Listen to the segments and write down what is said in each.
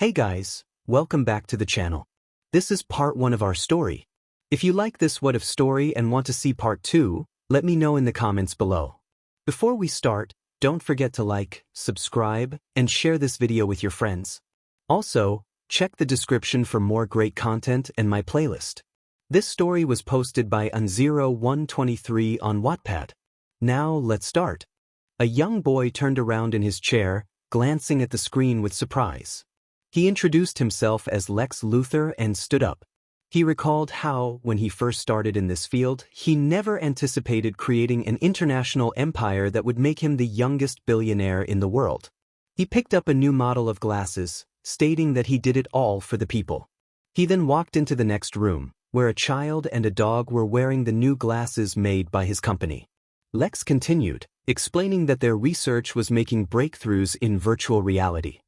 Hey guys, welcome back to the channel. This is part 1 of our story. If you like this what if story and want to see part 2, let me know in the comments below. Before we start, don't forget to like, subscribe, and share this video with your friends. Also, check the description for more great content and my playlist. This story was posted by 𝗧𝗵𝗲 on Wattpad. Now let's start. A young boy turned around in his chair, glancing at the screen with surprise. He introduced himself as Lex Luthor and stood up. He recalled how, when he first started in this field, he never anticipated creating an international empire that would make him the youngest billionaire in the world. He picked up a new model of glasses, stating that he did it all for the people. He then walked into the next room, where a child and a dog were wearing the new glasses made by his company. Lex continued, explaining that their research was making breakthroughs in virtual reality.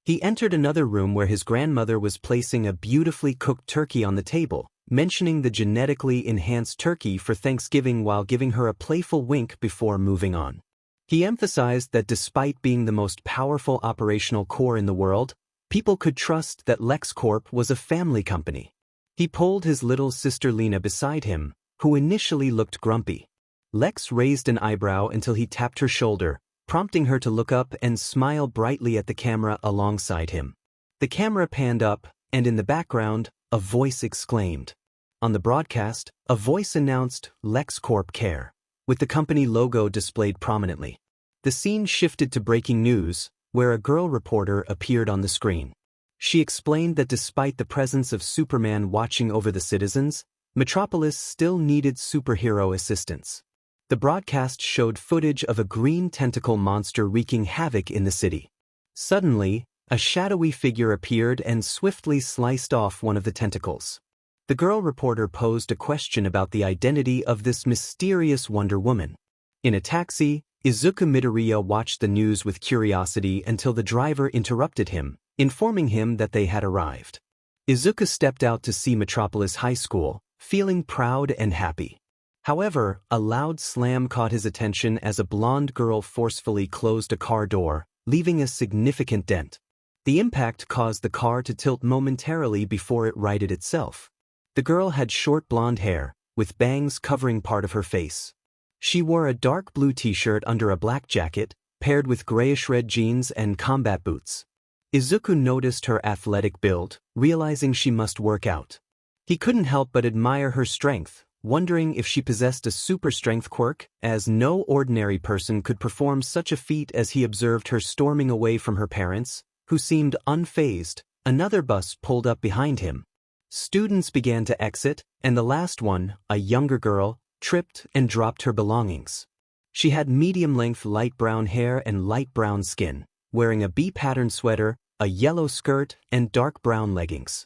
He entered another room where his grandmother was placing a beautifully cooked turkey on the table, mentioning the genetically enhanced turkey for Thanksgiving while giving her a playful wink before moving on. He emphasized that despite being the most powerful operational core in the world, people could trust that LexCorp was a family company. He pulled his little sister Lena beside him, who initially looked grumpy. Lex raised an eyebrow until he tapped her shoulder, prompting her to look up and smile brightly at the camera alongside him. The camera panned up, and in the background, a voice exclaimed. On the broadcast, a voice announced LexCorp Care, with the company logo displayed prominently. The scene shifted to breaking news, where a girl reporter appeared on the screen. She explained that despite the presence of Superman watching over the citizens, Metropolis still needed superhero assistance. The broadcast showed footage of a green tentacle monster wreaking havoc in the city. Suddenly, a shadowy figure appeared and swiftly sliced off one of the tentacles. The girl reporter posed a question about the identity of this mysterious Wonder Woman. In a taxi, Izuku Midoirya watched the news with curiosity until the driver interrupted him, informing him that they had arrived. Izuku stepped out to see Metropolis High School, feeling proud and happy. However, a loud slam caught his attention as a blonde girl forcefully closed a car door, leaving a significant dent. The impact caused the car to tilt momentarily before it righted itself. The girl had short blonde hair, with bangs covering part of her face. She wore a dark blue t-shirt under a black jacket, paired with grayish red jeans and combat boots. Izuku noticed her athletic build, realizing she must work out. He couldn't help but admire her strength, wondering if she possessed a super strength quirk, as no ordinary person could perform such a feat as he observed her storming away from her parents, who seemed unfazed. Another bus pulled up behind him. Students began to exit, and the last one, a younger girl, tripped and dropped her belongings. She had medium-length light brown hair and light brown skin, wearing a B-pattern sweater, a yellow skirt, and dark brown leggings.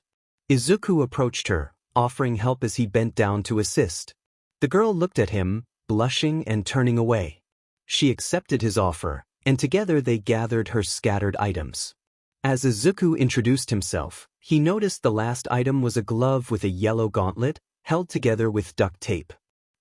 Izuku approached her, offering help as he bent down to assist. The girl looked at him, blushing and turning away. She accepted his offer, and together they gathered her scattered items. As Izuku introduced himself, he noticed the last item was a glove with a yellow gauntlet, held together with duct tape.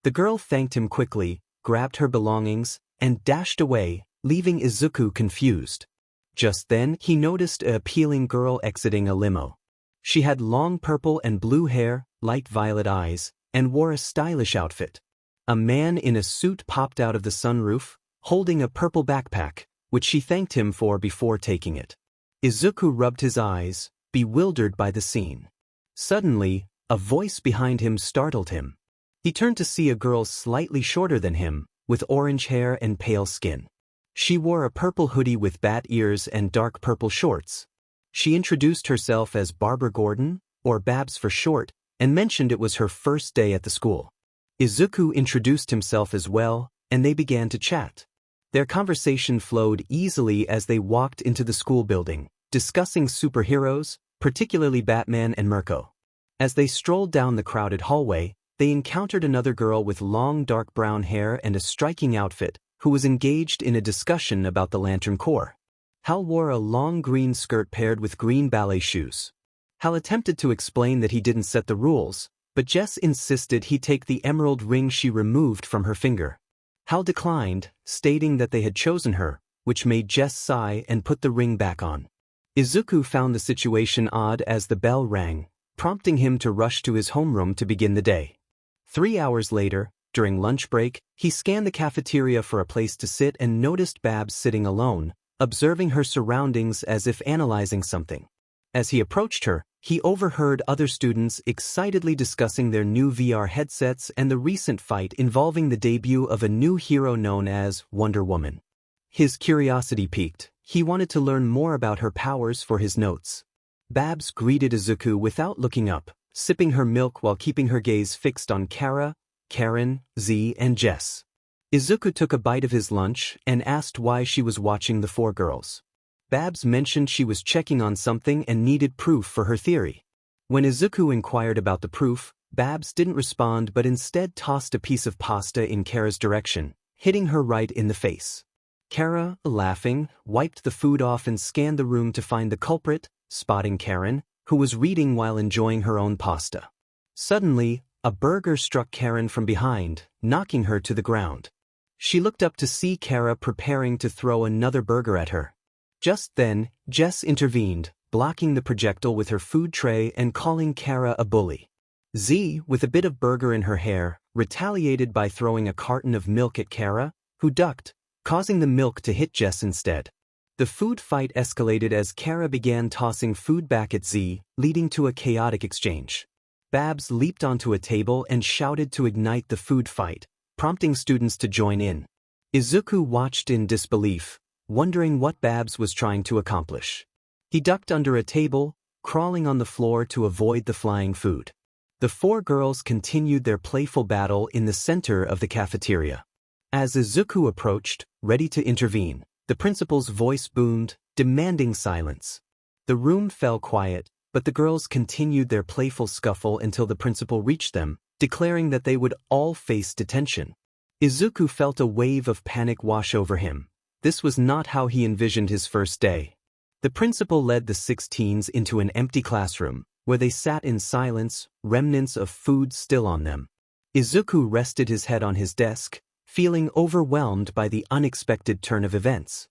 The girl thanked him quickly, grabbed her belongings, and dashed away, leaving Izuku confused. Just then, he noticed an appealing girl exiting a limo. She had long purple and blue hair, light violet eyes, and wore a stylish outfit. A man in a suit popped out of the sunroof, holding a purple backpack, which she thanked him for before taking it. Izuku rubbed his eyes, bewildered by the scene. Suddenly, a voice behind him startled him. He turned to see a girl slightly shorter than him, with orange hair and pale skin. She wore a purple hoodie with bat ears and dark purple shorts. She introduced herself as Barbara Gordon, or Babs for short, and mentioned it was her first day at the school. Izuku introduced himself as well, and they began to chat. Their conversation flowed easily as they walked into the school building, discussing superheroes, particularly Batman and Mirko. As they strolled down the crowded hallway, they encountered another girl with long dark brown hair and a striking outfit, who was engaged in a discussion about the Lantern Corps. Hal wore a long green skirt paired with green ballet shoes. Hal attempted to explain that he didn't set the rules, but Jess insisted he take the emerald ring she removed from her finger. Hal declined, stating that they had chosen her, which made Jess sigh and put the ring back on. Izuku found the situation odd as the bell rang, prompting him to rush to his homeroom to begin the day. 3 hours later, during lunch break, he scanned the cafeteria for a place to sit and noticed Babs sitting alone, observing her surroundings as if analyzing something. As he approached her, he overheard other students excitedly discussing their new VR headsets and the recent fight involving the debut of a new hero known as Wonder Woman. His curiosity piqued. He wanted to learn more about her powers for his notes. Babs greeted Izuku without looking up, sipping her milk while keeping her gaze fixed on Kara, Karen, Z, and Jess. Izuku took a bite of his lunch and asked why she was watching the 4 girls. Babs mentioned she was checking on something and needed proof for her theory. When Izuku inquired about the proof, Babs didn't respond but instead tossed a piece of pasta in Kara's direction, hitting her right in the face. Kara, laughing, wiped the food off and scanned the room to find the culprit, spotting Karen, who was reading while enjoying her own pasta. Suddenly, a burger struck Karen from behind, knocking her to the ground. She looked up to see Kara preparing to throw another burger at her. Just then, Jess intervened, blocking the projectile with her food tray and calling Kara a bully. Z, with a bit of burger in her hair, retaliated by throwing a carton of milk at Kara, who ducked, causing the milk to hit Jess instead. The food fight escalated as Kara began tossing food back at Z, leading to a chaotic exchange. Babs leaped onto a table and shouted to ignite the food fight, prompting students to join in. Izuku watched in disbelief, wondering what Babs was trying to accomplish. He ducked under a table, crawling on the floor to avoid the flying food. The 4 girls continued their playful battle in the center of the cafeteria. As Izuku approached, ready to intervene, the principal's voice boomed, demanding silence. The room fell quiet, but the girls continued their playful scuffle until the principal reached them, declaring that they would all face detention. Izuku felt a wave of panic wash over him. This was not how he envisioned his first day. The principal led the 6 teens into an empty classroom, where they sat in silence, remnants of food still on them. Izuku rested his head on his desk, feeling overwhelmed by the unexpected turn of events.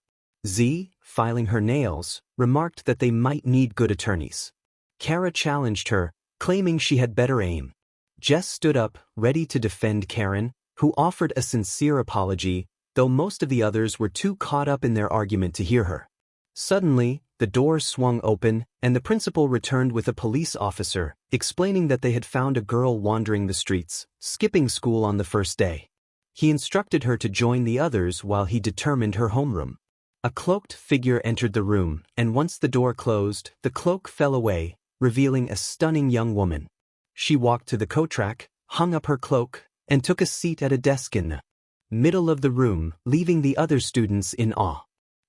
Z, filing her nails, remarked that they might need good attorneys. Kara challenged her, claiming she had better aim. Jess stood up, ready to defend Karen, who offered a sincere apology, though most of the others were too caught up in their argument to hear her. Suddenly, the door swung open, and the principal returned with a police officer, explaining that they had found a girl wandering the streets, skipping school on the first day. He instructed her to join the others while he determined her homeroom. A cloaked figure entered the room, and once the door closed, the cloak fell away, revealing a stunning young woman. She walked to the coat-rack, hung up her cloak, and took a seat at a desk in the middle of the room, leaving the other students in awe.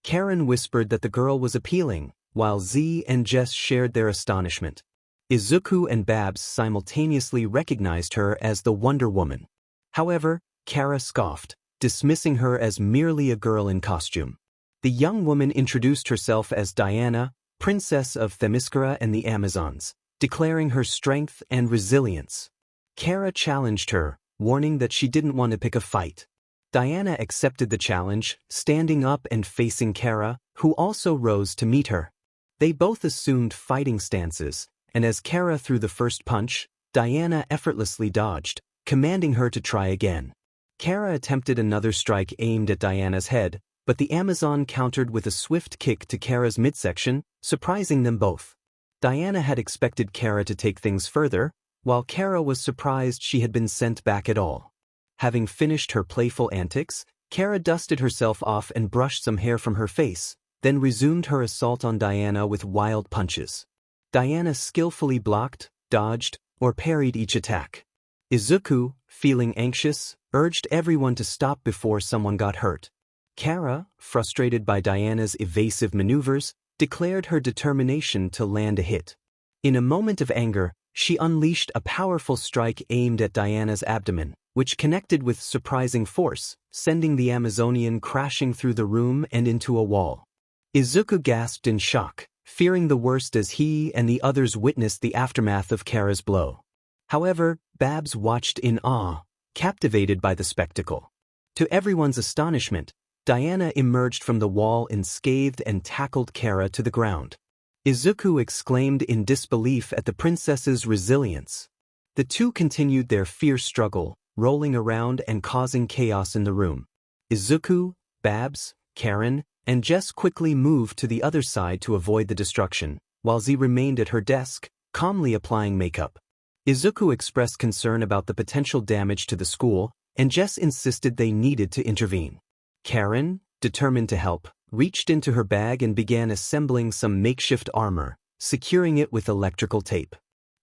Karen whispered that the girl was appealing, while Z and Jess shared their astonishment. Izuku and Babs simultaneously recognized her as the Wonder Woman. However, Kara scoffed, dismissing her as merely a girl in costume. The young woman introduced herself as Diana, Princess of Themyscira and the Amazons, declaring her strength and resilience. Kara challenged her, warning that she didn't want to pick a fight. Diana accepted the challenge, standing up and facing Kara, who also rose to meet her. They both assumed fighting stances, and as Kara threw the first punch, Diana effortlessly dodged, commanding her to try again. Kara attempted another strike aimed at Diana's head, but the Amazon countered with a swift kick to Kara's midsection, surprising them both. Diana had expected Kara to take things further, while Kara was surprised she had been sent back at all. Having finished her playful antics, Kara dusted herself off and brushed some hair from her face, then resumed her assault on Diana with wild punches. Diana skillfully blocked, dodged, or parried each attack. Izuku, feeling anxious, urged everyone to stop before someone got hurt. Kara, frustrated by Diana's evasive maneuvers, declared her determination to land a hit. In a moment of anger, she unleashed a powerful strike aimed at Diana's abdomen, which connected with surprising force, sending the Amazonian crashing through the room and into a wall. Izuku gasped in shock, fearing the worst as he and the others witnessed the aftermath of Kara's blow. However, Babs watched in awe, captivated by the spectacle. To everyone's astonishment, Diana emerged from the wall unscathed and tackled Kara to the ground. Izuku exclaimed in disbelief at the princess's resilience. The two continued their fierce struggle, rolling around and causing chaos in the room. Izuku, Babs, Karen, and Jess quickly moved to the other side to avoid the destruction, while Z remained at her desk, calmly applying makeup. Izuku expressed concern about the potential damage to the school, and Jess insisted they needed to intervene. Karen, determined to help, reached into her bag and began assembling some makeshift armor, securing it with electrical tape.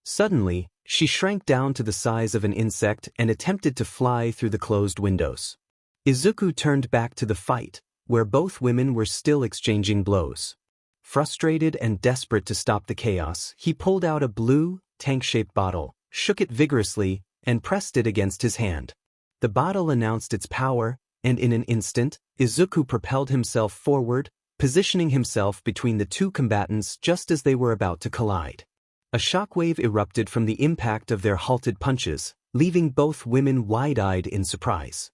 Suddenly, she shrank down to the size of an insect and attempted to fly through the closed windows. Izuku turned back to the fight, where both women were still exchanging blows. Frustrated and desperate to stop the chaos, he pulled out a blue, tank-shaped bottle, shook it vigorously, and pressed it against his hand. The bottle announced its power, and in an instant, Izuku propelled himself forward, positioning himself between the two combatants just as they were about to collide. A shockwave erupted from the impact of their halted punches, leaving both women wide-eyed in surprise.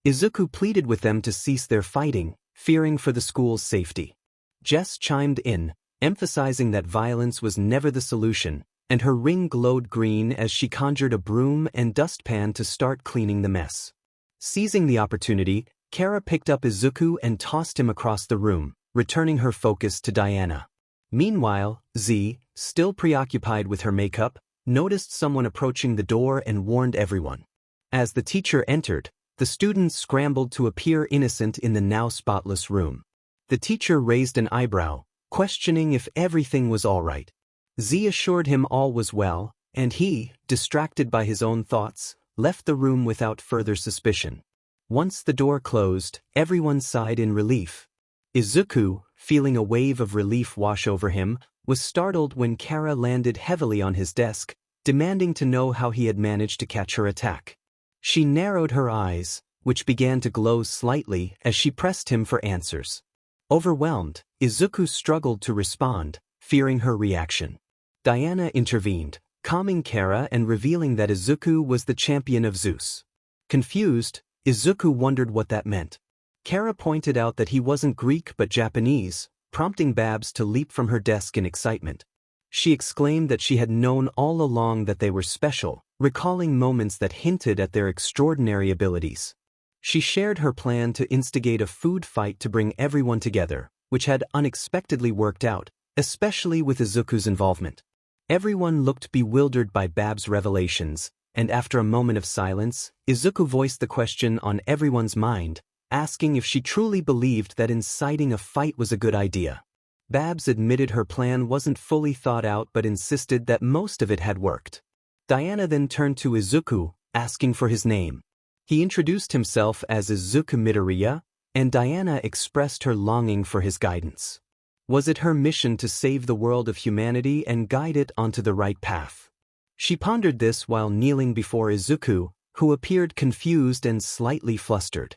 Izuku pleaded with them to cease their fighting, fearing for the school's safety. Jess chimed in, emphasizing that violence was never the solution, and her ring glowed green as she conjured a broom and dustpan to start cleaning the mess. Seizing the opportunity, Kara picked up Izuku and tossed him across the room, returning her focus to Diana. Meanwhile, Z, still preoccupied with her makeup, noticed someone approaching the door and warned everyone. As the teacher entered, the students scrambled to appear innocent in the now spotless room. The teacher raised an eyebrow, questioning if everything was all right. Z assured him all was well, and he, distracted by his own thoughts, left the room without further suspicion. Once the door closed, everyone sighed in relief. Izuku, feeling a wave of relief wash over him, was startled when Kara landed heavily on his desk, demanding to know how he had managed to catch her attack. She narrowed her eyes, which began to glow slightly as she pressed him for answers. Overwhelmed, Izuku struggled to respond, fearing her reaction. Diana intervened, calming Kara and revealing that Izuku was the champion of Zeus. Confused, Izuku wondered what that meant. Kara pointed out that he wasn't Greek but Japanese, prompting Babs to leap from her desk in excitement. She exclaimed that she had known all along that they were special, recalling moments that hinted at their extraordinary abilities. She shared her plan to instigate a food fight to bring everyone together, which had unexpectedly worked out, especially with Izuku's involvement. Everyone looked bewildered by Babs' revelations, and after a moment of silence, Izuku voiced the question on everyone's mind, asking if she truly believed that inciting a fight was a good idea. Babs admitted her plan wasn't fully thought out but insisted that most of it had worked. Diana then turned to Izuku, asking for his name. He introduced himself as Izuku Midoirya, and Diana expressed her longing for his guidance. Was it her mission to save the world of humanity and guide it onto the right path? She pondered this while kneeling before Izuku, who appeared confused and slightly flustered.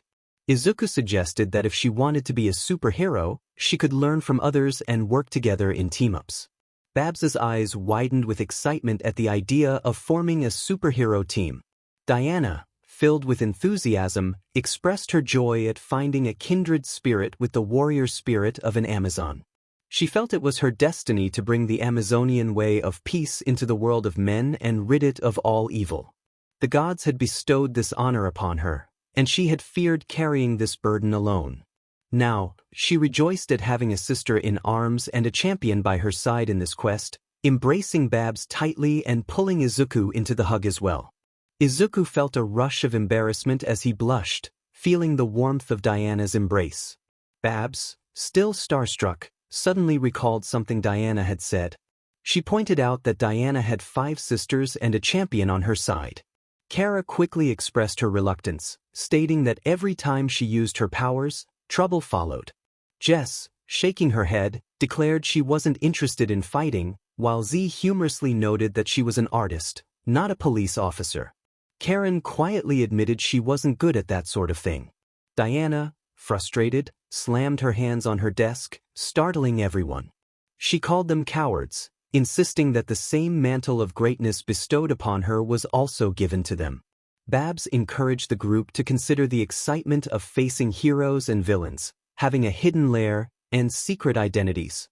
Izuku suggested that if she wanted to be a superhero, she could learn from others and work together in team-ups. Babs's eyes widened with excitement at the idea of forming a superhero team. Diana, filled with enthusiasm, expressed her joy at finding a kindred spirit with the warrior spirit of an Amazon. She felt it was her destiny to bring the Amazonian way of peace into the world of men and rid it of all evil. The gods had bestowed this honor upon her, and she had feared carrying this burden alone. Now, she rejoiced at having a sister in arms and a champion by her side in this quest, embracing Babs tightly and pulling Izuku into the hug as well. Izuku felt a rush of embarrassment as he blushed, feeling the warmth of Diana's embrace. Babs, still starstruck, suddenly recalled something Diana had said. She pointed out that Diana had 5 sisters and a champion on her side. Kara quickly expressed her reluctance, stating that every time she used her powers, trouble followed. Jess, shaking her head, declared she wasn't interested in fighting, while Z humorously noted that she was an artist, not a police officer. Karen quietly admitted she wasn't good at that sort of thing. Diana, frustrated, slammed her hands on her desk, startling everyone. She called them cowards, insisting that the same mantle of greatness bestowed upon her was also given to them. Babs encouraged the group to consider the excitement of facing heroes and villains, having a hidden lair, and secret identities.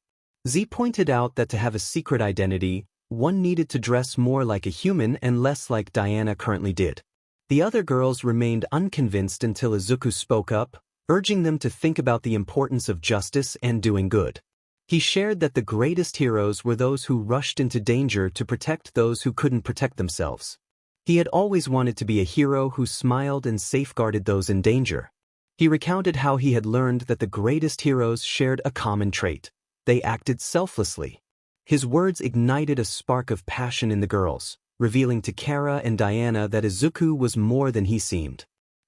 Z pointed out that to have a secret identity, one needed to dress more like a human and less like Diana currently did. The other girls remained unconvinced until Izuku spoke up, urging them to think about the importance of justice and doing good. He shared that the greatest heroes were those who rushed into danger to protect those who couldn't protect themselves. He had always wanted to be a hero who smiled and safeguarded those in danger. He recounted how he had learned that the greatest heroes shared a common trait: they acted selflessly. His words ignited a spark of passion in the girls, revealing to Kara and Diana that Izuku was more than he seemed.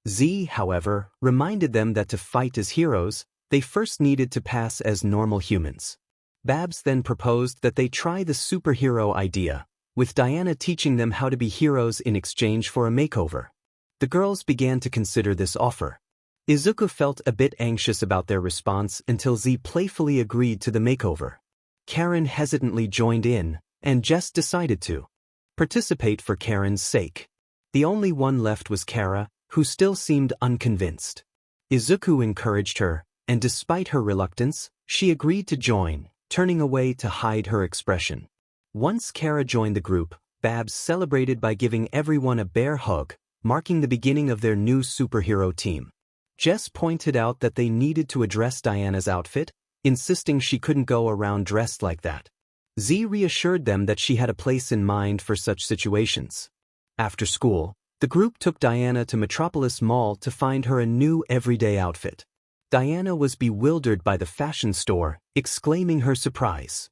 Z, however, reminded them that to fight as heroes, they first needed to pass as normal humans. Babs then proposed that they try the superhero idea, with Diana teaching them how to be heroes in exchange for a makeover. The girls began to consider this offer. Izuku felt a bit anxious about their response until Z playfully agreed to the makeover. Karen hesitantly joined in, and Jess decided to participate for Karen's sake. The only one left was Kara, who still seemed unconvinced. Izuku encouraged her, and despite her reluctance, she agreed to join, turning away to hide her expression. Once Kara joined the group, Babs celebrated by giving everyone a bear hug, marking the beginning of their new superhero team. Jess pointed out that they needed to address Diana's outfit, insisting she couldn't go around dressed like that. Z reassured them that she had a place in mind for such situations. After school, the group took Diana to Metropolis Mall to find her a new everyday outfit. Diana was bewildered by the fashion store, exclaiming her surprise.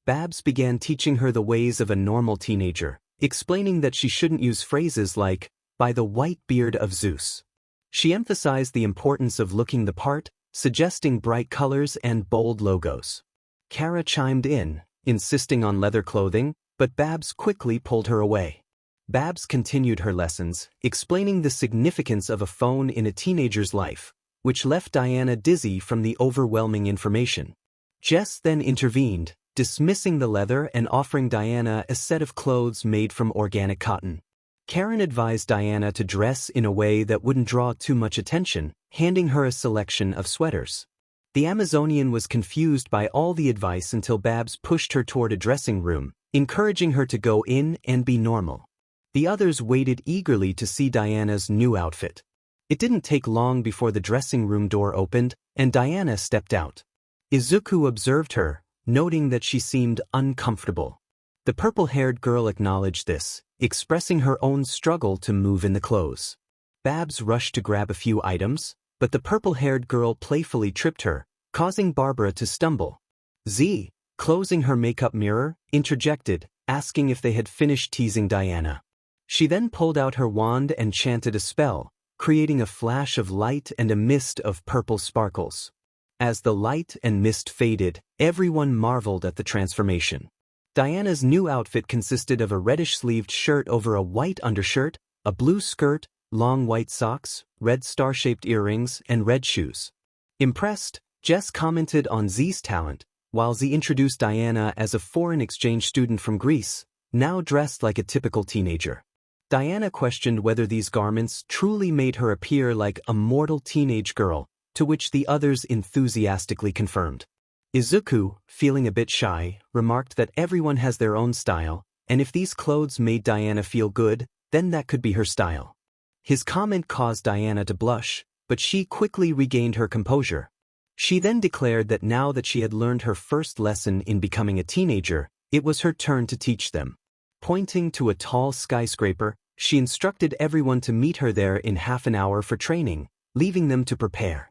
Babs began teaching her the ways of a normal teenager, explaining that she shouldn't use phrases like, "by the white beard of Zeus." She emphasized the importance of looking the part, suggesting bright colors and bold logos. Kara chimed in, insisting on leather clothing, but Babs quickly pulled her away. Babs continued her lessons, explaining the significance of a phone in a teenager's life, which left Diana dizzy from the overwhelming information. Jess then intervened, dismissing the leather and offering Diana a set of clothes made from organic cotton. Karen advised Diana to dress in a way that wouldn't draw too much attention, handing her a selection of sweaters. The Amazonian was confused by all the advice until Babs pushed her toward a dressing room, encouraging her to go in and be normal. The others waited eagerly to see Diana's new outfit. It didn't take long before the dressing room door opened, and Diana stepped out. Izuku observed her, noting that she seemed uncomfortable. The purple-haired girl acknowledged this, expressing her own struggle to move in the clothes. Babs rushed to grab a few items, but the purple-haired girl playfully tripped her, causing Barbara to stumble. Z, closing her makeup mirror, interjected, asking if they had finished teasing Diana. She then pulled out her wand and chanted a spell, creating a flash of light and a mist of purple sparkles. As the light and mist faded, everyone marveled at the transformation. Diana's new outfit consisted of a reddish-sleeved shirt over a white undershirt, a blue skirt, long white socks, red star-shaped earrings, and red shoes. Impressed, Jess commented on Z's talent, while Z introduced Diana as a foreign exchange student from Greece, now dressed like a typical teenager. Diana questioned whether these garments truly made her appear like a mortal teenage girl, to which the others enthusiastically confirmed. Izuku, feeling a bit shy, remarked that everyone has their own style, and if these clothes made Diana feel good, then that could be her style. His comment caused Diana to blush, but she quickly regained her composure. She then declared that now that she had learned her first lesson in becoming a teenager, it was her turn to teach them. Pointing to a tall skyscraper, she instructed everyone to meet her there in half an hour for training, leaving them to prepare.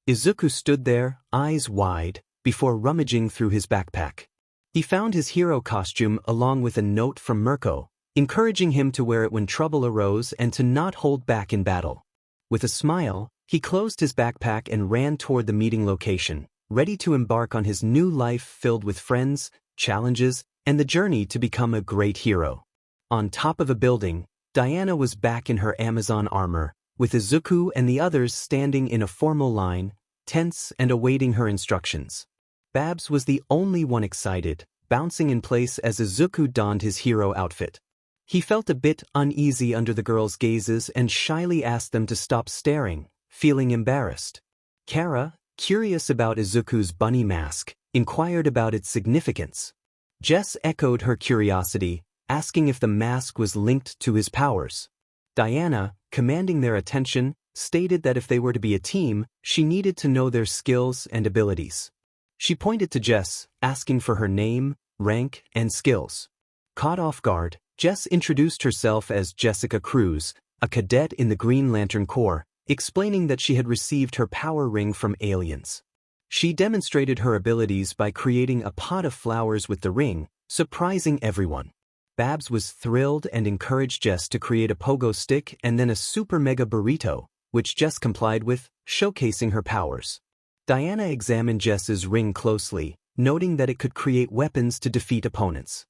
Izuku stood there, eyes wide, before rummaging through his backpack. He found his hero costume along with a note from Mirko, encouraging him to wear it when trouble arose and to not hold back in battle. With a smile, he closed his backpack and ran toward the meeting location, ready to embark on his new life filled with friends, challenges, and the journey to become a great hero. On top of a building, Diana was back in her Amazon armor, with Izuku and the others standing in a formal line, tense and awaiting her instructions. Babs was the only one excited, bouncing in place as Izuku donned his hero outfit. He felt a bit uneasy under the girls' gazes and shyly asked them to stop staring, feeling embarrassed. Kara, curious about Izuku's bunny mask, inquired about its significance. Jess echoed her curiosity, asking if the mask was linked to his powers. Diana, commanding their attention, stated that if they were to be a team, she needed to know their skills and abilities. She pointed to Jess, asking for her name, rank, and skills. Caught off guard, Jess introduced herself as Jessica Cruz, a cadet in the Green Lantern Corps, explaining that she had received her power ring from aliens. She demonstrated her abilities by creating a pot of flowers with the ring, surprising everyone. Babs was thrilled and encouraged Jess to create a pogo stick and then a super mega burrito, which Jess complied with, showcasing her powers. Diana examined Jess's ring closely, noting that it could create weapons to defeat opponents.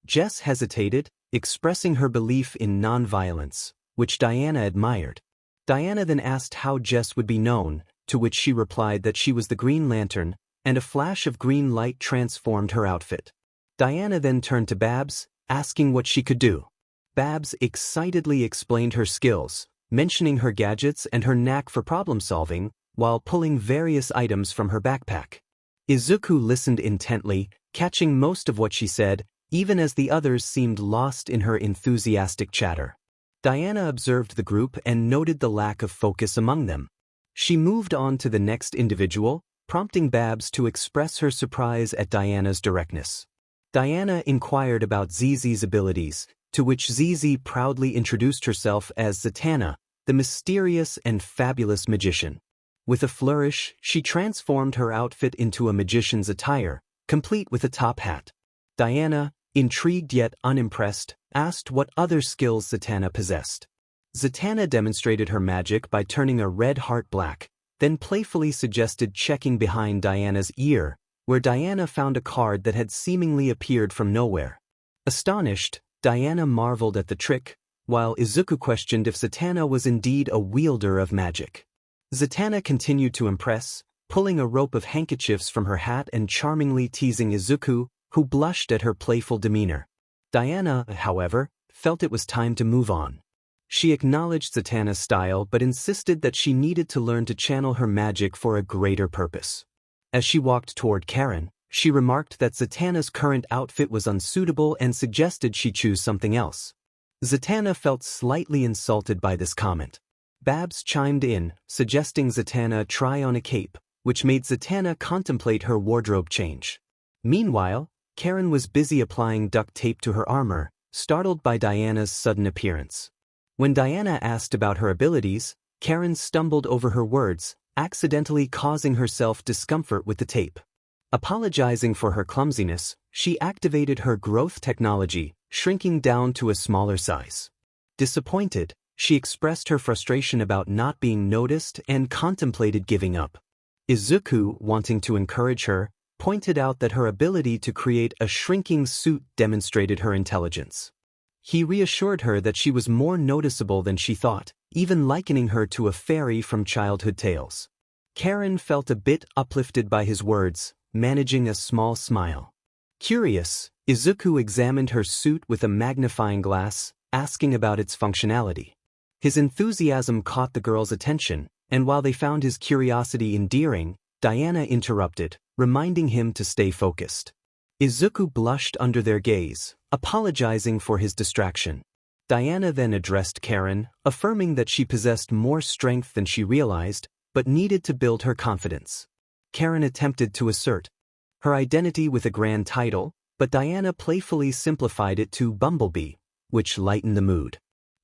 Jess hesitated, expressing her belief in non-violence, which Diana admired. Diana then asked how Jess would be known, to which she replied that she was the Green Lantern, and a flash of green light transformed her outfit. Diana then turned to Babs, asking what she could do. Babs excitedly explained her skills, mentioning her gadgets and her knack for problem-solving, while pulling various items from her backpack. Izuku listened intently, catching most of what she said, even as the others seemed lost in her enthusiastic chatter. Diana observed the group and noted the lack of focus among them. She moved on to the next individual, prompting Babs to express her surprise at Diana's directness. Diana inquired about ZZ's abilities, to which ZZ proudly introduced herself as Zatanna, the mysterious and fabulous magician. With a flourish, she transformed her outfit into a magician's attire, complete with a top hat. Diana, intrigued yet unimpressed, asked what other skills Zatanna possessed. Zatanna demonstrated her magic by turning a red heart black, then playfully suggested checking behind Diana's ear, where Diana found a card that had seemingly appeared from nowhere. Astonished, Diana marveled at the trick, while Izuku questioned if Zatanna was indeed a wielder of magic. Zatanna continued to impress, pulling a rope of handkerchiefs from her hat and charmingly teasing Izuku, who blushed at her playful demeanor. Diana, however, felt it was time to move on. She acknowledged Zatanna's style but insisted that she needed to learn to channel her magic for a greater purpose. As she walked toward Karen, she remarked that Zatanna's current outfit was unsuitable and suggested she choose something else. Zatanna felt slightly insulted by this comment. Babs chimed in, suggesting Zatanna try on a cape, which made Zatanna contemplate her wardrobe change. Meanwhile, Karen was busy applying duct tape to her armor, startled by Diana's sudden appearance. When Diana asked about her abilities, Karen stumbled over her words, accidentally causing herself discomfort with the tape. Apologizing for her clumsiness, she activated her growth technology, shrinking down to a smaller size. Disappointed, she expressed her frustration about not being noticed and contemplated giving up. Izuku, wanting to encourage her, pointed out that her ability to create a shrinking suit demonstrated her intelligence. He reassured her that she was more noticeable than she thought, even likening her to a fairy from childhood tales. Karen felt a bit uplifted by his words, managing a small smile. Curious, Izuku examined her suit with a magnifying glass, asking about its functionality. His enthusiasm caught the girl's attention, and while they found his curiosity endearing, Diana interrupted, reminding him to stay focused. Izuku blushed under their gaze, apologizing for his distraction. Diana then addressed Karen, affirming that she possessed more strength than she realized, but needed to build her confidence. Karen attempted to assert her identity with a grand title, but Diana playfully simplified it to Bumblebee, which lightened the mood.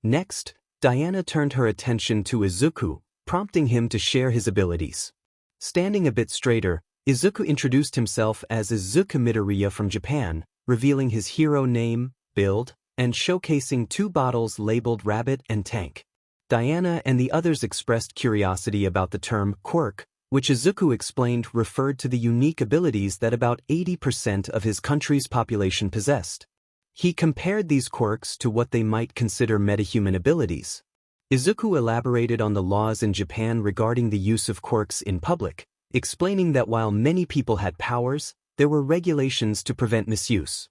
Next, Diana turned her attention to Izuku, prompting him to share his abilities. Standing a bit straighter, Izuku introduced himself as Izuku Midoirya from Japan, revealing his hero name, build, and showcasing 2 bottles labeled Rabbit and Tank. Diana and the others expressed curiosity about the term quirk, which Izuku explained referred to the unique abilities that about 80% of his country's population possessed. He compared these quirks to what they might consider metahuman abilities. Izuku elaborated on the laws in Japan regarding the use of quirks in public, explaining that while many people had powers, there were regulations to prevent misuse.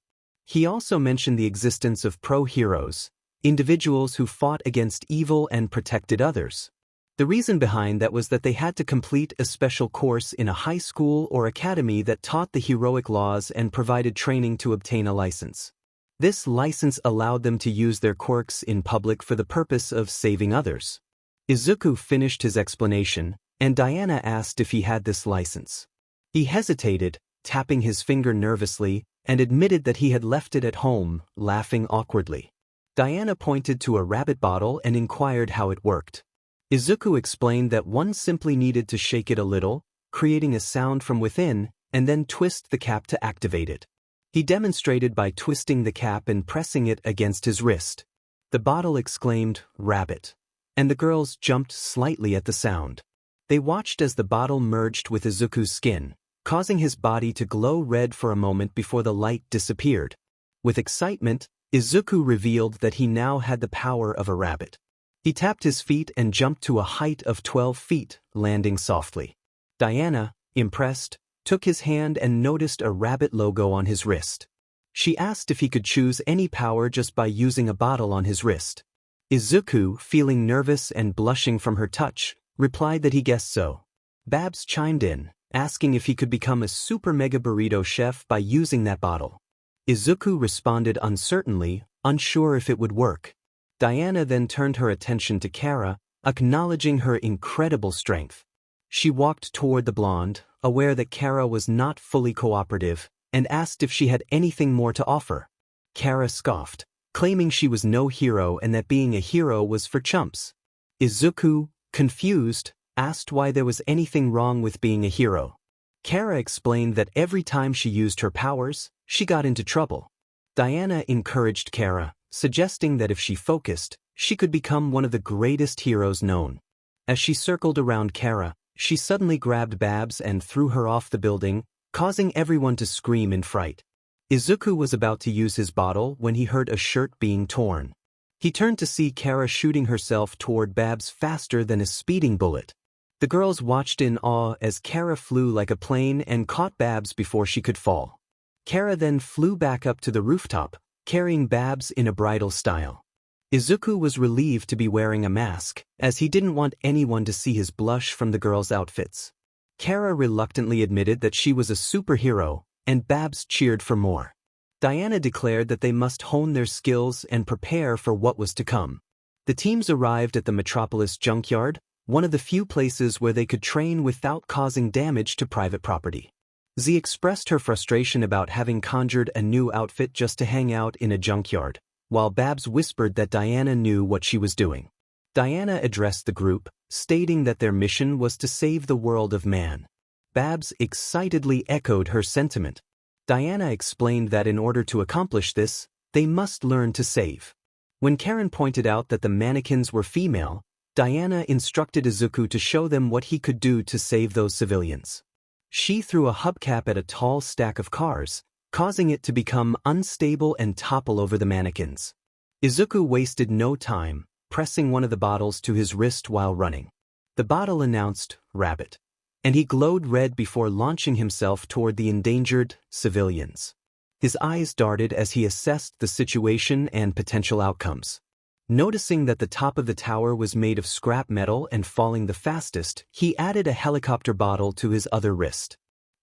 He also mentioned the existence of pro-heroes, individuals who fought against evil and protected others. The reason behind that was that they had to complete a special course in a high school or academy that taught the heroic laws and provided training to obtain a license. This license allowed them to use their quirks in public for the purpose of saving others. Izuku finished his explanation, and Diana asked if he had this license. He hesitated, tapping his finger nervously, and admitted that he had left it at home, laughing awkwardly. Diana pointed to a rabbit bottle and inquired how it worked. Izuku explained that one simply needed to shake it a little, creating a sound from within, and then twist the cap to activate it. He demonstrated by twisting the cap and pressing it against his wrist. The bottle exclaimed, "Rabbit," and the girls jumped slightly at the sound. They watched as the bottle merged with Izuku's skin, causing his body to glow red for a moment before the light disappeared. With excitement, Izuku revealed that he now had the power of a rabbit. He tapped his feet and jumped to a height of 12 feet, landing softly. Diana, impressed, took his hand and noticed a rabbit logo on his wrist. She asked if he could choose any power just by using a bottle on his wrist. Izuku, feeling nervous and blushing from her touch, replied that he guessed so. Babs chimed in, asking if he could become a super mega burrito chef by using that bottle. Izuku responded uncertainly, unsure if it would work. Diana then turned her attention to Kara, acknowledging her incredible strength. She walked toward the blonde, aware that Kara was not fully cooperative, and asked if she had anything more to offer. Kara scoffed, claiming she was no hero and that being a hero was for chumps. Izuku, confused, asked why there was anything wrong with being a hero. Kara explained that every time she used her powers, she got into trouble. Diana encouraged Kara, suggesting that if she focused, she could become one of the greatest heroes known. As she circled around Kara, she suddenly grabbed Babs and threw her off the building, causing everyone to scream in fright. Izuku was about to use his bottle when he heard a shirt being torn. He turned to see Kara shooting herself toward Babs faster than a speeding bullet. The girls watched in awe as Kara flew like a plane and caught Babs before she could fall. Kara then flew back up to the rooftop, carrying Babs in a bridal style. Izuku was relieved to be wearing a mask, as he didn't want anyone to see his blush from the girls' outfits. Kara reluctantly admitted that she was a superhero, and Babs cheered for more. Diana declared that they must hone their skills and prepare for what was to come. The teams arrived at the Metropolis junkyard, one of the few places where they could train without causing damage to private property. Z expressed her frustration about having conjured a new outfit just to hang out in a junkyard, while Babs whispered that Diana knew what she was doing. Diana addressed the group, stating that their mission was to save the world of man. Babs excitedly echoed her sentiment. Diana explained that in order to accomplish this, they must learn to save. When Karen pointed out that the mannequins were female, Diana instructed Izuku to show them what he could do to save those civilians. She threw a hubcap at a tall stack of cars, causing it to become unstable and topple over the mannequins. Izuku wasted no time, pressing one of the bottles to his wrist while running. The bottle announced, "Rabbit," and he glowed red before launching himself toward the endangered civilians. His eyes darted as he assessed the situation and potential outcomes. Noticing that the top of the tower was made of scrap metal and falling the fastest, he added a helicopter bottle to his other wrist.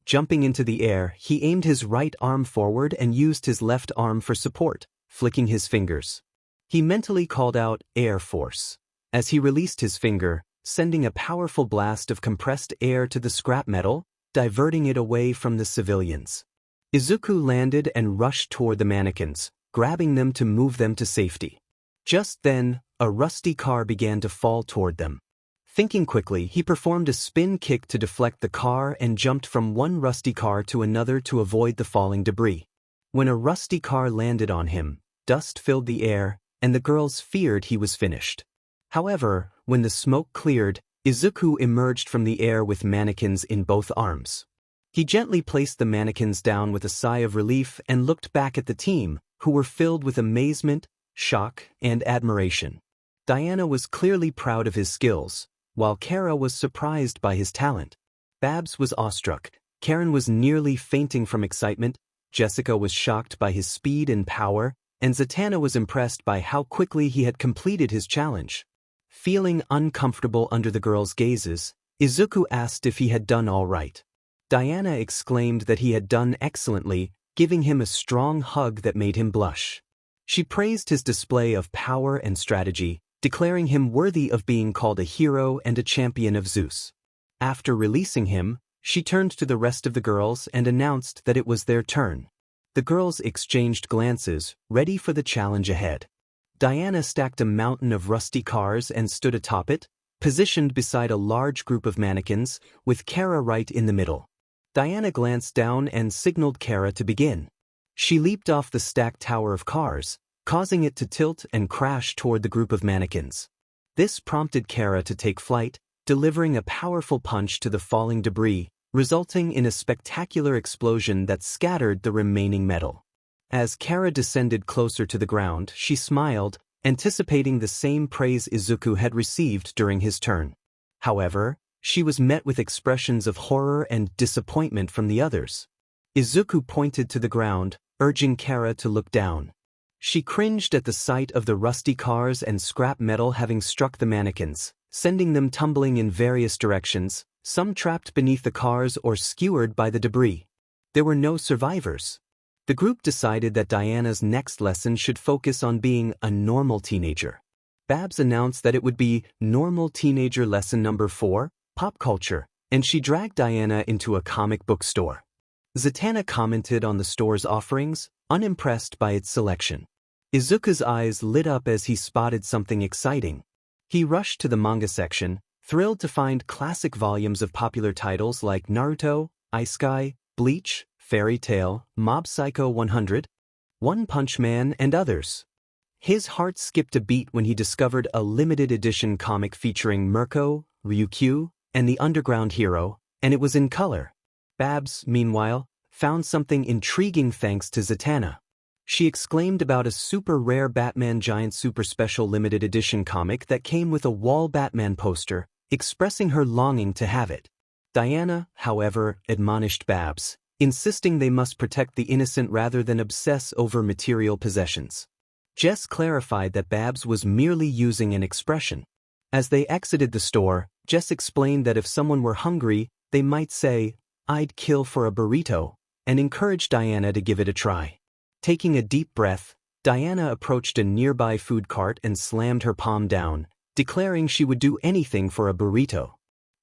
Jumping into the air, he aimed his right arm forward and used his left arm for support, flicking his fingers. He mentally called out Air Force as he released his finger, sending a powerful blast of compressed air to the scrap metal, diverting it away from the civilians. Izuku landed and rushed toward the mannequins, grabbing them to move them to safety. Just then, a rusty car began to fall toward them. Thinking quickly, he performed a spin kick to deflect the car and jumped from one rusty car to another to avoid the falling debris. When a rusty car landed on him, dust filled the air, and the girls feared he was finished. However, when the smoke cleared, Izuku emerged from the air with mannequins in both arms. He gently placed the mannequins down with a sigh of relief and looked back at the team, who were filled with amazement, shock, and admiration. Diana was clearly proud of his skills, while Kara was surprised by his talent. Babs was awestruck, Karen was nearly fainting from excitement, Jessica was shocked by his speed and power, and Zatanna was impressed by how quickly he had completed his challenge. Feeling uncomfortable under the girl's gazes, Izuku asked if he had done all right. 𝗬𝗓 exclaimed that he had done excellently, giving him a strong hug that made him blush. She praised his display of power and strategy, declaring him worthy of being called a hero and a champion of Zeus. After releasing him, she turned to the rest of the girls and announced that it was their turn. The girls exchanged glances, ready for the challenge ahead. 𝗬𝗓 stacked a mountain of rusty cars and stood atop it, positioned beside a large group of mannequins, with 𝗂𝐻 right in the middle. 𝗬𝗓 glanced down and signaled 𝗂𝐻 to begin. She leaped off the stacked tower of cars, causing it to tilt and crash toward the group of mannequins. This prompted 𝗂𝐻 to take flight, delivering a powerful punch to the falling debris, resulting in a spectacular explosion that scattered the remaining metal. As 𝗂𝐻 descended closer to the ground, she smiled, anticipating the same praise Izuku had received during his turn. However, she was met with expressions of horror and disappointment from the others. Izuku pointed to the ground, urging 𝗂𝐻 to look down. She cringed at the sight of the rusty cars and scrap metal having struck the mannequins, sending them tumbling in various directions, some trapped beneath the cars or skewered by the debris. There were no survivors. The group decided that 𝗬𝗓's next lesson should focus on being a normal teenager. Babs announced that it would be Normal Teenager Lesson Number 4, Pop Culture, and she dragged 𝗬𝗓 into a comic book store. 𝗧𝗏 commented on the store's offerings, unimpressed by its selection. Izuku's eyes lit up as he spotted something exciting. He rushed to the manga section, thrilled to find classic volumes of popular titles like Naruto, Isekai, Bleach, Fairy Tail, Mob Psycho 100, One Punch Man, and others. His heart skipped a beat when he discovered a limited edition comic featuring Mirko, Ryukyu, and the Underground Hero, and it was in color. Babs, meanwhile, found something intriguing thanks to 𝗧𝗏. She exclaimed about a super rare Batman Giant Super Special limited edition comic that came with a wall Batman poster, expressing her longing to have it. 𝗬𝗓, however, admonished Babs, insisting they must protect the innocent rather than obsess over material possessions. Jess clarified that Babs was merely using an expression. As they exited the store, Jess explained that if someone were hungry, they might say, "I'd kill for a burrito," and encouraged 𝗬𝗓 to give it a try. Taking a deep breath, 𝗬𝗓 approached a nearby food cart and slammed her palm down, declaring she would do anything for a burrito.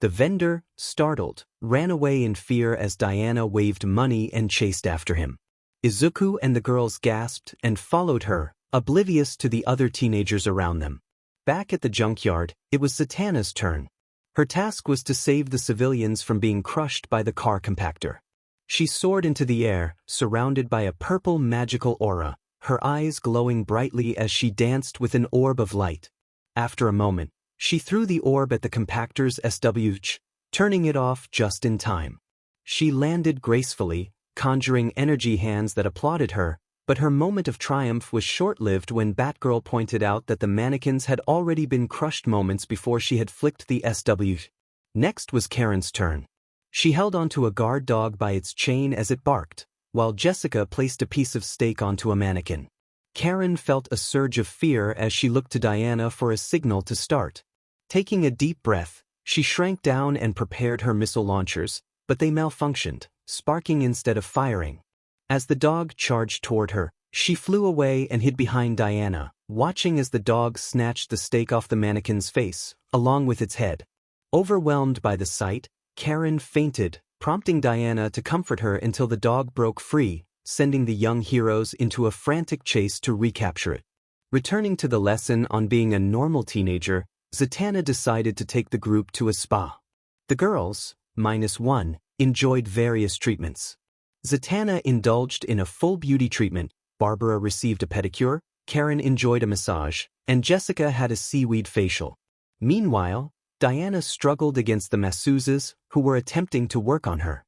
The vendor, startled, ran away in fear as 𝗬𝗓 waved money and chased after him. Izuku and the girls gasped and followed her, oblivious to the other teenagers around them. Back at the junkyard, it was 𝗧𝗏's turn. Her task was to save the civilians from being crushed by the car compactor. She soared into the air, surrounded by a purple magical aura, her eyes glowing brightly as she danced with an orb of light. After a moment, she threw the orb at the compactor's 𝗬𝗏, turning it off just in time. She landed gracefully, conjuring energy hands that applauded her, but her moment of triumph was short-lived when Batgirl pointed out that the mannequins had already been crushed moments before she had flicked the 𝗬𝗏. Next was Karen's turn. She held onto a guard dog by its chain as it barked, while Jessica placed a piece of steak onto a mannequin. Karen felt a surge of fear as she looked to 𝗬𝗓 for a signal to start. Taking a deep breath, she shrank down and prepared her missile launchers, but they malfunctioned, sparking instead of firing. As the dog charged toward her, she flew away and hid behind 𝗬𝗓, watching as the dog snatched the steak off the mannequin's face, along with its head. Overwhelmed by the sight, Karen fainted, prompting 𝗬𝗓 to comfort her until the dog broke free, sending the young heroes into a frantic chase to recapture it. Returning to the lesson on being a normal teenager, 𝗧𝗏 decided to take the group to a spa. The girls, -1, enjoyed various treatments. 𝗧𝗏 indulged in a full beauty treatment, Barbara received a pedicure, Karen enjoyed a massage, and Jessica had a seaweed facial. Meanwhile, 𝗬𝗓 struggled against the masseuses who were attempting to work on her.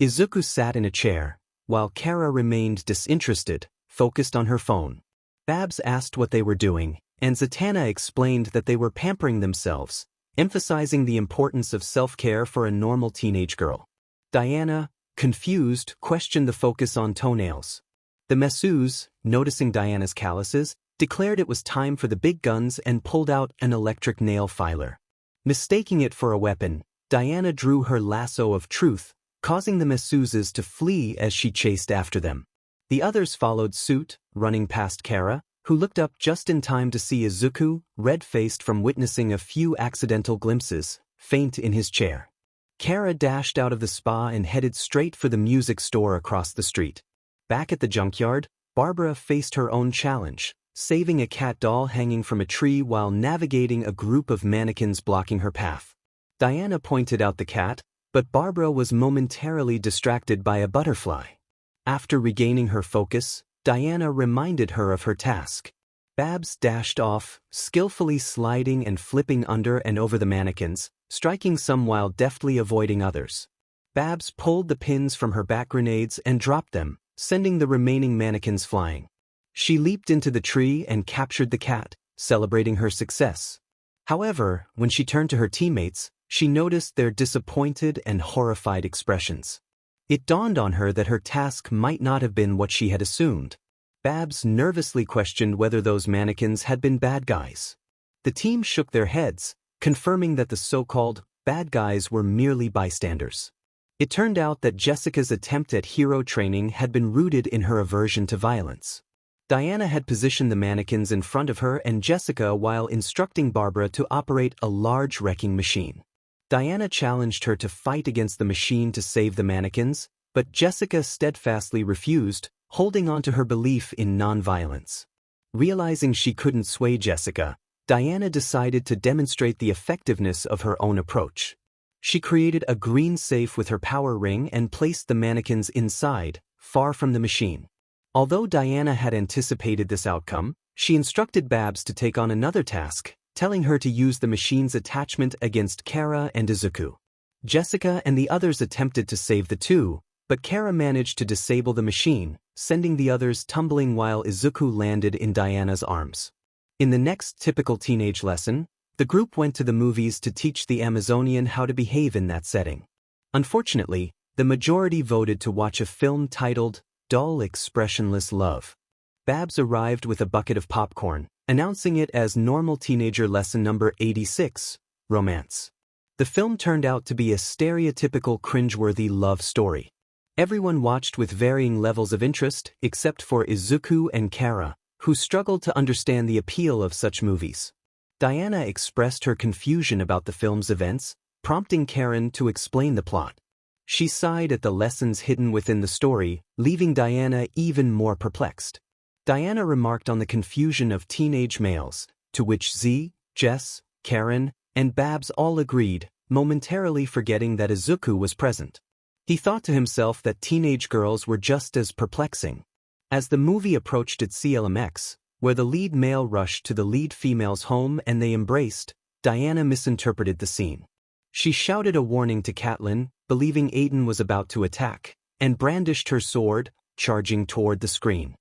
Izuku sat in a chair, while 𝗂𝐻 remained disinterested, focused on her phone. Babs asked what they were doing, and 𝗧𝗏 explained that they were pampering themselves, emphasizing the importance of self-care for a normal teenage girl. 𝗬𝗓, confused, questioned the focus on toenails. The masseuse, noticing 𝗬𝗓's calluses, declared it was time for the big guns and pulled out an electric nail filer. Mistaking it for a weapon, Diana drew her lasso of truth, causing the 𝗵𝗍𝗧s to flee as she chased after them. The others followed suit, running past 𝗂𝐻𝗁, who looked up just in time to see Izuku, red-faced from witnessing a few accidental glimpses, faint in his chair. 𝗂𝐻𝗁 dashed out of the spa and headed straight for the music store across the street. Back at the junkyard, Barbara faced her own challenge, saving a cat doll hanging from a tree while navigating a group of mannequins blocking her path. Diana pointed out the cat, but Barbara was momentarily distracted by a butterfly. After regaining her focus, Diana reminded her of her task. Babs dashed off, skillfully sliding and flipping under and over the mannequins, striking some while deftly avoiding others. Babs pulled the pins from her back grenades and dropped them, sending the remaining mannequins flying. She leaped into the tree and captured the cat, celebrating her success. However, when she turned to her teammates, she noticed their disappointed and horrified expressions. It dawned on her that her task might not have been what she had assumed. Babs nervously questioned whether those mannequins had been bad guys. The team shook their heads, confirming that the so-called bad guys were merely bystanders. It turned out that Jessica's attempt at hero training had been rooted in her aversion to violence. Diana had positioned the mannequins in front of her and Jessica while instructing Barbara to operate a large wrecking machine. Diana challenged her to fight against the machine to save the mannequins, but Jessica steadfastly refused, holding on to her belief in non-violence. Realizing she couldn't sway Jessica, Diana decided to demonstrate the effectiveness of her own approach. She created a green safe with her power ring and placed the mannequins inside, far from the machine. Although Diana had anticipated this outcome, she instructed Babs to take on another task, telling her to use the machine's attachment against 𝗂𝐻𝗁 and Izuku. Jessica and the others attempted to save the two, but 𝗂𝐻𝗁 managed to disable the machine, sending the others tumbling while Izuku landed in Diana's arms. In the next typical teenage lesson, the group went to the movies to teach the Amazonian how to behave in that setting. Unfortunately, the majority voted to watch a film titled Dull Expressionless Love. Babs arrived with a bucket of popcorn, announcing it as normal teenager lesson number 86, Romance. The film turned out to be a stereotypical cringeworthy love story. Everyone watched with varying levels of interest, except for Izuku and 𝗂𝐻𝗁, who struggled to understand the appeal of such movies. Diana expressed her confusion about the film's events, prompting 𝗂𝐻𝗁 to explain the plot. She sighed at the lessons hidden within the story, leaving Diana even more perplexed. Diana remarked on the confusion of teenage males, to which Z, Jess, 𝗂𝐻𝗁, and Babs all agreed, momentarily forgetting that Izuku was present. He thought to himself that teenage girls were just as perplexing. As the movie approached its climax, where the lead male rushed to the lead female's home and they embraced, Diana misinterpreted the scene. She shouted a warning to Catelyn, believing Aiden was about to attack, and brandished her sword, charging toward the screen.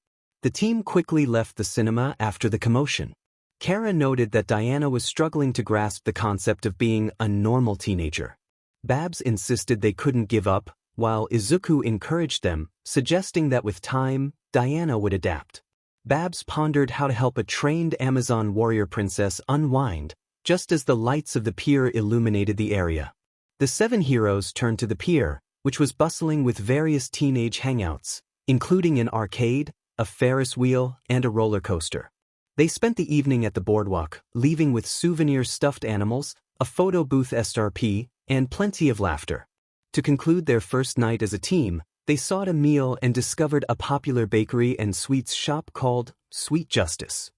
The team quickly left the cinema after the commotion. 𝗂𝐻𝗁 noted that Diana was struggling to grasp the concept of being a normal teenager. Babs insisted they couldn't give up, while Izuku encouraged them, suggesting that with time, Diana would adapt. Babs pondered how to help a trained Amazon warrior princess unwind, just as the lights of the pier illuminated the area. The 7 heroes turned to the pier, which was bustling with various teenage hangouts, including an arcade, a Ferris wheel, and a roller coaster. They spent the evening at the boardwalk, leaving with souvenir stuffed animals, a photo booth SRP, and plenty of laughter. To conclude their first night as a team, they sought a meal and discovered a popular bakery and sweets shop called Sweet Justice.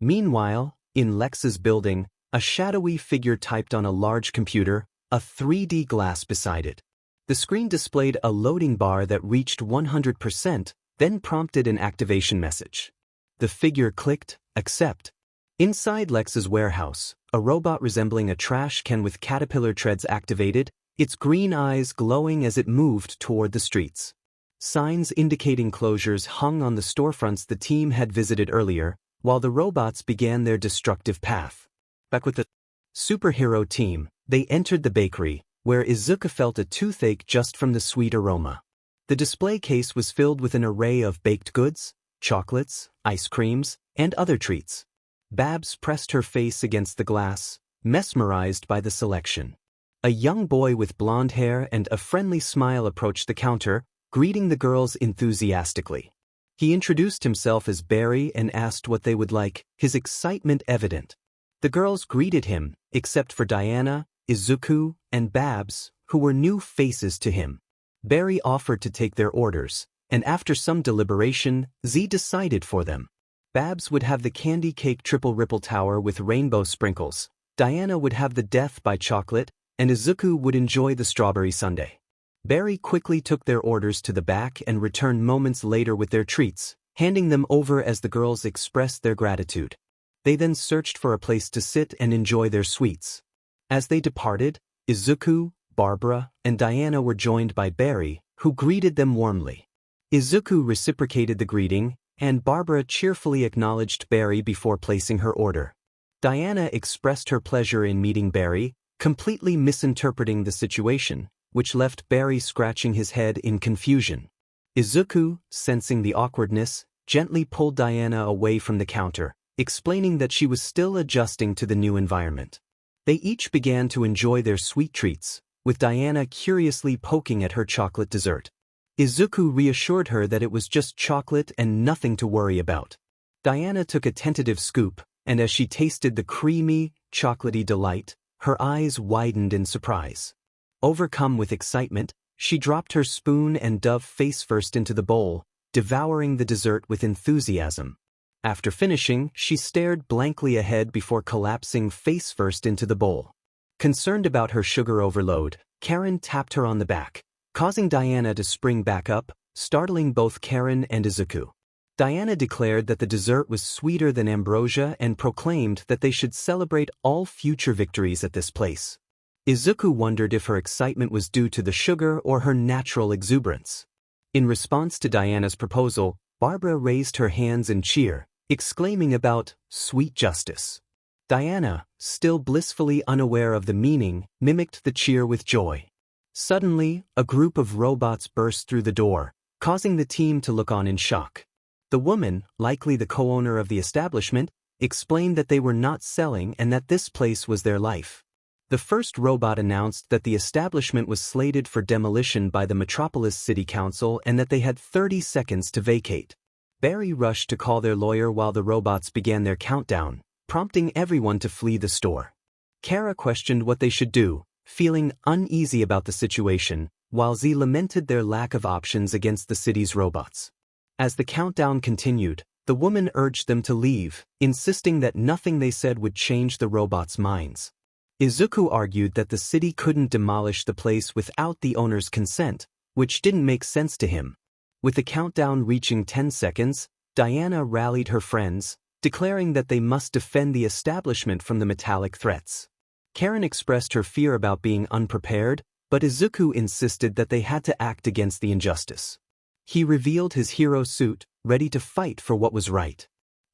Meanwhile, in Lex's building, a shadowy figure typed on a large computer, a 3D glass beside it. The screen displayed a loading bar that reached 100%, then prompted an activation message. The figure clicked, accept. Inside Lex's warehouse, a robot resembling a trash can with caterpillar treads activated, its green eyes glowing as it moved toward the streets. Signs indicating closures hung on the storefronts the team had visited earlier, while the robots began their destructive path. Back with the superhero team, they entered the bakery, where Izuku felt a toothache just from the sweet aroma. The display case was filled with an array of baked goods, chocolates, ice creams, and other treats. Babs pressed her face against the glass, mesmerized by the selection. A young boy with blonde hair and a friendly smile approached the counter, greeting the girls enthusiastically. He introduced himself as Barry and asked what they would like, his excitement evident. The girls greeted him, except for Diana, Izuku, and Babs, who were new faces to him. Barry offered to take their orders, and after some deliberation, Z decided for them. Babs would have the candy cake triple ripple tower with rainbow sprinkles, Diana would have the death by chocolate, and Izuku would enjoy the strawberry sundae. Barry quickly took their orders to the back and returned moments later with their treats, handing them over as the girls expressed their gratitude. They then searched for a place to sit and enjoy their sweets. As they departed, Izuku, Barbara, and Diana were joined by Barry, who greeted them warmly. Izuku reciprocated the greeting, and Barbara cheerfully acknowledged Barry before placing her order. Diana expressed her pleasure in meeting Barry, completely misinterpreting the situation, which left Barry scratching his head in confusion. Izuku, sensing the awkwardness, gently pulled Diana away from the counter, explaining that she was still adjusting to the new environment. They each began to enjoy their sweet treats, with Diana curiously poking at her chocolate dessert. Izuku reassured her that it was just chocolate and nothing to worry about. Diana took a tentative scoop, and as she tasted the creamy, chocolatey delight, her eyes widened in surprise. Overcome with excitement, she dropped her spoon and dove face first into the bowl, devouring the dessert with enthusiasm. After finishing, she stared blankly ahead before collapsing face first into the bowl. Concerned about her sugar overload, Karen tapped her on the back, causing Diana to spring back up, startling both Karen and Izuku. Diana declared that the dessert was sweeter than ambrosia and proclaimed that they should celebrate all future victories at this place. Izuku wondered if her excitement was due to the sugar or her natural exuberance. In response to Diana's proposal, Barbara raised her hands in cheer, exclaiming about sweet justice. Diana, still blissfully unaware of the meaning, mimicked the cheer with joy. Suddenly, a group of robots burst through the door, causing the team to look on in shock. The woman, likely the co-owner of the establishment, explained that they were not selling and that this place was their life. The first robot announced that the establishment was slated for demolition by the Metropolis City Council and that they had 30 seconds to vacate. Barry rushed to call their lawyer while the robots began their countdown, prompting everyone to flee the store. Kara questioned what they should do, feeling uneasy about the situation, while Z lamented their lack of options against the city's robots. As the countdown continued, the woman urged them to leave, insisting that nothing they said would change the robots' minds. Izuku argued that the city couldn't demolish the place without the owner's consent, which didn't make sense to him. With the countdown reaching 10 seconds, Diana rallied her friends, declaring that they must defend the establishment from the metallic threats. Karen expressed her fear about being unprepared, but Izuku insisted that they had to act against the injustice. He revealed his hero suit, ready to fight for what was right.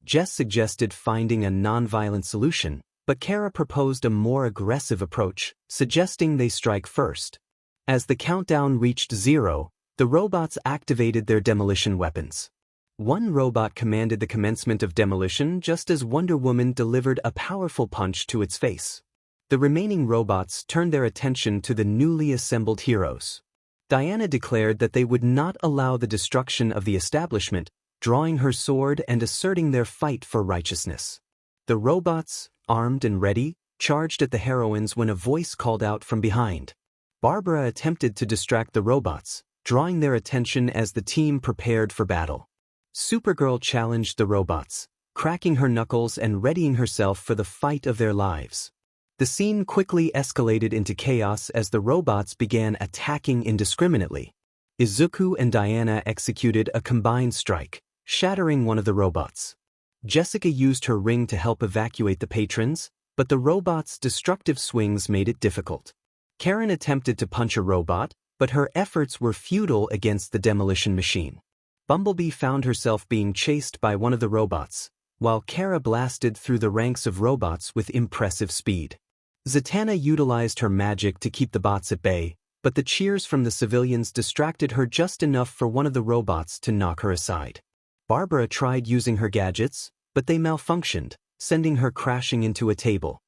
Jess suggested finding a non-violent solution, but Kara proposed a more aggressive approach, suggesting they strike first. As the countdown reached 0, the robots activated their demolition weapons. One robot commanded the commencement of demolition just as Wonder Woman delivered a powerful punch to its face. The remaining robots turned their attention to the newly assembled heroes. Diana declared that they would not allow the destruction of the establishment, drawing her sword and asserting their fight for righteousness. The robots, armed and ready, charged at the heroines when a voice called out from behind. Barbara attempted to distract the robots, drawing their attention as the team prepared for battle. Supergirl challenged the robots, cracking her knuckles and readying herself for the fight of their lives. The scene quickly escalated into chaos as the robots began attacking indiscriminately. Izuku and Diana executed a combined strike, shattering one of the robots. Jessica used her ring to help evacuate the patrons, but the robot's destructive swings made it difficult. Karen attempted to punch a robot, but her efforts were futile against the demolition machine. Bumblebee found herself being chased by one of the robots, while Kara blasted through the ranks of robots with impressive speed. Zatanna utilized her magic to keep the bots at bay, but the cheers from the civilians distracted her just enough for one of the robots to knock her aside. Barbara tried using her gadgets, but they malfunctioned, sending her crashing into a table.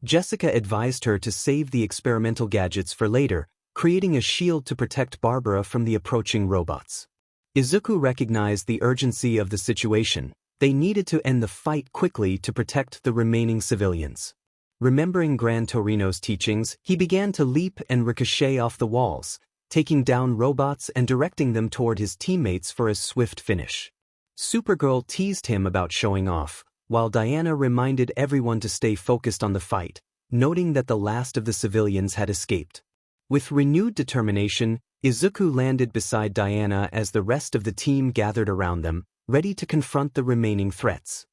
Jessica advised her to save the experimental gadgets for later, creating a shield to protect Barbara from the approaching robots. Izuku recognized the urgency of the situation. They needed to end the fight quickly to protect the remaining civilians. Remembering Gran Torino's teachings, he began to leap and ricochet off the walls, taking down robots and directing them toward his teammates for a swift finish. Supergirl teased him about showing off, while Diana reminded everyone to stay focused on the fight, noting that the last of the civilians had escaped. With renewed determination, Izuku landed beside Diana as the rest of the team gathered around them, ready to confront the remaining threats.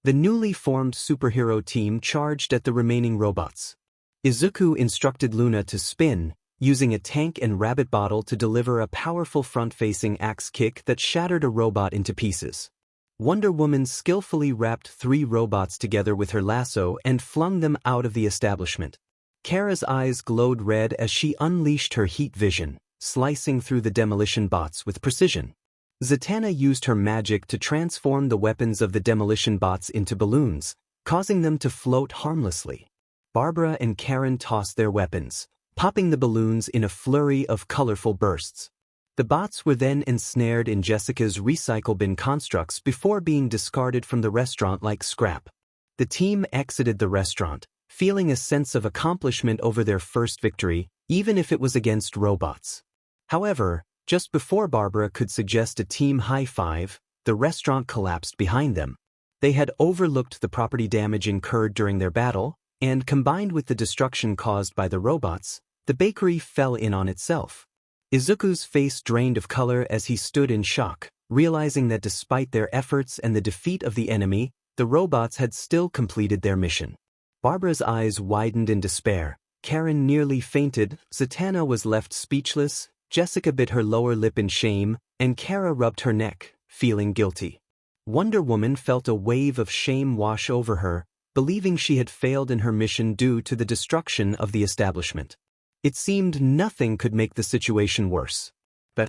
The newly formed superhero team charged at the remaining robots. Izuku instructed Luna to spin, using a tank and rabbit bottle to deliver a powerful front-facing axe kick that shattered a robot into pieces. Wonder Woman skillfully wrapped 3 robots together with her lasso and flung them out of the establishment. Kara's eyes glowed red as she unleashed her heat vision, slicing through the demolition bots with precision. Zatanna used her magic to transform the weapons of the demolition bots into balloons, causing them to float harmlessly. Barbara and Karen tossed their weapons, popping the balloons in a flurry of colorful bursts. The bots were then ensnared in Jessica's recycle bin constructs before being discarded from the restaurant like scrap. The team exited the restaurant, feeling a sense of accomplishment over their first victory, even if it was against robots. However, just before Barbara could suggest a team high five, the restaurant collapsed behind them. They had overlooked the property damage incurred during their battle, and combined with the destruction caused by the robots, the bakery fell in on itself. Izuku's face drained of color as he stood in shock, realizing that despite their efforts and the defeat of the enemy, the robots had still completed their mission. Barbara's eyes widened in despair. Karen nearly fainted, Zatanna was left speechless, Jessica bit her lower lip in shame, and Kara rubbed her neck, feeling guilty. Wonder Woman felt a wave of shame wash over her, believing she had failed in her mission due to the destruction of the establishment. It seemed nothing could make the situation worse. But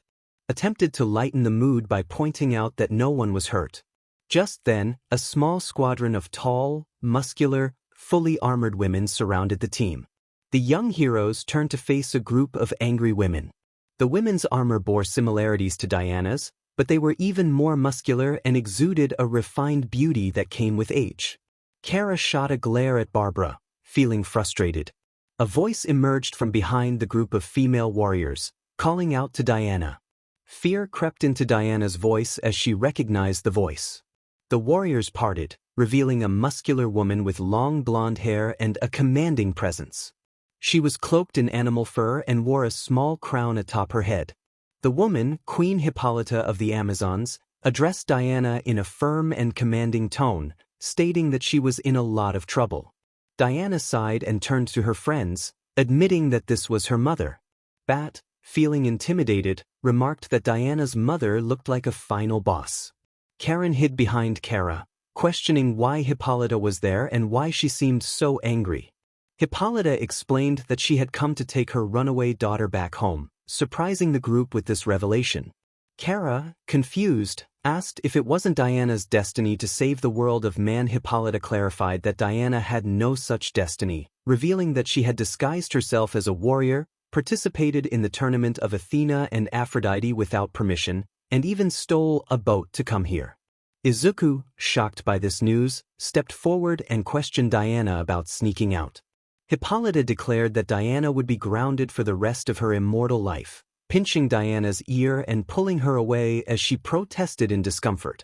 attempted to lighten the mood by pointing out that no one was hurt. Just then, a small squadron of tall, muscular, fully armored women surrounded the team. The young heroes turned to face a group of angry women. The women's armor bore similarities to Diana's, but they were even more muscular and exuded a refined beauty that came with age. Kara shot a glare at Barbara, feeling frustrated. A voice emerged from behind the group of female warriors, calling out to Diana. Fear crept into Diana's voice as she recognized the voice. The warriors parted, revealing a muscular woman with long blonde hair and a commanding presence. She was cloaked in animal fur and wore a small crown atop her head. The woman, Queen Hippolyta of the Amazons, addressed Diana in a firm and commanding tone, stating that she was in a lot of trouble. Diana sighed and turned to her friends, admitting that this was her mother. Bat, feeling intimidated, remarked that Diana's mother looked like a final boss. Karen hid behind Kara, questioning why Hippolyta was there and why she seemed so angry. Hippolyta explained that she had come to take her runaway daughter back home, surprising the group with this revelation. Kara, confused, asked if it wasn't Diana's destiny to save the world of man. Hippolyta clarified that Diana had no such destiny, revealing that she had disguised herself as a warrior, participated in the tournament of Athena and Aphrodite without permission, and even stole a boat to come here. Izuku, shocked by this news, stepped forward and questioned Diana about sneaking out. Hippolyta declared that Diana would be grounded for the rest of her immortal life, pinching Diana's ear and pulling her away as she protested in discomfort.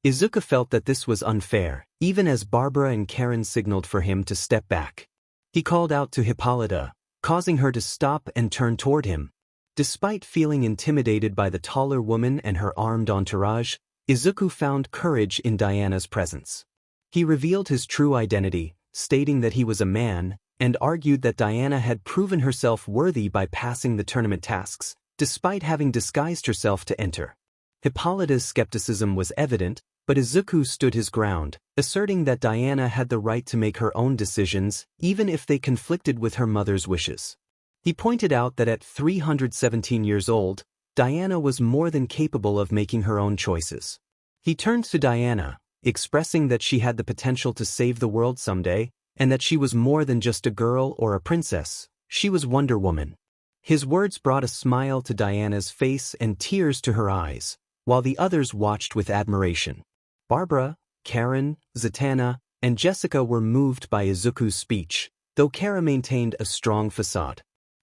Izuku felt that this was unfair, even as Barbara and Karen signaled for him to step back. He called out to Hippolyta, causing her to stop and turn toward him. Despite feeling intimidated by the taller woman and her armed entourage, Izuku found courage in Diana's presence. He revealed his true identity, stating that he was a man, and argued that Diana had proven herself worthy by passing the tournament tasks, despite having disguised herself to enter. Hippolyta's skepticism was evident, but Izuku stood his ground, asserting that Diana had the right to make her own decisions, even if they conflicted with her mother's wishes. He pointed out that at 317 years old, Diana was more than capable of making her own choices. He turned to Diana, expressing that she had the potential to save the world someday, and that she was more than just a girl or a princess, she was Wonder Woman. His words brought a smile to Diana's face and tears to her eyes, while the others watched with admiration. Barbara, Karen, Zatanna, and Jessica were moved by Izuku's speech, though Kara maintained a strong facade.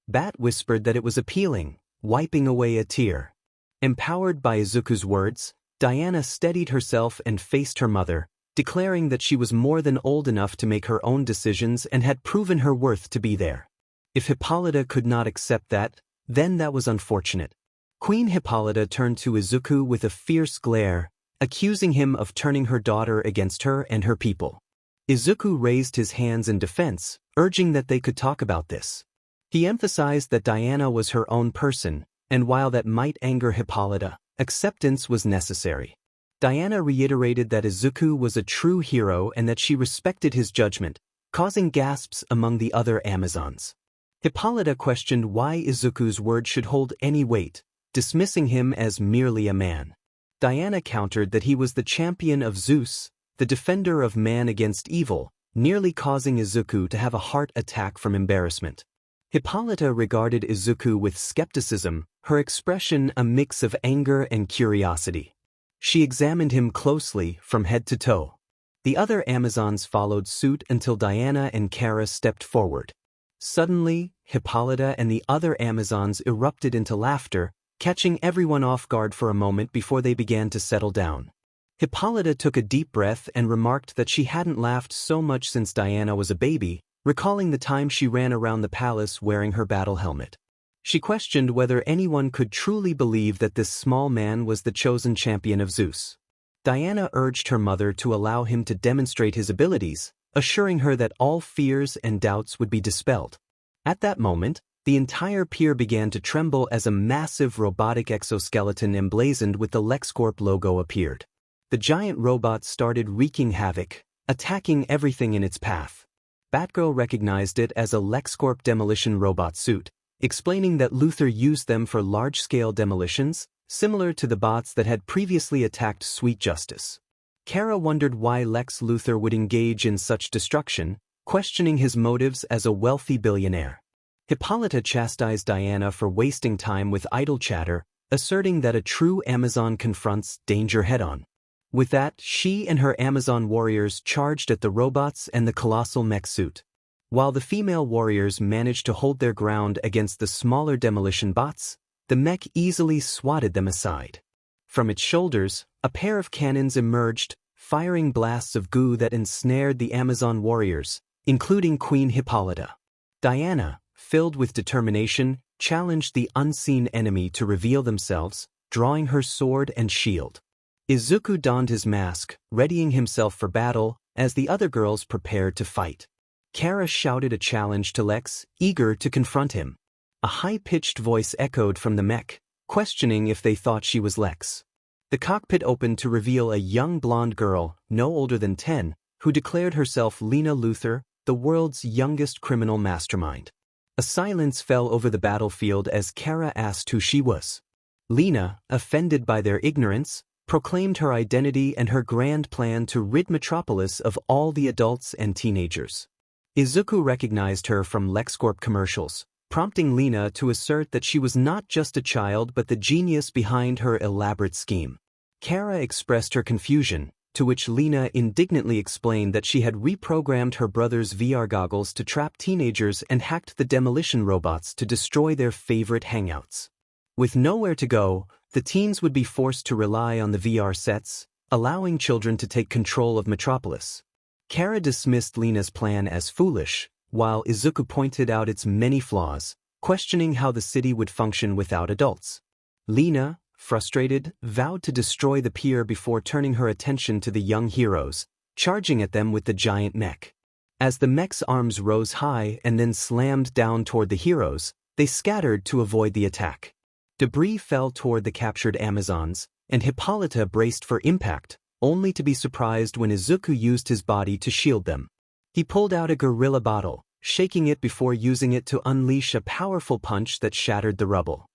Bat whispered that it was appealing, wiping away a tear. Empowered by Izuku's words, Diana steadied herself and faced her mother, declaring that she was more than old enough to make her own decisions and had proven her worth to be there. If Hippolyta could not accept that, then that was unfortunate. Queen Hippolyta turned to Izuku with a fierce glare, accusing him of turning her daughter against her and her people. Izuku raised his hands in defense, urging that they could talk about this. He emphasized that Diana was her own person, and while that might anger Hippolyta, acceptance was necessary. Diana reiterated that Izuku was a true hero and that she respected his judgment, causing gasps among the other Amazons. Hippolyta questioned why Izuku's word should hold any weight, dismissing him as merely a man. Diana countered that he was the champion of Zeus, the defender of man against evil, nearly causing Izuku to have a heart attack from embarrassment. Hippolyta regarded Izuku with skepticism, her expression a mix of anger and curiosity. She examined him closely from head to toe. The other Amazons followed suit until Diana and Kara stepped forward. Suddenly, Hippolyta and the other Amazons erupted into laughter, catching everyone off guard for a moment before they began to settle down. Hippolyta took a deep breath and remarked that she hadn't laughed so much since Diana was a baby, recalling the time she ran around the palace wearing her battle helmet. She questioned whether anyone could truly believe that this small man was the chosen champion of Zeus. Diana urged her mother to allow him to demonstrate his abilities, assuring her that all fears and doubts would be dispelled. At that moment, the entire pier began to tremble as a massive robotic exoskeleton emblazoned with the 𝐒𝐿𝐴𝐶𝐵 logo appeared. The giant robot started wreaking havoc, attacking everything in its path. Batgirl recognized it as a 𝗕𝐿𝐴𝐶𝐵 demolition robot suit, explaining that Luthor used them for large-scale demolitions, similar to the bots that had previously attacked Sweet Justice. Kara wondered why Lex Luthor would engage in such destruction, questioning his motives as a wealthy billionaire. Hippolyta chastised Diana for wasting time with idle chatter, asserting that a true Amazon confronts danger head-on. With that, she and her Amazon warriors charged at the robots and the colossal mech suit. While the female warriors managed to hold their ground against the smaller demolition bots, the mech easily swatted them aside. From its shoulders, a pair of cannons emerged, firing blasts of goo that ensnared the Amazon warriors, including Queen Hippolyta. Diana, filled with determination, challenged the unseen enemy to reveal themselves, drawing her sword and shield. Izuku donned his mask, readying himself for battle, as the other girls prepared to fight. Kara shouted a challenge to Lex, eager to confront him. A high-pitched voice echoed from the mech, questioning if they thought she was Lex. The cockpit opened to reveal a young blonde girl, no older than 10, who declared herself Lena Luthor, the world's youngest criminal mastermind. A silence fell over the battlefield as Kara asked who she was. Lena, offended by their ignorance, proclaimed her identity and her grand plan to rid Metropolis of all the adults and teenagers. Izuku recognized her from 𝗕𝐿𝐴𝐶𝐵 commercials, prompting Lena to assert that she was not just a child but the genius behind her elaborate scheme. Kara expressed her confusion, to which Lena indignantly explained that she had reprogrammed her brother's VR goggles to trap teenagers and hacked the demolition robots to destroy their favorite hangouts. With nowhere to go, the teens would be forced to rely on the VR sets, allowing children to take control of Metropolis. Kara dismissed Lena's plan as foolish, while Izuku pointed out its many flaws, questioning how the city would function without adults. Lena, frustrated, vowed to destroy the pier before turning her attention to the young heroes, charging at them with the giant mech. As the mech's arms rose high and then slammed down toward the heroes, they scattered to avoid the attack. Debris fell toward the captured Amazons, and Hippolyta braced for impact, only to be surprised when Izuku used his body to shield them. He pulled out a gorilla bottle, shaking it before using it to unleash a powerful punch that shattered the rubble.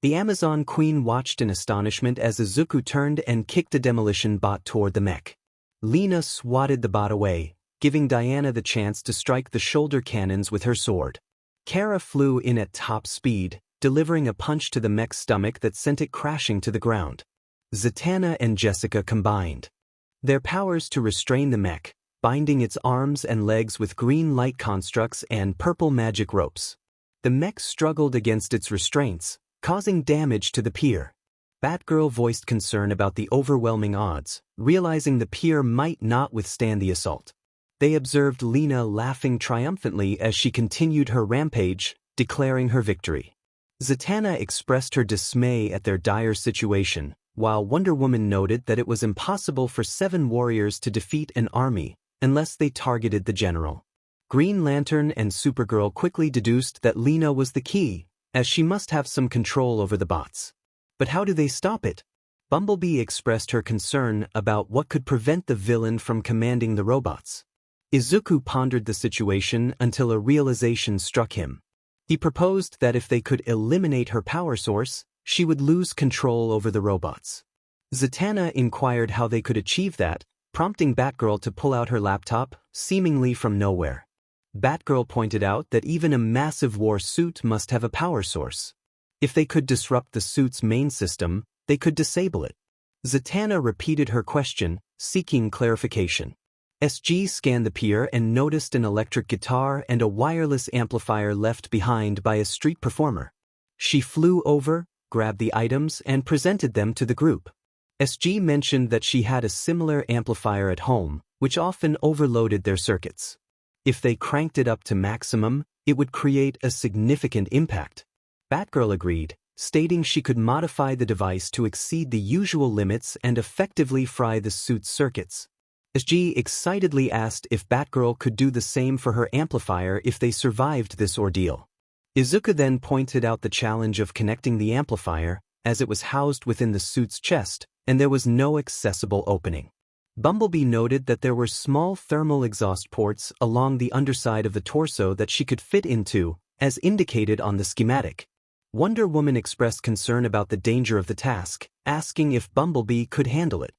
The Amazon Queen watched in astonishment as Izuku turned and kicked a demolition bot toward the mech. Lina swatted the bot away, giving Diana the chance to strike the shoulder cannons with her sword. Kara flew in at top speed, delivering a punch to the mech's stomach that sent it crashing to the ground. Zatanna and Jessica combined their powers to restrain the mech, binding its arms and legs with green light constructs and purple magic ropes. The mech struggled against its restraints, causing damage to the pier. Batgirl voiced concern about the overwhelming odds, realizing the pier might not withstand the assault. They observed Lina laughing triumphantly as she continued her rampage, declaring her victory. Zatanna expressed her dismay at their dire situation, while Wonder Woman noted that it was impossible for 7 warriors to defeat an army unless they targeted the general. Green Lantern and Supergirl quickly deduced that Lina was the key, as she must have some control over the bots. But how do they stop it? Bumblebee expressed her concern about what could prevent the villain from commanding the robots. Izuku pondered the situation until a realization struck him. He proposed that if they could eliminate her power source, she would lose control over the robots. Zatanna inquired how they could achieve that, prompting Batgirl to pull out her laptop, seemingly from nowhere. Batgirl pointed out that even a massive war suit must have a power source. If they could disrupt the suit's main system, they could disable it. Zatanna repeated her question, seeking clarification. SG scanned the pier and noticed an electric guitar and a wireless amplifier left behind by a street performer. She flew over, grabbed the items, and presented them to the group. SG mentioned that she had a similar amplifier at home, which often overloaded their circuits. If they cranked it up to maximum, it would create a significant impact. Batgirl agreed, stating she could modify the device to exceed the usual limits and effectively fry the suit's circuits. SG excitedly asked if Batgirl could do the same for her amplifier if they survived this ordeal. Izuku then pointed out the challenge of connecting the amplifier, as it was housed within the suit's chest, and there was no accessible opening. Bumblebee noted that there were small thermal exhaust ports along the underside of the torso that she could fit into, as indicated on the schematic. Wonder Woman expressed concern about the danger of the task, asking if Bumblebee could handle it.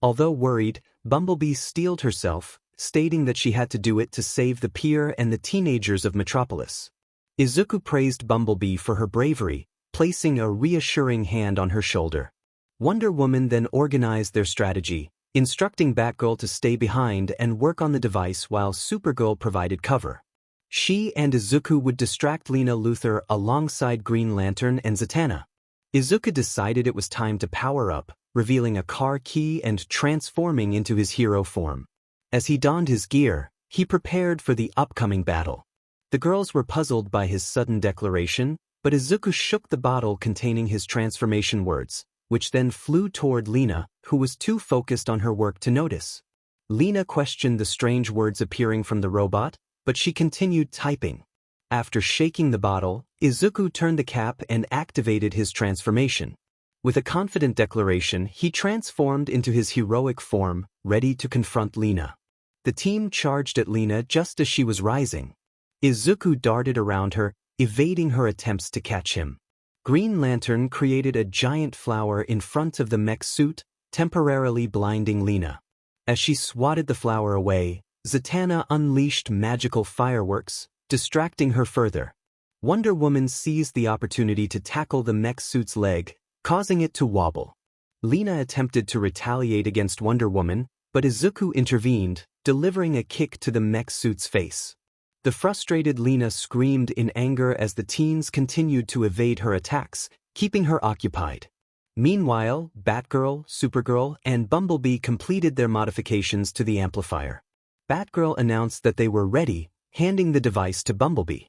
Although worried, Bumblebee steeled herself, stating that she had to do it to save the pier and the teenagers of Metropolis. Izuku praised Bumblebee for her bravery, placing a reassuring hand on her shoulder. Wonder Woman then organized their strategy, instructing Batgirl to stay behind and work on the device while Supergirl provided cover. She and Izuku would distract Lena Luthor alongside Green Lantern and Zatanna. Izuku decided it was time to power up, revealing a car key and transforming into his hero form. As he donned his gear, he prepared for the upcoming battle. The girls were puzzled by his sudden declaration, but Izuku shook the bottle containing his transformation words, which then flew toward Lena, who was too focused on her work to notice. Lena questioned the strange words appearing from the robot, but she continued typing. After shaking the bottle, Izuku turned the cap and activated his transformation. With a confident declaration, he transformed into his heroic form, ready to confront Lena. The team charged at Lena just as she was rising. Izuku darted around her, evading her attempts to catch him. Green Lantern created a giant flower in front of the mech suit, temporarily blinding Lena. As she swatted the flower away, Zatanna unleashed magical fireworks, distracting her further. Wonder Woman seized the opportunity to tackle the mech suit's leg, causing it to wobble. Lena attempted to retaliate against Wonder Woman, but Izuku intervened, delivering a kick to the mech suit's face. The frustrated Lena screamed in anger as the teens continued to evade her attacks, keeping her occupied. Meanwhile, Batgirl, Supergirl, and Bumblebee completed their modifications to the amplifier. Batgirl announced that they were ready, handing the device to Bumblebee.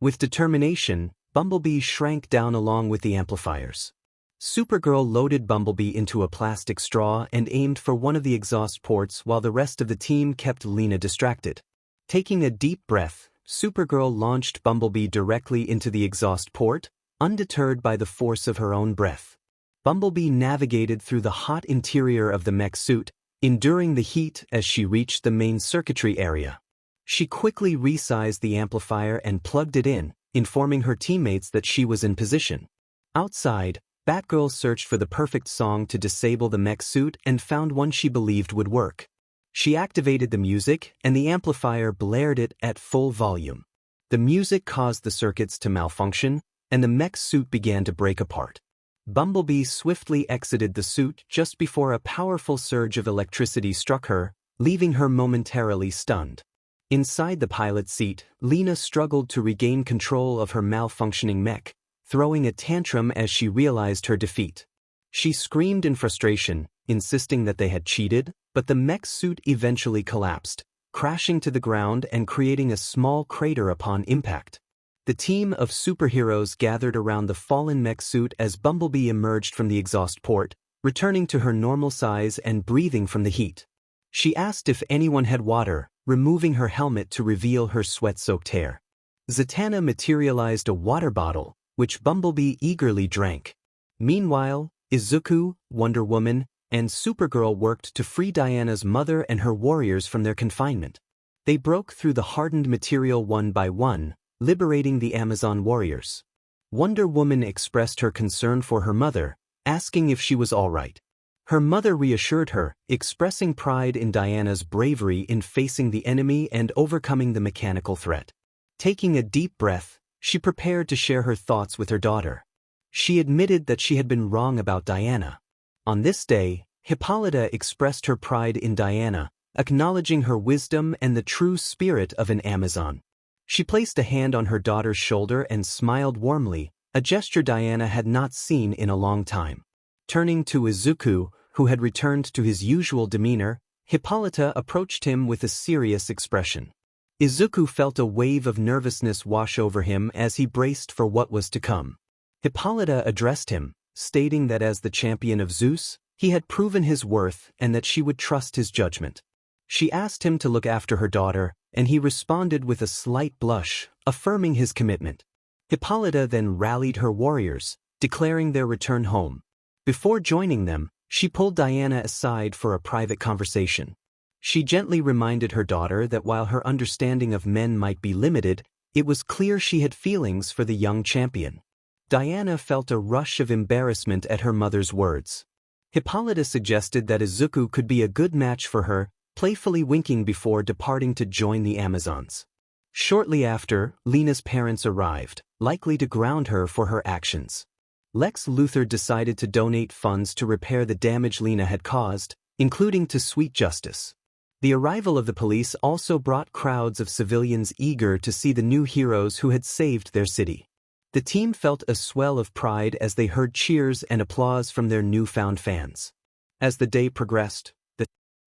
With determination, Bumblebee shrank down along with the amplifiers. Supergirl loaded Bumblebee into a plastic straw and aimed for one of the exhaust ports while the rest of the team kept Lena distracted. Taking a deep breath, Supergirl launched Bumblebee directly into the exhaust port, undeterred by the force of her own breath. Bumblebee navigated through the hot interior of the mech suit, enduring the heat as she reached the main circuitry area. She quickly resized the amplifier and plugged it in, informing her teammates that she was in position. Outside, Batgirl searched for the perfect song to disable the mech suit and found one she believed would work. She activated the music, and the amplifier blared it at full volume. The music caused the circuits to malfunction, and the mech suit began to break apart. Bumblebee swiftly exited the suit just before a powerful surge of electricity struck her, leaving her momentarily stunned. Inside the pilot's seat, Lena struggled to regain control of her malfunctioning mech, throwing a tantrum as she realized her defeat. She screamed in frustration, insisting that they had cheated, but the mech suit eventually collapsed, crashing to the ground and creating a small crater upon impact. The team of superheroes gathered around the fallen mech suit as Bumblebee emerged from the exhaust port, returning to her normal size and breathing from the heat. She asked if anyone had water, removing her helmet to reveal her sweat-soaked hair. Zatanna materialized a water bottle, which Bumblebee eagerly drank. Meanwhile, Izuku, Wonder Woman, and Supergirl worked to free Diana's mother and her warriors from their confinement. They broke through the hardened material one by one, liberating the Amazon warriors. Wonder Woman expressed her concern for her mother, asking if she was all right. Her mother reassured her, expressing pride in Diana's bravery in facing the enemy and overcoming the mechanical threat. Taking a deep breath, she prepared to share her thoughts with her daughter. She admitted that she had been wrong about Diana. On this day, Hippolyta expressed her pride in Diana, acknowledging her wisdom and the true spirit of an Amazon. She placed a hand on her daughter's shoulder and smiled warmly, a gesture Diana had not seen in a long time. Turning to Izuku, who had returned to his usual demeanor, Hippolyta approached him with a serious expression. Izuku felt a wave of nervousness wash over him as he braced for what was to come. Hippolyta addressed him, stating that as the champion of Zeus, he had proven his worth and that she would trust his judgment. She asked him to look after her daughter, and he responded with a slight blush, affirming his commitment. Hippolyta then rallied her warriors, declaring their return home. Before joining them, she pulled Diana aside for a private conversation. She gently reminded her daughter that while her understanding of men might be limited, it was clear she had feelings for the young champion. Diana felt a rush of embarrassment at her mother's words. Hippolyta suggested that Izuku could be a good match for her, playfully winking before departing to join the Amazons. Shortly after, Lena's parents arrived, likely to ground her for her actions. Lex Luthor decided to donate funds to repair the damage Lena had caused, including to Sweet Justice. The arrival of the police also brought crowds of civilians eager to see the new heroes who had saved their city. The team felt a swell of pride as they heard cheers and applause from their newfound fans. As the day progressed, the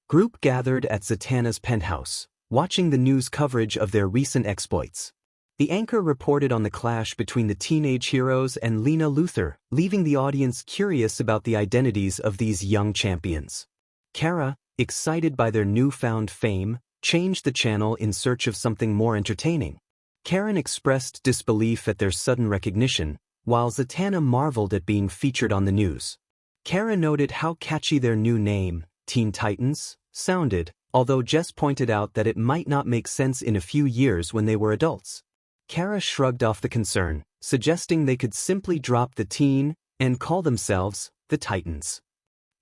group gathered at Zatanna's penthouse, watching the news coverage of their recent exploits. The anchor reported on the clash between the teenage heroes and Lena Luthor, leaving the audience curious about the identities of these young champions. Kara, excited by their newfound fame, changed the channel in search of something more entertaining. Karen expressed disbelief at their sudden recognition, while Zatanna marveled at being featured on the news. Kara noted how catchy their new name, Teen Titans, sounded, although Jess pointed out that it might not make sense in a few years when they were adults. Kara shrugged off the concern, suggesting they could simply drop the teen and call themselves the Titans.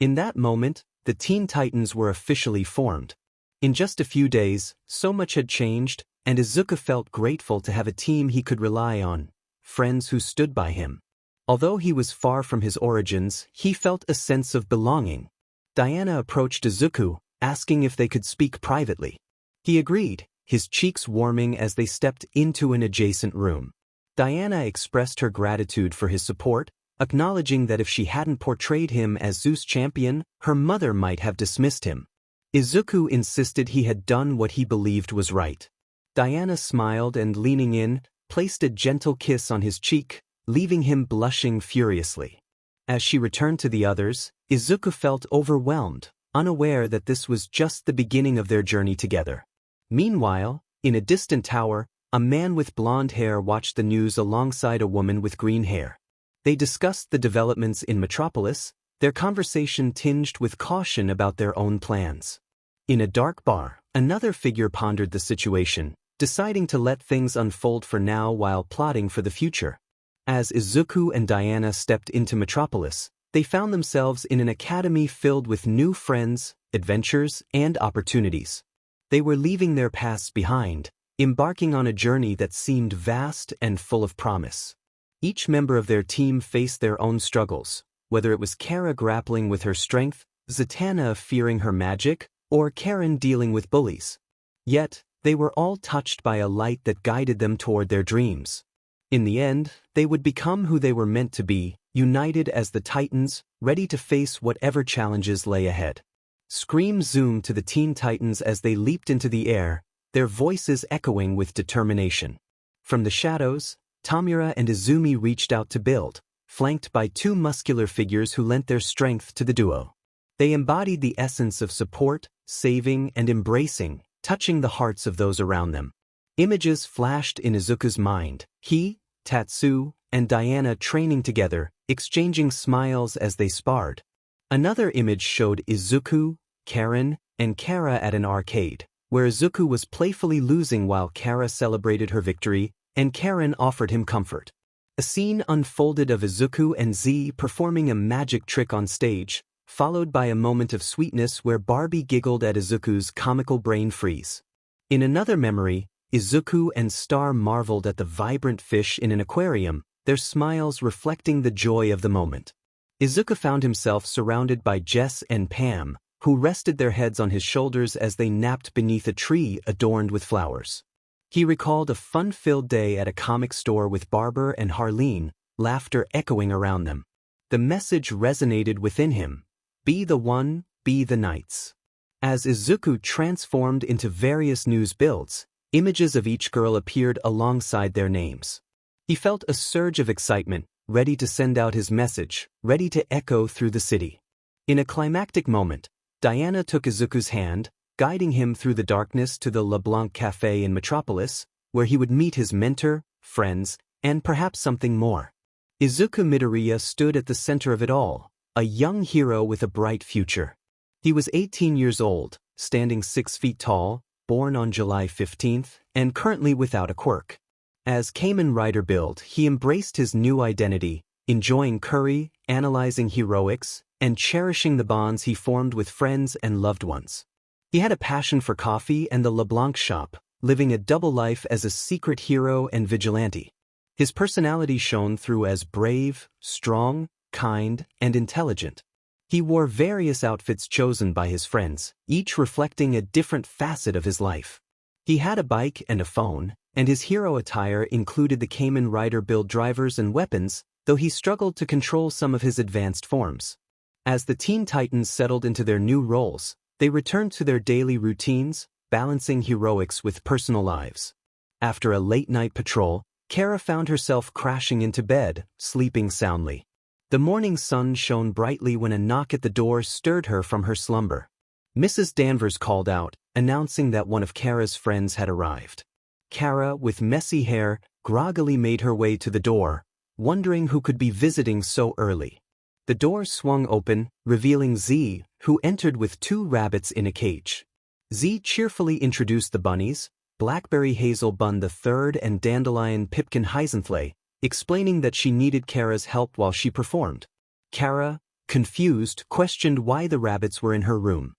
In that moment, the Teen Titans were officially formed. In just a few days, so much had changed, and Izuku felt grateful to have a team he could rely on, friends who stood by him. Although he was far from his origins, he felt a sense of belonging. Diana approached Izuku, asking if they could speak privately. He agreed, his cheeks warming as they stepped into an adjacent room. Diana expressed her gratitude for his support, acknowledging that if she hadn't portrayed him as Zeus' champion, her mother might have dismissed him. Izuku insisted he had done what he believed was right. Diana smiled and, leaning in, placed a gentle kiss on his cheek, leaving him blushing furiously. As she returned to the others, Izuku felt overwhelmed, unaware that this was just the beginning of their journey together. Meanwhile, in a distant tower, a man with blonde hair watched the news alongside a woman with green hair. They discussed the developments in Metropolis, their conversation tinged with caution about their own plans. In a dark bar, another figure pondered the situation, deciding to let things unfold for now while plotting for the future. As Izuku and Diana stepped into Metropolis, they found themselves in an academy filled with new friends, adventures, and opportunities. They were leaving their pasts behind, embarking on a journey that seemed vast and full of promise. Each member of their team faced their own struggles, whether it was 𝗂𝐻 grappling with her strength, Zatanna fearing her magic, or Karen dealing with bullies. Yet, they were all touched by a light that guided them toward their dreams. In the end, they would become who they were meant to be, united as the Titans, ready to face whatever challenges lay ahead. Scream zoomed to the Teen Titans as they leaped into the air, their voices echoing with determination. From the shadows, Tomura and Izumi reached out to build, flanked by two muscular figures who lent their strength to the duo. They embodied the essence of support, saving, and embracing, touching the hearts of those around them. Images flashed in Izuku's mind, he, Tatsu, and Diana training together, exchanging smiles as they sparred. Another image showed Izuku, Karen, and 𝗂𝐻 at an arcade, where Izuku was playfully losing while 𝗂𝐻 celebrated her victory, and Karen offered him comfort. A scene unfolded of Izuku and 𝗧 performing a magic trick on stage, followed by a moment of sweetness where Barbie giggled at Izuku's comical brain freeze. In another memory, Izuku and Star marveled at the vibrant fish in an aquarium, their smiles reflecting the joy of the moment. Izuku found himself surrounded by Jess and Pam, who rested their heads on his shoulders as they napped beneath a tree adorned with flowers. He recalled a fun-filled day at a comic store with Barber and Harleen, laughter echoing around them. The message resonated within him: be the one, be the knights. As Izuku transformed into various news builds, images of each girl appeared alongside their names. He felt a surge of excitement, ready to send out his message, ready to echo through the city. In a climactic moment, Diana took Izuku's hand, guiding him through the darkness to the LeBlanc Café in Metropolis, where he would meet his mentor, friends, and perhaps something more. Izuku Midoirya stood at the center of it all, a young hero with a bright future. He was 18 years old, standing 6 feet tall, born on July 15th, and currently without a quirk. As 𝗵𝗵𝗲, he embraced his new identity, enjoying curry, analyzing heroics, and cherishing the bonds he formed with friends and loved ones. He had a passion for coffee and the LeBlanc shop, living a double life as a secret hero and vigilante. His personality shone through as brave, strong, kind, and intelligent. He wore various outfits chosen by his friends, each reflecting a different facet of his life. He had a bike and a phone, and his hero attire included the 𝗵𝗵𝗲 drivers and weapons, though he struggled to control some of his advanced forms. As the Teen Titans settled into their new roles, they returned to their daily routines, balancing heroics with personal lives. After a late-night patrol, 𝗂𝐻 found herself crashing into bed, sleeping soundly. The morning sun shone brightly when a knock at the door stirred her from her slumber. Mrs. Danvers called out, announcing that one of 𝗂𝐻's friends had arrived. 𝗂𝐻, with messy hair, groggily made her way to the door, wondering who could be visiting so early. The door swung open, revealing 𝗧, who entered with 2 rabbits in a cage. 𝗧 cheerfully introduced the bunnies, Blackberry Hazel Bun III and Dandelion Pipkin Heisenflay, explaining that she needed 𝗂𝐻's help while she performed. 𝗂𝐻, confused, questioned why the rabbits were in her room.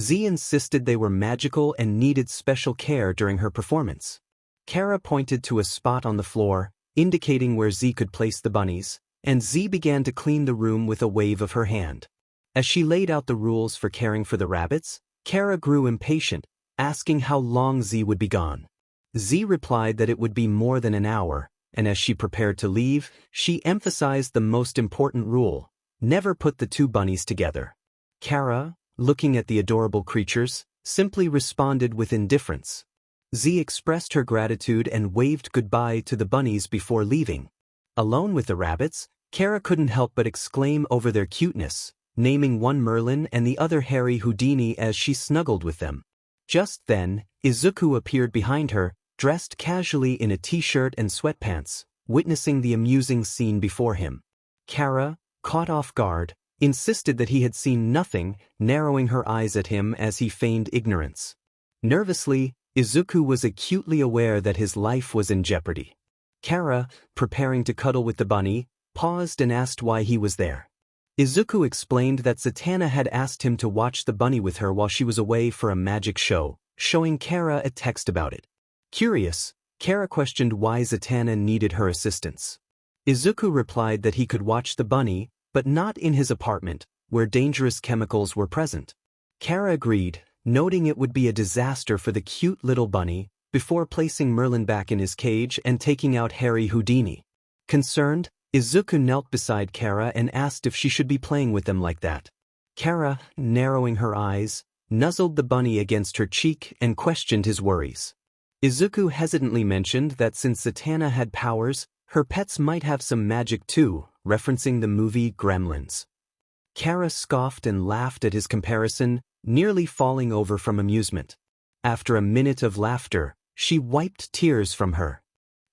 𝗧 insisted they were magical and needed special care during her performance. 𝗂𝐻 pointed to a spot on the floor, indicating where 𝗧 could place the bunnies, and 𝗧 began to clean the room with a wave of her hand. As she laid out the rules for caring for the rabbits, 𝗂𝐻 grew impatient, asking how long 𝗧 would be gone. 𝗧 replied that it would be more than an hour, and as she prepared to leave, she emphasized the most important rule: never put the 2 bunnies together. 𝗂𝐻, looking at the adorable creatures, simply responded with indifference. 𝗧 expressed her gratitude and waved goodbye to the bunnies before leaving. Alone with the rabbits, 𝗂𝐻 couldn't help but exclaim over their cuteness, naming one Merlin and the other Harry Houdini as she snuggled with them. Just then, Izuku appeared behind her, dressed casually in a t-shirt and sweatpants, witnessing the amusing scene before him. 𝗂𝐻, caught off guard, insisted that he had seen nothing, narrowing her eyes at him as he feigned ignorance. Nervously, Izuku was acutely aware that his life was in jeopardy. Kara, preparing to cuddle with the bunny, paused and asked why he was there. Izuku explained that 𝗧𝗏 had asked him to watch the bunny with her while she was away for a magic show, showing Kara a text about it. Curious, Kara questioned why 𝗧𝗏 needed her assistance. Izuku replied that he could watch the bunny, but not in his apartment, where dangerous chemicals were present. Kara agreed, noting it would be a disaster for the cute little bunny, before placing Merlin back in his cage and taking out Harry Houdini. Concerned, Izuku knelt beside Kara and asked if she should be playing with them like that. Kara, narrowing her eyes, nuzzled the bunny against her cheek and questioned his worries. Izuku hesitantly mentioned that since 𝗧𝗏 had powers, her pets might have some magic too, referencing the movie Gremlins. Kara scoffed and laughed at his comparison, nearly falling over from amusement. After a minute of laughter, she wiped tears from her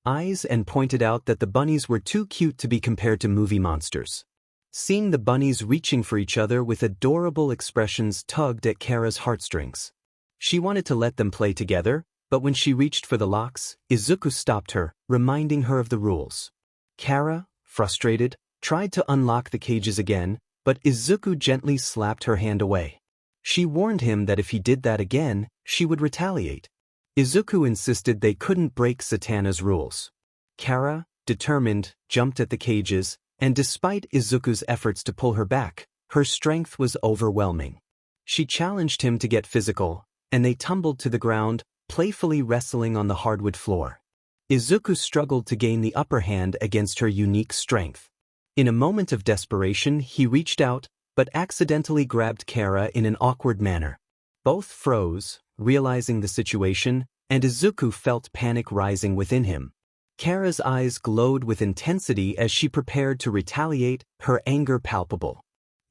eyes and pointed out that the bunnies were too cute to be compared to movie monsters. Seeing the bunnies reaching for each other with adorable expressions tugged at Kara's heartstrings. She wanted to let them play together, but when she reached for the locks, Izuku stopped her, reminding her of the rules. Kara, frustrated, tried to unlock the cages again, but Izuku gently slapped her hand away. She warned him that if he did that again, she would retaliate. Izuku insisted they couldn't break 𝗧𝗏's rules. Kara, determined, jumped at the cages, and despite Izuku's efforts to pull her back, her strength was overwhelming. She challenged him to get physical, and they tumbled to the ground, playfully wrestling on the hardwood floor. Izuku struggled to gain the upper hand against her unique strength. In a moment of desperation, he reached out, but accidentally grabbed Kara in an awkward manner. Both froze, realizing the situation, and Izuku felt panic rising within him. Kara's eyes glowed with intensity as she prepared to retaliate, her anger palpable.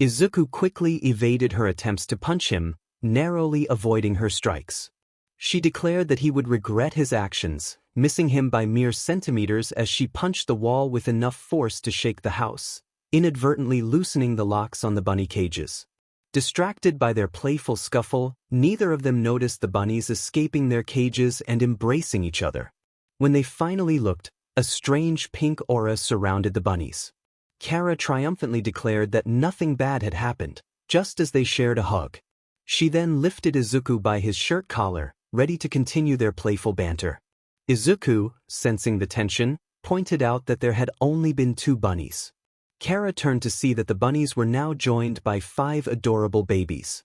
Izuku quickly evaded her attempts to punch him, narrowly avoiding her strikes. She declared that he would regret his actions, missing him by mere centimeters as she punched the wall with enough force to shake the house, inadvertently loosening the locks on the bunny cages. Distracted by their playful scuffle, neither of them noticed the bunnies escaping their cages and embracing each other. When they finally looked, a strange pink aura surrounded the bunnies. Kara triumphantly declared that nothing bad had happened, just as they shared a hug. She then lifted Izuku by his shirt collar, ready to continue their playful banter. Izuku, sensing the tension, pointed out that there had only been 2 bunnies. Kara turned to see that the bunnies were now joined by 5 adorable babies.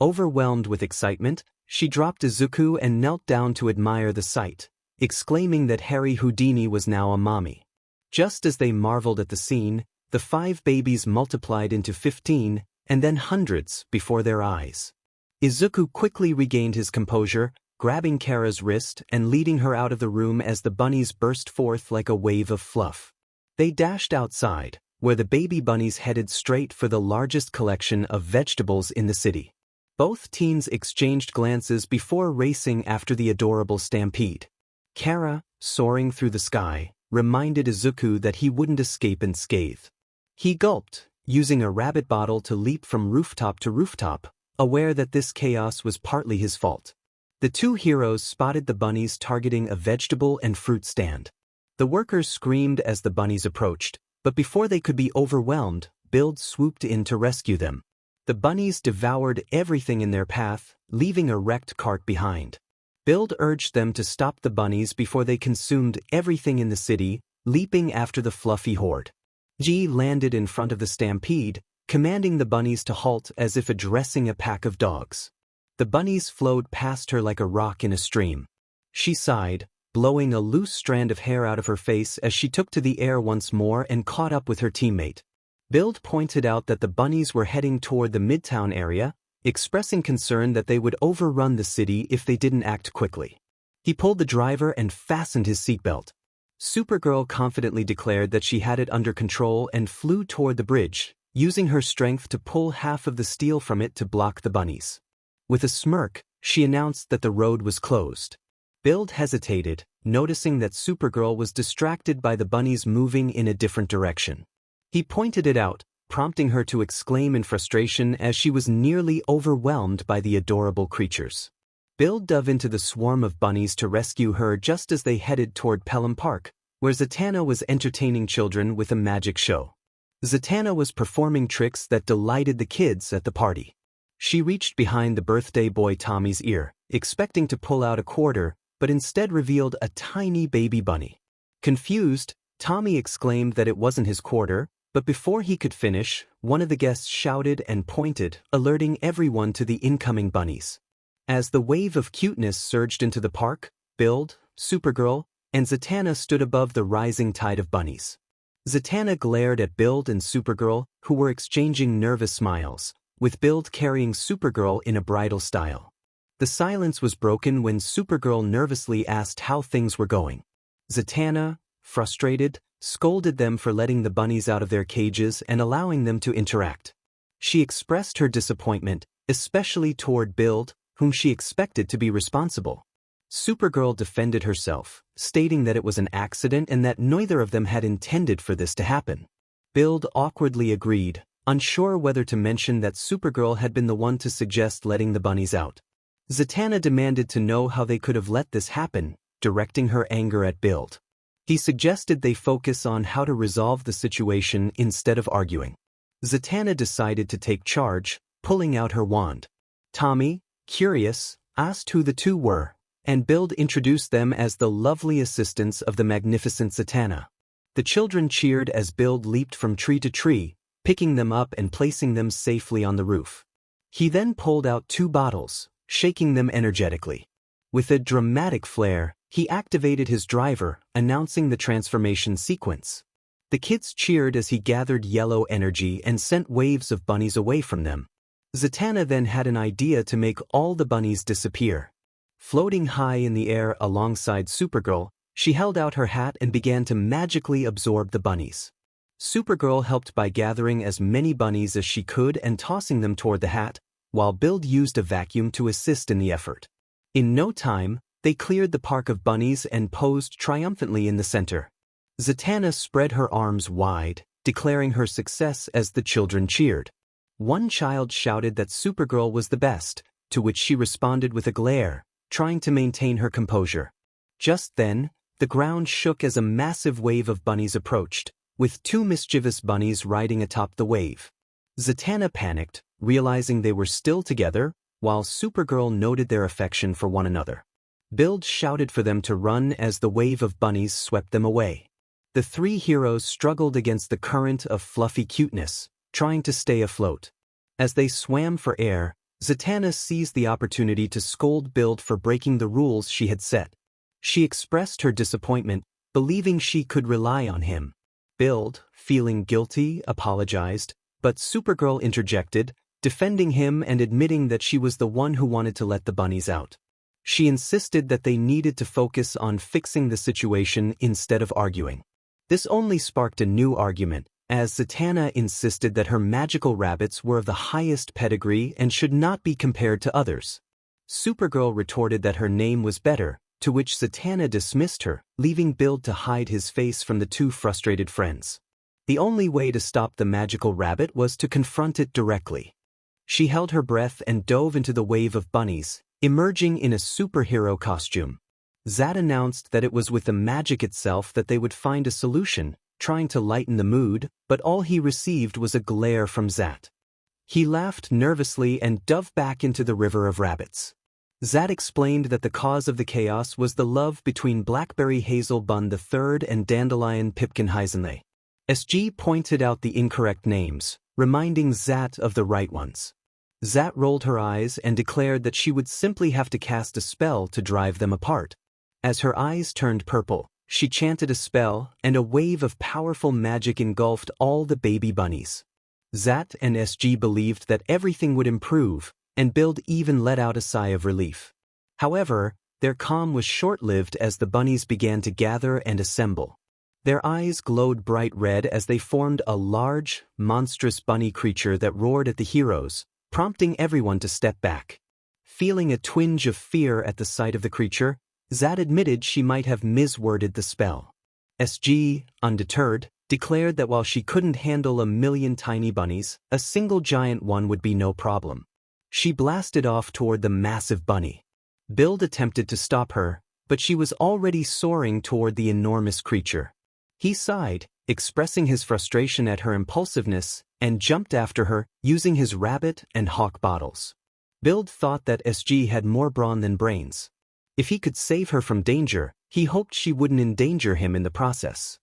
Overwhelmed with excitement, she dropped Izuku and knelt down to admire the sight, exclaiming that Harry Houdini was now a mommy. Just as they marveled at the scene, the 5 babies multiplied into 15, and then hundreds before their eyes. Izuku quickly regained his composure, grabbing Kara's wrist and leading her out of the room as the bunnies burst forth like a wave of fluff. They dashed outside, where the baby bunnies headed straight for the largest collection of vegetables in the city. Both teens exchanged glances before racing after the adorable stampede. Kara, soaring through the sky, reminded Izuku that he wouldn't escape unscathed. He gulped, using a rabbit bottle to leap from rooftop to rooftop, aware that this chaos was partly his fault. The 2 heroes spotted the bunnies targeting a vegetable and fruit stand. The workers screamed as the bunnies approached, but before they could be overwhelmed, 𝗲𝗏 swooped in to rescue them. The bunnies devoured everything in their path, leaving a wrecked cart behind. 𝗲𝗏 urged them to stop the bunnies before they consumed everything in the city, leaping after the fluffy horde. 𝗔𝗂𝘁 landed in front of the stampede, commanding the bunnies to halt as if addressing a pack of dogs. The bunnies flowed past her like a rock in a stream. She sighed, blowing a loose strand of hair out of her face as she took to the air once more and caught up with her teammate. 𝗲𝗏 pointed out that the bunnies were heading toward the Midtown area, expressing concern that they would overrun the city if they didn't act quickly. He pulled the driver and fastened his seatbelt. Supergirl confidently declared that she had it under control and flew toward the bridge, using her strength to pull half of the steel from it to block the bunnies. With a smirk, she announced that the road was closed. 𝗲𝗏 hesitated, noticing that Supergirl was distracted by the bunnies moving in a different direction. He pointed it out, prompting her to exclaim in frustration as she was nearly overwhelmed by the adorable creatures. 𝗲𝗏 dove into the swarm of bunnies to rescue her just as they headed toward Pelham Park, where 𝗧𝗏 was entertaining children with a magic show. 𝗧𝗏 was performing tricks that delighted the kids at the party. She reached behind the birthday boy Tommy's ear, expecting to pull out a quarter, but instead revealed a tiny baby bunny. Confused, Tommy exclaimed that it wasn't his quarter, but before he could finish, one of the guests shouted and pointed, alerting everyone to the incoming bunnies. As the wave of cuteness surged into the park, 𝗵𝘃𝗲, Supergirl, and 𝗧𝗏 stood above the rising tide of bunnies. 𝗧𝗏 glared at 𝗵𝘃𝗲 and Supergirl, who were exchanging nervous smiles, with 𝗵𝘃𝗲 carrying Supergirl in a bridal style. The silence was broken when Supergirl nervously asked how things were going. 𝗧𝗏, frustrated, scolded them for letting the bunnies out of their cages and allowing them to interact. She expressed her disappointment, especially toward 𝗵𝘃𝗲, whom she expected to be responsible. Supergirl defended herself, stating that it was an accident and that neither of them had intended for this to happen. 𝗵𝘃𝗲 awkwardly agreed, unsure whether to mention that Supergirl had been the one to suggest letting the bunnies out. 𝗧𝗏 demanded to know how they could have let this happen, directing her anger at 𝗵𝘃𝗲. He suggested they focus on how to resolve the situation instead of arguing. 𝗧𝗏 decided to take charge, pulling out her wand. Tommy, curious, asked who the two were, and 𝗵𝘃𝗲 introduced them as the lovely assistants of the magnificent 𝗧𝗏. The children cheered as 𝗵𝘃𝗲 leaped from tree to tree, picking them up and placing them safely on the roof. He then pulled out 2 bottles, shaking them energetically. With a dramatic flair, he activated his driver, announcing the transformation sequence. The kids cheered as he gathered yellow energy and sent waves of bunnies away from them. 𝗧𝗏 then had an idea to make all the bunnies disappear. Floating high in the air alongside Supergirl, she held out her hat and began to magically absorb the bunnies. Supergirl helped by gathering as many bunnies as she could and tossing them toward the hat, while 𝗵𝘃𝗲 used a vacuum to assist in the effort. In no time, they cleared the park of bunnies and posed triumphantly in the center. 𝗧𝗏 spread her arms wide, declaring her success as the children cheered. One child shouted that Supergirl was the best, to which she responded with a glare, trying to maintain her composure. Just then, the ground shook as a massive wave of bunnies approached, with 2 mischievous bunnies riding atop the wave. 𝗧𝗏 panicked, realizing they were still together, while Supergirl noted their affection for one another. 𝗵𝘃𝗲 shouted for them to run as the wave of bunnies swept them away. The 3 heroes struggled against the current of fluffy cuteness, trying to stay afloat. As they swam for air, 𝗧𝗏 seized the opportunity to scold 𝗵𝘃𝗲 for breaking the rules she had set. She expressed her disappointment, believing she could rely on him. 𝗵𝘃𝗲, feeling guilty, apologized, but Supergirl interjected, defending him and admitting that she was the one who wanted to let the bunnies out. She insisted that they needed to focus on fixing the situation instead of arguing. This only sparked a new argument, as 𝗧𝗏 insisted that her magical rabbits were of the highest pedigree and should not be compared to others. Supergirl retorted that her name was better, to which 𝗧𝗏 dismissed her, leaving 𝗵𝘃𝗲 to hide his face from the 2 frustrated friends. The only way to stop the magical rabbit was to confront it directly. She held her breath and dove into the wave of bunnies, emerging in a superhero costume. 𝗧𝗏 announced that it was with the magic itself that they would find a solution, trying to lighten the mood, but all he received was a glare from 𝗧𝗏. He laughed nervously and dove back into the river of rabbits. 𝗧𝗏 explained that the cause of the chaos was the love between Blackberry Hazel Bun III and Dandelion Pipkin Heisenley. 𝐒𝐻𝐵 pointed out the incorrect names, reminding 𝗧𝗏 of the right ones. 𝗧𝗏 rolled her eyes and declared that she would simply have to cast a spell to drive them apart. As her eyes turned purple, she chanted a spell, and a wave of powerful magic engulfed all the baby bunnies. 𝗧𝗏 and 𝗬𝐻𝐵 believed that everything would improve, and 𝗵𝘃𝗲 even let out a sigh of relief. However, their calm was short-lived as the bunnies began to gather and assemble. Their eyes glowed bright red as they formed a large, monstrous bunny creature that roared at the heroes, prompting everyone to step back. Feeling a twinge of fear at the sight of the creature, 𝗧𝗏 admitted she might have misworded the spell. 𝗬𝗏𝗃, undeterred, declared that while she couldn't handle 1,000,000 tiny bunnies, a single giant one would be no problem. She blasted off toward the massive bunny. 𝗵𝘃𝗲 attempted to stop her, but she was already soaring toward the enormous creature. He sighed, expressing his frustration at her impulsiveness, and jumped after her, using his rabbit and hawk bottles. 𝗏𝗏 thought that 𝐔𝐸 had more brawn than brains. If he could save her from danger, he hoped she wouldn't endanger him in the process.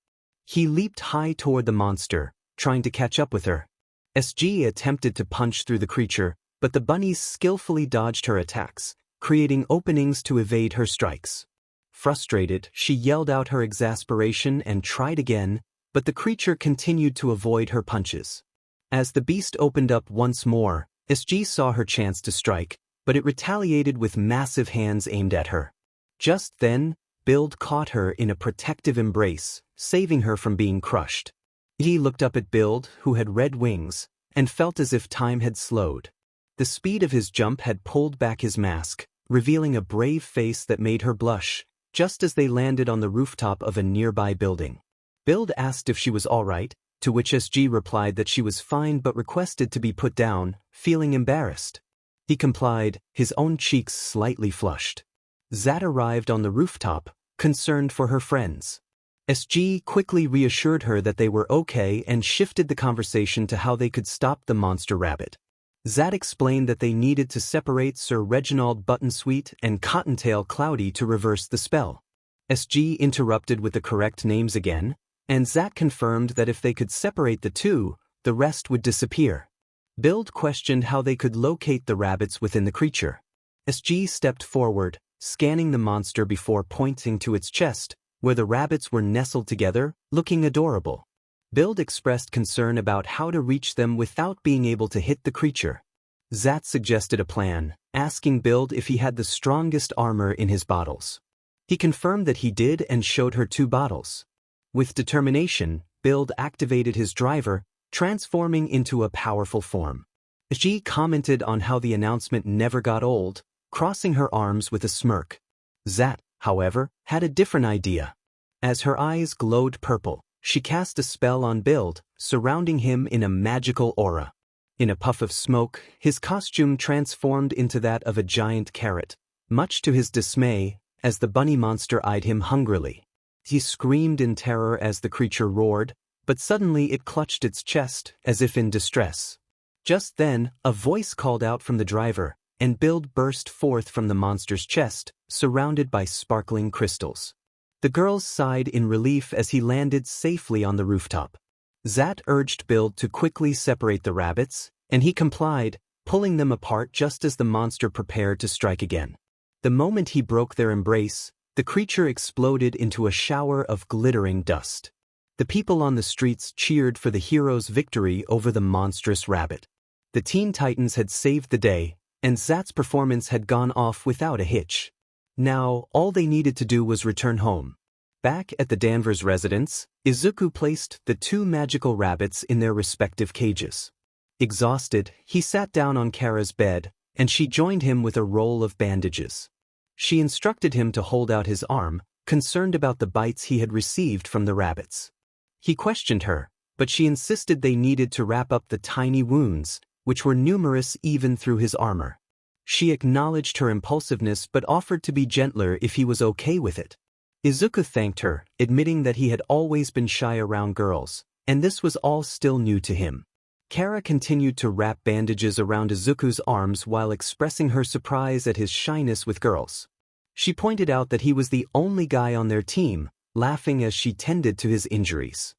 He leaped high toward the monster, trying to catch up with her. 𝐔𝐸 attempted to punch through the creature, but the bunnies skillfully dodged her attacks, creating openings to evade her strikes. Frustrated, she yelled out her exasperation and tried again, but the creature continued to avoid her punches. As the beast opened up once more, 𝐔𝐸 saw her chance to strike, but it retaliated with massive hands aimed at her. Just then, 𝗏𝗏 caught her in a protective embrace, saving her from being crushed. He looked up at 𝗏𝗏, who had red wings, and felt as if time had slowed. The speed of his jump had pulled back his mask, revealing a brave face that made her blush, just as they landed on the rooftop of a nearby building. 𝗏𝗏 asked if she was all right, to which 𝐔𝐸 replied that she was fine but requested to be put down, feeling embarrassed. He complied, his own cheeks slightly flushed. 𝗧𝗏 arrived on the rooftop, concerned for her friends. 𝐔𝐸 quickly reassured her that they were okay and shifted the conversation to how they could stop the monster rabbit. 𝗧𝗏 explained that they needed to separate Sir Reginald Button-Sweet and Cottontail Cloudy to reverse the spell. 𝐔𝐸 interrupted with the correct names again, and 𝗧𝗏 confirmed that if they could separate the two, the rest would disappear. 𝗏𝗏 questioned how they could locate the rabbits within the creature. 𝐔𝐸 stepped forward, scanning the monster before pointing to its chest, where the rabbits were nestled together, looking adorable. 𝗏𝗏 expressed concern about how to reach them without being able to hit the creature. 𝗧𝗏 suggested a plan, asking 𝗏𝗏 if he had the strongest armor in his bottles. He confirmed that he did and showed her 2 bottles. With determination, 𝗏𝗏 activated his driver, transforming into a powerful form. 𝗔𝐸 commented on how the announcement never got old, crossing her arms with a smirk. 𝗧𝗏, however, had a different idea. As her eyes glowed purple, she cast a spell on 𝗏𝗏, surrounding him in a magical aura. In a puff of smoke, his costume transformed into that of a giant carrot, much to his dismay, as the bunny monster eyed him hungrily. He screamed in terror as the creature roared, but suddenly it clutched its chest, as if in distress. Just then, a voice called out from the driver, and 𝗏𝗏 burst forth from the monster's chest, surrounded by sparkling crystals. The girls sighed in relief as he landed safely on the rooftop. 𝗧𝗏 urged 𝗏𝗏 to quickly separate the rabbits, and he complied, pulling them apart just as the monster prepared to strike again. The moment he broke their embrace, the creature exploded into a shower of glittering dust. The people on the streets cheered for the hero's victory over the monstrous rabbit. The Teen Titans had saved the day, and 𝗧𝗏's performance had gone off without a hitch. Now, all they needed to do was return home. Back at the Danvers residence, Izuku placed the 2 magical rabbits in their respective cages. Exhausted, he sat down on Kara's bed, and she joined him with a roll of bandages. She instructed him to hold out his arm, concerned about the bites he had received from the rabbits. He questioned her, but she insisted they needed to wrap up the tiny wounds, which were numerous even through his armor. She acknowledged her impulsiveness but offered to be gentler if he was okay with it. Izuku thanked her, admitting that he had always been shy around girls, and this was all still new to him. Kara continued to wrap bandages around Izuku's arms while expressing her surprise at his shyness with girls. She pointed out that he was the only guy on their team, laughing as she tended to his injuries.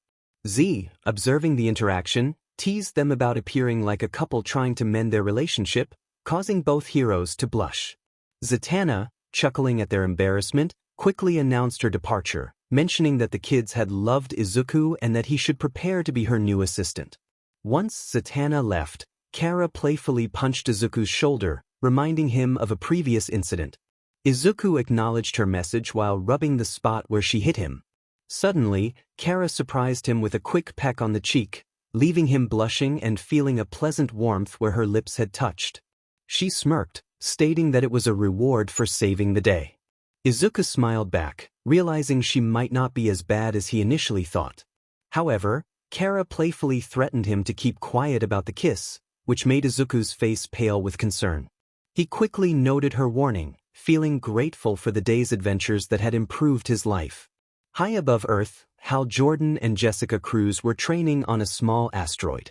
𝗧𝗏, observing the interaction, teased them about appearing like a couple trying to mend their relationship, causing both heroes to blush. Zatanna, chuckling at their embarrassment, quickly announced her departure, mentioning that the kids had loved Izuku and that he should prepare to be her new assistant. Once Zatanna left, Kara playfully punched Izuku's shoulder, reminding him of a previous incident. Izuku acknowledged her message while rubbing the spot where she hit him. Suddenly, Kara surprised him with a quick peck on the cheek, leaving him blushing and feeling a pleasant warmth where her lips had touched. She smirked, stating that it was a reward for saving the day. Izuku smiled back, realizing she might not be as bad as he initially thought. However, Kara playfully threatened him to keep quiet about the kiss, which made Izuku's face pale with concern. He quickly noted her warning, feeling grateful for the day's adventures that had improved his life. High above Earth, Hal Jordan and Jessica Cruz were training on a small asteroid.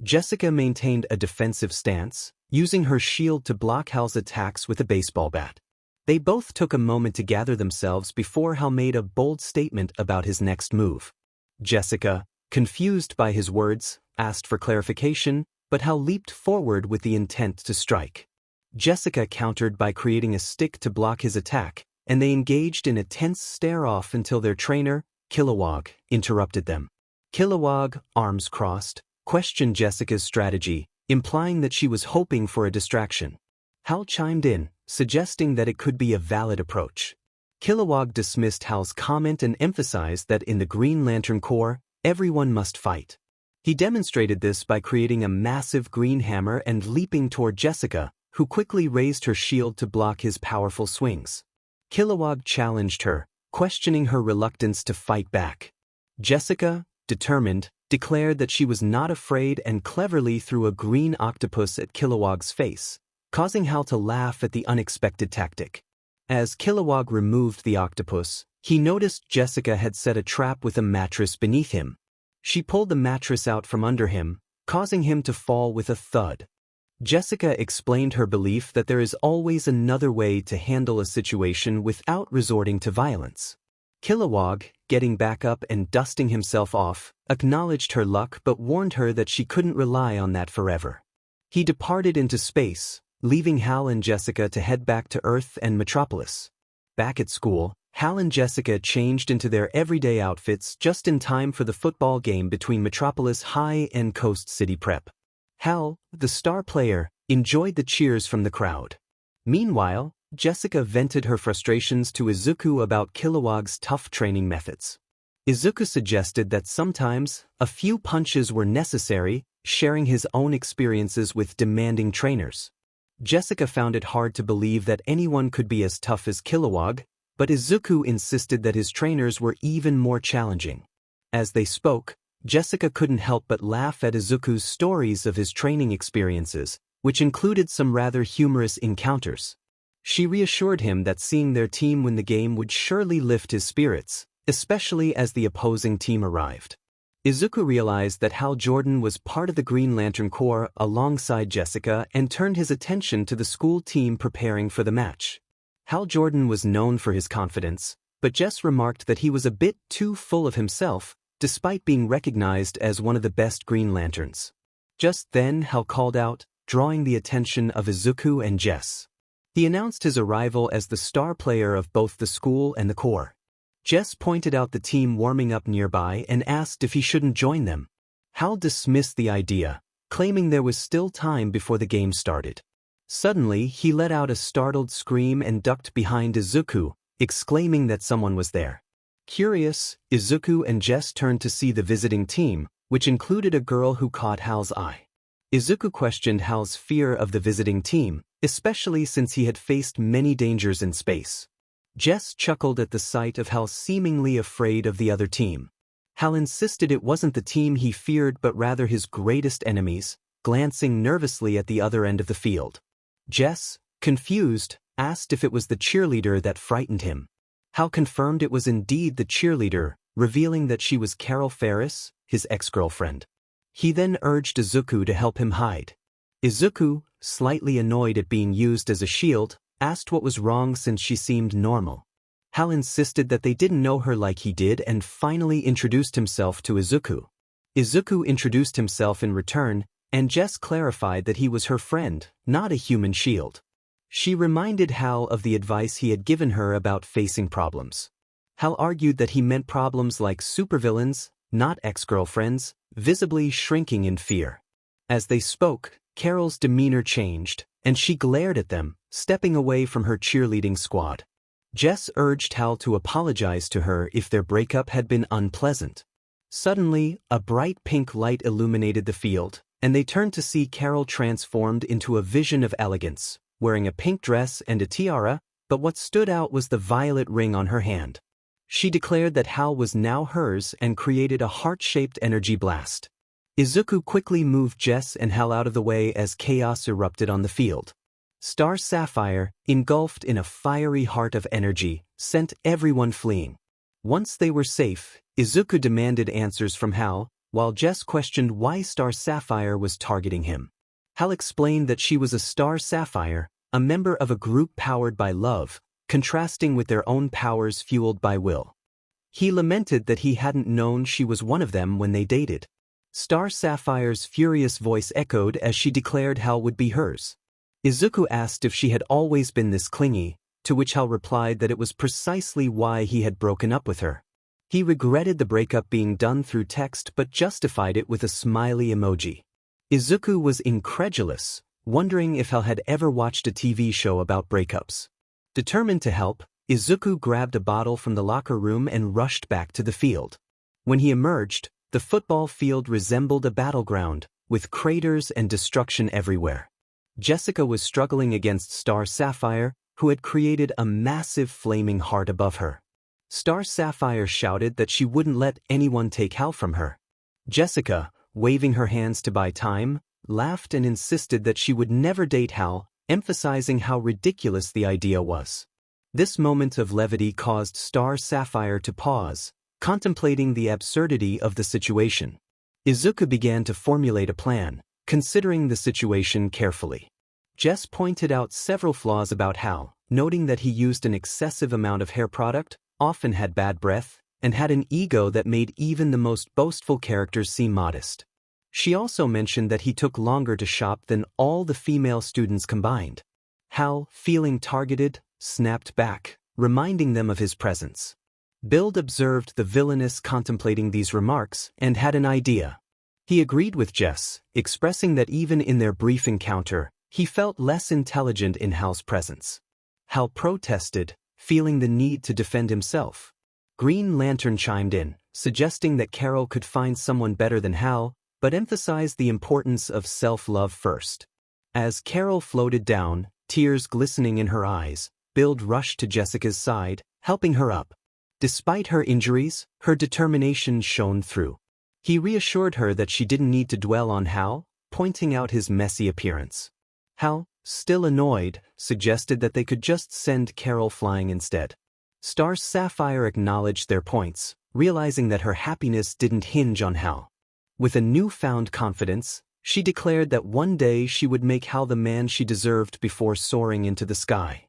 Jessica maintained a defensive stance, using her shield to block Hal's attacks with a baseball bat. They both took a moment to gather themselves before Hal made a bold statement about his next move. Jessica, confused by his words, asked for clarification, but Hal leaped forward with the intent to strike. Jessica countered by creating a stick to block his attack, and they engaged in a tense stare-off until their trainer, 𝗘𝐁𝐻, interrupted them. 𝗘𝐻𝐻, arms crossed, questioned Jessica's strategy, implying that she was hoping for a distraction. Hal chimed in, suggesting that it could be a valid approach. 𝗘𝐻𝐻 dismissed Hal's comment and emphasized that in the Green Lantern Corps, everyone must fight. He demonstrated this by creating a massive green hammer and leaping toward Jessica, who quickly raised her shield to block his powerful swings. 𝗘𝐻𝐻 challenged her, questioning her reluctance to fight back. Jessica, determined, declared that she was not afraid and cleverly threw a green octopus at 𝗘𝐻𝐻's face, causing Hal to laugh at the unexpected tactic. As 𝗘𝐻𝐻 removed the octopus, he noticed Jessica had set a trap with a mattress beneath him. She pulled the mattress out from under him, causing him to fall with a thud. Jessica explained her belief that there is always another way to handle a situation without resorting to violence. 𝗘𝐻𝐻, getting back up and dusting himself off, acknowledged her luck but warned her that she couldn't rely on that forever. He departed into space, leaving Hal and Jessica to head back to Earth and Metropolis. Back at school, Hal and Jessica changed into their everyday outfits just in time for the football game between Metropolis High and Coast City Prep. Hal, the star player, enjoyed the cheers from the crowd. Meanwhile, Jessica vented her frustrations to Izuku about 𝗘𝐻𝐻's tough training methods. Izuku suggested that sometimes, a few punches were necessary, sharing his own experiences with demanding trainers. Jessica found it hard to believe that anyone could be as tough as 𝗘𝐻𝐻, but Izuku insisted that his trainers were even more challenging. As they spoke, Jessica couldn't help but laugh at Izuku's stories of his training experiences, which included some rather humorous encounters. She reassured him that seeing their team win the game would surely lift his spirits, especially as the opposing team arrived. Izuku realized that Hal Jordan was part of the Green Lantern Corps alongside Jessica and turned his attention to the school team preparing for the match. Hal Jordan was known for his confidence, but Jess remarked that he was a bit too full of himself, despite being recognized as one of the best Green Lanterns. Just then Hal called out, drawing the attention of Izuku and Jess. He announced his arrival as the star player of both the school and the Corps. Jess pointed out the team warming up nearby and asked if he shouldn't join them. Hal dismissed the idea, claiming there was still time before the game started. Suddenly, he let out a startled scream and ducked behind Izuku, exclaiming that someone was there. Curious, Izuku and Jess turned to see the visiting team, which included a girl who caught Hal's eye. Izuku questioned Hal's fear of the visiting team, especially since he had faced many dangers in space. Jess chuckled at the sight of Hal seemingly afraid of the other team. Hal insisted it wasn't the team he feared but rather his greatest enemies, glancing nervously at the other end of the field. Jess, confused, asked if it was the cheerleader that frightened him. Hal confirmed it was indeed the cheerleader, revealing that she was Carol Ferris, his ex-girlfriend. He then urged Izuku to help him hide. Izuku, slightly annoyed at being used as a shield, asked what was wrong since she seemed normal. Hal insisted that they didn't know her like he did and finally introduced himself to Izuku. Izuku introduced himself in return, and Jess clarified that he was her friend, not a human shield. She reminded Hal of the advice he had given her about facing problems. Hal argued that he meant problems like supervillains, not ex-girlfriends, visibly shrinking in fear. As they spoke, Carol's demeanor changed, and she glared at them, stepping away from her cheerleading squad. Jess urged Hal to apologize to her if their breakup had been unpleasant. Suddenly, a bright pink light illuminated the field, and they turned to see Carol transformed into a vision of elegance, wearing a pink dress and a tiara, but what stood out was the violet ring on her hand. She declared that Hal was now hers and created a heart-shaped energy blast. Izuku quickly moved Jess and Hal out of the way as chaos erupted on the field. 𝗧𝗏, engulfed in a fiery heart of energy, sent everyone fleeing. Once they were safe, Izuku demanded answers from 𝐻𝐻, while 𝐤𝑒𝑠 questioned why 𝗧𝗏 was targeting him. 𝐻𝐻 explained that she was a 𝗧𝗏, a member of a group powered by love, contrasting with their own powers fueled by will. He lamented that he hadn't known she was one of them when they dated. 𝗧𝗏's furious voice echoed as she declared 𝐻𝐻 would be hers. Izuku asked if she had always been this clingy, to which 𝐻𝐻 replied that it was precisely why he had broken up with her. He regretted the breakup being done through text but justified it with a smiley emoji. Izuku was incredulous, wondering if 𝐻𝐻 had ever watched a TV show about breakups. Determined to help, Izuku grabbed a bottle from the locker room and rushed back to the field. When he emerged, the football field resembled a battleground, with craters and destruction everywhere. Jessica was struggling against 𝗧𝗏, who had created a massive flaming heart above her. 𝗧𝗏 shouted that she wouldn't let anyone take 𝐻𝐻 from her. Jessica, waving her hands to buy time, laughed and insisted that she would never date 𝐻𝐻, emphasizing how ridiculous the idea was. This moment of levity caused 𝗧𝗏 to pause, contemplating the absurdity of the situation. Izuku began to formulate a plan, considering the situation carefully. 𝐤𝑒𝑠 pointed out several flaws about 𝐻𝐻, noting that he used an excessive amount of hair product, often had bad breath, and had an ego that made even the most boastful characters seem modest. She also mentioned that he took longer to shop than all the female students combined. 𝐻𝐻, feeling targeted, snapped back, reminding them of his presence. Build observed the villainess contemplating these remarks and had an idea. He agreed with 𝐤𝑒𝑠, expressing that even in their brief encounter, he felt less intelligent in 𝐻𝐻's presence. 𝐻𝐻 protested, feeling the need to defend himself. Green Lantern chimed in, suggesting that Carol could find someone better than 𝐻𝐻, but emphasized the importance of self-love first. As Carol floated down, tears glistening in her eyes, Build rushed to Jessica's side, helping her up. Despite her injuries, her determination shone through. He reassured her that she didn't need to dwell on 𝐻𝐻, pointing out his messy appearance. 𝐻𝐻, still annoyed, suggested that they could just send Carol flying instead. 𝗧𝗏 acknowledged their points, realizing that her happiness didn't hinge on 𝐻𝐻. With a newfound confidence, she declared that one day she would make 𝐻𝐻 the man she deserved before soaring into the sky.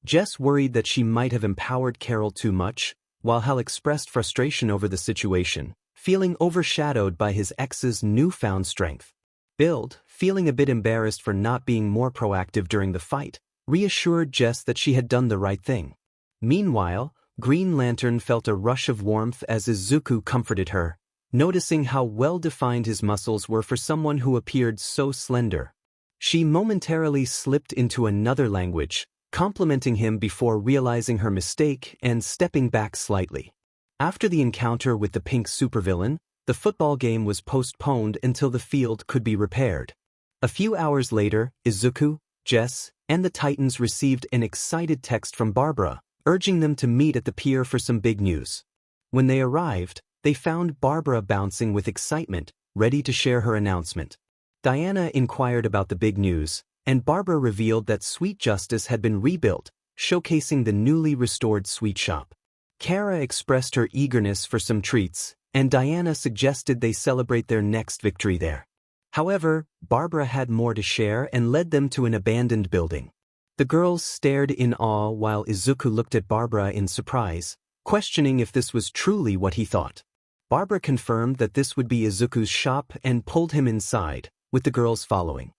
𝐤𝑒𝑠 worried that she might have empowered Carol too much, while 𝐻𝐻 expressed frustration over the situation, feeling overshadowed by his ex's newfound strength. Build, feeling a bit embarrassed for not being more proactive during the fight, reassured 𝐤𝑒𝑠 that she had done the right thing. Meanwhile, Green Lantern felt a rush of warmth as Izuku comforted her, noticing how well-defined his muscles were for someone who appeared so slender. She momentarily slipped into another language, complimenting him before realizing her mistake and stepping back slightly. After the encounter with the pink supervillain, the football game was postponed until the field could be repaired. A few hours later, Izuku, 𝐤𝑒𝑠, and the Titans received an excited text from Barbara, urging them to meet at the pier for some big news. When they arrived, they found Barbara bouncing with excitement, ready to share her announcement. Diana inquired about the big news, and Barbara revealed that Sweet Justice had been rebuilt, showcasing the newly restored sweet shop. Kara expressed her eagerness for some treats, and Diana suggested they celebrate their next victory there. However, Barbara had more to share and led them to an abandoned building. The girls stared in awe while Izuku looked at Barbara in surprise, questioning if this was truly what he thought. Barbara confirmed that this would be Izuku's shop and pulled him inside, with the girls following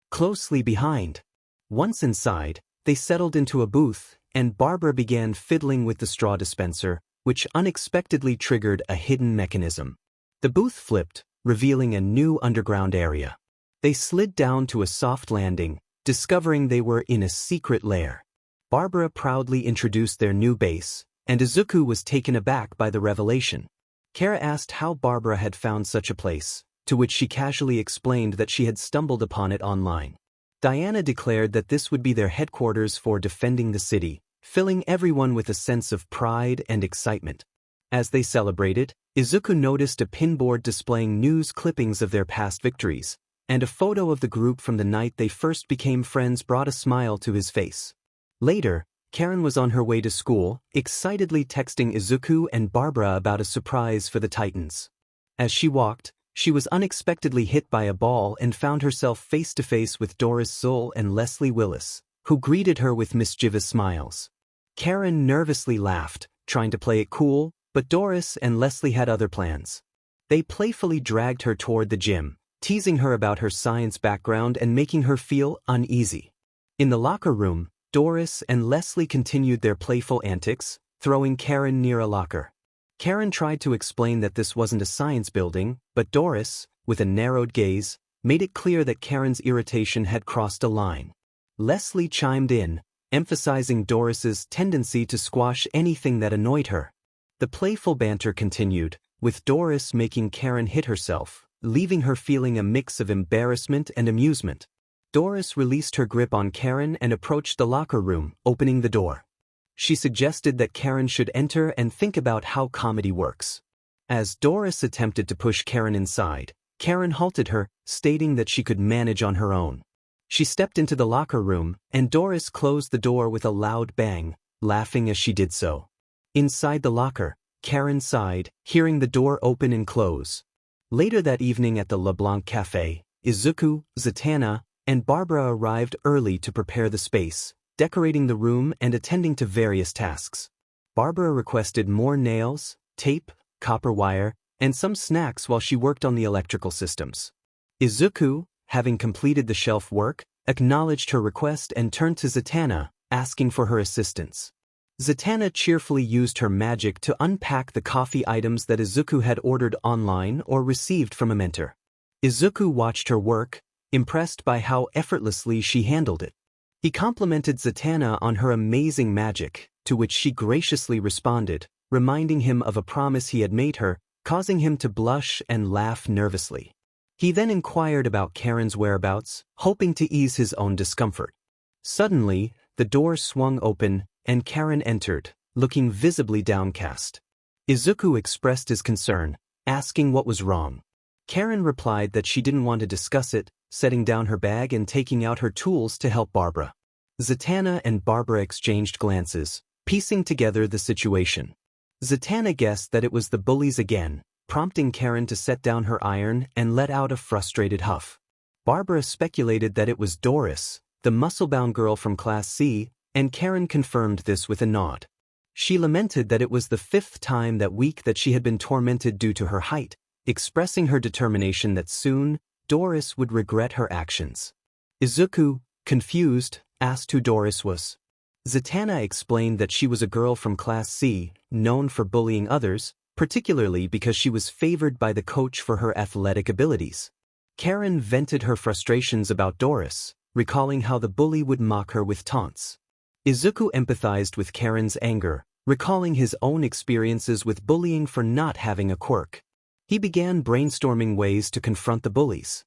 closely behind. Once inside, they settled into a booth, and Barbara began fiddling with the straw dispenser, which unexpectedly triggered a hidden mechanism. The booth flipped, revealing a new underground area. They slid down to a soft landing, discovering they were in a secret lair. Barbara proudly introduced their new base, and Izuku was taken aback by the revelation. Kara asked how Barbara had found such a place, to which she casually explained that she had stumbled upon it online. Diana declared that this would be their headquarters for defending the city, filling everyone with a sense of pride and excitement. As they celebrated, Izuku noticed a pinboard displaying news clippings of their past victories, and a photo of the group from the night they first became friends brought a smile to his face. Later, Karen was on her way to school, excitedly texting Izuku and Barbara about a surprise for the Titans. As she walked, she was unexpectedly hit by a ball and found herself face-to-face with Doris Zull and Leslie Willis, who greeted her with mischievous smiles. Karen nervously laughed, trying to play it cool, but Doris and Leslie had other plans. They playfully dragged her toward the gym, teasing her about her science background and making her feel uneasy. In the locker room, Doris and Leslie continued their playful antics, throwing Karen near a locker. Karen tried to explain that this wasn't a science building, but Doris, with a narrowed gaze, made it clear that Karen's irritation had crossed a line. Leslie chimed in, emphasizing Doris's tendency to squash anything that annoyed her. The playful banter continued, with Doris making Karen hit herself, leaving her feeling a mix of embarrassment and amusement. Doris released her grip on Karen and approached the locker room, opening the door. She suggested that Karen should enter and think about how comedy works. As Doris attempted to push Karen inside, Karen halted her, stating that she could manage on her own. She stepped into the locker room, and Doris closed the door with a loud bang, laughing as she did so. Inside the locker, Karen sighed, hearing the door open and close. Later that evening at the LeBlanc Cafe, Izuku, Zatanna, and Barbara arrived early to prepare the space, decorating the room and attending to various tasks. Barbara requested more nails, tape, copper wire, and some snacks while she worked on the electrical systems. Izuku, having completed the shelf work, acknowledged her request and turned to Zatanna, asking for her assistance. Zatanna cheerfully used her magic to unpack the coffee items that Izuku had ordered online or received from a mentor. Izuku watched her work, impressed by how effortlessly she handled it. He complimented Zatanna on her amazing magic, to which she graciously responded, reminding him of a promise he had made her, causing him to blush and laugh nervously. He then inquired about Karen's whereabouts, hoping to ease his own discomfort. Suddenly, the door swung open, and Karen entered, looking visibly downcast. Izuku expressed his concern, asking what was wrong. Karen replied that she didn't want to discuss it, setting down her bag and taking out her tools to help Barbara. Zatanna and Barbara exchanged glances, piecing together the situation. Zatanna guessed that it was the bullies again, prompting Karen to set down her iron and let out a frustrated huff. Barbara speculated that it was Doris, the muscle-bound girl from Class C, and Karen confirmed this with a nod. She lamented that it was the 5th time that week that she had been tormented due to her height, expressing her determination that soon, Doris would regret her actions. Izuku, confused, asked who Doris was. Zatanna explained that she was a girl from Class C, known for bullying others, particularly because she was favored by the coach for her athletic abilities. Karen vented her frustrations about Doris, recalling how the bully would mock her with taunts. Izuku empathized with Karen's anger, recalling his own experiences with bullying for not having a quirk. He began brainstorming ways to confront the bullies.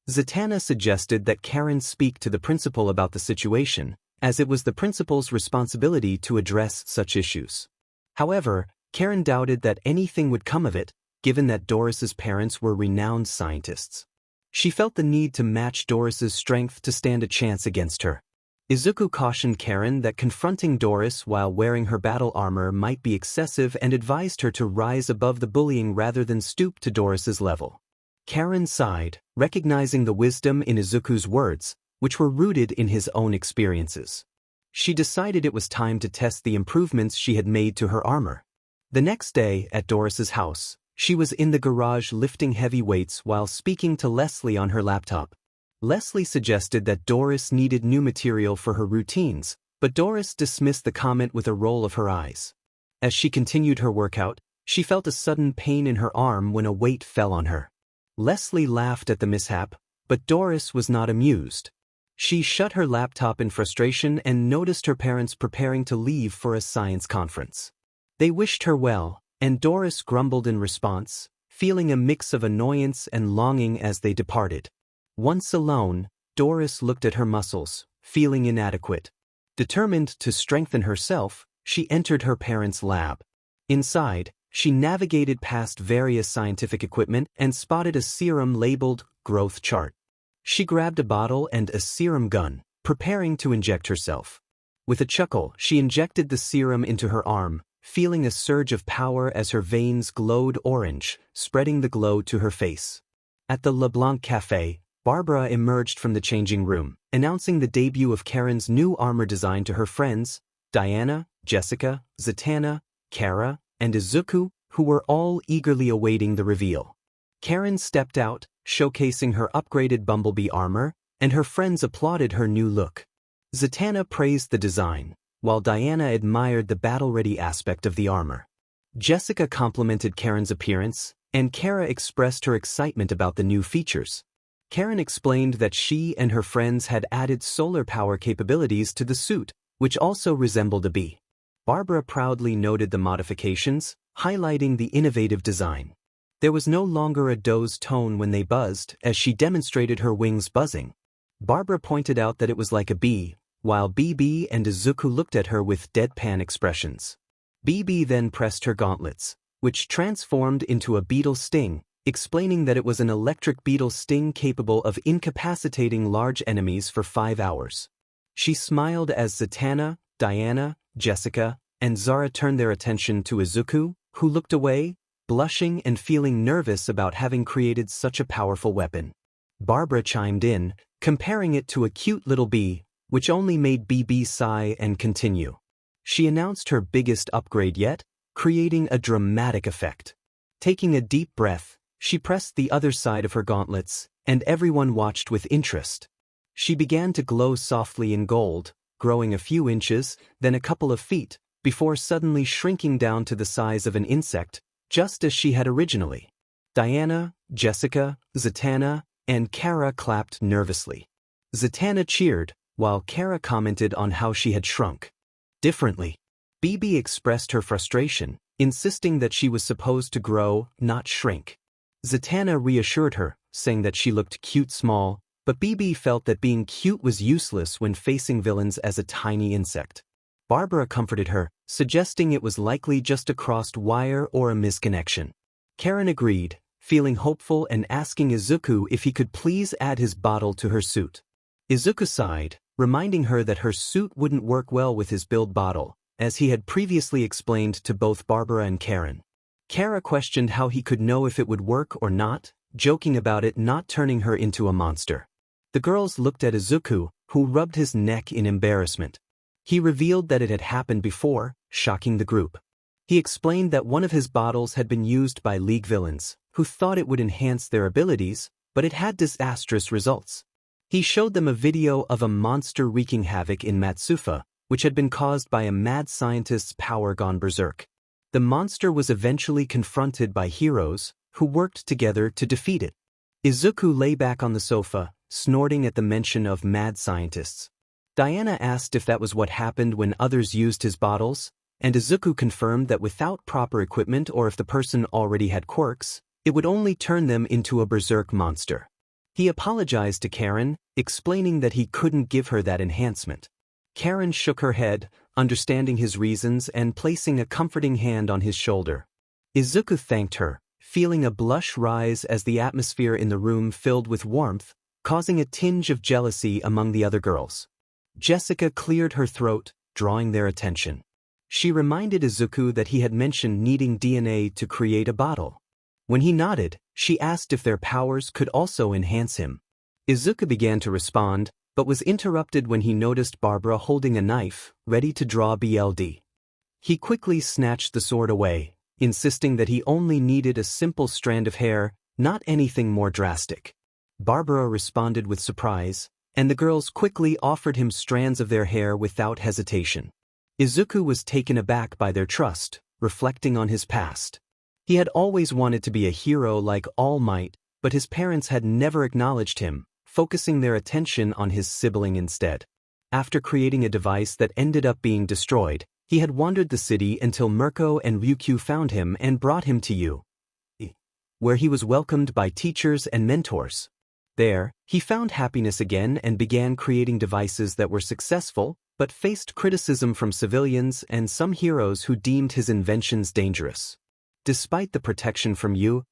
Zatanna suggested that Karen speak to the principal about the situation, as it was the principal's responsibility to address such issues. However, Karen doubted that anything would come of it, given that Doris's parents were renowned scientists. She felt the need to match Doris's strength to stand a chance against her. Izuku cautioned Karen that confronting Doris while wearing her battle armor might be excessive and advised her to rise above the bullying rather than stoop to Doris's level. Karen sighed, recognizing the wisdom in Izuku's words, which were rooted in his own experiences. She decided it was time to test the improvements she had made to her armor. The next day, at Doris's house, she was in the garage lifting heavy weights while speaking to Leslie on her laptop. Leslie suggested that Doris needed new material for her routines, but Doris dismissed the comment with a roll of her eyes. As she continued her workout, she felt a sudden pain in her arm when a weight fell on her. Leslie laughed at the mishap, but Doris was not amused. She shut her laptop in frustration and noticed her parents preparing to leave for a science conference. They wished her well, and Doris grumbled in response, feeling a mix of annoyance and longing as they departed. Once alone, Doris looked at her muscles, feeling inadequate. Determined to strengthen herself, she entered her parents' lab. Inside, she navigated past various scientific equipment and spotted a serum labeled growth chart. She grabbed a bottle and a serum gun, preparing to inject herself. With a chuckle, she injected the serum into her arm, feeling a surge of power as her veins glowed orange, spreading the glow to her face. At the LeBlanc Café, Barbara emerged from the changing room, announcing the debut of Karen's new armor design to her friends, Diana, Jessica, Zatanna, Kara, and Izuku, who were all eagerly awaiting the reveal. Karen stepped out, showcasing her upgraded Bumblebee armor, and her friends applauded her new look. Zatanna praised the design, while Diana admired the battle-ready aspect of the armor. Jessica complimented Karen's appearance, and Kara expressed her excitement about the new features. Karen explained that she and her friends had added solar power capabilities to the suit, which also resembled a bee. Barbara proudly noted the modifications, highlighting the innovative design. There was no longer a doe's tone when they buzzed, as she demonstrated her wings buzzing. Barbara pointed out that it was like a bee, while BB and Izuku looked at her with deadpan expressions. BB then pressed her gauntlets, which transformed into a beetle sting, explaining that it was an electric beetle sting capable of incapacitating large enemies for 5 hours. She smiled as Zatanna, Diana, Jessica, and Zara turned their attention to Izuku, who looked away, blushing and feeling nervous about having created such a powerful weapon. Barbara chimed in, comparing it to a cute little bee, which only made BB sigh and continue. She announced her biggest upgrade yet, creating a dramatic effect. Taking a deep breath, she pressed the other side of her gauntlets, and everyone watched with interest. She began to glow softly in gold, growing a few inches, then a couple of feet, before suddenly shrinking down to the size of an insect, just as she had originally. Diana, Jessica, Zatanna, and Kara clapped nervously. Zatanna cheered, while Kara commented on how she had shrunk. Differently. BB expressed her frustration, insisting that she was supposed to grow, not shrink. Zatanna reassured her, saying that she looked cute small, but BB felt that being cute was useless when facing villains as a tiny insect. Barbara comforted her, suggesting it was likely just a crossed wire or a misconnection. Karen agreed, feeling hopeful and asking Izuku if he could please add his bottle to her suit. Izuku sighed, reminding her that her suit wouldn't work well with his build bottle, as he had previously explained to both Barbara and Karen. Kara questioned how he could know if it would work or not, joking about it not turning her into a monster. The girls looked at Izuku, who rubbed his neck in embarrassment. He revealed that it had happened before, shocking the group. He explained that one of his bottles had been used by League villains, who thought it would enhance their abilities, but it had disastrous results. He showed them a video of a monster wreaking havoc in Matsufa, which had been caused by a mad scientist's power gone berserk. The monster was eventually confronted by heroes, who worked together to defeat it. Izuku lay back on the sofa, snorting at the mention of mad scientists. Diana asked if that was what happened when others used his bottles, and Izuku confirmed that without proper equipment or if the person already had quirks, it would only turn them into a berserk monster. He apologized to Karen, explaining that he couldn't give her that enhancement. Karen shook her head, understanding his reasons and placing a comforting hand on his shoulder. Izuku thanked her, feeling a blush rise as the atmosphere in the room filled with warmth, causing a tinge of jealousy among the other girls. Jessica cleared her throat, drawing their attention. She reminded Izuku that he had mentioned needing DNA to create a bottle. When he nodded, she asked if their powers could also enhance him. Izuku began to respond, but was interrupted when he noticed Barbara holding a knife, ready to draw BLD. He quickly snatched the sword away, insisting that he only needed a simple strand of hair, not anything more drastic. Barbara responded with surprise, and the girls quickly offered him strands of their hair without hesitation. Izuku was taken aback by their trust, reflecting on his past. He had always wanted to be a hero like All Might, but his parents had never acknowledged him, focusing their attention on his sibling instead. After creating a device that ended up being destroyed, he had wandered the city until Mirko and Ryukyu found him and brought him to you, where he was welcomed by teachers and mentors. There, he found happiness again and began creating devices that were successful, but faced criticism from civilians and some heroes who deemed his inventions dangerous. Despite the protection from you,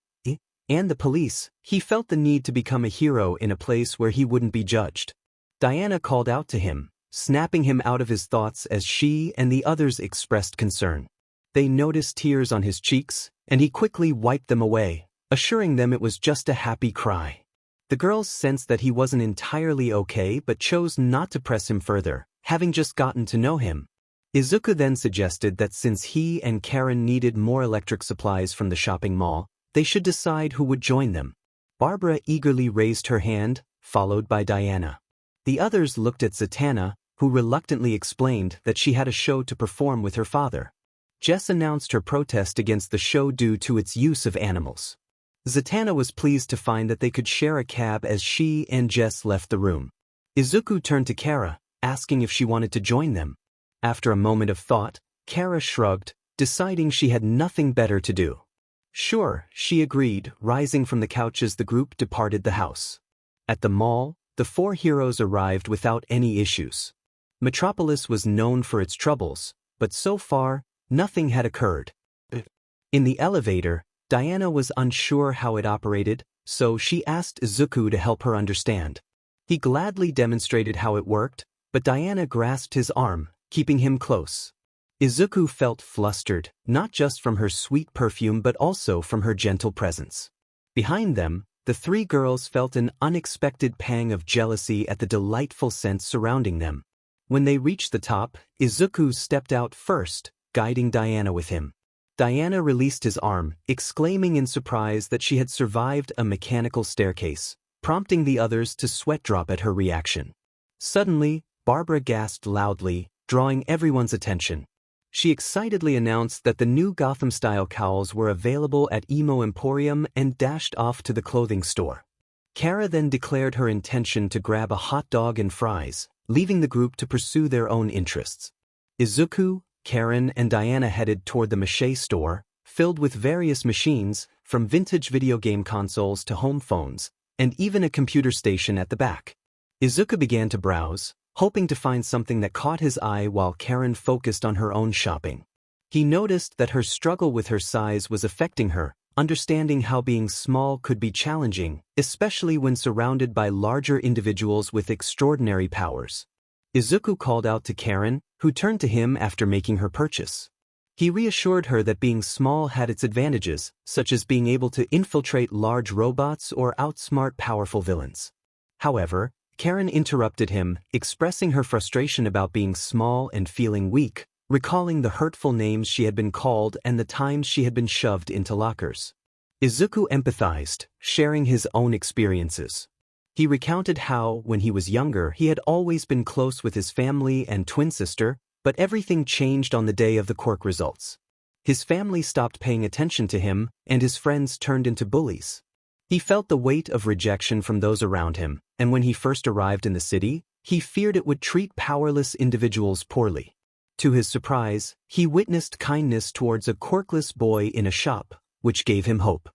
and the police, he felt the need to become a hero in a place where he wouldn't be judged. Diana called out to him, snapping him out of his thoughts as she and the others expressed concern. They noticed tears on his cheeks, and he quickly wiped them away, assuring them it was just a happy cry. The girls sensed that he wasn't entirely okay but chose not to press him further, having just gotten to know him. Izuku then suggested that since he and Karen needed more electric supplies from the shopping mall, they should decide who would join them. Barbara eagerly raised her hand, followed by Diana. The others looked at Zatanna, who reluctantly explained that she had a show to perform with her father. Jess announced her protest against the show due to its use of animals. Zatanna was pleased to find that they could share a cab as she and Jess left the room. Izuku turned to Kara, asking if she wanted to join them. After a moment of thought, Kara shrugged, deciding she had nothing better to do. Sure, she agreed, rising from the couch as the group departed the house. At the mall, the four heroes arrived without any issues. Metropolis was known for its troubles, but so far, nothing had occurred. In the elevator, Diana was unsure how it operated, so she asked Izuku to help her understand. He gladly demonstrated how it worked, but Diana grasped his arm, keeping him close. Izuku felt flustered, not just from her sweet perfume but also from her gentle presence. Behind them, the three girls felt an unexpected pang of jealousy at the delightful scent surrounding them. When they reached the top, Izuku stepped out first, guiding Diana with him. Diana released his arm, exclaiming in surprise that she had survived a mechanical staircase, prompting the others to sweat drop at her reaction. Suddenly, Barbara gasped loudly, drawing everyone's attention. She excitedly announced that the new Gotham-style cowls were available at Emo Emporium and dashed off to the clothing store. Kara then declared her intention to grab a hot dog and fries, leaving the group to pursue their own interests. Izuku, Karen, and Diana headed toward the 𝗕 store, filled with various machines, from vintage video game consoles to home phones, and even a computer station at the back. Izuku began to browse, hoping to find something that caught his eye while Karen focused on her own shopping. He noticed that her struggle with her size was affecting her, understanding how being small could be challenging, especially when surrounded by larger individuals with extraordinary powers. Izuku called out to Karen, who turned to him after making her purchase. He reassured her that being small had its advantages, such as being able to infiltrate large robots or outsmart powerful villains. However, Karen interrupted him, expressing her frustration about being small and feeling weak, recalling the hurtful names she had been called and the times she had been shoved into lockers. Izuku empathized, sharing his own experiences. He recounted how, when he was younger, he had always been close with his family and twin sister, but everything changed on the day of the quirk results. His family stopped paying attention to him, and his friends turned into bullies. He felt the weight of rejection from those around him, and when he first arrived in the city, he feared it would treat powerless individuals poorly. To his surprise, he witnessed kindness towards a quirkless boy in a shop, which gave him hope.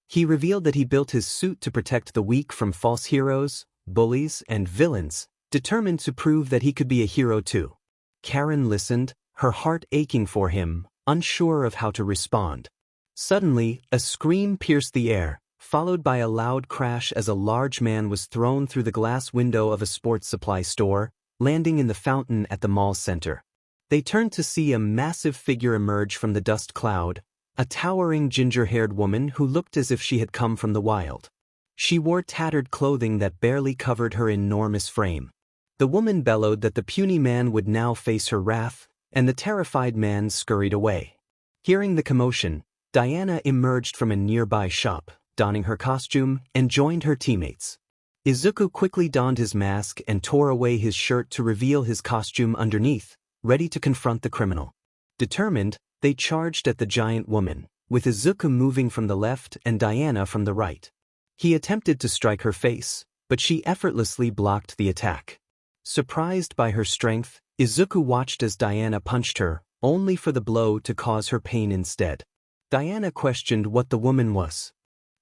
He revealed that he built his suit to protect the weak from false heroes, bullies, and villains, determined to prove that he could be a hero too. Karen listened, her heart aching for him, unsure of how to respond. Suddenly, a scream pierced the air, followed by a loud crash as a large man was thrown through the glass window of a sports supply store, landing in the fountain at the mall's center. They turned to see a massive figure emerge from the dust cloud, a towering ginger-haired woman who looked as if she had come from the wild. She wore tattered clothing that barely covered her enormous frame. The woman bellowed that the puny man would now face her wrath, and the terrified man scurried away. Hearing the commotion, Diana emerged from a nearby shop, donning her costume, and joined her teammates. Izuku quickly donned his mask and tore away his shirt to reveal his costume underneath, ready to confront the criminal. Determined, they charged at the giant woman, with Izuku moving from the left and Diana from the right. He attempted to strike her face, but she effortlessly blocked the attack. Surprised by her strength, Izuku watched as Diana punched her, only for the blow to cause her pain instead. Diana questioned what the woman was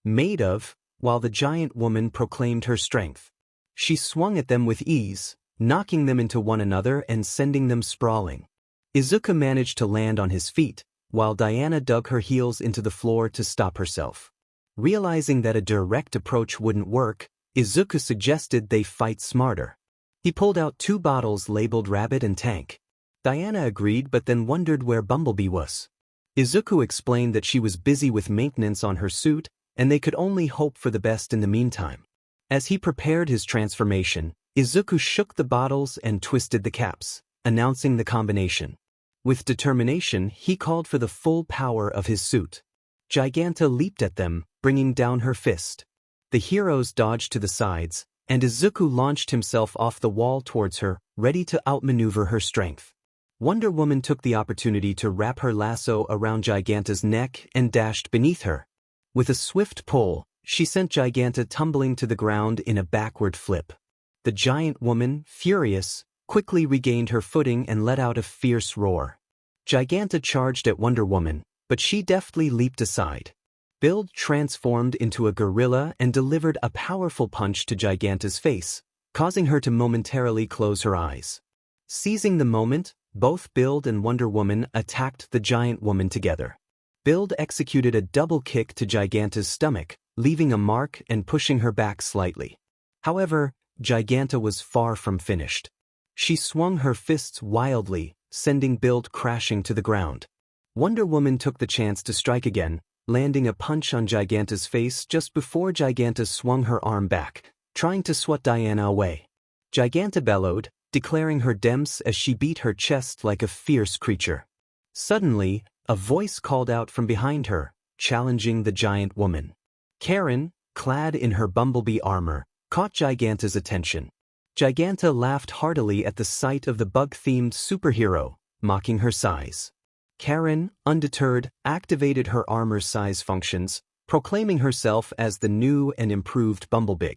made of, while the giant woman proclaimed her strength. She swung at them with ease, knocking them into one another and sending them sprawling. Izuku managed to land on his feet, while Diana dug her heels into the floor to stop herself. Realizing that a direct approach wouldn't work, Izuku suggested they fight smarter. He pulled out 2 bottles labeled Rabbit and Tank. Diana agreed but then wondered where Bumblebee was. Izuku explained that she was busy with maintenance on her suit, and they could only hope for the best in the meantime. As he prepared his transformation, Izuku shook the bottles and twisted the caps, announcing the combination. With determination, he called for the full power of his suit. 𝗓𝗫𝗓 leaped at them, bringing down her fist. The heroes dodged to the sides, and Izuku launched himself off the wall towards her, ready to outmaneuver her strength. Wonder Woman took the opportunity to wrap her lasso around 𝗓𝗫𝗓's neck and dashed beneath her. With a swift pull, she sent 𝗓𝗫𝗓 tumbling to the ground in a backward flip. The giant woman, furious, quickly regained her footing and let out a fierce roar. 𝗓𝗫𝗓 charged at Wonder Woman, but she deftly leaped aside. 𝗵𝘃 transformed into a gorilla and delivered a powerful punch to 𝗓𝗫𝗓's face, causing her to momentarily close her eyes. Seizing the moment, both 𝗵𝘃 and Wonder Woman attacked the giant woman together. 𝗵𝘃 executed a double kick to 𝗓𝗫𝗓's stomach, leaving a mark and pushing her back slightly. However, 𝗓𝗫𝗓 was far from finished. She swung her fists wildly, sending 𝗵𝘃 crashing to the ground. Wonder Woman took the chance to strike again, landing a punch on 𝗓𝗫𝗓's face just before 𝗓𝗫𝗓 swung her arm back, trying to swat Diana away. 𝗓𝗫𝗓 bellowed, declaring her 𝗕𝗏𝗄 as she beat her chest like a fierce creature. Suddenly, a voice called out from behind her, challenging the giant woman. Karen, clad in her bumblebee armor, caught 𝗓𝗫𝗓's attention. 𝗓𝗫𝗓 laughed heartily at the sight of the bug-themed superhero, mocking her size. Karen, undeterred, activated her armor's size functions, proclaiming herself as the new and improved Bumblebee.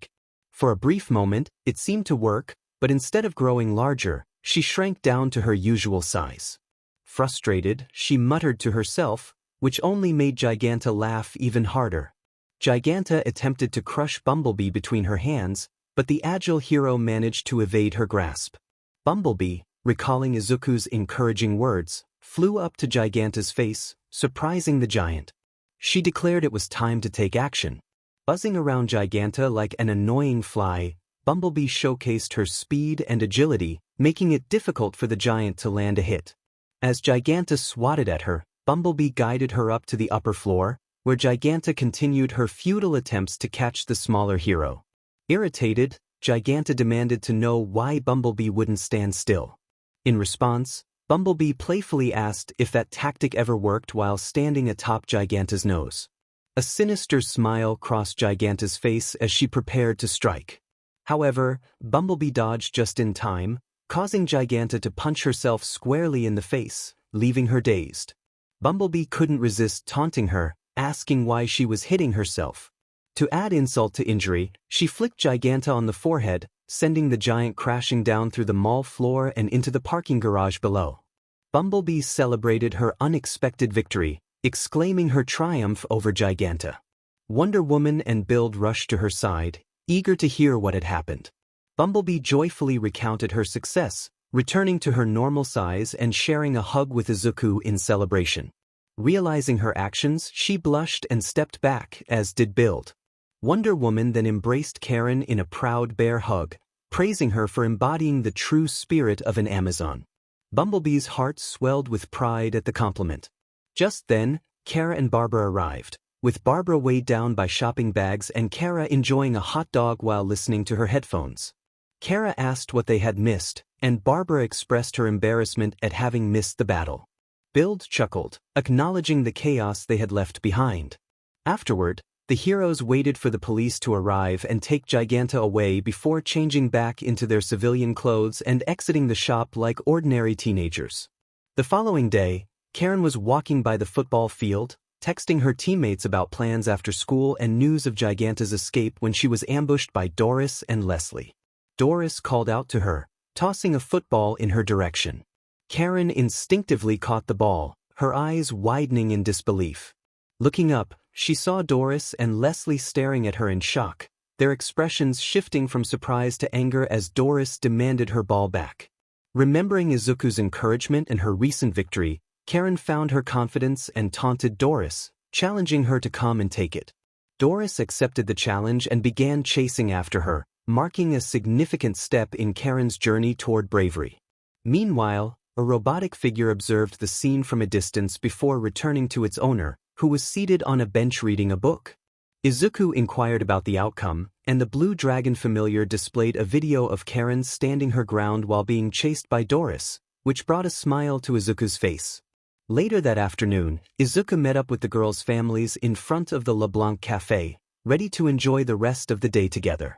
For a brief moment, it seemed to work, but instead of growing larger, she shrank down to her usual size. Frustrated, she muttered to herself, which only made 𝗓𝗫𝗓 laugh even harder. 𝗓𝗫𝗓 attempted to crush Bumblebee between her hands, but the agile hero managed to evade her grasp. Bumblebee, recalling Izuku's encouraging words, flew up to 𝗓𝗫𝗓's face, surprising the giant. She declared it was time to take action. Buzzing around 𝗓𝗫𝗓 like an annoying fly, Bumblebee showcased her speed and agility, making it difficult for the giant to land a hit. As 𝗓𝗫𝗓 swatted at her, Bumblebee guided her up to the upper floor, where 𝗓𝗫𝗓 continued her futile attempts to catch the smaller hero. Irritated, 𝗓𝗓𝗓 demanded to know why Bumblebee wouldn't stand still. In response, Bumblebee playfully asked if that tactic ever worked while standing atop 𝗓𝗓𝗓's nose. A sinister smile crossed 𝗓𝗓𝗓's face as she prepared to strike. However, Bumblebee dodged just in time, causing 𝗓𝗓𝗓 to punch herself squarely in the face, leaving her dazed. Bumblebee couldn't resist taunting her, asking why she was hitting herself. To add insult to injury, she flicked 𝗓𝗓𝗓 on the forehead, sending the giant crashing down through the mall floor and into the parking garage below. Bumblebee celebrated her unexpected victory, exclaiming her triumph over 𝗓𝗓𝗓. Wonder Woman and 𝗵𝘃 rushed to her side, eager to hear what had happened. Bumblebee joyfully recounted her success, returning to her normal size and sharing a hug with Izuku in celebration. Realizing her actions, she blushed and stepped back, as did 𝗵𝘃. Wonder Woman then embraced Karen in a proud bear hug, praising her for embodying the true spirit of an Amazon. Bumblebee's heart swelled with pride at the compliment. Just then, Kara and Barbara arrived, with Barbara weighed down by shopping bags and Kara enjoying a hot dog while listening to her headphones. Kara asked what they had missed, and Barbara expressed her embarrassment at having missed the battle. 𝗵𝘃 chuckled, acknowledging the chaos they had left behind. Afterward, the heroes waited for the police to arrive and take 𝗓𝗫𝗓 away before changing back into their civilian clothes and exiting the shop like ordinary teenagers. The following day, Karen was walking by the football field, texting her teammates about plans after school and news of 𝗓𝗫𝗓's escape when she was ambushed by Doris and Leslie. Doris called out to her, tossing a football in her direction. Karen instinctively caught the ball, her eyes widening in disbelief. Looking up, she saw Doris and Leslie staring at her in shock, their expressions shifting from surprise to anger as Doris demanded her ball back. Remembering Izuku's encouragement and her recent victory, Karen found her confidence and taunted Doris, challenging her to come and take it. Doris accepted the challenge and began chasing after her, marking a significant step in Karen's journey toward bravery. Meanwhile, a robotic figure observed the scene from a distance before returning to its owner, who was seated on a bench reading a book. Izuku inquired about the outcome, and the blue dragon familiar displayed a video of Karen standing her ground while being chased by Doris, which brought a smile to Izuku's face. Later that afternoon, Izuku met up with the girls' families in front of the 𝗵𝗃 Cafe, ready to enjoy the rest of the day together.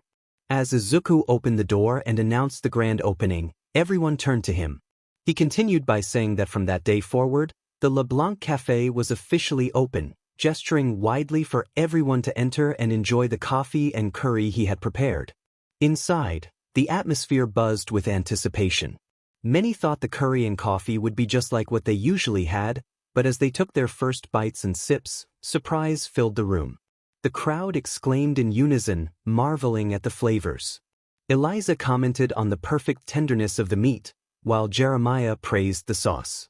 As Izuku opened the door and announced the grand opening, everyone turned to him. He continued by saying that from that day forward, the 𝗵𝗃 Cafe was officially open, gesturing widely for everyone to enter and enjoy the coffee and curry he had prepared. Inside, the atmosphere buzzed with anticipation. Many thought the curry and coffee would be just like what they usually had, but as they took their first bites and sips, surprise filled the room. The crowd exclaimed in unison, marveling at the flavors. Eliza commented on the perfect tenderness of the meat, while Jeremiah praised the sauce.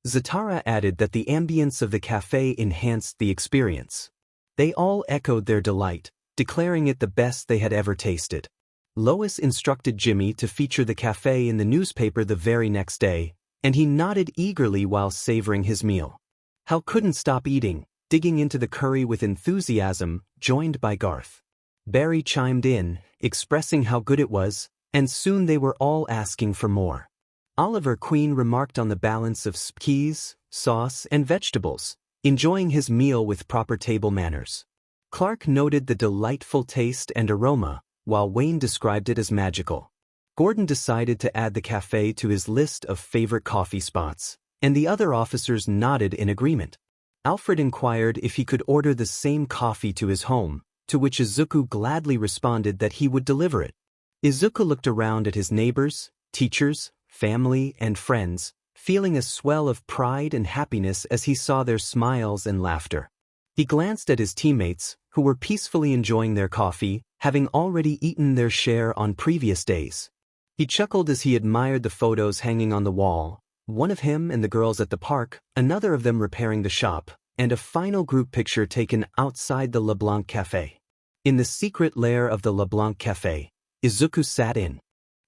Zatara added that the ambience of the cafe enhanced the experience. They all echoed their delight, declaring it the best they had ever tasted. Lois instructed Jimmy to feature the cafe in the newspaper the very next day, and he nodded eagerly while savoring his meal. Hal couldn't stop eating, digging into the curry with enthusiasm, joined by Garth. Barry chimed in, expressing how good it was, and soon they were all asking for more. Oliver Queen remarked on the balance of spices, sauce, and vegetables, enjoying his meal with proper table manners. Clark noted the delightful taste and aroma, while Wayne described it as magical. Gordon decided to add the cafe to his list of favorite coffee spots, and the other officers nodded in agreement. Alfred inquired if he could order the same coffee to his home, to which Izuku gladly responded that he would deliver it. Izuku looked around at his neighbors, teachers, family, and friends, feeling a swell of pride and happiness as he saw their smiles and laughter. He glanced at his teammates, who were peacefully enjoying their coffee, having already eaten their share on previous days. He chuckled as he admired the photos hanging on the wall, one of him and the girls at the park, another of them repairing the shop, and a final group picture taken outside the 𝗵𝗃 Cafe. In the secret lair of the 𝗵𝗃 Cafe, Izuku sat in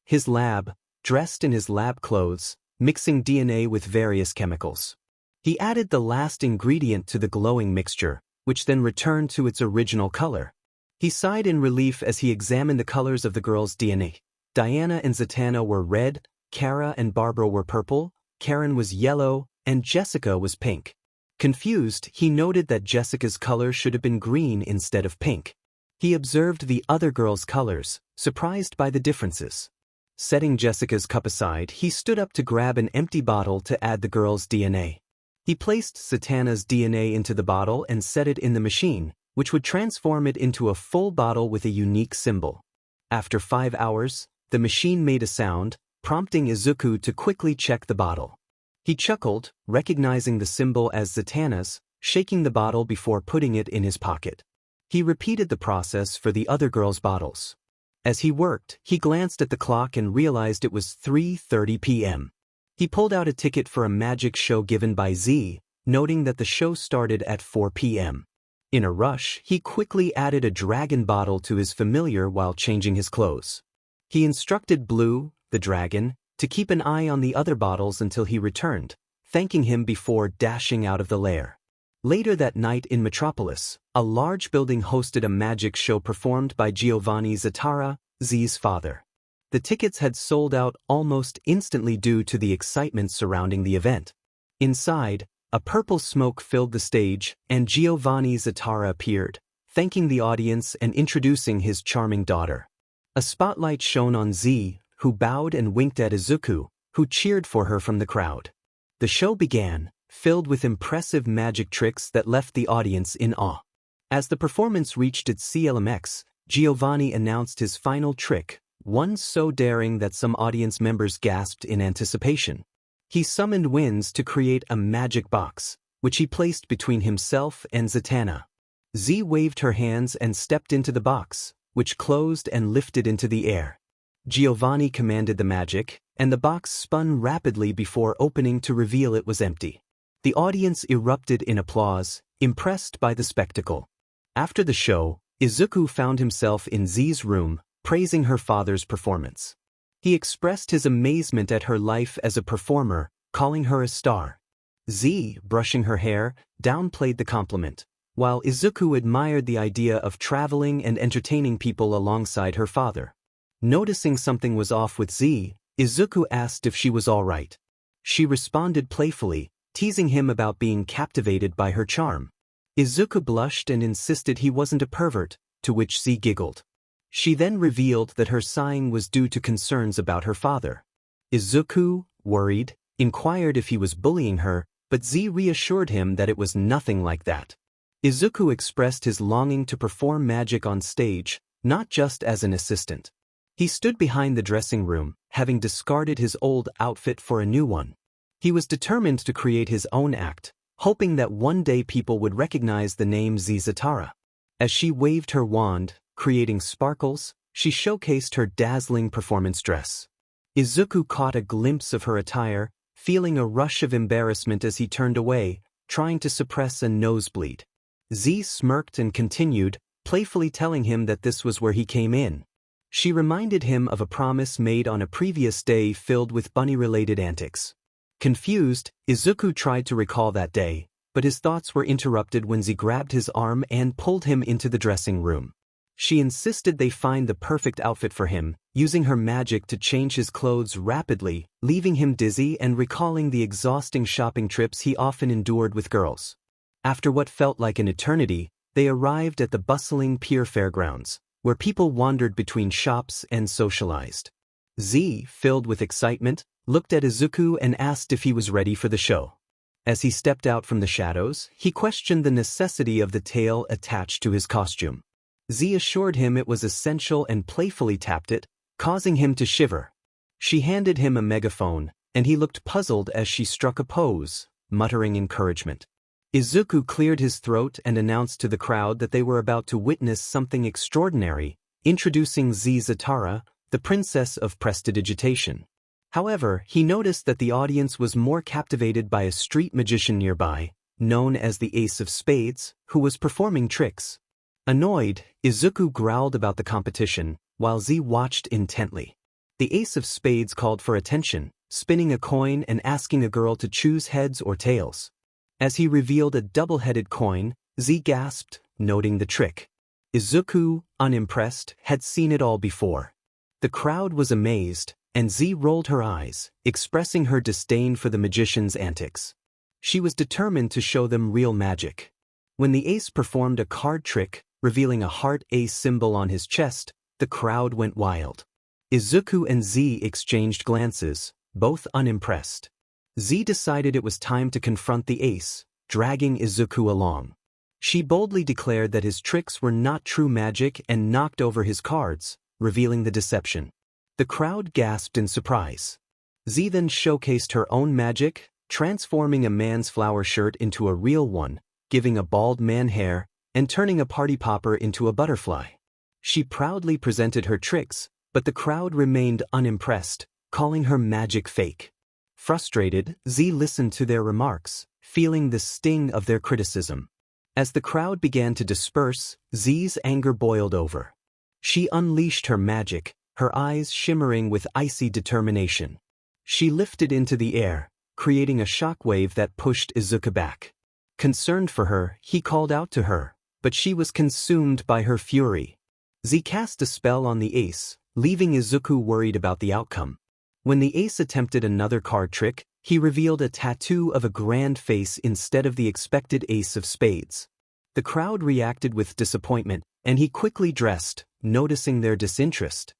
his lab, dressed in his lab clothes, mixing DNA with various chemicals. He added the last ingredient to the glowing mixture, which then returned to its original color. He sighed in relief as he examined the colors of the girls' DNA. Diana and Zatanna were red, Kara and Barbara were purple, Karen was yellow, and Jessica was pink. Confused, he noted that Jessica's color should have been green instead of pink. He observed the other girls' colors, surprised by the differences. Setting Jessica's cup aside, he stood up to grab an empty bottle to add the girls' DNA. He placed Zatanna's DNA into the bottle and set it in the machine, which would transform it into a full bottle with a unique symbol. After 5 hours, the machine made a sound, prompting Izuku to quickly check the bottle. He chuckled, recognizing the symbol as Zatanna's, shaking the bottle before putting it in his pocket. He repeated the process for the other girls' bottles. As he worked, he glanced at the clock and realized it was 3:30 p.m. He pulled out a ticket for a magic show given by Z, noting that the show started at 4 p.m. In a rush, he quickly added a dragon bottle to his familiar while changing his clothes. He instructed Blue, the dragon, to keep an eye on the other bottles until he returned, thanking him before dashing out of the lair. Later that night in Metropolis, a large building hosted a magic show performed by Giovanni Zatara, Z's father. The tickets had sold out almost instantly due to the excitement surrounding the event. Inside, a purple smoke filled the stage, and Giovanni Zatara appeared, thanking the audience and introducing his charming daughter. A spotlight shone on Z, who bowed and winked at Izuku, who cheered for her from the crowd. The show began, filled with impressive magic tricks that left the audience in awe. As the performance reached its climax, Giovanni announced his final trick, one so daring that some audience members gasped in anticipation. He summoned winds to create a magic box, which he placed between himself and Zatanna. Z waved her hands and stepped into the box, which closed and lifted into the air. Giovanni commanded the magic, and the box spun rapidly before opening to reveal it was empty. The audience erupted in applause, impressed by the spectacle. After the show, Izuku found himself in Z's room, praising her father's performance. He expressed his amazement at her life as a performer, calling her a star. Z, brushing her hair, downplayed the compliment, while Izuku admired the idea of traveling and entertaining people alongside her father. Noticing something was off with Z, Izuku asked if she was all right. She responded playfully, teasing him about being captivated by her charm. Izuku blushed and insisted he wasn't a pervert, to which Z giggled. She then revealed that her sighing was due to concerns about her father. Izuku, worried, inquired if he was bullying her, but Z reassured him that it was nothing like that. Izuku expressed his longing to perform magic on stage, not just as an assistant. He stood behind the dressing room, having discarded his old outfit for a new one. He was determined to create his own act, hoping that one day people would recognize the name 𝗧𝗓. As she waved her wand, creating sparkles, she showcased her dazzling performance dress. Izuku caught a glimpse of her attire, feeling a rush of embarrassment as he turned away, trying to suppress a nosebleed. Z smirked and continued, playfully telling him that this was where he came in. She reminded him of a promise made on a previous day filled with bunny-related antics. Confused, Izuku tried to recall that day, but his thoughts were interrupted when Z grabbed his arm and pulled him into the dressing room. She insisted they find the perfect outfit for him, using her magic to change his clothes rapidly, leaving him dizzy and recalling the exhausting shopping trips he often endured with girls. After what felt like an eternity, they arrived at the bustling pier fairgrounds, where people wandered between shops and socialized. Z, filled with excitement, looked at Izuku and asked if he was ready for the show. As he stepped out from the shadows, he questioned the necessity of the tail attached to his costume. Z assured him it was essential and playfully tapped it, causing him to shiver. She handed him a megaphone, and he looked puzzled as she struck a pose, muttering encouragement. Izuku cleared his throat and announced to the crowd that they were about to witness something extraordinary, introducing 𝗧𝗓, the princess of prestidigitation. However, he noticed that the audience was more captivated by a street magician nearby, known as the Ace of Spades, who was performing tricks. Annoyed, Izuku growled about the competition, while Z watched intently. The Ace of Spades called for attention, spinning a coin and asking a girl to choose heads or tails. As he revealed a double-headed coin, Z gasped, noting the trick. Izuku, unimpressed, had seen it all before. The crowd was amazed, and Z rolled her eyes, expressing her disdain for the magician's antics. She was determined to show them real magic. When the ace performed a card trick, revealing a heart ace symbol on his chest, the crowd went wild. Izuku and Z exchanged glances, both unimpressed. Z decided it was time to confront the ace, dragging Izuku along. She boldly declared that his tricks were not true magic and knocked over his cards, revealing the deception. The crowd gasped in surprise. Z then showcased her own magic, transforming a man's flower shirt into a real one, giving a bald man hair, and turning a party popper into a butterfly. She proudly presented her tricks, but the crowd remained unimpressed, calling her magic fake. Frustrated, Z listened to their remarks, feeling the sting of their criticism. As the crowd began to disperse, Z's anger boiled over. She unleashed her magic, her eyes shimmering with icy determination. She lifted into the air, creating a shockwave that pushed Izuku back. Concerned for her, he called out to her, but she was consumed by her fury. Z cast a spell on the ace, leaving Izuku worried about the outcome. When the ace attempted another card trick, he revealed a tattoo of a grand face instead of the expected ace of spades. The crowd reacted with disappointment, and he quickly dressed, noticing their disinterest.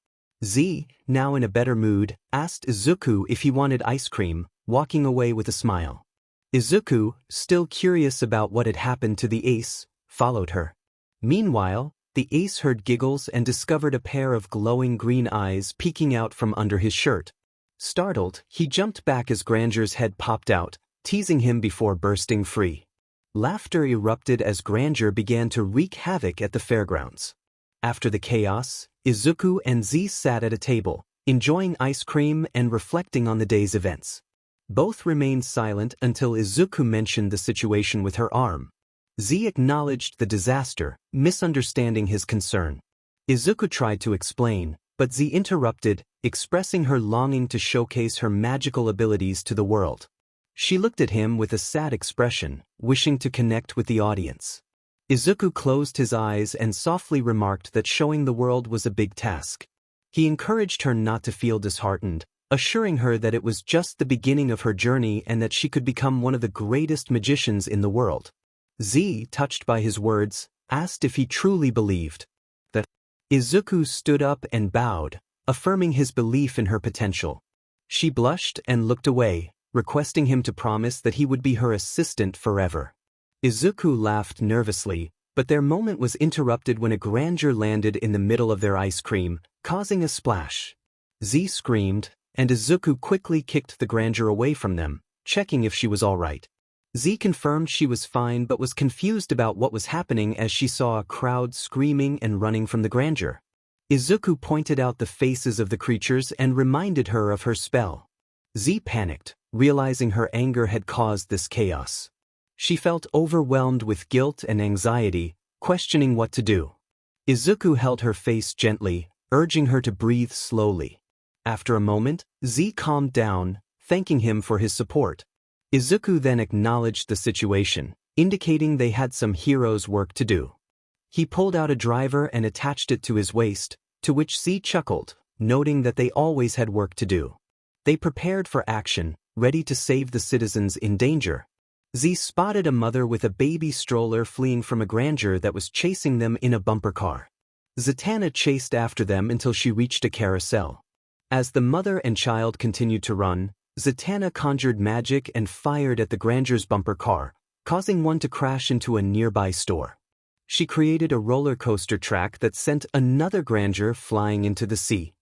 Z, now in a better mood, asked Izuku if he wanted ice cream, walking away with a smile. Izuku, still curious about what had happened to the ace, followed her. Meanwhile, the ace heard giggles and discovered a pair of glowing green eyes peeking out from under his shirt. Startled, he jumped back as Grandier's head popped out, teasing him before bursting free. Laughter erupted as Grandeur began to wreak havoc at the fairgrounds. After the chaos, Izuku and Z sat at a table, enjoying ice cream and reflecting on the day's events. Both remained silent until Izuku mentioned the situation with her arm. Z acknowledged the disaster, misunderstanding his concern. Izuku tried to explain, but Z interrupted, expressing her longing to showcase her magical abilities to the world. She looked at him with a sad expression, wishing to connect with the audience. Izuku closed his eyes and softly remarked that showing the world was a big task. He encouraged her not to feel disheartened, assuring her that it was just the beginning of her journey and that she could become one of the greatest magicians in the world. Z, touched by his words, asked if he truly believed that. Izuku stood up and bowed, affirming his belief in her potential. She blushed and looked away, requesting him to promise that he would be her assistant forever. Izuku laughed nervously, but their moment was interrupted when a grandeur landed in the middle of their ice cream, causing a splash. Z screamed, and Izuku quickly kicked the grandeur away from them, checking if she was all right. Z confirmed she was fine but was confused about what was happening as she saw a crowd screaming and running from the grandeur. Izuku pointed out the faces of the creatures and reminded her of her spell. Z panicked, realizing her anger had caused this chaos. She felt overwhelmed with guilt and anxiety, questioning what to do. Izuku held her face gently, urging her to breathe slowly. After a moment, Z calmed down, thanking him for his support. Izuku then acknowledged the situation, indicating they had some hero's work to do. He pulled out a driver and attached it to his waist, to which Z chuckled, noting that they always had work to do. They prepared for action, ready to save the citizens in danger. Z spotted a mother with a baby stroller fleeing from a grandeur that was chasing them in a bumper car. Zatanna chased after them until she reached a carousel. As the mother and child continued to run, Zatanna conjured magic and fired at the grandeur's bumper car, causing one to crash into a nearby store. She created a roller coaster track that sent another grandeur flying into the sea.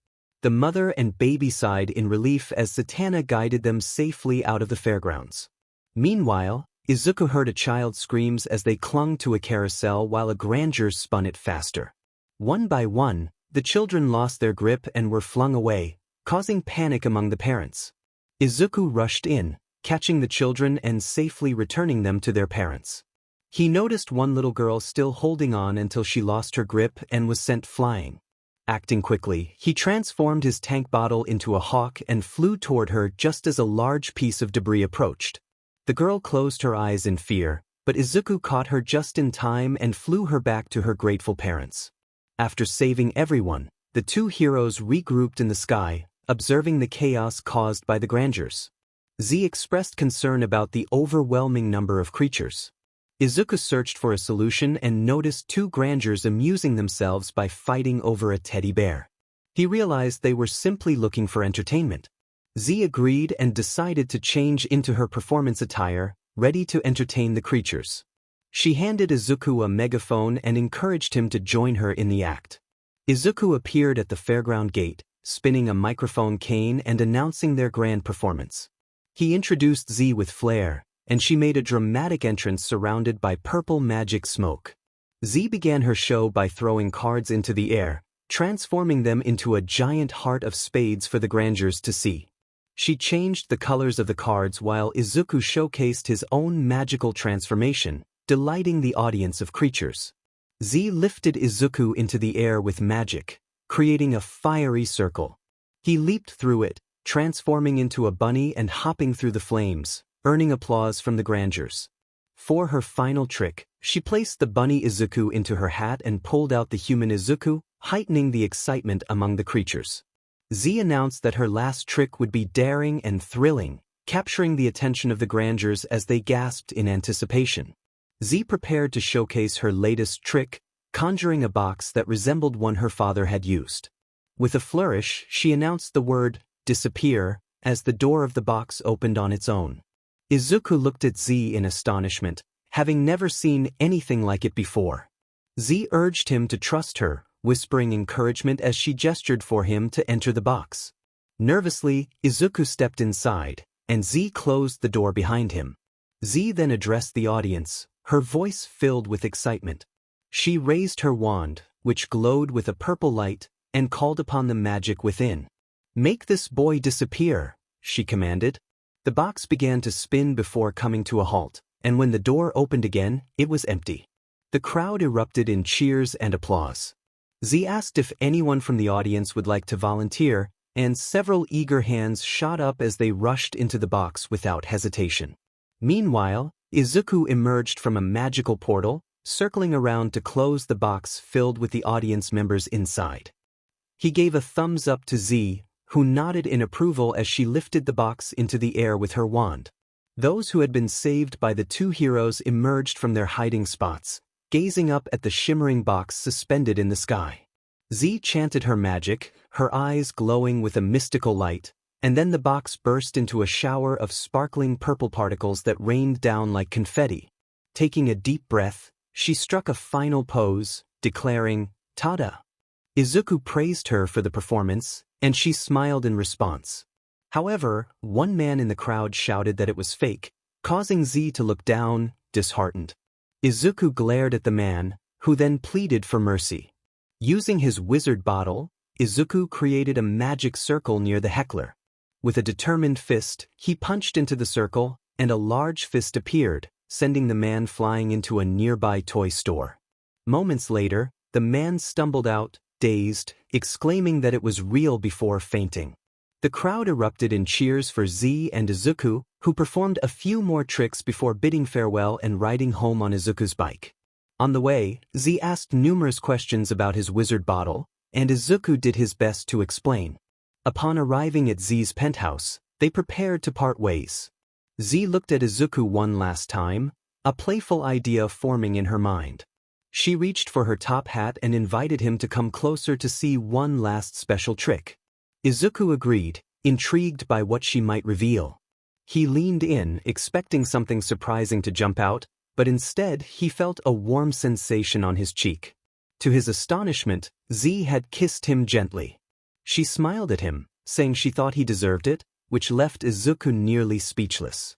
The mother and baby sighed in relief as Zatanna guided them safely out of the fairgrounds. Meanwhile, Izuku heard a child's screams as they clung to a carousel while a grandeur spun it faster. One by one, the children lost their grip and were flung away, causing panic among the parents. Izuku rushed in, catching the children and safely returning them to their parents. He noticed one little girl still holding on until she lost her grip and was sent flying. Acting quickly, he transformed his tank bottle into a hawk and flew toward her just as a large piece of debris approached. The girl closed her eyes in fear, but Izuku caught her just in time and flew her back to her grateful parents. After saving everyone, the two heroes regrouped in the sky, observing the chaos caused by the grandeurs. Z expressed concern about the overwhelming number of creatures. Izuku searched for a solution and noticed two grandeurs amusing themselves by fighting over a teddy bear. He realized they were simply looking for entertainment. Z agreed and decided to change into her performance attire, ready to entertain the creatures. She handed Izuku a megaphone and encouraged him to join her in the act. Izuku appeared at the fairground gate, spinning a microphone cane and announcing their grand performance. He introduced Z with flair, and she made a dramatic entrance surrounded by purple magic smoke. Z began her show by throwing cards into the air, transforming them into a giant heart of spades for the grandeurs to see. She changed the colors of the cards while Izuku showcased his own magical transformation, delighting the audience of creatures. Z lifted Izuku into the air with magic, creating a fiery circle. He leaped through it, transforming into a bunny and hopping through the flames, earning applause from the grandeurs. For her final trick, she placed the bunny Izuku into her hat and pulled out the human Izuku, heightening the excitement among the creatures. Z announced that her last trick would be daring and thrilling, capturing the attention of the grandeurs as they gasped in anticipation. Z prepared to showcase her latest trick, conjuring a box that resembled one her father had used. With a flourish, she announced the word, disappear, as the door of the box opened on its own. Izuku looked at Z in astonishment, having never seen anything like it before. Z urged him to trust her, whispering encouragement as she gestured for him to enter the box. Nervously, Izuku stepped inside, and Z closed the door behind him. Z then addressed the audience, her voice filled with excitement. She raised her wand, which glowed with a purple light, and called upon the magic within. "Make this boy disappear," she commanded. The box began to spin before coming to a halt, and when the door opened again, it was empty. The crowd erupted in cheers and applause. Z asked if anyone from the audience would like to volunteer, and several eager hands shot up as they rushed into the box without hesitation. Meanwhile, Izuku emerged from a magical portal, circling around to close the box filled with the audience members inside. He gave a thumbs up to Z, who nodded in approval as she lifted the box into the air with her wand. Those who had been saved by the two heroes emerged from their hiding spots, gazing up at the shimmering box suspended in the sky. Z chanted her magic, her eyes glowing with a mystical light, and then the box burst into a shower of sparkling purple particles that rained down like confetti. Taking a deep breath, she struck a final pose, declaring, "Tada!" Izuku praised her for the performance, and she smiled in response. However, one man in the crowd shouted that it was fake, causing Z to look down, disheartened. Izuku glared at the man, who then pleaded for mercy. Using his wizard bottle, Izuku created a magic circle near the heckler. With a determined fist, he punched into the circle, and a large fist appeared, sending the man flying into a nearby toy store. Moments later, the man stumbled out, dazed, exclaiming that it was real before fainting. The crowd erupted in cheers for Z and Izuku, who performed a few more tricks before bidding farewell and riding home on Izuku's bike. On the way, Z asked numerous questions about his wizard bottle, and Izuku did his best to explain. Upon arriving at Z's penthouse, they prepared to part ways. Z looked at Izuku one last time, a playful idea forming in her mind. She reached for her top hat and invited him to come closer to see one last special trick. Izuku agreed, intrigued by what she might reveal. He leaned in, expecting something surprising to jump out, but instead he felt a warm sensation on his cheek. To his astonishment, Z had kissed him gently. She smiled at him, saying she thought he deserved it, which left Izuku nearly speechless.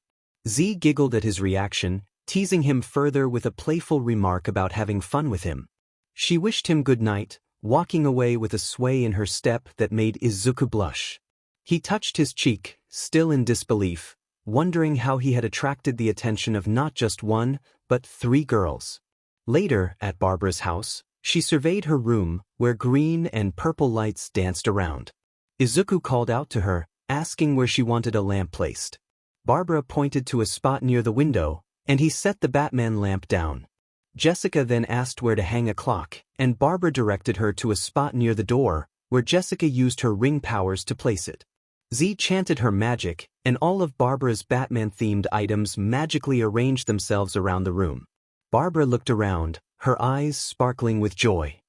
Z giggled at his reaction, teasing him further with a playful remark about having fun with him. She wished him good night, walking away with a sway in her step that made Izuku blush. He touched his cheek, still in disbelief, wondering how he had attracted the attention of not just one, but 3 girls. Later, at Barbara's house, she surveyed her room, where green and purple lights danced around. Izuku called out to her, asking where she wanted a lamp placed. Barbara pointed to a spot near the window, and he set the Batman lamp down. Jessica then asked where to hang a clock, and Barbara directed her to a spot near the door, where Jessica used her ring powers to place it. Z chanted her magic, and all of Barbara's Batman-themed items magically arranged themselves around the room. Barbara looked around, her eyes sparkling with joy.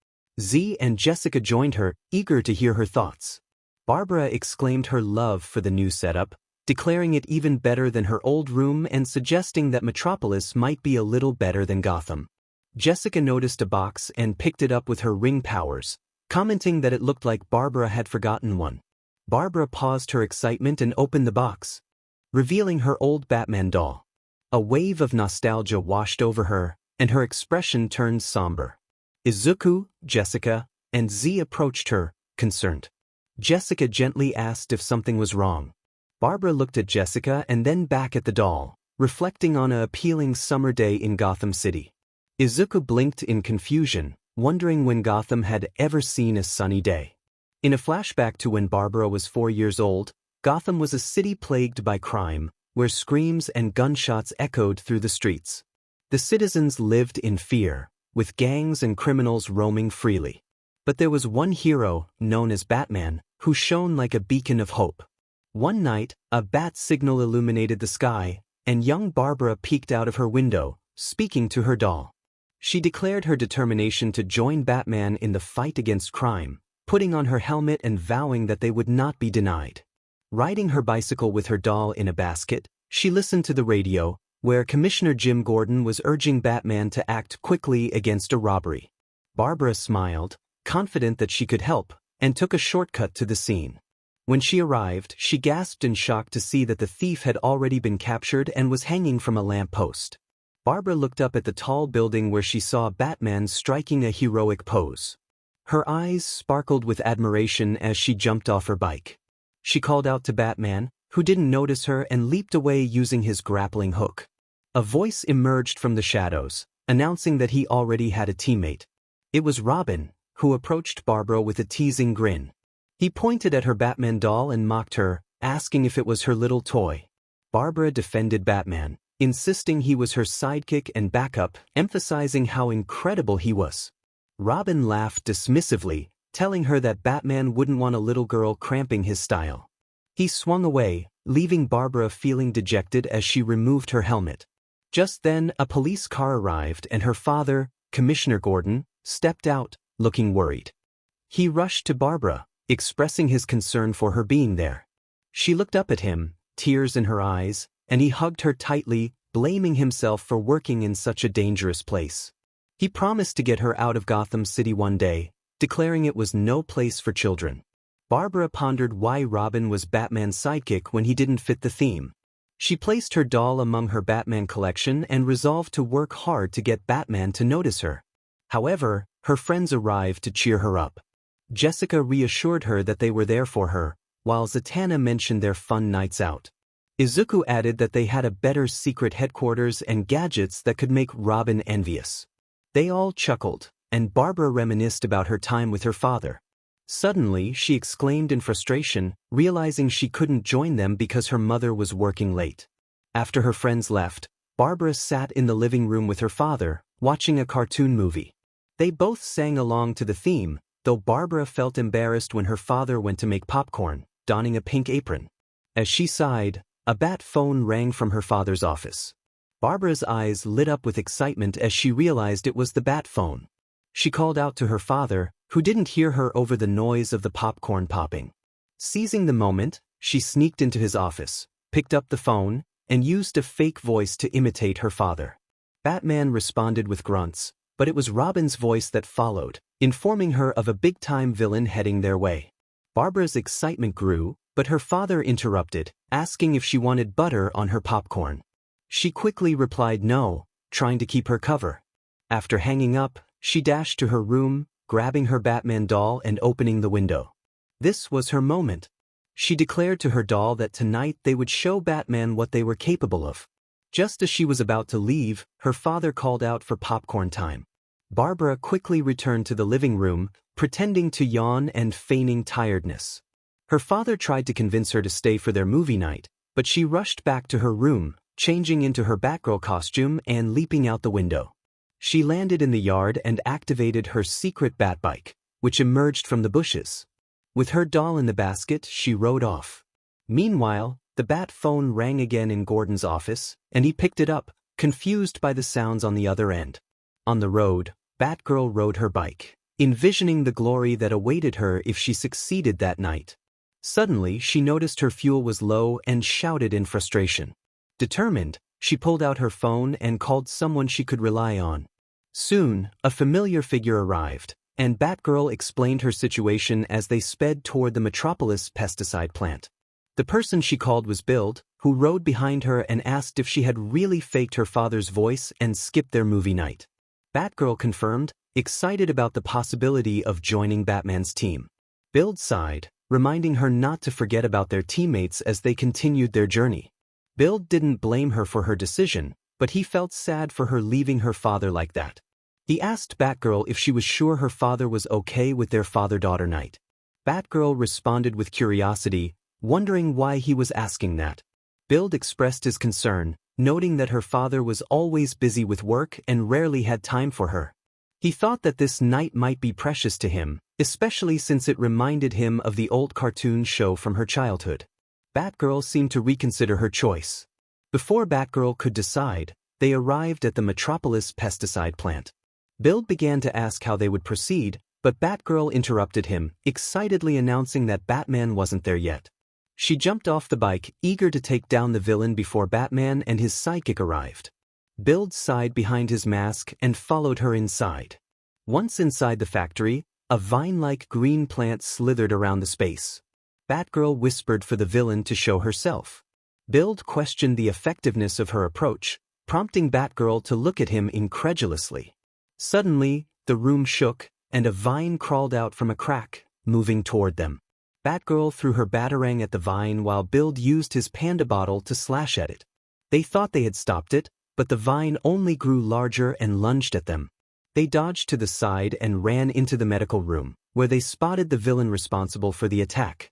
Z and Jessica joined her, eager to hear her thoughts. Barbara exclaimed her love for the new setup, declaring it even better than her old room and suggesting that Metropolis might be a little better than Gotham. Jessica noticed a box and picked it up with her ring powers, commenting that it looked like Barbara had forgotten one. Barbara paused her excitement and opened the box, revealing her old Batman doll. A wave of nostalgia washed over her, and her expression turned somber. Izuku, Jessica, and Z approached her, concerned. Jessica gently asked if something was wrong. Barbara looked at Jessica and then back at the doll, reflecting on an appealing summer day in Gotham City. Izuku blinked in confusion, wondering when Gotham had ever seen a sunny day. In a flashback to when Barbara was 4 years old, Gotham was a city plagued by crime, where screams and gunshots echoed through the streets. The citizens lived in fear, with gangs and criminals roaming freely. But there was one hero, known as Batman, who shone like a beacon of hope. One night, a bat signal illuminated the sky, and young Barbara peeked out of her window, speaking to her doll. She declared her determination to join Batman in the fight against crime, putting on her helmet and vowing that they would not be denied. Riding her bicycle with her doll in a basket, she listened to the radio, where Commissioner Jim Gordon was urging Batman to act quickly against a robbery. Barbara smiled, confident that she could help, and took a shortcut to the scene. When she arrived, she gasped in shock to see that the thief had already been captured and was hanging from a lamppost. Barbara looked up at the tall building where she saw Batman striking a heroic pose. Her eyes sparkled with admiration as she jumped off her bike. She called out to Batman, who didn't notice her and leaped away using his grappling hook. A voice emerged from the shadows, announcing that he already had a teammate. It was Robin, who approached Barbara with a teasing grin. He pointed at her Batman doll and mocked her, asking if it was her little toy. Barbara defended Batman, insisting he was her sidekick and backup, emphasizing how incredible he was. Robin laughed dismissively, telling her that Batman wouldn't want a little girl cramping his style. He swung away, leaving Barbara feeling dejected as she removed her helmet. Just then, a police car arrived and her father, Commissioner Gordon, stepped out, looking worried. He rushed to Barbara, expressing his concern for her being there. She looked up at him, tears in her eyes, and he hugged her tightly, blaming himself for working in such a dangerous place. He promised to get her out of Gotham City one day, declaring it was no place for children. Barbara pondered why Robin was Batman's sidekick when he didn't fit the theme. She placed her doll among her Batman collection and resolved to work hard to get Batman to notice her. However, her friends arrived to cheer her up. Jessica reassured her that they were there for her, while Zatanna mentioned their fun nights out. Izuku added that they had a better secret headquarters and gadgets that could make Robin envious. They all chuckled, and Barbara reminisced about her time with her father. Suddenly, she exclaimed in frustration, realizing she couldn't join them because her mother was working late. After her friends left, Barbara sat in the living room with her father, watching a cartoon movie. They both sang along to the theme, though Barbara felt embarrassed when her father went to make popcorn, donning a pink apron. As she sighed, a bat phone rang from her father's office. Barbara's eyes lit up with excitement as she realized it was the bat phone. She called out to her father, who didn't hear her over the noise of the popcorn popping. Seizing the moment, she sneaked into his office, picked up the phone, and used a fake voice to imitate her father. Batman responded with grunts, but it was Robin's voice that followed, informing her of a big-time villain heading their way. Barbara's excitement grew, but her father interrupted, asking if she wanted butter on her popcorn. She quickly replied no, trying to keep her cover. After hanging up, she dashed to her room, grabbing her Batman doll and opening the window. This was her moment. She declared to her doll that tonight they would show Batman what they were capable of. Just as she was about to leave, her father called out for popcorn time. Barbara quickly returned to the living room, pretending to yawn and feigning tiredness. Her father tried to convince her to stay for their movie night, but she rushed back to her room, changing into her Batgirl costume and leaping out the window. She landed in the yard and activated her secret bat bike, which emerged from the bushes. With her doll in the basket, she rode off. Meanwhile, the bat phone rang again in Gordon's office, and he picked it up, confused by the sounds on the other end. On the road, Batgirl rode her bike, envisioning the glory that awaited her if she succeeded that night. Suddenly, she noticed her fuel was low and shouted in frustration. Determined, she pulled out her phone and called someone she could rely on. Soon, a familiar figure arrived, and Batgirl explained her situation as they sped toward the Metropolis pesticide plant. The person she called was 𝗵𝗃, who rode behind her and asked if she had really faked her father's voice and skipped their movie night. Batgirl confirmed, excited about the possibility of joining Batman's team. 𝗵𝗃 sighed, reminding her not to forget about their teammates as they continued their journey. 𝗵𝗃 didn't blame her for her decision, but he felt sad for her leaving her father like that. He asked Batgirl if she was sure her father was okay with their father-daughter night. Batgirl responded with curiosity, wondering why he was asking that. 𝗵𝗃 expressed his concern, noting that her father was always busy with work and rarely had time for her. He thought that this night might be precious to him, especially since it reminded him of the old cartoon show from her childhood. Batgirl seemed to reconsider her choice. Before Batgirl could decide, they arrived at the Metropolis pesticide plant. 𝗵𝗃 began to ask how they would proceed, but Batgirl interrupted him, excitedly announcing that Batman wasn't there yet. She jumped off the bike, eager to take down the villain before Batman and his sidekick arrived. 𝗵𝗃 sighed behind his mask and followed her inside. Once inside the factory, a vine-like green plant slithered around the space. Batgirl whispered for the villain to show herself. 𝗵𝗃 questioned the effectiveness of her approach, prompting Batgirl to look at him incredulously. Suddenly, the room shook, and a vine crawled out from a crack, moving toward them. Batgirl threw her batarang at the vine while 𝗵𝗃 used his panda bottle to slash at it. They thought they had stopped it, but the vine only grew larger and lunged at them. They dodged to the side and ran into the medical room, where they spotted the villain responsible for the attack.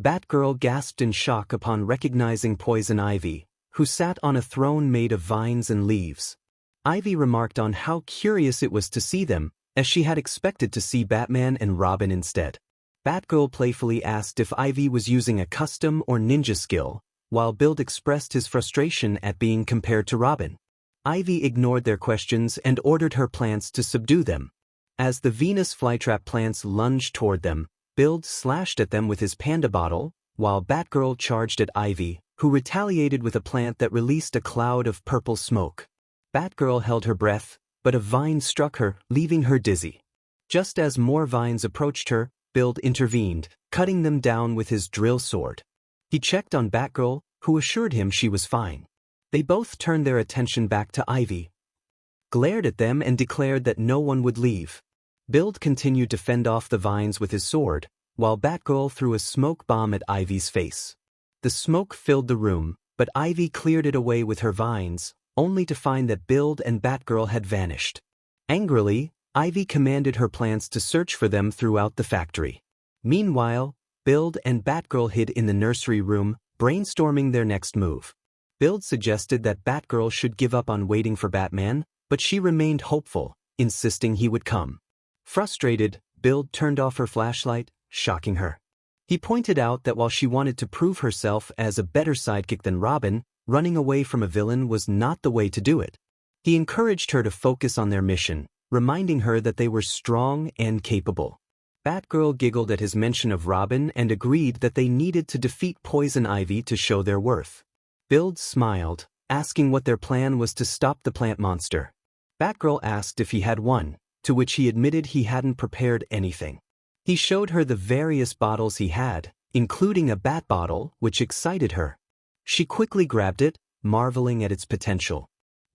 Batgirl gasped in shock upon recognizing Poison Ivy, who sat on a throne made of vines and leaves. Ivy remarked on how curious it was to see them, as she had expected to see Batman and Robin instead. Batgirl playfully asked if Ivy was using a custom or ninja skill, while Build expressed his frustration at being compared to Robin. Ivy ignored their questions and ordered her plants to subdue them. As the Venus flytrap plants lunged toward them, Build slashed at them with his panda bottle, while Batgirl charged at Ivy, who retaliated with a plant that released a cloud of purple smoke. Batgirl held her breath, but a vine struck her, leaving her dizzy. Just as more vines approached her, Build intervened, cutting them down with his drill sword. He checked on Batgirl, who assured him she was fine. They both turned their attention back to Ivy, glared at them and declared that no one would leave. Build continued to fend off the vines with his sword, while Batgirl threw a smoke bomb at Ivy's face. The smoke filled the room, but Ivy cleared it away with her vines, only to find that Build and Batgirl had vanished. Angrily, Ivy commanded her plants to search for them throughout the factory. Meanwhile, Build and Batgirl hid in the nursery room, brainstorming their next move. Build suggested that Batgirl should give up on waiting for Batman, but she remained hopeful, insisting he would come. Frustrated, Build turned off her flashlight, shocking her. He pointed out that while she wanted to prove herself as a better sidekick than Robin, running away from a villain was not the way to do it. He encouraged her to focus on their mission, reminding her that they were strong and capable. Batgirl giggled at his mention of Robin and agreed that they needed to defeat Poison Ivy to show their worth. Build smiled, asking what their plan was to stop the plant monster. Batgirl asked if he had one, to which he admitted he hadn't prepared anything. He showed her the various bottles he had, including a bat bottle, which excited her. She quickly grabbed it, marveling at its potential.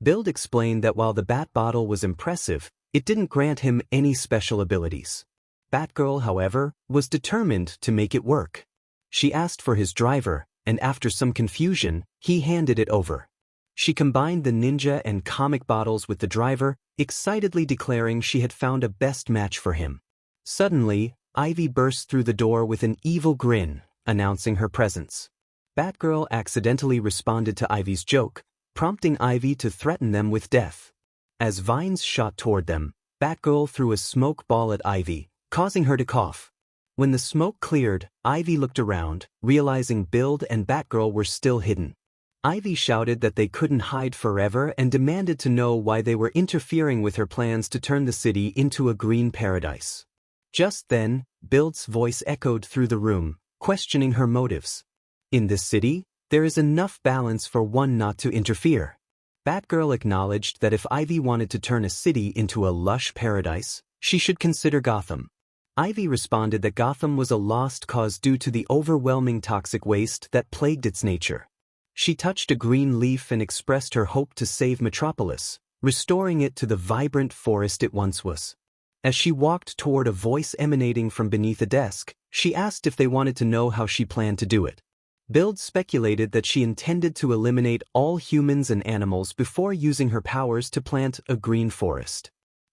Build explained that while the bat bottle was impressive, it didn't grant him any special abilities. Batgirl, however, was determined to make it work. She asked for his driver, and after some confusion, he handed it over. She combined the ninja and comic bottles with the driver, excitedly declaring she had found a best match for him. Suddenly, Ivy burst through the door with an evil grin, announcing her presence. Batgirl accidentally responded to Ivy's joke, prompting Ivy to threaten them with death. As vines shot toward them, Batgirl threw a smoke ball at Ivy, causing her to cough. When the smoke cleared, Ivy looked around, realizing Build and Batgirl were still hidden. Ivy shouted that they couldn't hide forever and demanded to know why they were interfering with her plans to turn the city into a green paradise. Just then, Build's voice echoed through the room, questioning her motives. In this city, there is enough balance for one not to interfere. Batgirl acknowledged that if Ivy wanted to turn a city into a lush paradise, she should consider Gotham. Ivy responded that Gotham was a lost cause due to the overwhelming toxic waste that plagued its nature. She touched a green leaf and expressed her hope to save Metropolis, restoring it to the vibrant forest it once was. As she walked toward a voice emanating from beneath a desk, she asked if they wanted to know how she planned to do it. Build speculated that she intended to eliminate all humans and animals before using her powers to plant a green forest.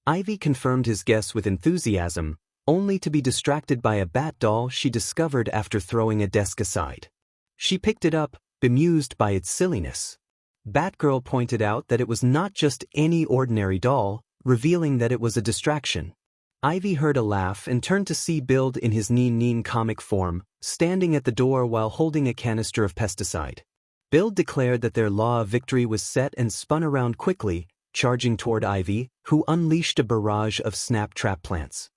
Ivy confirmed his guess with enthusiasm, only to be distracted by a bat doll she discovered after throwing a desk aside. She picked it up, bemused by its silliness. Batgirl pointed out that it was not just any ordinary doll, revealing that it was a distraction. Ivy heard a laugh and turned to see Build in his Neen comic form, standing at the door while holding a canister of pesticide. Build declared that their law of victory was set and spun around quickly, charging toward Ivy, who unleashed a barrage of snap trap plants.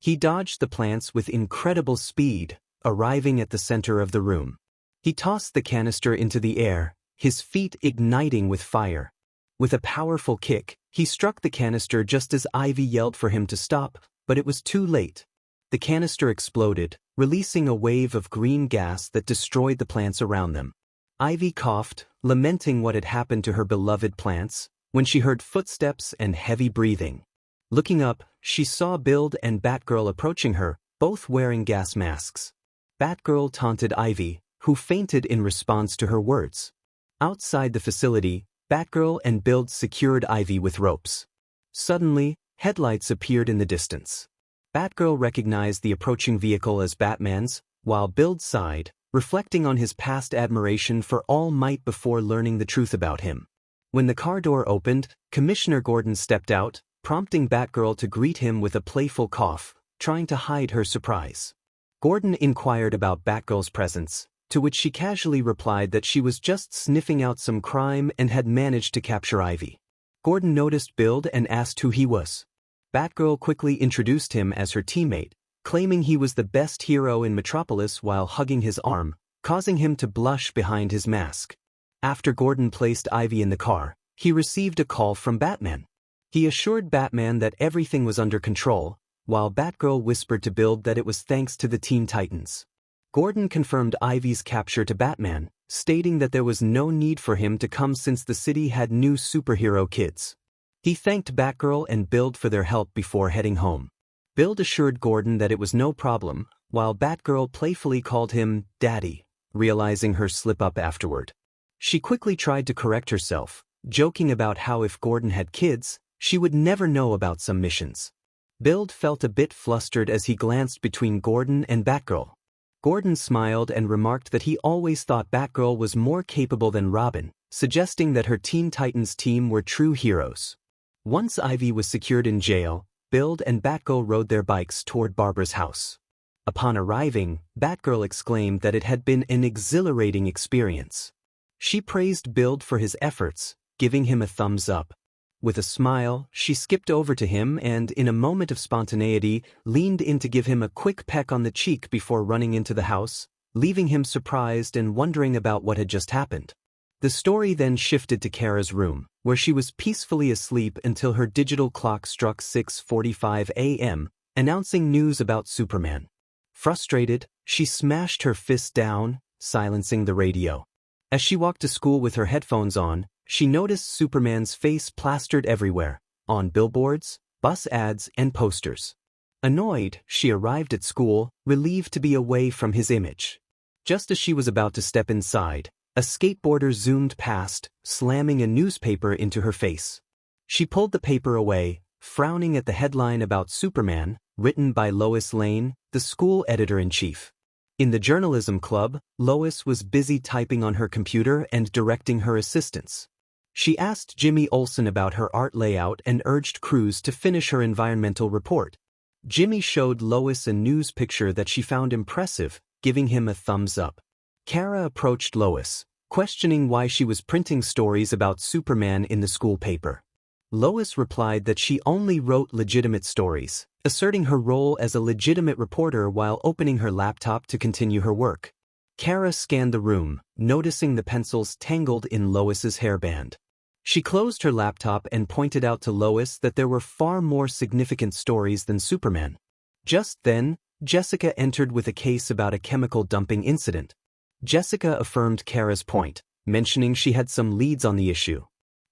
He dodged the plants with incredible speed, arriving at the center of the room. He tossed the canister into the air, his feet igniting with fire. With a powerful kick, he struck the canister just as Ivy yelled for him to stop, but it was too late. The canister exploded, releasing a wave of green gas that destroyed the plants around them. Ivy coughed, lamenting what had happened to her beloved plants, when she heard footsteps and heavy breathing. Looking up, she saw Build and Batgirl approaching her, both wearing gas masks. Batgirl taunted Ivy, who fainted in response to her words. Outside the facility, Batgirl and 𝗵𝘃𝗀 secured Ivy with ropes. Suddenly, headlights appeared in the distance. Batgirl recognized the approaching vehicle as Batman's, while 𝗵𝘃𝗀 sighed, reflecting on his past admiration for All Might before learning the truth about him. When the car door opened, Commissioner Gordon stepped out, prompting Batgirl to greet him with a playful cough, trying to hide her surprise. Gordon inquired about Batgirl's presence, to which she casually replied that she was just sniffing out some crime and had managed to capture Ivy. Gordon noticed 𝗵𝘃𝗀 and asked who he was. Batgirl quickly introduced him as her teammate, claiming he was the best hero in Metropolis while hugging his arm, causing him to blush behind his mask. After Gordon placed Ivy in the car, he received a call from Batman. He assured Batman that everything was under control, while Batgirl whispered to 𝗵𝘃𝗀 that it was thanks to the Teen Titans. Gordon confirmed Ivy's capture to Batman, stating that there was no need for him to come since the city had new superhero kids. He thanked Batgirl and 𝗵𝘃𝗀 for their help before heading home. 𝗵𝘃𝗀 assured Gordon that it was no problem, while Batgirl playfully called him Daddy, realizing her slip-up afterward. She quickly tried to correct herself, joking about how if Gordon had kids, she would never know about some missions. 𝗵𝘃𝗀 felt a bit flustered as he glanced between Gordon and Batgirl. Gordon smiled and remarked that he always thought Batgirl was more capable than Robin, suggesting that her Teen Titans team were true heroes. Once Ivy was secured in jail, 𝗵𝘃𝗀 and Batgirl rode their bikes toward Barbara's house. Upon arriving, Batgirl exclaimed that it had been an exhilarating experience. She praised 𝗵𝘃𝗀 for his efforts, giving him a thumbs up. With a smile, she skipped over to him and, in a moment of spontaneity, leaned in to give him a quick peck on the cheek before running into the house, leaving him surprised and wondering about what had just happened. The story then shifted to Kara's room, where she was peacefully asleep until her digital clock struck 6:45 a.m., announcing news about Superman. Frustrated, she smashed her fist down, silencing the radio. As she walked to school with her headphones on, she noticed Superman's face plastered everywhere, on billboards, bus ads, and posters. Annoyed, she arrived at school, relieved to be away from his image. Just as she was about to step inside, a skateboarder zoomed past, slamming a newspaper into her face. She pulled the paper away, frowning at the headline about Superman, written by Lois Lane, the school editor-in-chief. In the journalism club, Lois was busy typing on her computer and directing her assistants. She asked Jimmy Olsen about her art layout and urged Cruz to finish her environmental report. Jimmy showed Lois a news picture that she found impressive, giving him a thumbs up. Kara approached Lois, questioning why she was printing stories about Superman in the school paper. Lois replied that she only wrote legitimate stories, asserting her role as a legitimate reporter while opening her laptop to continue her work. Kara scanned the room, noticing the pencils tangled in Lois's hairband. She closed her laptop and pointed out to Lois that there were far more significant stories than Superman. Just then, Jessica entered with a case about a chemical dumping incident. Jessica affirmed Kara's point, mentioning she had some leads on the issue.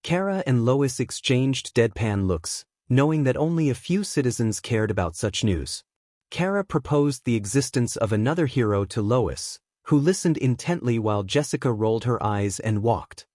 Kara and Lois exchanged deadpan looks, knowing that only a few citizens cared about such news. Kara proposed the existence of another hero to Lois, who listened intently while Jessica rolled her eyes and walked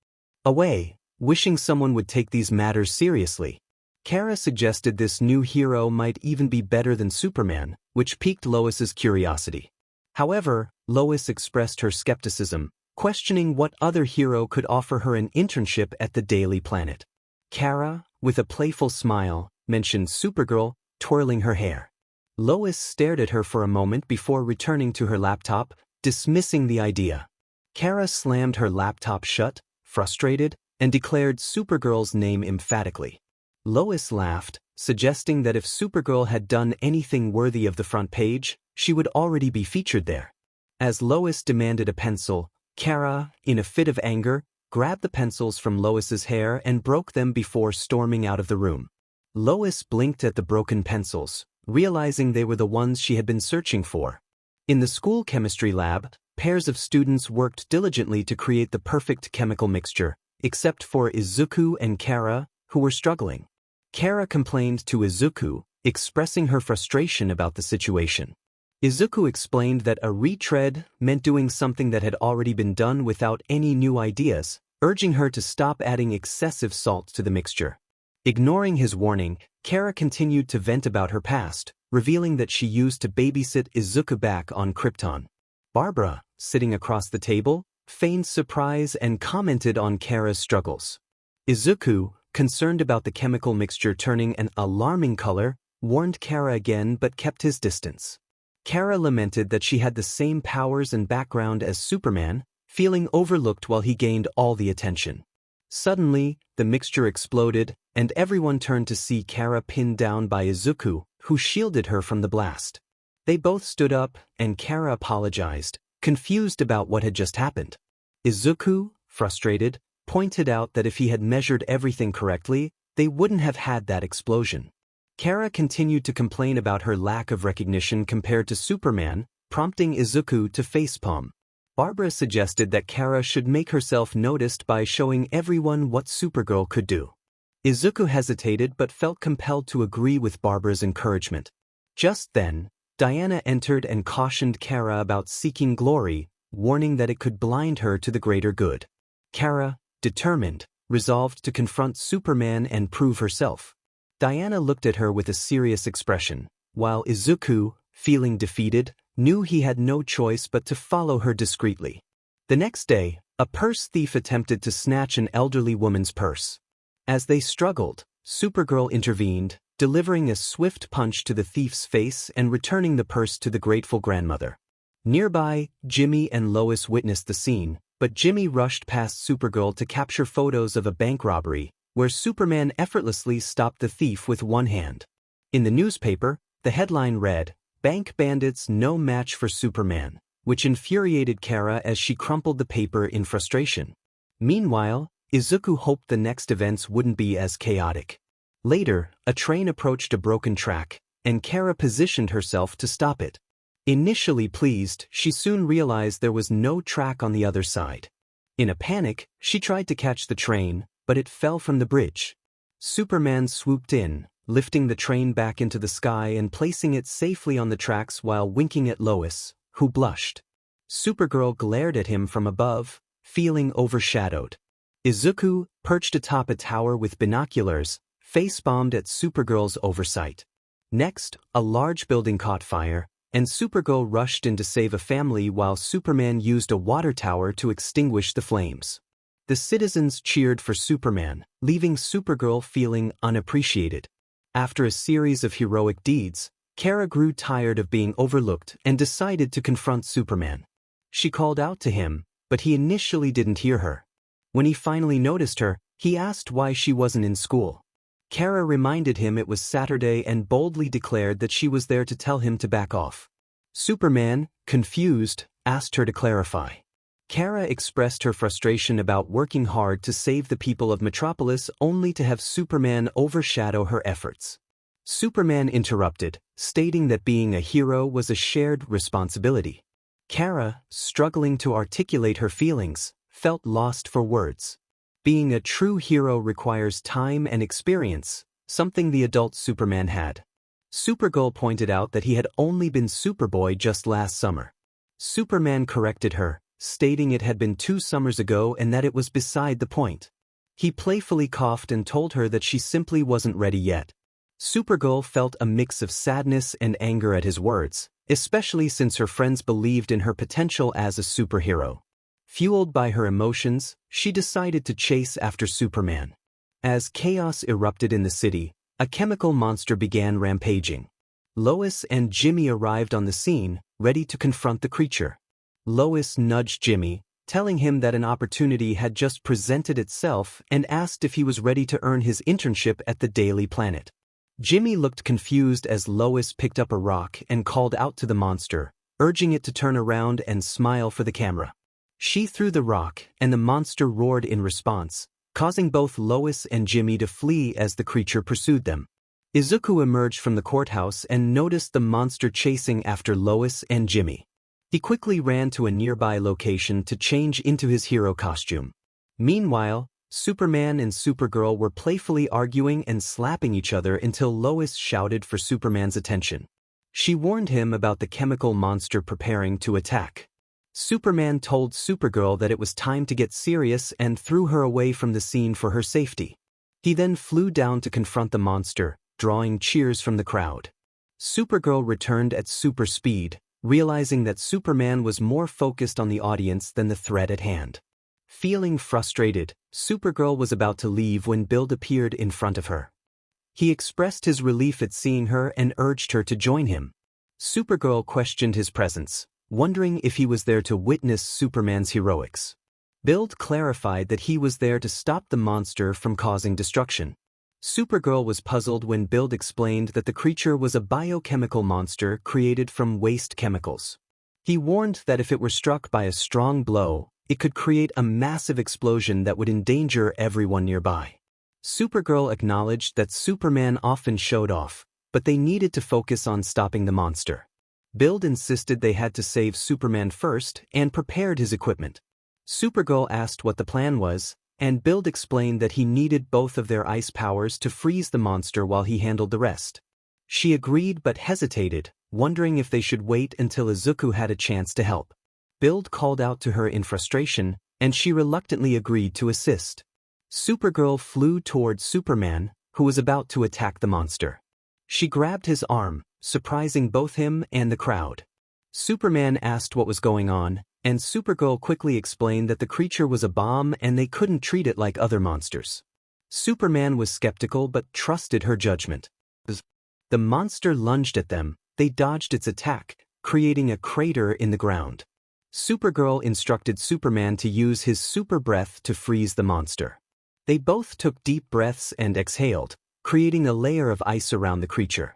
away, wishing someone would take these matters seriously. Kara suggested this new hero might even be better than Superman, which piqued Lois's curiosity. However, Lois expressed her skepticism, questioning what other hero could offer her an internship at the Daily Planet. Kara, with a playful smile, mentioned Supergirl, twirling her hair. Lois stared at her for a moment before returning to her laptop, dismissing the idea. Kara slammed her laptop shut, frustrated, and declared Supergirl's name emphatically. Lois laughed, suggesting that if Supergirl had done anything worthy of the front page, she would already be featured there. As Lois demanded a pencil, Kara, in a fit of anger, grabbed the pencils from Lois's hair and broke them before storming out of the room. Lois blinked at the broken pencils, realizing they were the ones she had been searching for. In the school chemistry lab, pairs of students worked diligently to create the perfect chemical mixture, except for Izuku and Kara, who were struggling. Kara complained to Izuku, expressing her frustration about the situation. Izuku explained that a retread meant doing something that had already been done without any new ideas, urging her to stop adding excessive salt to the mixture. Ignoring his warning, 𝗂𝐻 continued to vent about her past, revealing that she used to babysit Izuku back on Krypton. Barbara, sitting across the table, feigned surprise and commented on 𝗂𝐻's struggles. Izuku, concerned about the chemical mixture turning an alarming color, warned 𝗂𝐻 again but kept his distance. 𝗂𝐻 lamented that she had the same powers and background as Superman, feeling overlooked while he gained all the attention. Suddenly, the mixture exploded, and everyone turned to see 𝗂𝐻 pinned down by Izuku, who shielded her from the blast. They both stood up, and 𝗂𝐻 apologized, confused about what had just happened. Izuku, frustrated, pointed out that if he had measured everything correctly, they wouldn't have had that explosion. 𝗂𝐻 continued to complain about her lack of recognition compared to Superman, prompting Izuku to facepalm. Barbara suggested that 𝗂𝐻 should make herself noticed by showing everyone what Supergirl could do. Izuku hesitated but felt compelled to agree with Barbara's encouragement. Just then, Diana entered and cautioned 𝗂𝐻 about seeking glory, warning that it could blind her to the greater good. 𝗂𝐻, determined, resolved to confront Superman and prove herself. Diana looked at her with a serious expression, while Izuku, feeling defeated, knew he had no choice but to follow her discreetly. The next day, a purse thief attempted to snatch an elderly woman's purse. As they struggled, Supergirl intervened, delivering a swift punch to the thief's face and returning the purse to the grateful grandmother. Nearby, Jimmy and Lois witnessed the scene, but Jimmy rushed past Supergirl to capture photos of a bank robbery, where Superman effortlessly stopped the thief with one hand. In the newspaper, the headline read, "Bank Bandits No Match for Superman," which infuriated 𝗂𝐻 as she crumpled the paper in frustration. Meanwhile, Izuku hoped the next events wouldn't be as chaotic. Later, a train approached a broken track, and 𝗂𝐻 positioned herself to stop it. Initially pleased, she soon realized there was no track on the other side. In a panic, she tried to catch the train, but it fell from the bridge. Superman swooped in, lifting the train back into the sky and placing it safely on the tracks while winking at Lois, who blushed. Supergirl glared at him from above, feeling overshadowed. Izuku, perched atop a tower with binoculars, facepalmed at Supergirl's oversight. Next, a large building caught fire, and Supergirl rushed in to save a family while Superman used a water tower to extinguish the flames. The citizens cheered for Superman, leaving Supergirl feeling unappreciated. After a series of heroic deeds, 𝗂𝐻 grew tired of being overlooked and decided to confront Superman. She called out to him, but he initially didn't hear her. When he finally noticed her, he asked why she wasn't in school. 𝗂𝐻 reminded him it was Saturday and boldly declared that she was there to tell him to back off. Superman, confused, asked her to clarify. 𝗂𝐻 expressed her frustration about working hard to save the people of Metropolis only to have Superman overshadow her efforts. Superman interrupted, stating that being a hero was a shared responsibility. 𝗂𝐻, struggling to articulate her feelings, felt lost for words. Being a true hero requires time and experience, something the adult Superman had. Supergirl pointed out that he had only been Superboy just last summer. Superman corrected her, stating it had been 2 summers ago and that it was beside the point. He playfully coughed and told her that she simply wasn't ready yet. Supergirl felt a mix of sadness and anger at his words, especially since her friends believed in her potential as a superhero. Fueled by her emotions, she decided to chase after Superman. As chaos erupted in the city, a chemical monster began rampaging. Lois and Jimmy arrived on the scene, ready to confront the creature. Lois nudged Jimmy, telling him that an opportunity had just presented itself and asked if he was ready to earn his internship at the Daily Planet. Jimmy looked confused as Lois picked up a rock and called out to the monster, urging it to turn around and smile for the camera. She threw the rock, and the monster roared in response, causing both Lois and Jimmy to flee as the creature pursued them. Izuku emerged from the courthouse and noticed the monster chasing after Lois and Jimmy. He quickly ran to a nearby location to change into his hero costume. Meanwhile, Superman and Supergirl were playfully arguing and slapping each other until Lois shouted for Superman's attention. She warned him about the chemical monster preparing to attack. Superman told Supergirl that it was time to get serious and threw her away from the scene for her safety. He then flew down to confront the monster, drawing cheers from the crowd. Supergirl returned at super speed, realizing that Superman was more focused on the audience than the threat at hand. Feeling frustrated, Supergirl was about to leave when Build appeared in front of her. He expressed his relief at seeing her and urged her to join him. Supergirl questioned his presence, wondering if he was there to witness Superman's heroics. Build clarified that he was there to stop the monster from causing destruction. Supergirl was puzzled when Build explained that the creature was a biochemical monster created from waste chemicals. He warned that if it were struck by a strong blow, it could create a massive explosion that would endanger everyone nearby. Supergirl acknowledged that Superman often showed off, but they needed to focus on stopping the monster. Build insisted they had to save Superman first and prepared his equipment. Supergirl asked what the plan was, and Build explained that he needed both of their ice powers to freeze the monster while he handled the rest. She agreed but hesitated, wondering if they should wait until Izuku had a chance to help. Build called out to her in frustration, and she reluctantly agreed to assist. Supergirl flew toward Superman, who was about to attack the monster. She grabbed his arm, surprising both him and the crowd. Superman asked what was going on, and Supergirl quickly explained that the creature was a bomb and they couldn't treat it like other monsters. Superman was skeptical but trusted her judgment. The monster lunged at them, they dodged its attack, creating a crater in the ground. Supergirl instructed Superman to use his super breath to freeze the monster. They both took deep breaths and exhaled, creating a layer of ice around the creature.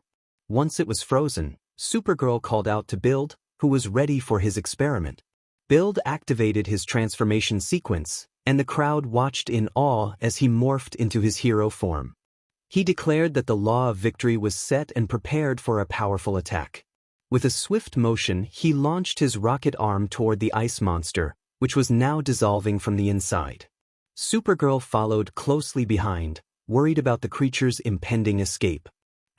Once it was frozen, Supergirl called out to Build, who was ready for his experiment. Build activated his transformation sequence, and the crowd watched in awe as he morphed into his hero form. He declared that the law of victory was set and prepared for a powerful attack. With a swift motion, he launched his rocket arm toward the ice monster, which was now dissolving from the inside. Supergirl followed closely behind, worried about the creature's impending escape.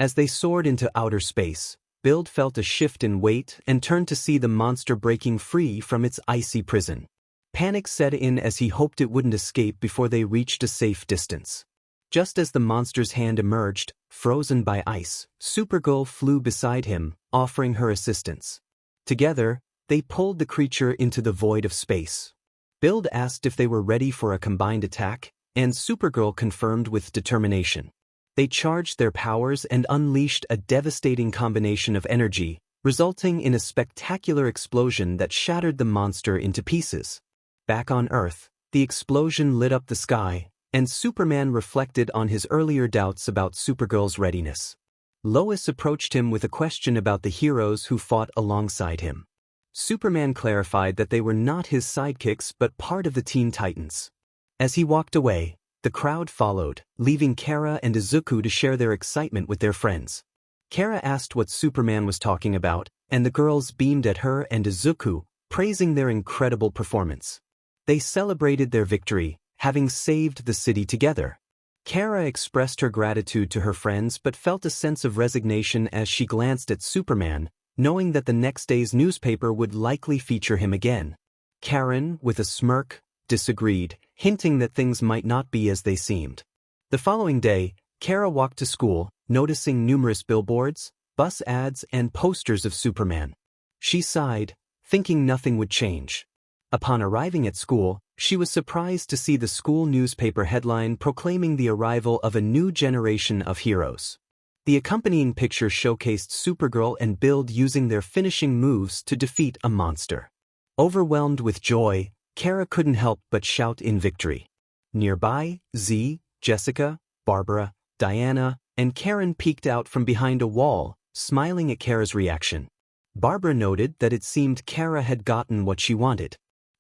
As they soared into outer space, Build felt a shift in weight and turned to see the monster breaking free from its icy prison. Panic set in as he hoped it wouldn't escape before they reached a safe distance. Just as the monster's hand emerged, frozen by ice, Supergirl flew beside him, offering her assistance. Together, they pulled the creature into the void of space. Build asked if they were ready for a combined attack, and Supergirl confirmed with determination. They charged their powers and unleashed a devastating combination of energy, resulting in a spectacular explosion that shattered the monster into pieces. Back on Earth, the explosion lit up the sky, and Superman reflected on his earlier doubts about Supergirl's readiness. Lois approached him with a question about the heroes who fought alongside him. Superman clarified that they were not his sidekicks but part of the Teen Titans. As he walked away, the crowd followed, leaving Kara and Izuku to share their excitement with their friends. Kara asked what Superman was talking about, and the girls beamed at her and Izuku, praising their incredible performance. They celebrated their victory, having saved the city together. Kara expressed her gratitude to her friends but felt a sense of resignation as she glanced at Superman, knowing that the next day's newspaper would likely feature him again. Karen, with a smirk, disagreed, hinting that things might not be as they seemed. The following day, Kara walked to school, noticing numerous billboards, bus ads, and posters of Superman. She sighed, thinking nothing would change. Upon arriving at school, she was surprised to see the school newspaper headline proclaiming the arrival of a new generation of heroes. The accompanying picture showcased Supergirl and Build using their finishing moves to defeat a monster. Overwhelmed with joy, Kara couldn't help but shout in victory. Nearby, Z, Jessica, Barbara, Diana, and Karen peeked out from behind a wall, smiling at Kara's reaction. Barbara noted that it seemed Kara had gotten what she wanted.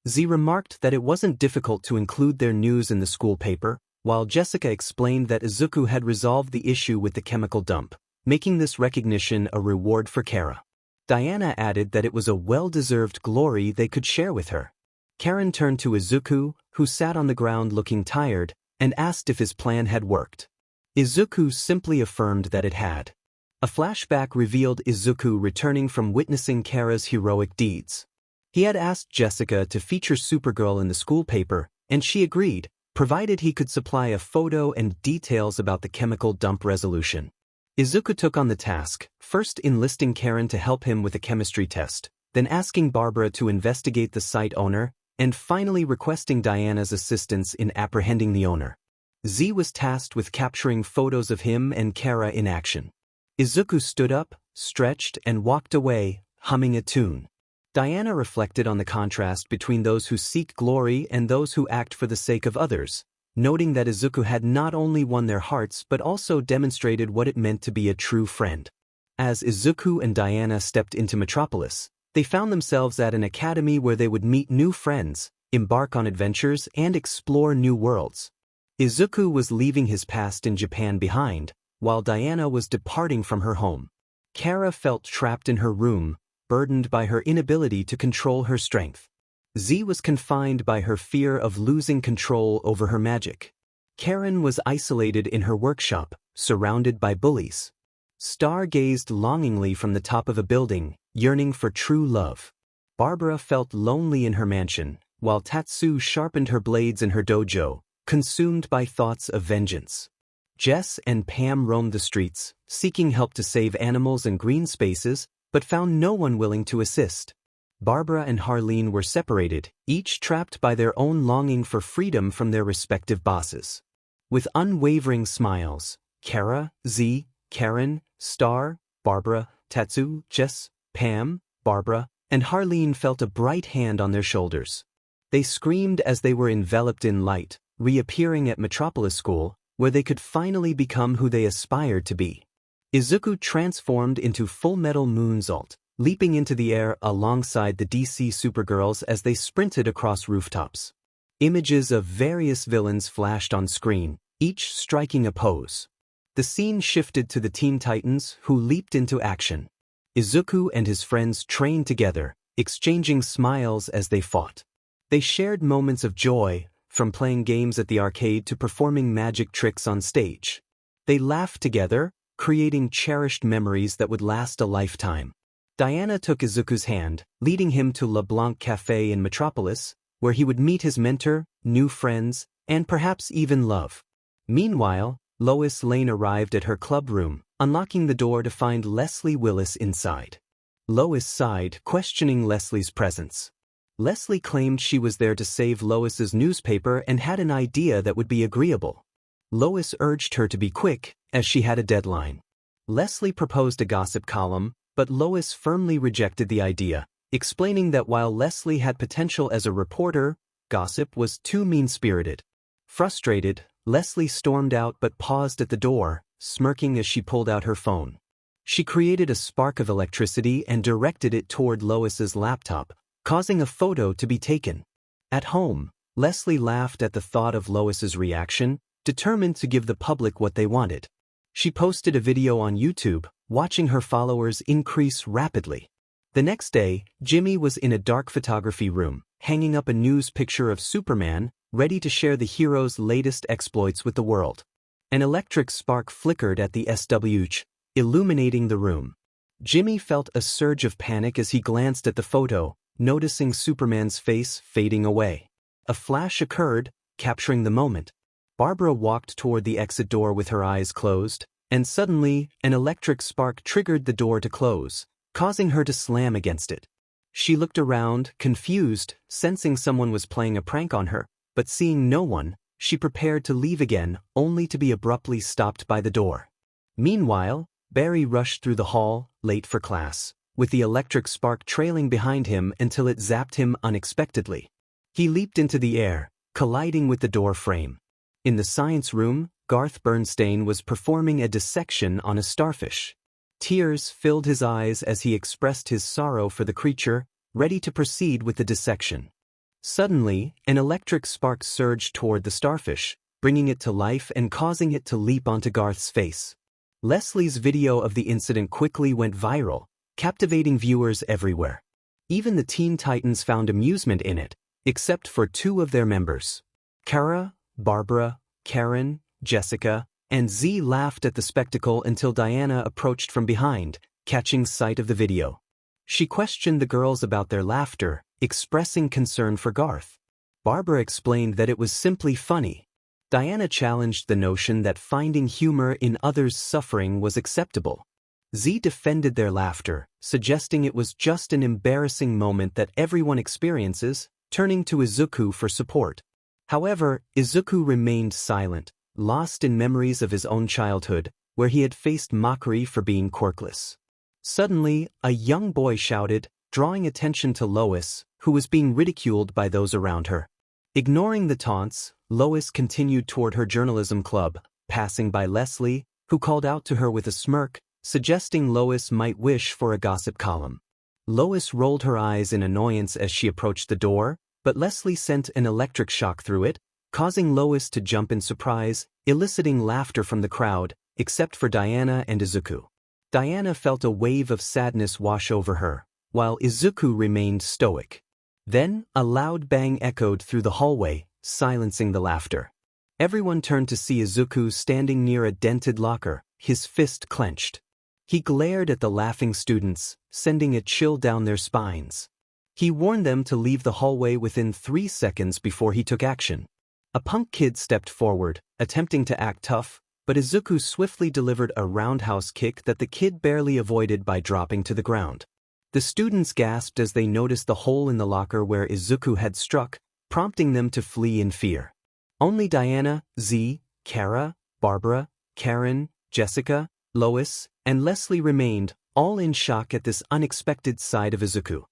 Z remarked that it wasn't difficult to include their news in the school paper, while Jessica explained that Izuku had resolved the issue with the chemical dump, making this recognition a reward for Kara. Diana added that it was a well-deserved glory they could share with her. Karen turned to Izuku, who sat on the ground looking tired, and asked if his plan had worked. Izuku simply affirmed that it had. A flashback revealed Izuku returning from witnessing Kara's heroic deeds. He had asked Jessica to feature Supergirl in the school paper, and she agreed, provided he could supply a photo and details about the chemical dump resolution. Izuku took on the task, first enlisting Karen to help him with a chemistry test, then asking Barbara to investigate the site owner, and finally requesting Diana's assistance in apprehending the owner. Z was tasked with capturing photos of him and Kara in action. Izuku stood up, stretched, and walked away, humming a tune. Diana reflected on the contrast between those who seek glory and those who act for the sake of others, noting that Izuku had not only won their hearts but also demonstrated what it meant to be a true friend. As Izuku and Diana stepped into Metropolis, they found themselves at an academy where they would meet new friends, embark on adventures, and explore new worlds. Izuku was leaving his past in Japan behind, while Diana was departing from her home. Kara felt trapped in her room, burdened by her inability to control her strength. Z was confined by her fear of losing control over her magic. Karen was isolated in her workshop, surrounded by bullies. Star gazed longingly from the top of a building, yearning for true love. Barbara felt lonely in her mansion, while Tatsu sharpened her blades in her dojo, consumed by thoughts of vengeance. Jess and Pam roamed the streets, seeking help to save animals and green spaces, but found no one willing to assist. Barbara and Harleen were separated, each trapped by their own longing for freedom from their respective bosses. With unwavering smiles, Kara, Z, Karen, Star, Barbara, Tatsu, Jess, Pam, Barbara, and Harleen felt a bright hand on their shoulders. They screamed as they were enveloped in light, reappearing at Metropolis School, where they could finally become who they aspired to be. Izuku transformed into Full Metal Moonsault, leaping into the air alongside the DC Supergirls as they sprinted across rooftops. Images of various villains flashed on screen, each striking a pose. The scene shifted to the Teen Titans, who leaped into action. Izuku and his friends trained together, exchanging smiles as they fought. They shared moments of joy, from playing games at the arcade to performing magic tricks on stage. They laughed together, creating cherished memories that would last a lifetime. Diana took Izuku's hand, leading him to Le Blanc Café in Metropolis, where he would meet his mentor, new friends, and perhaps even love. Meanwhile, Lois Lane arrived at her club room, unlocking the door to find Leslie Willis inside. Lois sighed, questioning Leslie's presence. Leslie claimed she was there to save Lois's newspaper and had an idea that would be agreeable. Lois urged her to be quick, as she had a deadline. Leslie proposed a gossip column, but Lois firmly rejected the idea, explaining that while Leslie had potential as a reporter, gossip was too mean-spirited. Frustrated, Leslie stormed out but paused at the door, smirking as she pulled out her phone. She created a spark of electricity and directed it toward Lois's laptop, causing a photo to be taken. At home, Leslie laughed at the thought of Lois's reaction, determined to give the public what they wanted. She posted a video on YouTube, watching her followers increase rapidly. The next day, Jimmy was in a dark photography room, hanging up a news picture of Superman, ready to share the hero's latest exploits with the world. An electric spark flickered at the 𝗧𝗵𝗲, illuminating the room. Jimmy felt a surge of panic as he glanced at the photo, noticing Superman's face fading away. A flash occurred, capturing the moment. Barbara walked toward the exit door with her eyes closed, and suddenly, an electric spark triggered the door to close, causing her to slam against it. She looked around, confused, sensing someone was playing a prank on her, but seeing no one, she prepared to leave again, only to be abruptly stopped by the door. Meanwhile, Barry rushed through the hall, late for class, with the electric spark trailing behind him until it zapped him unexpectedly. He leaped into the air, colliding with the door frame. In the science room, Garth Bernstein was performing a dissection on a starfish. Tears filled his eyes as he expressed his sorrow for the creature, ready to proceed with the dissection. Suddenly, an electric spark surged toward the starfish, bringing it to life and causing it to leap onto Garth's face. Leslie's video of the incident quickly went viral, captivating viewers everywhere. Even the Teen Titans found amusement in it, except for two of their members. Kara, Barbara, Karen, Jessica, and Z laughed at the spectacle until Diana approached from behind, catching sight of the video. She questioned the girls about their laughter, expressing concern for Garth. Barbara explained that it was simply funny. Diana challenged the notion that finding humor in others' suffering was acceptable. Z defended their laughter, suggesting it was just an embarrassing moment that everyone experiences, turning to Izuku for support. However, Izuku remained silent, lost in memories of his own childhood, where he had faced mockery for being quirkless. Suddenly, a young boy shouted, drawing attention to Lois, who was being ridiculed by those around her. Ignoring the taunts, Lois continued toward her journalism club, passing by Leslie, who called out to her with a smirk, suggesting Lois might wish for a gossip column. Lois rolled her eyes in annoyance as she approached the door, but Leslie sent an electric shock through it, causing Lois to jump in surprise, eliciting laughter from the crowd, except for Diana and Izuku. Diana felt a wave of sadness wash over her, while Izuku remained stoic. Then, a loud bang echoed through the hallway, silencing the laughter. Everyone turned to see Izuku standing near a dented locker, his fist clenched. He glared at the laughing students, sending a chill down their spines. He warned them to leave the hallway within 3 seconds before he took action. A punk kid stepped forward, attempting to act tough, but Izuku swiftly delivered a roundhouse kick that the kid barely avoided by dropping to the ground. The students gasped as they noticed the hole in the locker where Izuku had struck, prompting them to flee in fear. Only Diana, Z, Kara, Barbara, Karen, Jessica, Lois, and Leslie remained, all in shock at this unexpected side of Izuku.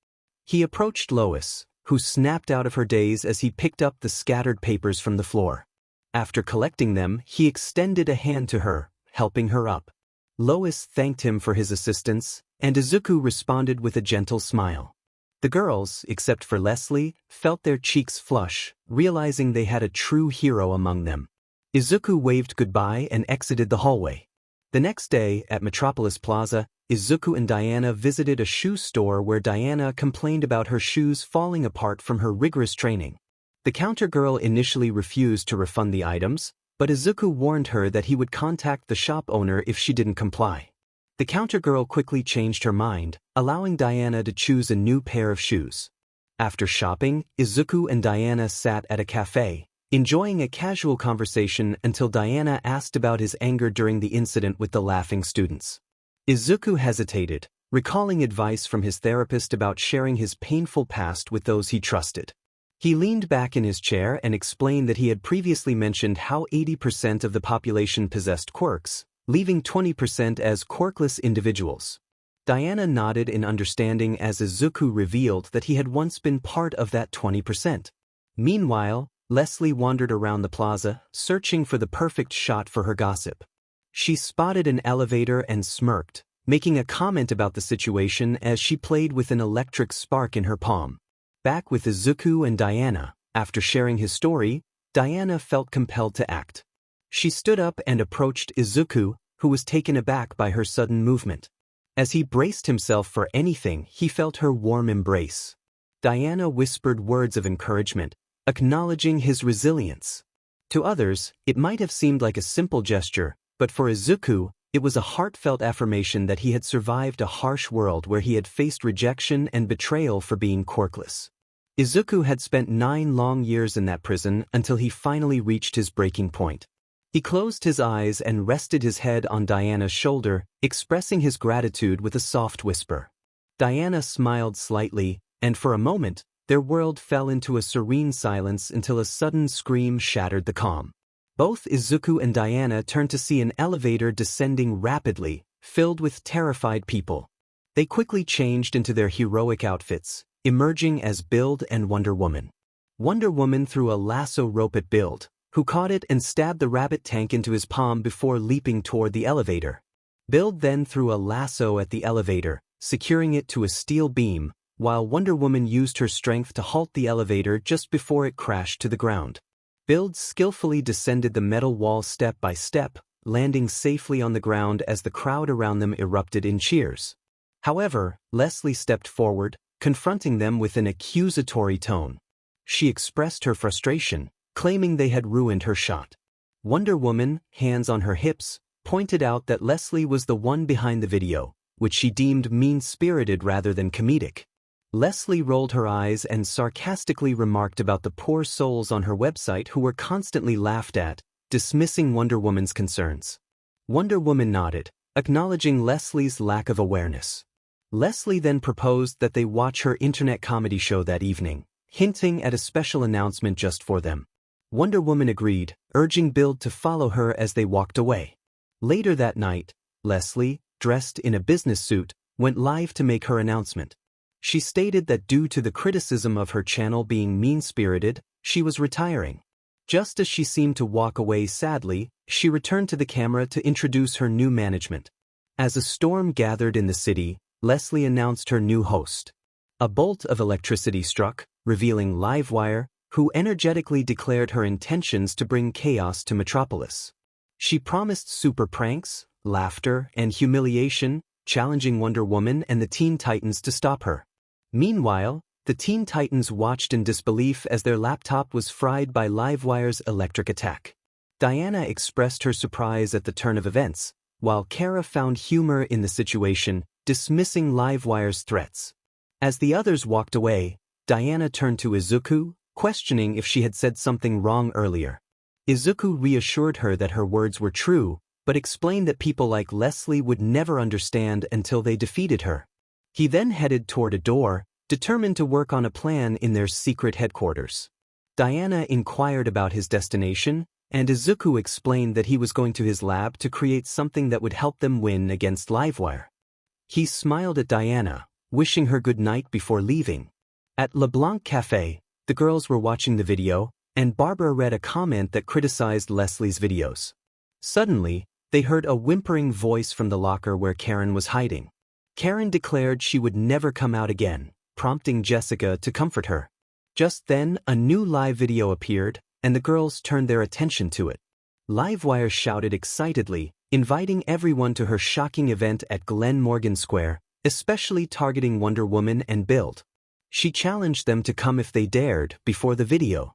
He approached Lois, who snapped out of her daze as he picked up the scattered papers from the floor. After collecting them, he extended a hand to her, helping her up. Lois thanked him for his assistance, and Izuku responded with a gentle smile. The girls, except for Leslie, felt their cheeks flush, realizing they had a true hero among them. Izuku waved goodbye and exited the hallway. The next day, at Metropolis Plaza, Izuku and Diana visited a shoe store where Diana complained about her shoes falling apart from her rigorous training. The counter girl initially refused to refund the items, but Izuku warned her that he would contact the shop owner if she didn't comply. The counter girl quickly changed her mind, allowing Diana to choose a new pair of shoes. After shopping, Izuku and Diana sat at a cafe, enjoying a casual conversation until Diana asked about his anger during the incident with the laughing students. Izuku hesitated, recalling advice from his therapist about sharing his painful past with those he trusted. He leaned back in his chair and explained that he had previously mentioned how 80% of the population possessed quirks, leaving 20% as quirkless individuals. Diana nodded in understanding as Izuku revealed that he had once been part of that 20%. Meanwhile, Leslie wandered around the plaza, searching for the perfect shot for her gossip. She spotted an elevator and smirked, making a comment about the situation as she played with an electric spark in her palm. Back with Izuku and Diana, after sharing his story, Diana felt compelled to act. She stood up and approached Izuku, who was taken aback by her sudden movement. As he braced himself for anything, he felt her warm embrace. Diana whispered words of encouragement, acknowledging his resilience. To others, it might have seemed like a simple gesture, but for Izuku, it was a heartfelt affirmation that he had survived a harsh world where he had faced rejection and betrayal for being quirkless. Izuku had spent 9 long years in that prison until he finally reached his breaking point. He closed his eyes and rested his head on Diana's shoulder, expressing his gratitude with a soft whisper. Diana smiled slightly, and for a moment, their world fell into a serene silence until a sudden scream shattered the calm. Both Izuku and Diana turned to see an elevator descending rapidly, filled with terrified people. They quickly changed into their heroic outfits, emerging as Build and Wonder Woman. Wonder Woman threw a lasso rope at Build, who caught it and stabbed the rabbit tank into his palm before leaping toward the elevator. Build then threw a lasso at the elevator, securing it to a steel beam, while Wonder Woman used her strength to halt the elevator just before it crashed to the ground. Build skillfully descended the metal wall step by step, landing safely on the ground as the crowd around them erupted in cheers. However, Leslie stepped forward, confronting them with an accusatory tone. She expressed her frustration, claiming they had ruined her shot. Wonder Woman, hands on her hips, pointed out that Leslie was the one behind the video, which she deemed mean-spirited rather than comedic. Leslie rolled her eyes and sarcastically remarked about the poor souls on her website who were constantly laughed at, dismissing Wonder Woman's concerns. Wonder Woman nodded, acknowledging Leslie's lack of awareness. Leslie then proposed that they watch her internet comedy show that evening, hinting at a special announcement just for them. Wonder Woman agreed, urging Bill to follow her as they walked away. Later that night, Leslie, dressed in a business suit, went live to make her announcement. She stated that due to the criticism of her channel being mean-spirited, she was retiring. Just as she seemed to walk away sadly, she returned to the camera to introduce her new management. As a storm gathered in the city, Leslie announced her new host. A bolt of electricity struck, revealing Livewire, who energetically declared her intentions to bring chaos to Metropolis. She promised super pranks, laughter, and humiliation, challenging Wonder Woman and the Teen Titans to stop her. Meanwhile, the Teen Titans watched in disbelief as their laptop was fried by Livewire's electric attack. Diana expressed her surprise at the turn of events, while Kara found humor in the situation, dismissing Livewire's threats. As the others walked away, Diana turned to Izuku, questioning if she had said something wrong earlier. Izuku reassured her that her words were true, but explained that people like Leslie would never understand until they defeated her. He then headed toward a door, determined to work on a plan in their secret headquarters. Diana inquired about his destination, and Izuku explained that he was going to his lab to create something that would help them win against Livewire. He smiled at Diana, wishing her good night before leaving. At LeBlanc Cafe, the girls were watching the video, and Barbara read a comment that criticized Leslie's videos. Suddenly, they heard a whimpering voice from the locker where Karen was hiding. Karen declared she would never come out again, prompting Jessica to comfort her. Just then, a new live video appeared, and the girls turned their attention to it. Livewire shouted excitedly, inviting everyone to her shocking event at Glen Morgan Square, especially targeting Wonder Woman and Build. She challenged them to come if they dared before the video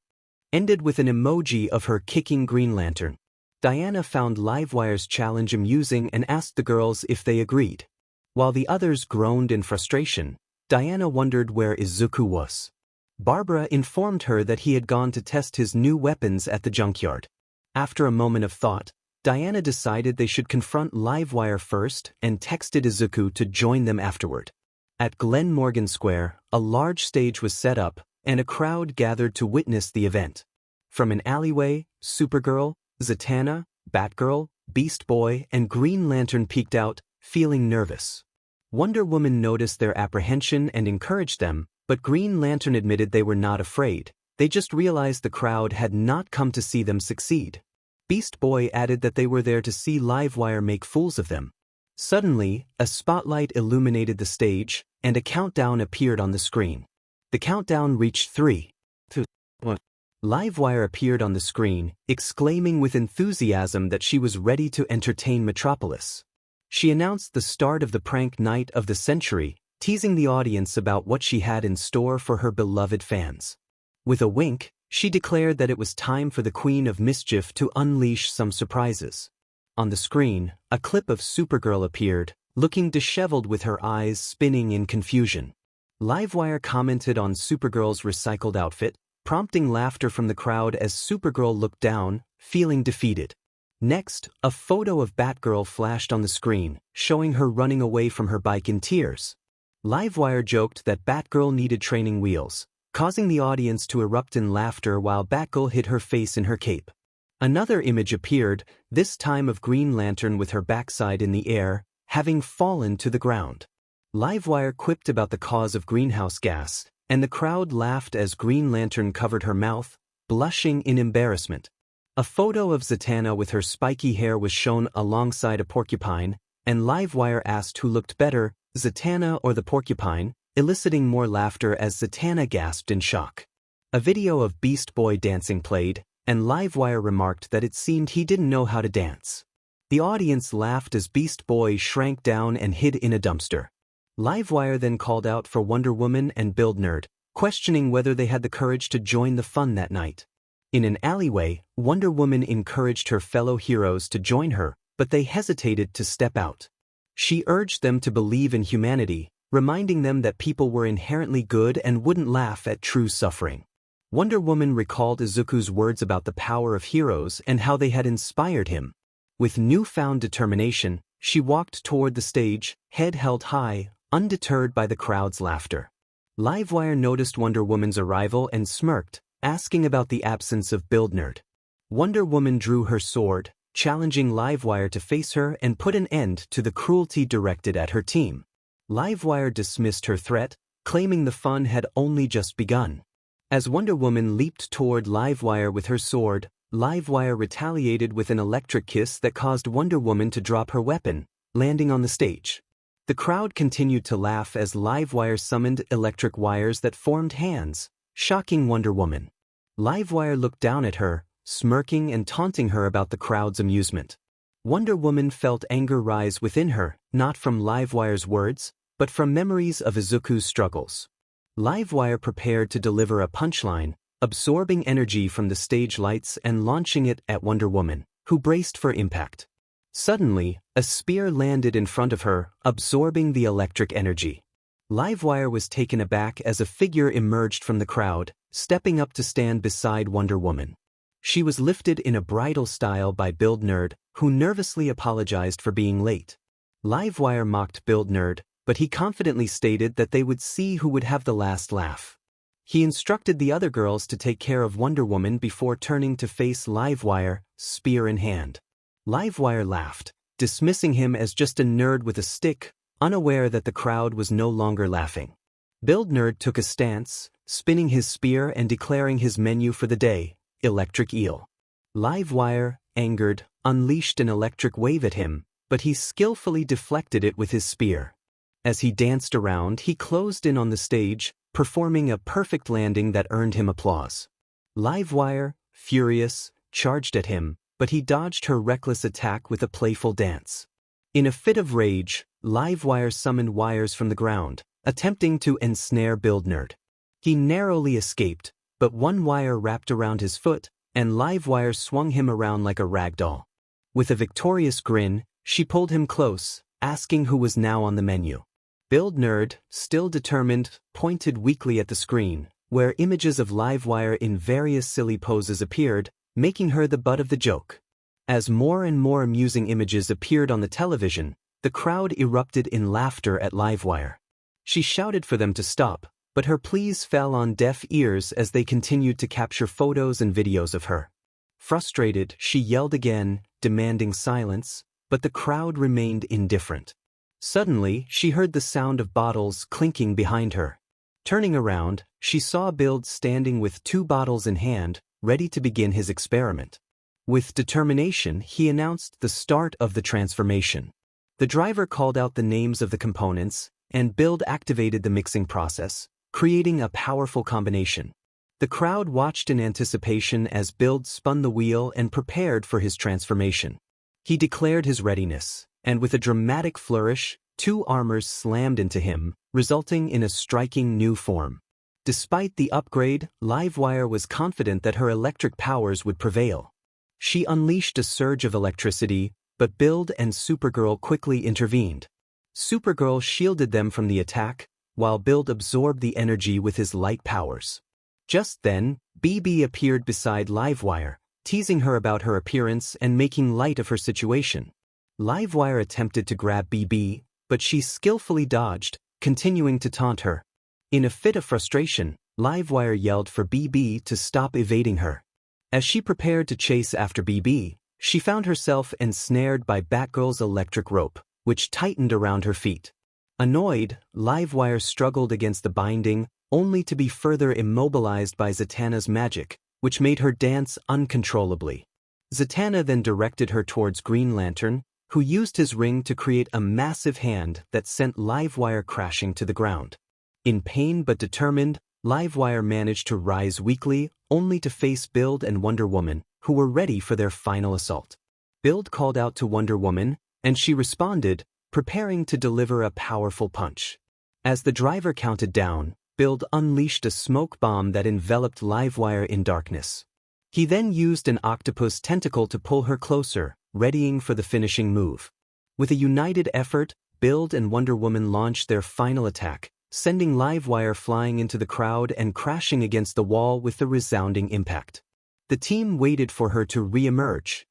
ended with an emoji of her kicking Green Lantern. Diana found Livewire's challenge amusing and asked the girls if they agreed. While the others groaned in frustration, Diana wondered where Izuku was. Barbara informed her that he had gone to test his new weapons at the junkyard. After a moment of thought, Diana decided they should confront Livewire first and texted Izuku to join them afterward. At Glen Morgan Square, a large stage was set up, and a crowd gathered to witness the event. From an alleyway, Supergirl, Zatanna, Batgirl, Beast Boy, and Green Lantern peeked out, feeling nervous. Wonder Woman noticed their apprehension and encouraged them, but Green Lantern admitted they were not afraid, they just realized the crowd had not come to see them succeed. Beast Boy added that they were there to see Livewire make fools of them. Suddenly, a spotlight illuminated the stage, and a countdown appeared on the screen. The countdown reached 3, 2, 1. Livewire appeared on the screen, exclaiming with enthusiasm that she was ready to entertain Metropolis. She announced the start of the prank night of the century, teasing the audience about what she had in store for her beloved fans. With a wink, she declared that it was time for the Queen of Mischief to unleash some surprises. On the screen, a clip of Supergirl appeared, looking disheveled with her eyes spinning in confusion. Livewire commented on Supergirl's recycled outfit, prompting laughter from the crowd as Supergirl looked down, feeling defeated. Next, a photo of Batgirl flashed on the screen, showing her running away from her bike in tears. Livewire joked that Batgirl needed training wheels, causing the audience to erupt in laughter while Batgirl hid her face in her cape. Another image appeared, this time of Green Lantern with her backside in the air, having fallen to the ground. Livewire quipped about the cause of greenhouse gas, and the crowd laughed as Green Lantern covered her mouth, blushing in embarrassment. A photo of Zatanna with her spiky hair was shown alongside a porcupine, and Livewire asked who looked better, Zatanna or the porcupine, eliciting more laughter as Zatanna gasped in shock. A video of Beast Boy dancing played, and Livewire remarked that it seemed he didn't know how to dance. The audience laughed as Beast Boy shrank down and hid in a dumpster. Livewire then called out for Wonder Woman and Build Nerd, questioning whether they had the courage to join the fun that night. In an alleyway, Wonder Woman encouraged her fellow heroes to join her, but they hesitated to step out. She urged them to believe in humanity, reminding them that people were inherently good and wouldn't laugh at true suffering. Wonder Woman recalled Izuku's words about the power of heroes and how they had inspired him. With newfound determination, she walked toward the stage, head held high, undeterred by the crowd's laughter. Livewire noticed Wonder Woman's arrival and smirked, asking about the absence of 𝗵𝘃𝗫. Wonder Woman drew her sword, challenging Livewire to face her and put an end to the cruelty directed at her team. Livewire dismissed her threat, claiming the fun had only just begun. As Wonder Woman leaped toward Livewire with her sword, Livewire retaliated with an electric kiss that caused Wonder Woman to drop her weapon, landing on the stage. The crowd continued to laugh as Livewire summoned electric wires that formed hands, shocking Wonder Woman. Livewire looked down at her, smirking and taunting her about the crowd's amusement. Wonder Woman felt anger rise within her, not from Livewire's words, but from memories of Izuku's struggles. Livewire prepared to deliver a punchline, absorbing energy from the stage lights and launching it at Wonder Woman, who braced for impact. Suddenly, a spear landed in front of her, absorbing the electric energy. Livewire was taken aback as a figure emerged from the crowd, stepping up to stand beside Wonder Woman. She was lifted in a bridal style by 𝗵𝘃𝗫, who nervously apologized for being late. Livewire mocked 𝗵𝘃𝗫, but he confidently stated that they would see who would have the last laugh. He instructed the other girls to take care of Wonder Woman before turning to face Livewire, spear in hand. Livewire laughed, dismissing him as just a nerd with a stick, unaware that the crowd was no longer laughing. 𝗵𝘃𝗫 took a stance, spinning his spear and declaring his menu for the day, Electric Eel. Livewire, angered, unleashed an electric wave at him, but he skillfully deflected it with his spear. As he danced around, he closed in on the stage, performing a perfect landing that earned him applause. Livewire, furious, charged at him, but he dodged her reckless attack with a playful dance. In a fit of rage, Livewire summoned wires from the ground, attempting to ensnare 𝗵𝘃𝗫. He narrowly escaped, but one wire wrapped around his foot, and Livewire swung him around like a rag doll. With a victorious grin, she pulled him close, asking who was now on the menu. 𝗵𝘃𝗫, still determined, pointed weakly at the screen, where images of Livewire in various silly poses appeared, making her the butt of the joke. As more and more amusing images appeared on the television, the crowd erupted in laughter at Livewire. She shouted for them to stop, but her pleas fell on deaf ears as they continued to capture photos and videos of her. Frustrated, she yelled again, demanding silence, but the crowd remained indifferent. Suddenly, she heard the sound of bottles clinking behind her. Turning around, she saw 𝗵𝘃𝗫 standing with 2 bottles in hand, ready to begin his experiment. With determination, he announced the start of the transformation. The driver called out the names of the components, and 𝗵𝘃𝗫 activated the mixing process, creating a powerful combination. The crowd watched in anticipation as 𝗵𝘃𝗫 spun the wheel and prepared for his transformation. He declared his readiness, and with a dramatic flourish, 2 armors slammed into him, resulting in a striking new form. Despite the upgrade, Livewire was confident that her electric powers would prevail. She unleashed a surge of electricity, but 𝗵𝘃𝗫 and Supergirl quickly intervened. Supergirl shielded them from the attack, while 𝗵𝘃𝗫 absorbed the energy with his light powers. Just then, BB appeared beside Livewire, teasing her about her appearance and making light of her situation. Livewire attempted to grab BB, but she skillfully dodged, continuing to taunt her. In a fit of frustration, Livewire yelled for BB to stop evading her. As she prepared to chase after BB, she found herself ensnared by Batgirl's electric rope, which tightened around her feet. Annoyed, Livewire struggled against the binding, only to be further immobilized by Zatanna's magic, which made her dance uncontrollably. Zatanna then directed her towards Green Lantern, who used his ring to create a massive hand that sent Livewire crashing to the ground. In pain but determined, Livewire managed to rise weakly, only to face 𝗵𝘃𝗫 and Wonder Woman, who were ready for their final assault. 𝗵𝘃𝗫 called out to Wonder Woman, and she responded, preparing to deliver a powerful punch. As the driver counted down, 𝗵𝘃𝗫 unleashed a smoke bomb that enveloped Livewire in darkness. He then used an octopus tentacle to pull her closer, readying for the finishing move. With a united effort, Build and Wonder Woman launched their final attack, sending Livewire flying into the crowd and crashing against the wall with a resounding impact. The team waited for her to re-emerge.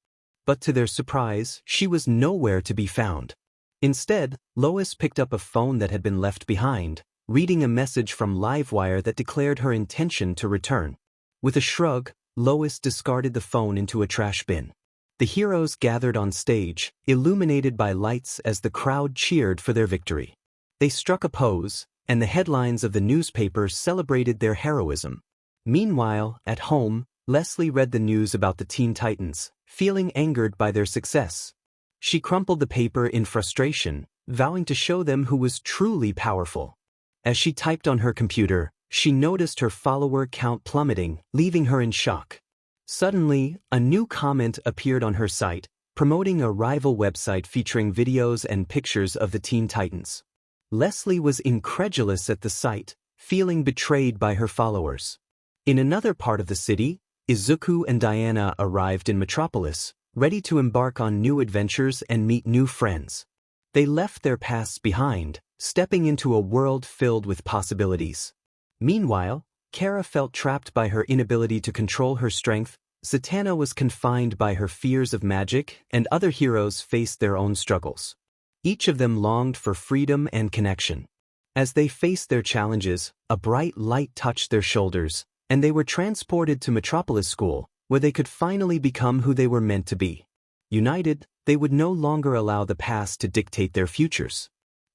But to their surprise, she was nowhere to be found. Instead, Lois picked up a phone that had been left behind, reading a message from Livewire that declared her intention to return. With a shrug, Lois discarded the phone into a trash bin. The heroes gathered on stage, illuminated by lights as the crowd cheered for their victory. They struck a pose, and the headlines of the newspapers celebrated their heroism. Meanwhile, at home, Leslie read the news about the Teen Titans, feeling angered by their success. She crumpled the paper in frustration, vowing to show them who was truly powerful. As she typed on her computer, she noticed her follower count plummeting, leaving her in shock. Suddenly, a new comment appeared on her site, promoting a rival website featuring videos and pictures of the Teen Titans. Leslie was incredulous at the sight, feeling betrayed by her followers. In another part of the city, Izuku and Diana arrived in Metropolis, ready to embark on new adventures and meet new friends. They left their pasts behind, stepping into a world filled with possibilities. Meanwhile, Kara felt trapped by her inability to control her strength, Zatanna was confined by her fears of magic, and other heroes faced their own struggles. Each of them longed for freedom and connection. As they faced their challenges, a bright light touched their shoulders, and they were transported to Metropolis School, where they could finally become who they were meant to be. United, they would no longer allow the past to dictate their futures.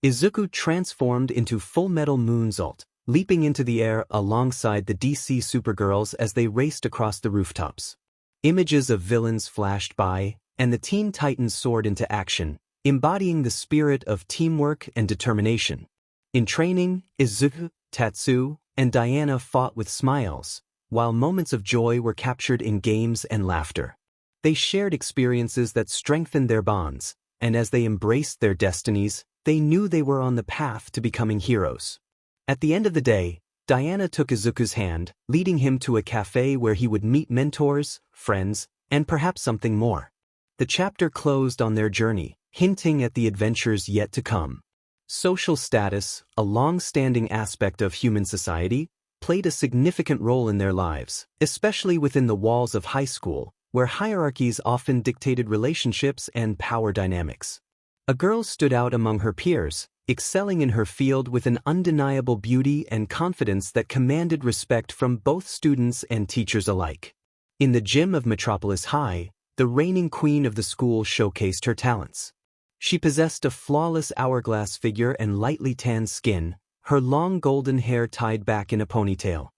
Izuku transformed into Full Metal Moonsault, leaping into the air alongside the DC Supergirls as they raced across the rooftops. Images of villains flashed by, and the Teen Titans soared into action, embodying the spirit of teamwork and determination. In training, Izuku, Tatsu, and Diana fought with smiles, while moments of joy were captured in games and laughter. They shared experiences that strengthened their bonds, and as they embraced their destinies, they knew they were on the path to becoming heroes. At the end of the day, Diana took Izuku's hand, leading him to a cafe where he would meet mentors, friends, and perhaps something more. The chapter closed on their journey, hinting at the adventures yet to come. Social status, a long-standing aspect of human society, played a significant role in their lives, especially within the walls of high school, where hierarchies often dictated relationships and power dynamics. A girl stood out among her peers, excelling in her field with an undeniable beauty and confidence that commanded respect from both students and teachers alike. In the gym of Metropolis High, the reigning queen of the school showcased her talents. She possessed a flawless hourglass figure and lightly tanned skin, her long golden hair tied back in a ponytail.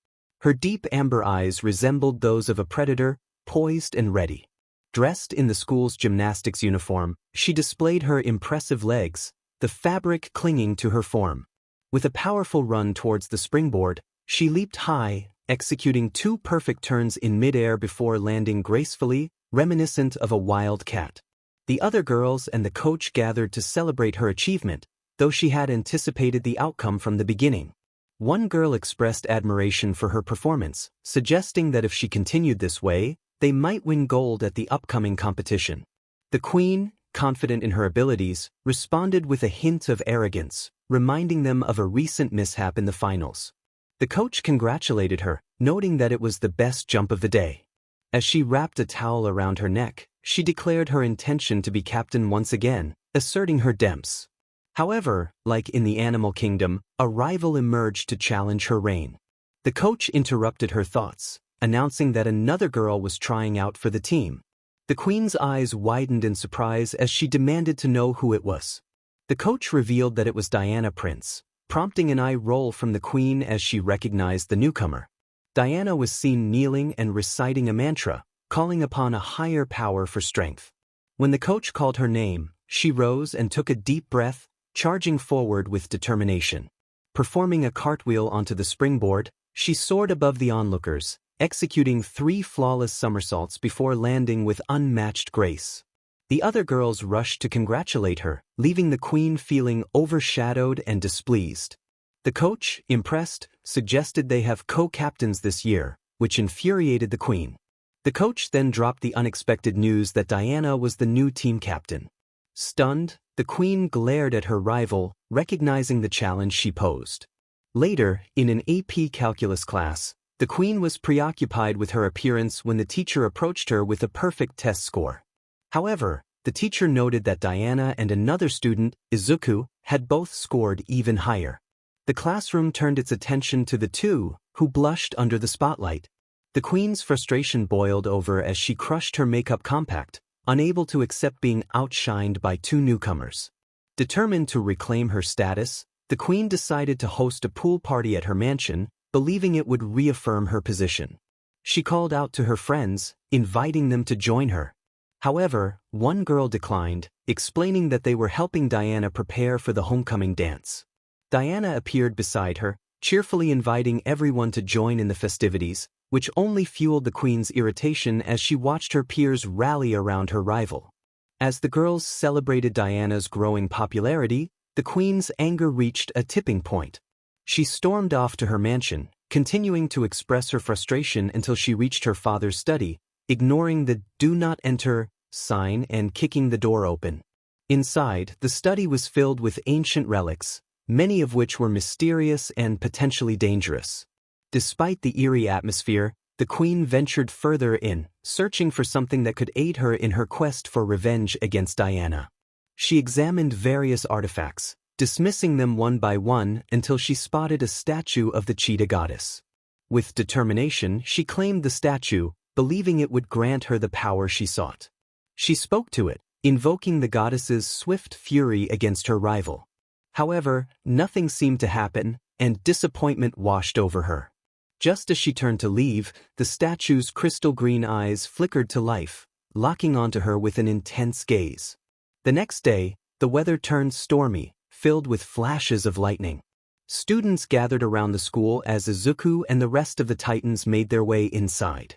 Her deep amber eyes resembled those of a predator, poised and ready. Dressed in the school's gymnastics uniform, she displayed her impressive legs, the fabric clinging to her form. With a powerful run towards the springboard, she leaped high, executing 2 perfect turns in midair before landing gracefully, reminiscent of a wild cat. The other girls and the coach gathered to celebrate her achievement, though she had anticipated the outcome from the beginning. One girl expressed admiration for her performance, suggesting that if she continued this way, they might win gold at the upcoming competition. The queen, confident in her abilities, responded with a hint of arrogance, reminding them of a recent mishap in the finals. The coach congratulated her, noting that it was the best jump of the day. As she wrapped a towel around her neck, she declared her intention to be captain once again, asserting her dempsey. However, like in the animal kingdom, a rival emerged to challenge her reign. The coach interrupted her thoughts, announcing that another girl was trying out for the team. The queen's eyes widened in surprise as she demanded to know who it was. The coach revealed that it was Diana Prince, prompting an eye roll from the queen as she recognized the newcomer. Diana was seen kneeling and reciting a mantra, calling upon a higher power for strength. When the coach called her name, she rose and took a deep breath, charging forward with determination. Performing a cartwheel onto the springboard, she soared above the onlookers, executing 3 flawless somersaults before landing with unmatched grace. The other girls rushed to congratulate her, leaving the queen feeling overshadowed and displeased. The coach, impressed, suggested they have co-captains this year, which infuriated the queen. The coach then dropped the unexpected news that Diana was the new team captain. Stunned, the queen glared at her rival, recognizing the challenge she posed. Later, in an AP calculus class, the queen was preoccupied with her appearance when the teacher approached her with a perfect test score. However, the teacher noted that Diana and another student, Izuku, had both scored even higher. The classroom turned its attention to the two, who blushed under the spotlight. The queen's frustration boiled over as she crushed her makeup compact, unable to accept being outshined by two newcomers. Determined to reclaim her status, the queen decided to host a pool party at her mansion, believing it would reaffirm her position. She called out to her friends, inviting them to join her. However, one girl declined, explaining that they were helping Diana prepare for the homecoming dance. Diana appeared beside her, cheerfully inviting everyone to join in the festivities, which only fueled the queen's irritation as she watched her peers rally around her rival. As the girls celebrated Diana's growing popularity, the queen's anger reached a tipping point. She stormed off to her mansion, continuing to express her frustration until she reached her father's study, ignoring the "do not enter" sign and kicking the door open. Inside, the study was filled with ancient relics, many of which were mysterious and potentially dangerous. Despite the eerie atmosphere, the queen ventured further in, searching for something that could aid her in her quest for revenge against Diana. She examined various artifacts, dismissing them one by one until she spotted a statue of the cheetah goddess. With determination, she claimed the statue, believing it would grant her the power she sought. She spoke to it, invoking the goddess's swift fury against her rival. However, nothing seemed to happen, and disappointment washed over her. Just as she turned to leave, the statue's crystal green eyes flickered to life, locking onto her with an intense gaze. The next day, the weather turned stormy, filled with flashes of lightning. Students gathered around the school as Izuku and the rest of the Titans made their way inside.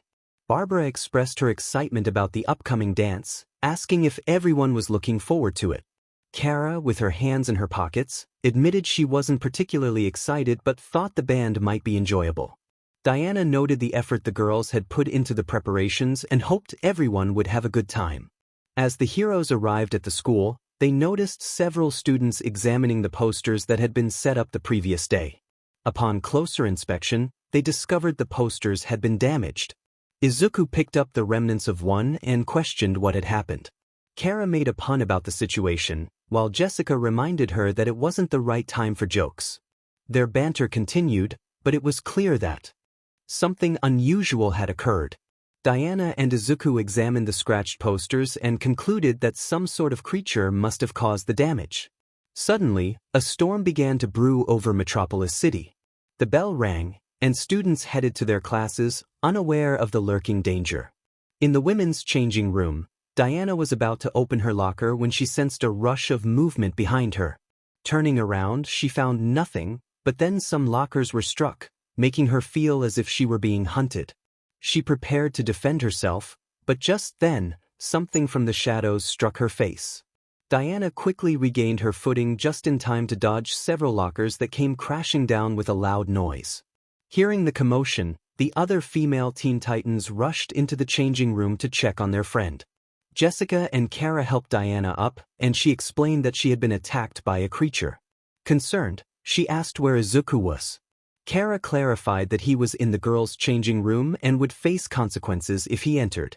Barbara expressed her excitement about the upcoming dance, asking if everyone was looking forward to it. Kara, with her hands in her pockets, admitted she wasn't particularly excited but thought the band might be enjoyable. Diana noted the effort the girls had put into the preparations and hoped everyone would have a good time. As the heroes arrived at the school, they noticed several students examining the posters that had been set up the previous day. Upon closer inspection, they discovered the posters had been damaged. Izuku picked up the remnants of one and questioned what had happened. Kara made a pun about the situation, while Jessica reminded her that it wasn't the right time for jokes. Their banter continued, but it was clear that something unusual had occurred. Diana and Izuku examined the scratched posters and concluded that some sort of creature must have caused the damage. Suddenly, a storm began to brew over Metropolis City. The bell rang, and students headed to their classes, unaware of the lurking danger. In the women's changing room, Diana was about to open her locker when she sensed a rush of movement behind her. Turning around, she found nothing, but then some lockers were struck, making her feel as if she were being hunted. She prepared to defend herself, but just then, something from the shadows struck her face. Diana quickly regained her footing just in time to dodge several lockers that came crashing down with a loud noise. Hearing the commotion, the other female Teen Titans rushed into the changing room to check on their friend. Jessica and Kara helped Diana up, and she explained that she had been attacked by a creature. Concerned, she asked where Izuku was. Kara clarified that he was in the girls' changing room and would face consequences if he entered.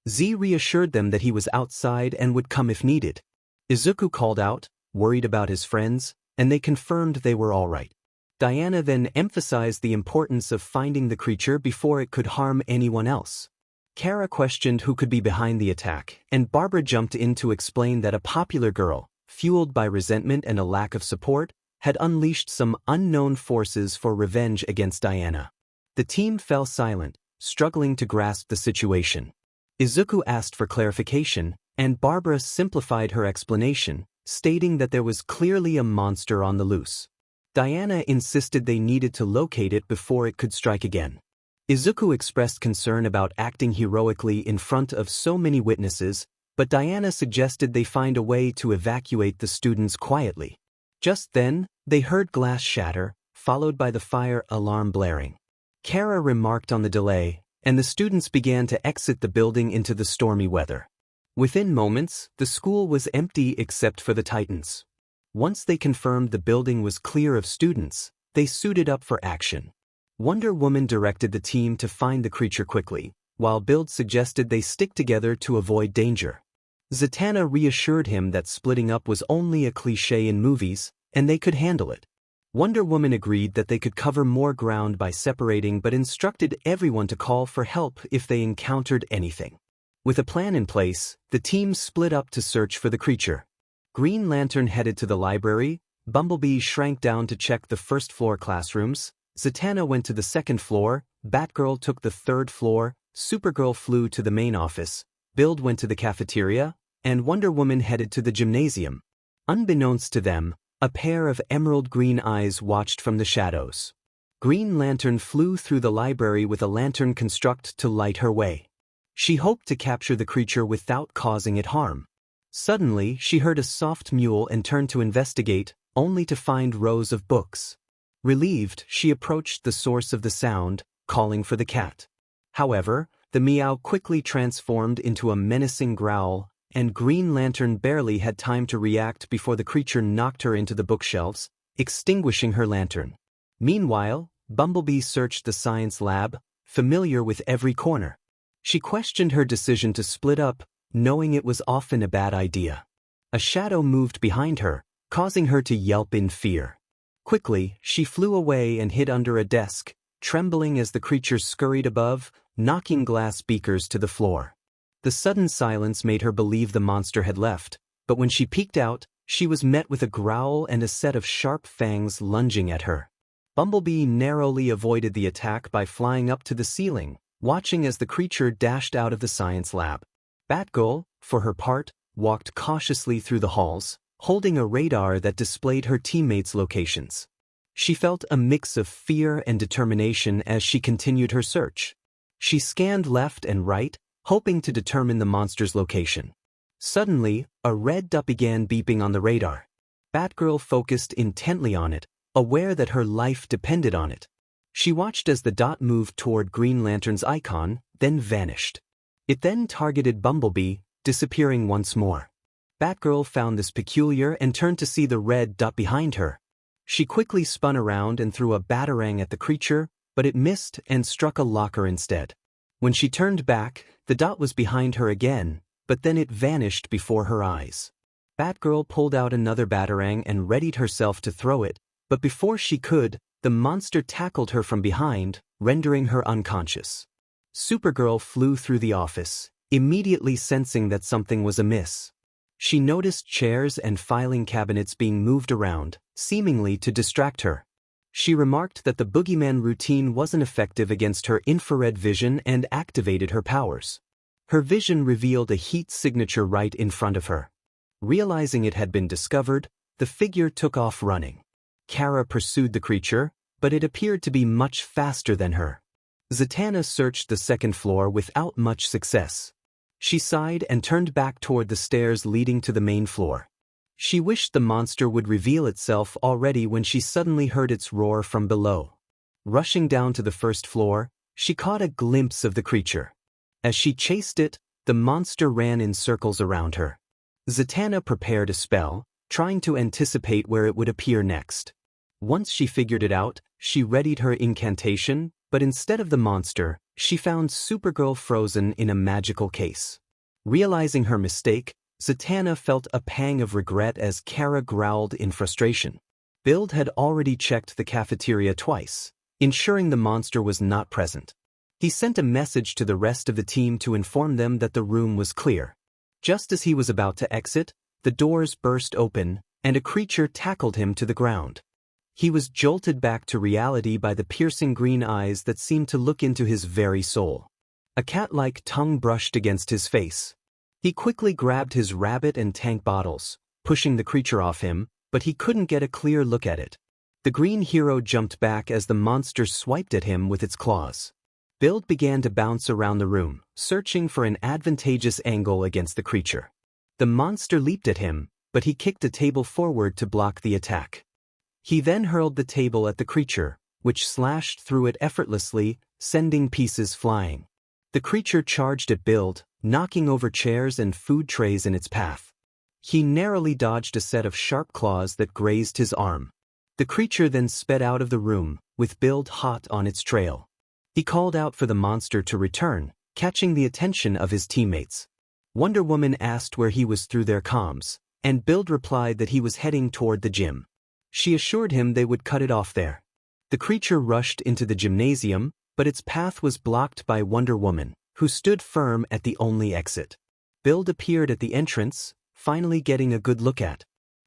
Z reassured them that he was outside and would come if needed. Izuku called out, worried about his friends, and they confirmed they were all right. Diana then emphasized the importance of finding the creature before it could harm anyone else. Kara questioned who could be behind the attack, and Barbara jumped in to explain that a popular girl, fueled by resentment and a lack of support, had unleashed some unknown forces for revenge against Diana. The team fell silent, struggling to grasp the situation. Izuku asked for clarification, and Barbara simplified her explanation, stating that there was clearly a monster on the loose. Diana insisted they needed to locate it before it could strike again. Izuku expressed concern about acting heroically in front of so many witnesses, but Diana suggested they find a way to evacuate the students quietly. Just then, they heard glass shatter, followed by the fire alarm blaring. Kara remarked on the delay, and the students began to exit the building into the stormy weather. Within moments, the school was empty except for the Titans. Once they confirmed the building was clear of students, they suited up for action. Wonder Woman directed the team to find the creature quickly, while 𝗵𝗃 suggested they stick together to avoid danger. Zatanna reassured him that splitting up was only a cliché in movies, and they could handle it. Wonder Woman agreed that they could cover more ground by separating but instructed everyone to call for help if they encountered anything. With a plan in place, the team split up to search for the creature. Green Lantern headed to the library, Bumblebee shrank down to check the first-floor classrooms, Zatanna went to the second floor, Batgirl took the third floor, Supergirl flew to the main office, 𝗵𝗃 went to the cafeteria, and Wonder Woman headed to the gymnasium. Unbeknownst to them, a pair of emerald green eyes watched from the shadows. Green Lantern flew through the library with a lantern construct to light her way. She hoped to capture the creature without causing it harm. Suddenly, she heard a soft mewl and turned to investigate, only to find rows of books. Relieved, she approached the source of the sound, calling for the cat. However, the meow quickly transformed into a menacing growl, and Green Lantern barely had time to react before the creature knocked her into the bookshelves, extinguishing her lantern. Meanwhile, Bumblebee searched the science lab, familiar with every corner. She questioned her decision to split up, knowing it was often a bad idea. A shadow moved behind her, causing her to yelp in fear. Quickly, she flew away and hid under a desk, trembling as the creature scurried above, knocking glass beakers to the floor. The sudden silence made her believe the monster had left, but when she peeked out, she was met with a growl and a set of sharp fangs lunging at her. Bumblebee narrowly avoided the attack by flying up to the ceiling, watching as the creature dashed out of the science lab. Batgirl, for her part, walked cautiously through the halls, holding a radar that displayed her teammates' locations. She felt a mix of fear and determination as she continued her search. She scanned left and right, hoping to determine the monster's location. Suddenly, a red dot began beeping on the radar. Batgirl focused intently on it, aware that her life depended on it. She watched as the dot moved toward Green Lantern's icon, then vanished. It then targeted Bumblebee, disappearing once more. Batgirl found this peculiar and turned to see the red dot behind her. She quickly spun around and threw a batarang at the creature, but it missed and struck a locker instead. When she turned back, the dot was behind her again, but then it vanished before her eyes. Batgirl pulled out another batarang and readied herself to throw it, but before she could, the monster tackled her from behind, rendering her unconscious. Supergirl flew through the office, immediately sensing that something was amiss. She noticed chairs and filing cabinets being moved around, seemingly to distract her. She remarked that the boogeyman routine wasn't effective against her infrared vision and activated her powers. Her vision revealed a heat signature right in front of her. Realizing it had been discovered, the figure took off running. Kara pursued the creature, but it appeared to be much faster than her. Zatanna searched the second floor without much success. She sighed and turned back toward the stairs leading to the main floor. She wished the monster would reveal itself already when she suddenly heard its roar from below. Rushing down to the first floor, she caught a glimpse of the creature. As she chased it, the monster ran in circles around her. Zatanna prepared a spell, trying to anticipate where it would appear next. Once she figured it out, she readied her incantation, but instead of the monster, she found Supergirl frozen in a magical case. Realizing her mistake, Zatanna felt a pang of regret as Kara growled in frustration. 𝗵𝗃 had already checked the cafeteria twice, ensuring the monster was not present. He sent a message to the rest of the team to inform them that the room was clear. Just as he was about to exit, the doors burst open, and a creature tackled him to the ground. He was jolted back to reality by the piercing green eyes that seemed to look into his very soul. A cat-like tongue brushed against his face. He quickly grabbed his rabbit and tank bottles, pushing the creature off him, but he couldn't get a clear look at it. The green hero jumped back as the monster swiped at him with its claws. 𝗵𝗃 began to bounce around the room, searching for an advantageous angle against the creature. The monster leaped at him, but he kicked a table forward to block the attack. He then hurled the table at the creature, which slashed through it effortlessly, sending pieces flying. The creature charged at 𝗵𝗃, knocking over chairs and food trays in its path. He narrowly dodged a set of sharp claws that grazed his arm. The creature then sped out of the room, with 𝗵𝗃 hot on its trail. He called out for the monster to return, catching the attention of his teammates. Wonder Woman asked where he was through their comms, and 𝗵𝗃 replied that he was heading toward the gym. She assured him they would cut it off there. The creature rushed into the gymnasium, but its path was blocked by Wonder Woman, who stood firm at the only exit. 𝗵𝗃 appeared at the entrance, finally getting a good look at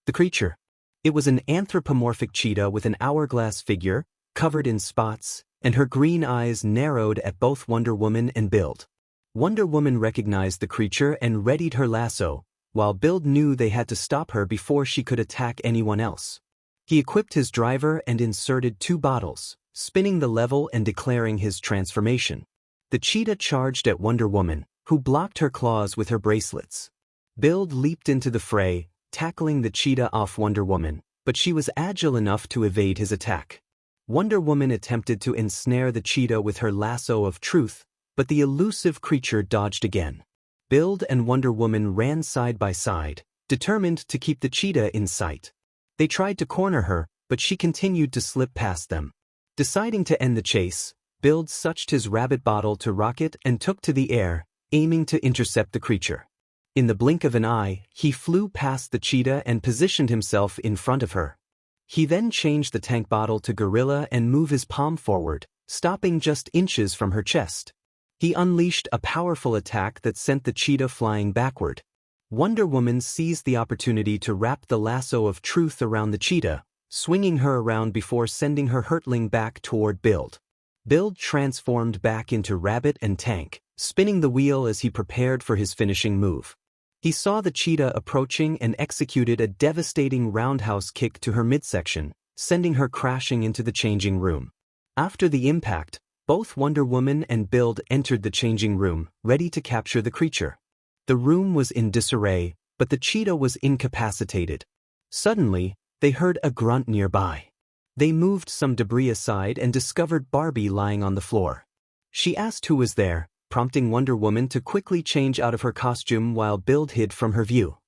the creature. It was an anthropomorphic cheetah with an hourglass figure, covered in spots, and her green eyes narrowed at both Wonder Woman and 𝗵𝗃. Wonder Woman recognized the creature and readied her lasso, while 𝗵𝗃 knew they had to stop her before she could attack anyone else. He equipped his driver and inserted 2 bottles, spinning the level and declaring his transformation. The cheetah charged at Wonder Woman, who blocked her claws with her bracelets. 𝗵𝗃 leaped into the fray, tackling the cheetah off Wonder Woman, but she was agile enough to evade his attack. Wonder Woman attempted to ensnare the cheetah with her lasso of truth, but the elusive creature dodged again. 𝗵𝗃 and Wonder Woman ran side by side, determined to keep the cheetah in sight. They tried to corner her, but she continued to slip past them. Deciding to end the chase, 𝗵𝗃 sucked his rabbit bottle to rocket and took to the air, aiming to intercept the creature. In the blink of an eye, he flew past the cheetah and positioned himself in front of her. He then changed the tank bottle to gorilla and moved his palm forward, stopping just inches from her chest. He unleashed a powerful attack that sent the cheetah flying backward. Wonder Woman seized the opportunity to wrap the lasso of truth around the cheetah, swinging her around before sending her hurtling back toward 𝗵𝗃. 𝗵𝗃 transformed back into rabbit and tank, spinning the wheel as he prepared for his finishing move. He saw the cheetah approaching and executed a devastating roundhouse kick to her midsection, sending her crashing into the changing room. After the impact, both Wonder Woman and 𝗵𝗃 entered the changing room, ready to capture the creature. The room was in disarray, but the cheetah was incapacitated. Suddenly, they heard a grunt nearby. They moved some debris aside and discovered Barbie lying on the floor. She asked who was there, prompting Wonder Woman to quickly change out of her costume while 𝗵𝗃 hid from her view.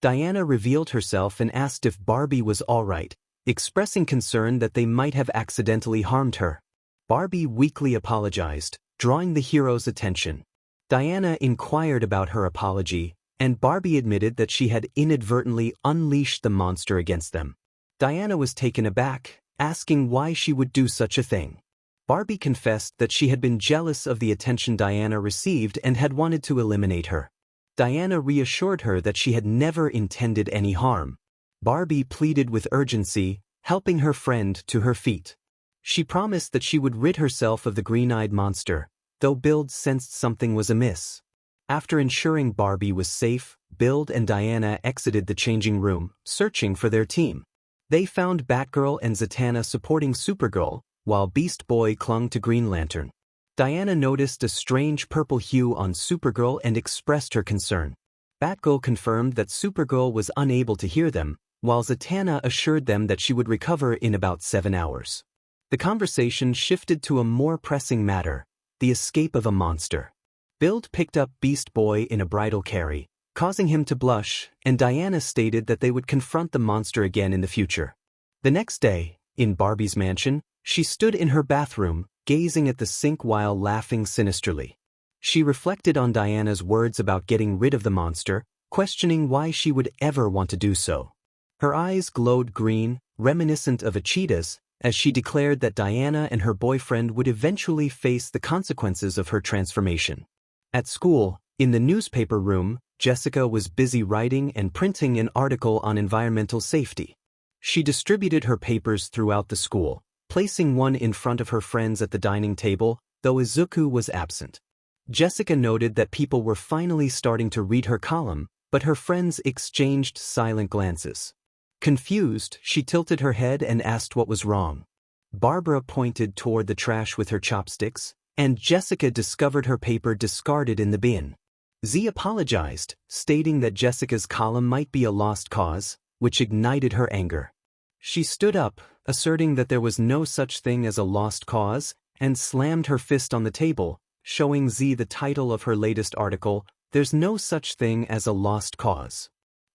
Diana revealed herself and asked if Barbie was all right, expressing concern that they might have accidentally harmed her. Barbie weakly apologized, drawing the hero's attention. Diana inquired about her apology, and Barbie admitted that she had inadvertently unleashed the monster against them. Diana was taken aback, asking why she would do such a thing. Barbie confessed that she had been jealous of the attention Diana received and had wanted to eliminate her. Diana reassured her that she had never intended any harm. Barbie pleaded with urgency, helping her friend to her feet. She promised that she would rid herself of the green-eyed monster, though 𝗵𝗃 sensed something was amiss. After ensuring Barbie was safe, 𝗵𝗃 and Diana exited the changing room, searching for their team. They found Batgirl and Zatanna supporting Supergirl, while Beast Boy clung to Green Lantern. Diana noticed a strange purple hue on Supergirl and expressed her concern. Batgirl confirmed that Supergirl was unable to hear them, while Zatanna assured them that she would recover in about 7 hours. The conversation shifted to a more pressing matter: the escape of a monster. 𝗵𝗃 picked up Beast Boy in a bridal carry, causing him to blush, and Diana stated that they would confront the monster again in the future. The next day, in Barbie's mansion, she stood in her bathroom, gazing at the sink while laughing sinisterly. She reflected on Diana's words about getting rid of the monster, questioning why she would ever want to do so. Her eyes glowed green, reminiscent of a cheetah's, as she declared that Diana and her boyfriend would eventually face the consequences of her transformation. At school, in the newspaper room, Jessica was busy writing and printing an article on environmental safety. She distributed her papers throughout the school, placing one in front of her friends at the dining table, though Izuku was absent. Jessica noted that people were finally starting to read her column, but her friends exchanged silent glances. Confused, she tilted her head and asked what was wrong. Barbara pointed toward the trash with her chopsticks, and Jessica discovered her paper discarded in the bin. Z apologized, stating that Jessica's column might be a lost cause, which ignited her anger. She stood up, asserting that there was no such thing as a lost cause, and slammed her fist on the table, showing Z the title of her latest article, "There's no such thing as a lost cause."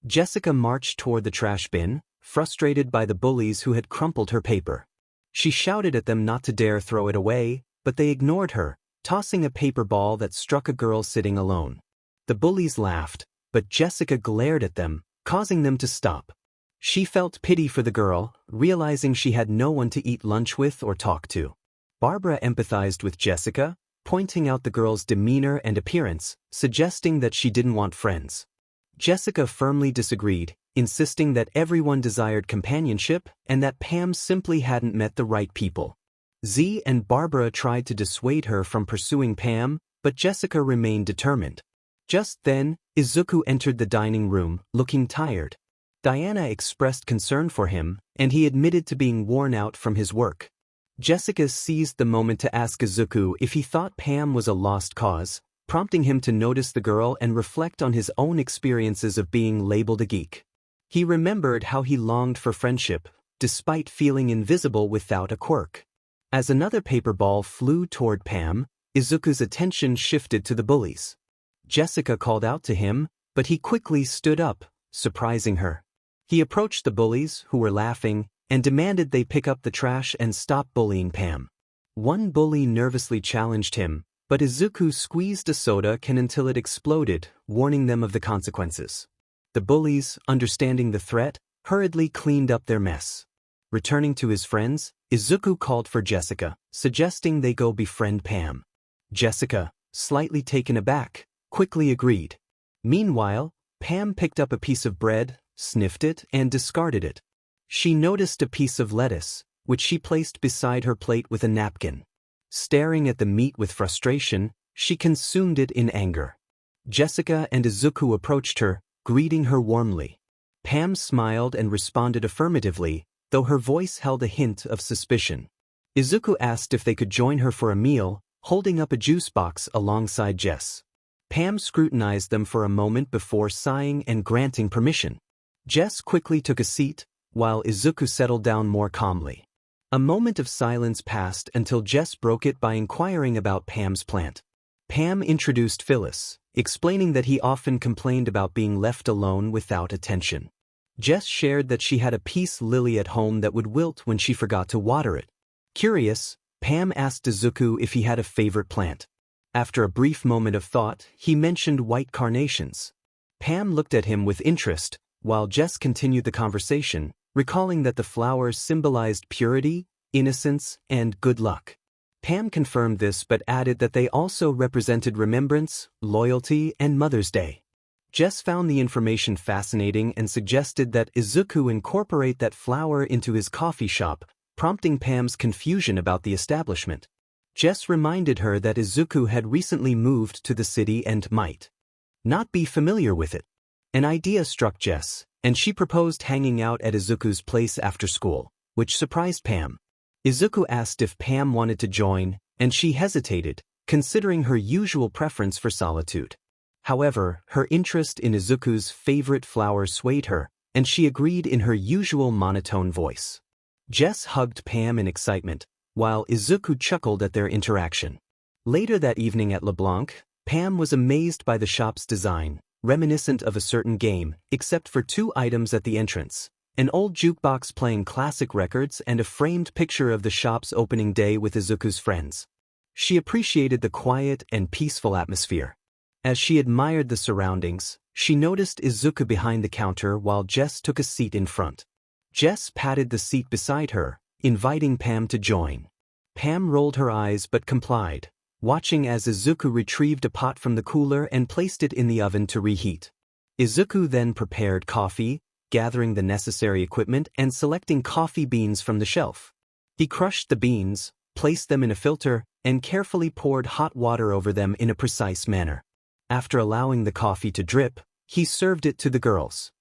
Jessica marched toward the trash bin, frustrated by the bullies who had crumpled her paper. She shouted at them not to dare throw it away, but they ignored her, tossing a paper ball that struck a girl sitting alone. The bullies laughed, but Jessica glared at them, causing them to stop. She felt pity for the girl, realizing she had no one to eat lunch with or talk to. Barbara empathized with Jessica, pointing out the girl's demeanor and appearance, suggesting that she didn't want friends. Jessica firmly disagreed, insisting that everyone desired companionship and that Pam simply hadn't met the right people. Z and Barbara tried to dissuade her from pursuing Pam, but Jessica remained determined. Just then, Izuku entered the dining room, looking tired. Diana expressed concern for him, and he admitted to being worn out from his work. Jessica seized the moment to ask Izuku if he thought Pam was a lost cause, prompting him to notice the girl and reflect on his own experiences of being labeled a geek. He remembered how he longed for friendship, despite feeling invisible without a quirk. As another paper ball flew toward Pam, Izuku's attention shifted to the bullies. Jessica called out to him, but he quickly stood up, surprising her. He approached the bullies, who were laughing, and demanded they pick up the trash and stop bullying Pam. One bully nervously challenged him, but Izuku squeezed a soda can until it exploded, warning them of the consequences. The bullies, understanding the threat, hurriedly cleaned up their mess. Returning to his friends, Izuku called for Jessica, suggesting they go befriend Pam. Jessica, slightly taken aback, quickly agreed. Meanwhile, Pam picked up a piece of bread, sniffed it, and discarded it. She noticed a piece of lettuce, which she placed beside her plate with a napkin. Staring at the meat with frustration, she consumed it in anger. Jessica and Izuku approached her, greeting her warmly. Pam smiled and responded affirmatively, though her voice held a hint of suspicion. Izuku asked if they could join her for a meal, holding up a juice box alongside Jess. Pam scrutinized them for a moment before sighing and granting permission. Jess quickly took a seat, while Izuku settled down more calmly. A moment of silence passed until Jess broke it by inquiring about Pam's plant. Pam introduced Phyllis, explaining that he often complained about being left alone without attention. Jess shared that she had a peace lily at home that would wilt when she forgot to water it. Curious, Pam asked Izuku if he had a favorite plant. After a brief moment of thought, he mentioned white carnations. Pam looked at him with interest, while Jess continued the conversation, recalling that the flowers symbolized purity, innocence, and good luck. Pam confirmed this but added that they also represented remembrance, loyalty, and Mother's Day. Jess found the information fascinating and suggested that Izuku incorporate that flower into his coffee shop, prompting Pam's confusion about the establishment. Jess reminded her that Izuku had recently moved to the city and might not be familiar with it. An idea struck Jess, and she proposed hanging out at Izuku's place after school, which surprised Pam. Izuku asked if Pam wanted to join, and she hesitated, considering her usual preference for solitude. However, her interest in Izuku's favorite flower swayed her, and she agreed in her usual monotone voice. Jess hugged Pam in excitement, while Izuku chuckled at their interaction. Later that evening at LeBlanc, Pam was amazed by the shop's design, reminiscent of a certain game, except for two items at the entrance: an old jukebox playing classic records and a framed picture of the shop's opening day with Izuku's friends. She appreciated the quiet and peaceful atmosphere. As she admired the surroundings, she noticed Izuku behind the counter while Jess took a seat in front. Jess patted the seat beside her, inviting Pam to join. Pam rolled her eyes but complied, watching as Izuku retrieved a pot from the cooler and placed it in the oven to reheat. Izuku then prepared coffee, gathering the necessary equipment and selecting coffee beans from the shelf. He crushed the beans, placed them in a filter, and carefully poured hot water over them in a precise manner. After allowing the coffee to drip, he served it to the girls.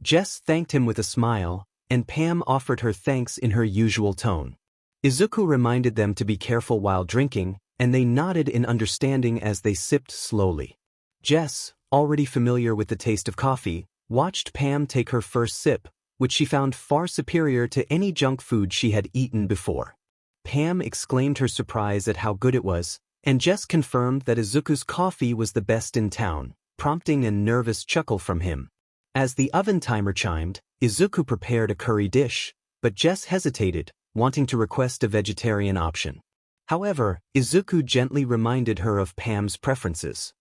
Jess thanked him with a smile, and Pam offered her thanks in her usual tone. Izuku reminded them to be careful while drinking, and they nodded in understanding as they sipped slowly. Jess, already familiar with the taste of coffee, watched Pam take her first sip, which she found far superior to any junk food she had eaten before. Pam exclaimed her surprise at how good it was, and 𝐬𝑠 confirmed that Izuku's coffee was the best in town, prompting a nervous chuckle from him. As the oven timer chimed, Izuku prepared a curry dish, but 𝐬𝑠 hesitated, wanting to request a vegetarian option. However, Izuku gently reminded her of Pam's preferences.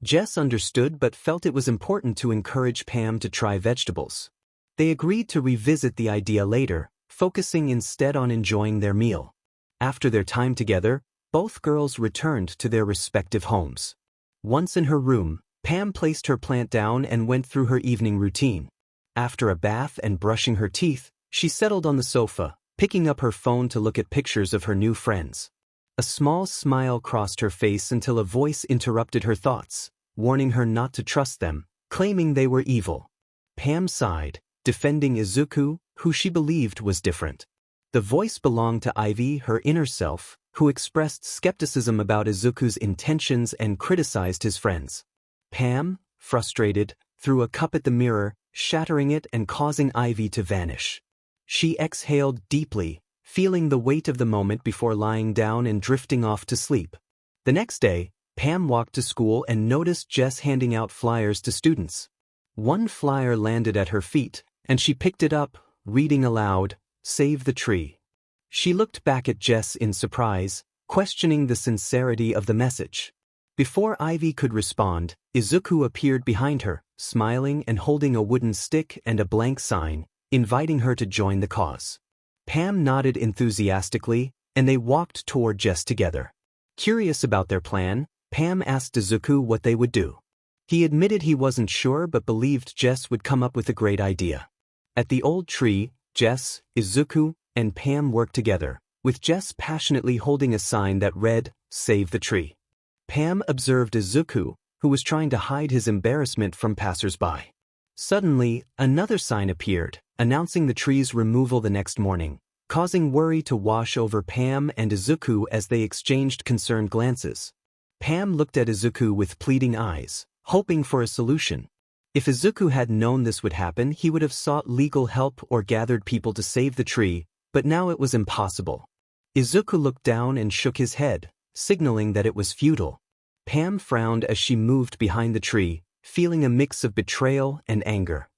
𝐬𝑠 understood but felt it was important to encourage Pam to try vegetables. They agreed to revisit the idea later, focusing instead on enjoying their meal. After their time together, both girls returned to their respective homes. Once in her room, Pam placed her plant down and went through her evening routine. After a bath and brushing her teeth, she settled on the sofa, picking up her phone to look at pictures of her new friends. A small smile crossed her face until a voice interrupted her thoughts, warning her not to trust them, claiming they were evil. Pam sighed, defending Izuku, who she believed was different. The voice belonged to Ivy, her inner self, who expressed skepticism about Izuku's intentions and criticized his friends. Pam, frustrated, threw a cup at the mirror, shattering it and causing Ivy to vanish. She exhaled deeply, feeling the weight of the moment before lying down and drifting off to sleep. The next day, Pam walked to school and noticed 𝐬𝑠 handing out flyers to students. One flyer landed at her feet, and she picked it up, reading aloud, "Save the tree." She looked back at 𝐬𝑠 in surprise, questioning the sincerity of the message. Before Ivy could respond, Izuku appeared behind her, smiling and holding a wooden stick and a blank sign, inviting her to join the cause. Pam nodded enthusiastically, and they walked toward 𝐬𝑠 together. Curious about their plan, Pam asked Izuku what they would do. He admitted he wasn't sure but believed 𝐬𝑠 would come up with a great idea. At the old tree, 𝐬𝑠, Izuku, and Pam worked together, with 𝐬𝑠 passionately holding a sign that read, "Save the tree." Pam observed Izuku, who was trying to hide his embarrassment from passers-by. Suddenly, another sign appeared, announcing the tree's removal the next morning, causing worry to wash over Pam and Izuku as they exchanged concerned glances. Pam looked at Izuku with pleading eyes, hoping for a solution. If Izuku had known this would happen, he would have sought legal help or gathered people to save the tree, but now it was impossible. Izuku looked down and shook his head, signaling that it was futile. Pam frowned as she moved behind the tree, feeling a mix of betrayal and anger.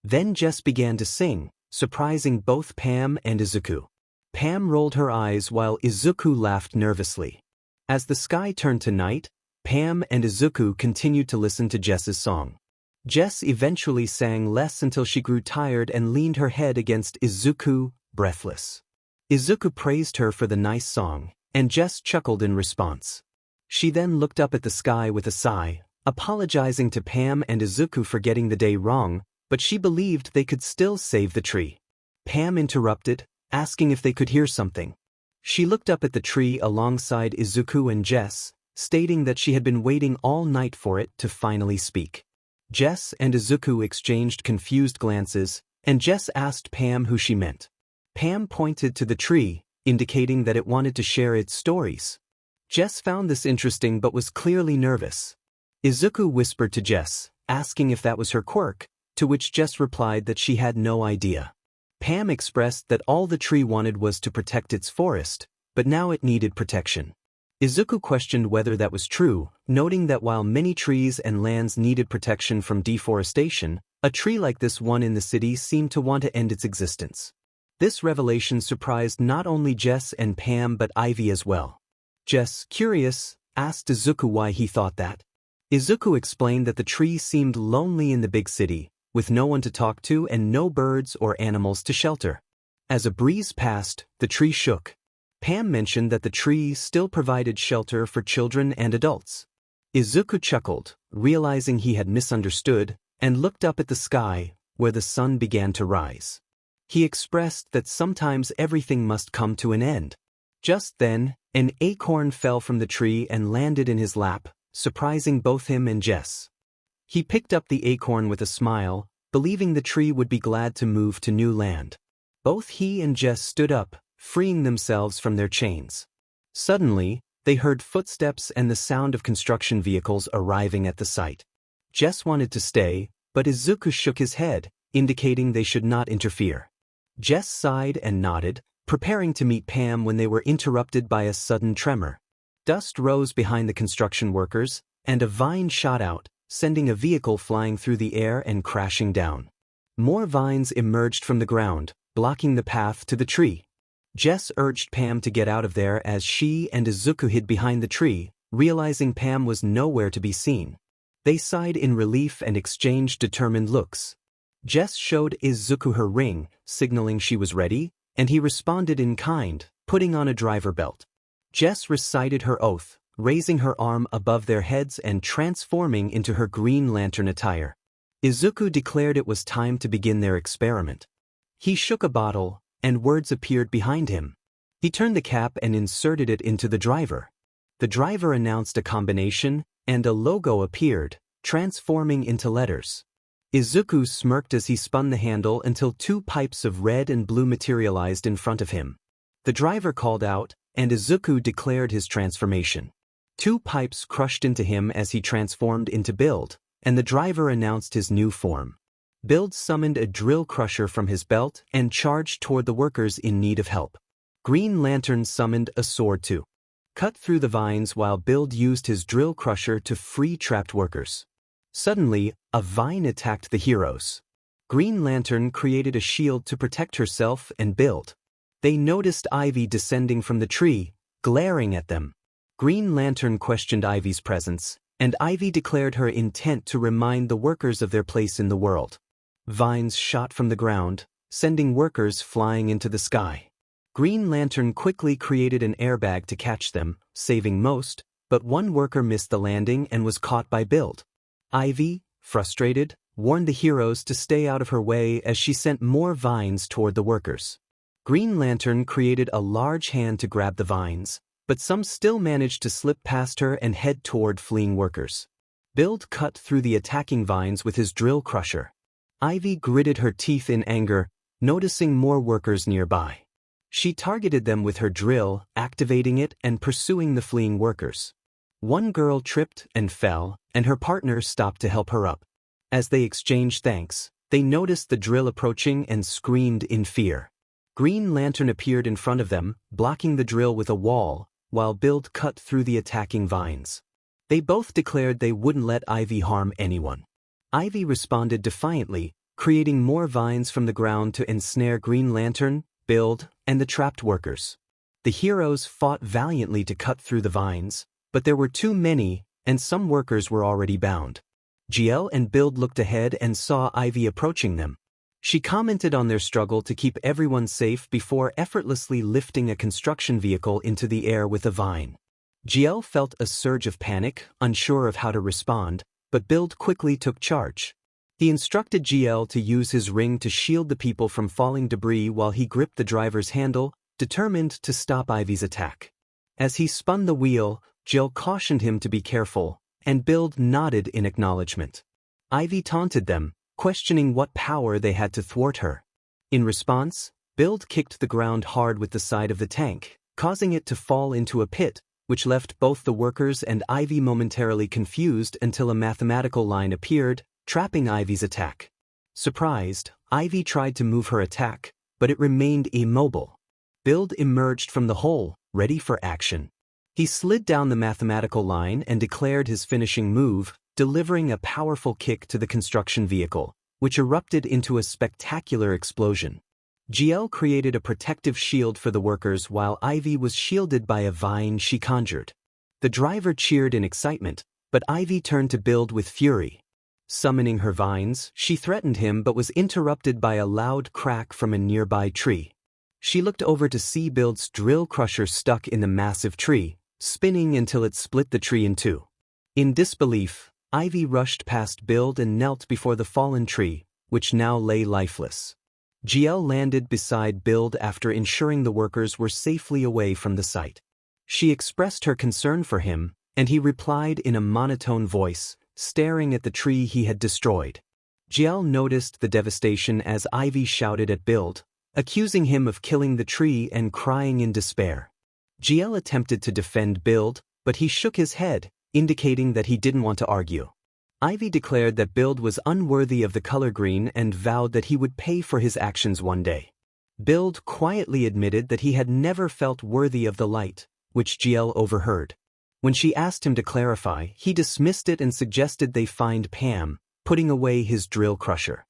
Then 𝐬𝑠 began to sing, surprising both Pam and Izuku. Pam rolled her eyes while Izuku laughed nervously. As the sky turned to night, Pam and Izuku continued to listen to 𝐬𝑠's song. 𝐬𝑠 eventually sang less until she grew tired and leaned her head against Izuku, breathless. Izuku praised her for the nice song, and 𝐬𝑠 chuckled in response. She then looked up at the sky with a sigh, apologizing to Pam and Izuku for getting the day wrong, but she believed they could still save the tree. Pam interrupted, asking if they could hear something. She looked up at the tree alongside Izuku and 𝐬𝑠, stating that she had been waiting all night for it to finally speak. 𝐬𝑠 and Izuku exchanged confused glances, and 𝐬𝑠 asked Pam who she meant. Pam pointed to the tree, indicating that it wanted to share its stories. 𝐬𝑠 found this interesting but was clearly nervous. Izuku whispered to 𝐬𝑠, asking if that was her quirk, to which 𝐬𝑠 replied that she had no idea. Pam expressed that all the tree wanted was to protect its forest, but now it needed protection. Izuku questioned whether that was true, noting that while many trees and lands needed protection from deforestation, a tree like this one in the city seemed to want to end its existence. This revelation surprised not only 𝐬𝑠 and Pam but Ivy as well. 𝐬𝑠, curious, asked Izuku why he thought that. Izuku explained that the tree seemed lonely in the big city, with no one to talk to and no birds or animals to shelter. As a breeze passed, the tree shook. Pam mentioned that the tree still provided shelter for children and adults. Izuku chuckled, realizing he had misunderstood, and looked up at the sky, where the sun began to rise. He expressed that sometimes everything must come to an end. Just then, an acorn fell from the tree and landed in his lap, surprising both him and 𝐬𝑠. He picked up the acorn with a smile, believing the tree would be glad to move to new land. Both he and 𝐬𝑠 stood up, freeing themselves from their chains. Suddenly, they heard footsteps and the sound of construction vehicles arriving at the site. 𝐬𝑠 wanted to stay, but Izuku shook his head, indicating they should not interfere. 𝐬𝑠 sighed and nodded, preparing to meet Pam when they were interrupted by a sudden tremor. Dust rose behind the construction workers, and a vine shot out, sending a vehicle flying through the air and crashing down. More vines emerged from the ground, blocking the path to the tree. Jess urged Pam to get out of there as she and Izuku hid behind the tree, realizing Pam was nowhere to be seen. They sighed in relief and exchanged determined looks. Jess showed Izuku her ring, signaling she was ready, and he responded in kind, putting on a driver belt. Jess recited her oath, raising her arm above their heads and transforming into her Green Lantern attire. Izuku declared it was time to begin their experiment. He shook a bottle, and words appeared behind him. He turned the cap and inserted it into the driver. The driver announced a combination, and a logo appeared, transforming into letters. Izuku smirked as he spun the handle until 2 pipes of red and blue materialized in front of him. The driver called out, and Izuku declared his transformation. 2 pipes crushed into him as he transformed into Build, and the driver announced his new form. Build summoned a drill crusher from his belt and charged toward the workers in need of help. Green Lantern summoned a sword to cut through the vines while Build used his drill crusher to free trapped workers. Suddenly, a vine attacked the heroes. Green Lantern created a shield to protect herself and Build. They noticed Ivy descending from the tree, glaring at them. Green Lantern questioned Ivy's presence, and Ivy declared her intent to remind the workers of their place in the world. Vines shot from the ground, sending workers flying into the sky. Green Lantern quickly created an airbag to catch them, saving most, but one worker missed the landing and was caught by Build. Ivy, frustrated, warned the heroes to stay out of her way as she sent more vines toward the workers. Green Lantern created a large hand to grab the vines, but some still managed to slip past her and head toward fleeing workers. Build cut through the attacking vines with his drill crusher. Ivy gritted her teeth in anger, noticing more workers nearby. She targeted them with her drill, activating it and pursuing the fleeing workers. One girl tripped and fell, and her partner stopped to help her up. As they exchanged thanks, they noticed the drill approaching and screamed in fear. Green Lantern appeared in front of them, blocking the drill with a wall, while Build cut through the attacking vines. They both declared they wouldn't let Ivy harm anyone. Ivy responded defiantly, creating more vines from the ground to ensnare Green Lantern, Build, and the trapped workers. The heroes fought valiantly to cut through the vines, but there were too many, and some workers were already bound. 𝐒𝐻 and Build looked ahead and saw Ivy approaching them. She commented on their struggle to keep everyone safe before effortlessly lifting a construction vehicle into the air with a vine. 𝐒𝐻 felt a surge of panic, unsure of how to respond, but Build quickly took charge. He instructed 𝐒𝐻 to use his ring to shield the people from falling debris while he gripped the driver's handle, determined to stop Ivy's attack. As he spun the wheel, 𝐒𝐻 cautioned him to be careful, and Build nodded in acknowledgement. Ivy taunted them, questioning what power they had to thwart her. In response, Build kicked the ground hard with the side of the tank, causing it to fall into a pit, which left both the workers and Ivy momentarily confused until a mathematical line appeared, trapping Ivy's attack. Surprised, Ivy tried to move her attack, but it remained immobile. Build emerged from the hole, ready for action. He slid down the mathematical line and declared his finishing move, delivering a powerful kick to the construction vehicle, which erupted into a spectacular explosion. 𝐒𝐻 created a protective shield for the workers while Ivy was shielded by a vine she conjured. The driver cheered in excitement, but Ivy turned to Build with fury. Summoning her vines, she threatened him but was interrupted by a loud crack from a nearby tree. She looked over to see Build's drill crusher stuck in the massive tree, spinning until it split the tree in two. In disbelief, Ivy rushed past Build and knelt before the fallen tree, which now lay lifeless. 𝐒𝐻 landed beside Build after ensuring the workers were safely away from the site. She expressed her concern for him, and he replied in a monotone voice, staring at the tree he had destroyed. 𝐒𝐻 noticed the devastation as Ivy shouted at Build, accusing him of killing the tree and crying in despair. 𝐒𝐻 attempted to defend Build, but he shook his head, indicating that he didn't want to argue. Ivy declared that Build was unworthy of the color green and vowed that he would pay for his actions one day. Build quietly admitted that he had never felt worthy of the light, which 𝐒𝐻 overheard. When she asked him to clarify, he dismissed it and suggested they find Pam, putting away his drill crusher.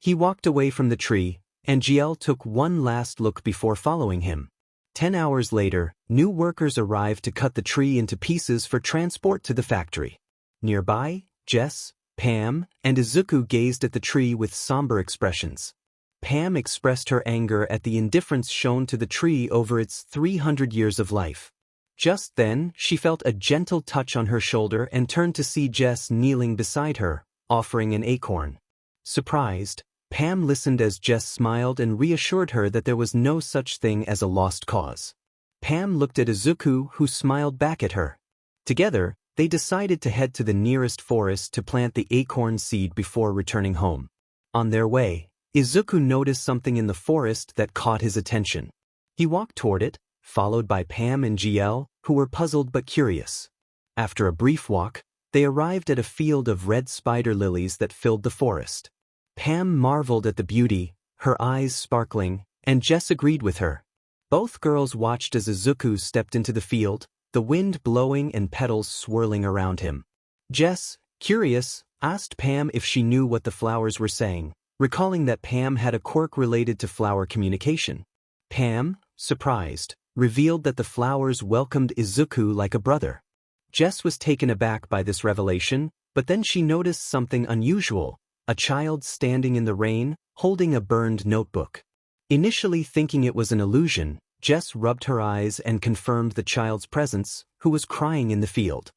He walked away from the tree, and 𝐒𝐻𝐽 took one last look before following him. 10 hours later, new workers arrived to cut the tree into pieces for transport to the factory. Nearby, Jess, Pam, and Izuku gazed at the tree with somber expressions. Pam expressed her anger at the indifference shown to the tree over its 300 years of life. Just then, she felt a gentle touch on her shoulder and turned to see Jess kneeling beside her, offering an acorn. Surprised, Pam listened as Jess smiled and reassured her that there was no such thing as a lost cause. Pam looked at Izuku, who smiled back at her. Together, they decided to head to the nearest forest to plant the acorn seed before returning home. On their way, Izuku noticed something in the forest that caught his attention. He walked toward it, followed by Pam and 𝗔𝐻𝐽, who were puzzled but curious. After a brief walk, they arrived at a field of red spider lilies that filled the forest. Pam marveled at the beauty, her eyes sparkling, and Jess agreed with her. Both girls watched as Izuku stepped into the field, the wind blowing and petals swirling around him. Jess, curious, asked Pam if she knew what the flowers were saying, recalling that Pam had a quirk related to flower communication. Pam, surprised, revealed that the flowers welcomed Izuku like a brother. Jess was taken aback by this revelation, but then she noticed something unusual, a child standing in the rain, holding a burned notebook. Initially thinking it was an illusion, Jess rubbed her eyes and confirmed the child's presence, who was crying in the field.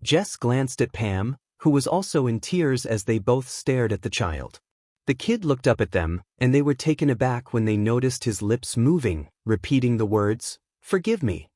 Jess glanced at Pam, who was also in tears as they both stared at the child. The kid looked up at them, and they were taken aback when they noticed his lips moving, repeating the words, "Forgive me."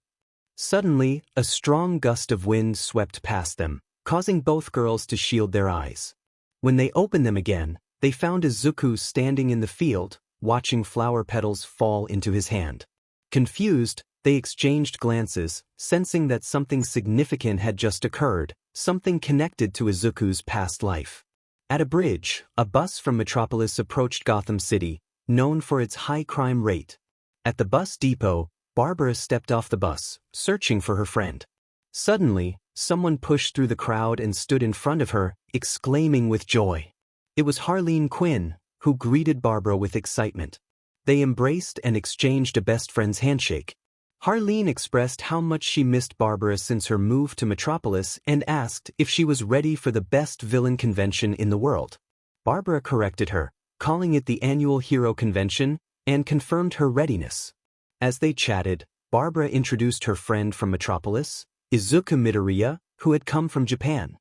Suddenly, a strong gust of wind swept past them, causing both girls to shield their eyes. When they opened them again, they found Izuku standing in the field, watching flower petals fall into his hand. Confused, they exchanged glances, sensing that something significant had just occurred, something connected to Izuku's past life. At a bridge, a bus from Metropolis approached Gotham City, known for its high crime rate. At the bus depot, Barbara stepped off the bus, searching for her friend. Suddenly, someone pushed through the crowd and stood in front of her, exclaiming with joy. It was Harleen Quinn, who greeted Barbara with excitement. They embraced and exchanged a best friend's handshake. Harleen expressed how much she missed Barbara since her move to Metropolis and asked if she was ready for the best villain convention in the world. Barbara corrected her, calling it the annual hero convention, and confirmed her readiness. As they chatted, Barbara introduced her friend from Metropolis, Izuku Midoirya, who had come from Japan.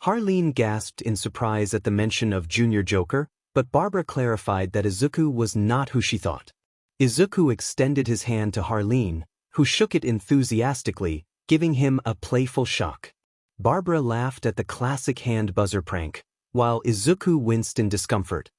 Harleen gasped in surprise at the mention of Junior Joker, but Barbara clarified that Izuku was not who she thought. Izuku extended his hand to Harleen, who shook it enthusiastically, giving him a playful shock. Barbara laughed at the classic hand buzzer prank, while Izuku winced in discomfort.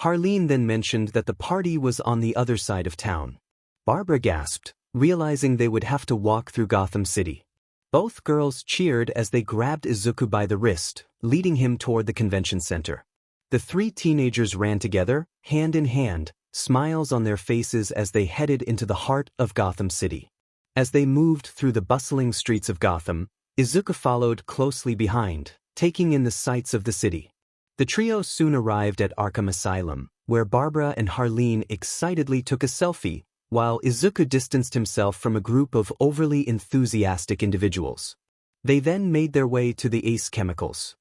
Harleen then mentioned that the party was on the other side of town. Barbara gasped, realizing they would have to walk through Gotham City. Both girls cheered as they grabbed Izuku by the wrist, leading him toward the convention center. The three teenagers ran together, hand in hand, smiles on their faces as they headed into the heart of Gotham City. As they moved through the bustling streets of Gotham, Izuku followed closely behind, taking in the sights of the city. The trio soon arrived at Arkham Asylum, where Barbara and Harleen excitedly took a selfie, while Izuku distanced himself from a group of overly enthusiastic individuals. They then made their way to the 𝐒𝐻𝐿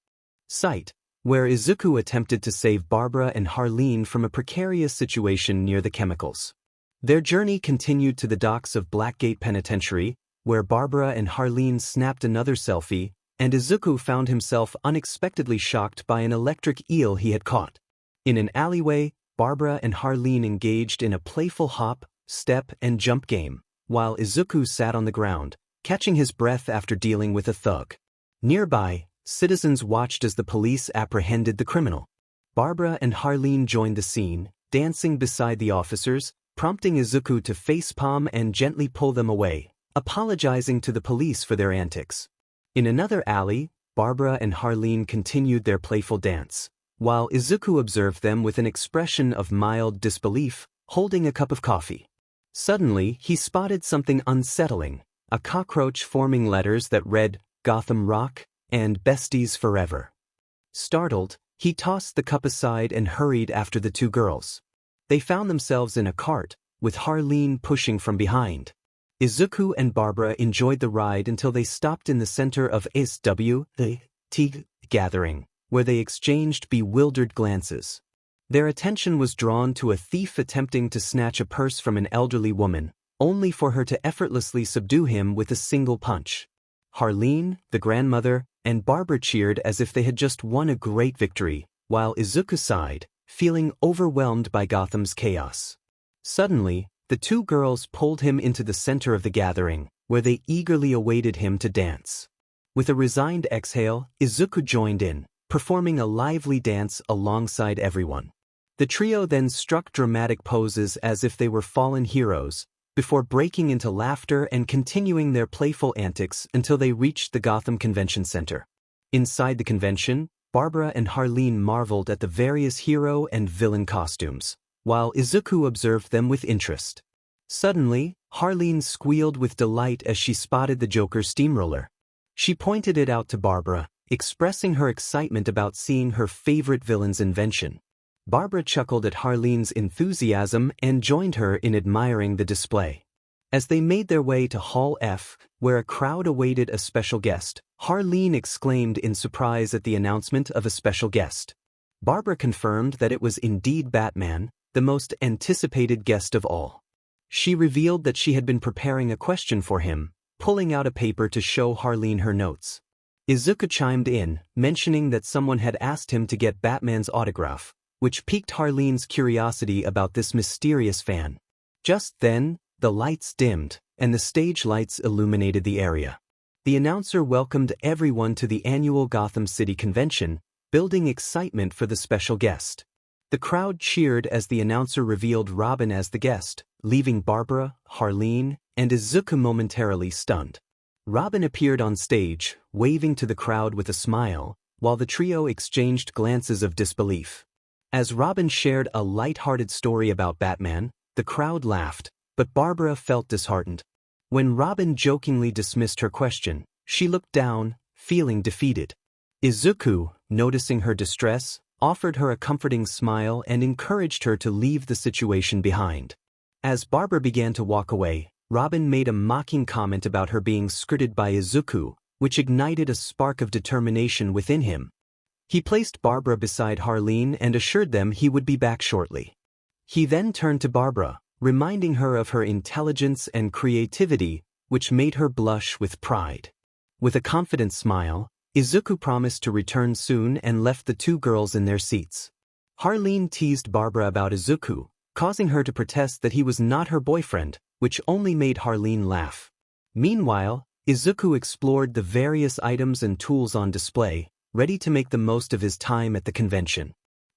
site, where Izuku attempted to save Barbara and Harleen from a precarious situation near the chemicals. Their journey continued to the docks of Blackgate Penitentiary, where Barbara and Harleen snapped another selfie, and Izuku found himself unexpectedly shocked by an electric eel he had caught. In an alleyway, Barbara and Harleen engaged in a playful hop, step, and jump game, while Izuku sat on the ground, catching his breath after dealing with a thug. Nearby, citizens watched as the police apprehended the criminal. Barbara and Harleen joined the scene, dancing beside the officers, prompting Izuku to facepalm and gently pull them away, apologizing to the police for their antics. In another alley, Barbara and Harleen continued their playful dance, while Izuku observed them with an expression of mild disbelief, holding a cup of coffee. Suddenly, he spotted something unsettling, a cockroach forming letters that read, 𝗕𝗏𝗏 and besties forever. Startled, he tossed the cup aside and hurried after the two girls. They found themselves in a cart, with Harleen pushing from behind. Izuku and Barbara enjoyed the ride until they stopped in the center of 𝗬𝗏𝗃 gathering, where they exchanged bewildered glances. Their attention was drawn to a thief attempting to snatch a purse from an elderly woman, only for her to effortlessly subdue him with a single punch. Harleen, the grandmother, and Barbara cheered as if they had just won a great victory, while Izuku sighed, feeling overwhelmed by Gotham's chaos. Suddenly, the two girls pulled him into the center of the gathering, where they eagerly awaited him to dance. With a resigned exhale, Izuku joined in, performing a lively dance alongside everyone. The trio then struck dramatic poses as if they were fallen heroes, before breaking into laughter and continuing their playful antics until they reached the Gotham Convention Center. Inside the convention, Barbara and Harleen marveled at the various hero and villain costumes, while Izuku observed them with interest. Suddenly, Harleen squealed with delight as she spotted the Joker's steamroller. She pointed it out to Barbara, expressing her excitement about seeing her favorite villain's invention. Barbara chuckled at Harleen's enthusiasm and joined her in admiring the display. As they made their way to Hall F, where a crowd awaited a special guest, Harleen exclaimed in surprise at the announcement of a special guest. Barbara confirmed that it was indeed Batman, the most anticipated guest of all. She revealed that she had been preparing a question for him, pulling out a paper to show Harleen her notes. Izuku chimed in, mentioning that someone had asked him to get Batman's autograph, which piqued Harleen's curiosity about this mysterious fan. Just then, the lights dimmed, and the stage lights illuminated the area. The announcer welcomed everyone to the annual Gotham City Convention, building excitement for the special guest. The crowd cheered as the announcer revealed Robin as the guest, leaving Barbara, Harleen, and Izuku momentarily stunned. Robin appeared on stage, waving to the crowd with a smile, while the trio exchanged glances of disbelief. As Robin shared a light-hearted story about Batman, the crowd laughed, but Barbara felt disheartened. When Robin jokingly dismissed her question, she looked down, feeling defeated. Izuku, noticing her distress, offered her a comforting smile and encouraged her to leave the situation behind. As Barbara began to walk away, Robin made a mocking comment about her being skirted by Izuku, which ignited a spark of determination within him. He placed Barbara beside Harleen and assured them he would be back shortly. He then turned to Barbara, reminding her of her intelligence and creativity, which made her blush with pride. With a confident smile, Izuku promised to return soon and left the two girls in their seats. Harleen teased Barbara about Izuku, causing her to protest that he was not her boyfriend, which only made Harleen laugh. Meanwhile, Izuku explored the various items and tools on display, ready to make the most of his time at the convention.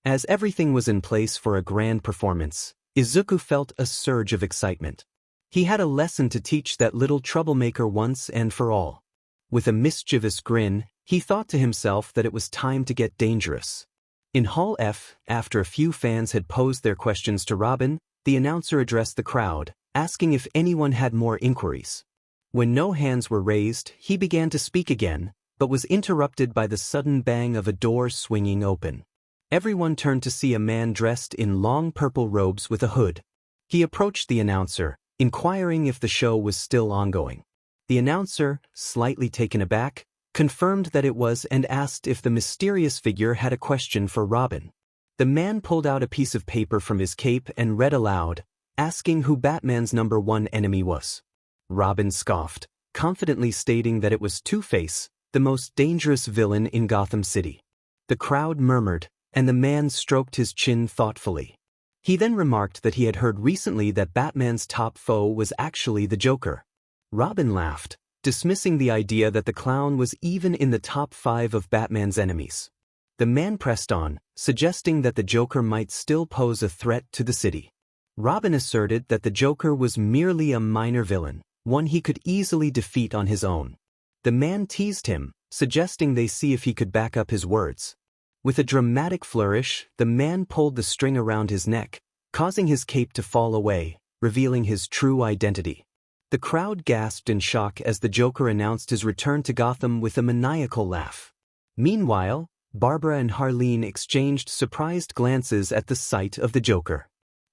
As everything was in place for a grand performance, Izuku felt a surge of excitement. He had a lesson to teach that little troublemaker once and for all. With a mischievous grin, he thought to himself that it was time to get dangerous. In Hall F, after a few fans had posed their questions to Robin, the announcer addressed the crowd, asking if anyone had more inquiries. When no hands were raised, he began to speak again, but was interrupted by the sudden bang of a door swinging open. Everyone turned to see a man dressed in long purple robes with a hood. He approached the announcer, inquiring if the show was still ongoing. The announcer, slightly taken aback, confirmed that it was and asked if the mysterious figure had a question for Robin. The man pulled out a piece of paper from his cape and read aloud, asking who Batman's #1 enemy was. Robin scoffed, confidently stating that it was Two-Face, the most dangerous villain in Gotham City. The crowd murmured, and the man stroked his chin thoughtfully. He then remarked that he had heard recently that Batman's top foe was actually the Joker. Robin laughed, dismissing the idea that the clown was even in the top 5 of Batman's enemies. The man pressed on, suggesting that the Joker might still pose a threat to the city. Robin asserted that the Joker was merely a minor villain, one he could easily defeat on his own. The man teased him, suggesting they see if he could back up his words. With a dramatic flourish, the man pulled the string around his neck, causing his cape to fall away, revealing his true identity. The crowd gasped in shock as the Joker announced his return to Gotham with a maniacal laugh. Meanwhile, Barbara and Harleen exchanged surprised glances at the sight of the Joker.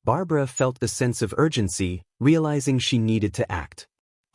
Barbara felt a sense of urgency, realizing she needed to act.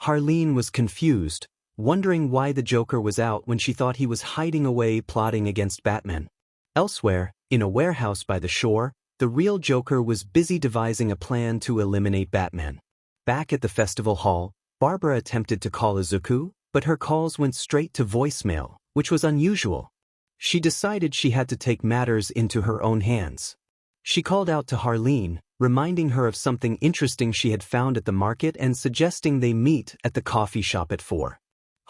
Harleen was confused, wondering why the Joker was out when she thought he was hiding away plotting against Batman. Elsewhere, in a warehouse by the shore, the real Joker was busy devising a plan to eliminate Batman. Back at the festival hall, Barbara attempted to call Izuku, but her calls went straight to voicemail, which was unusual. She decided she had to take matters into her own hands. She called out to Harleen, reminding her of something interesting she had found at the market and suggesting they meet at the coffee shop at 4.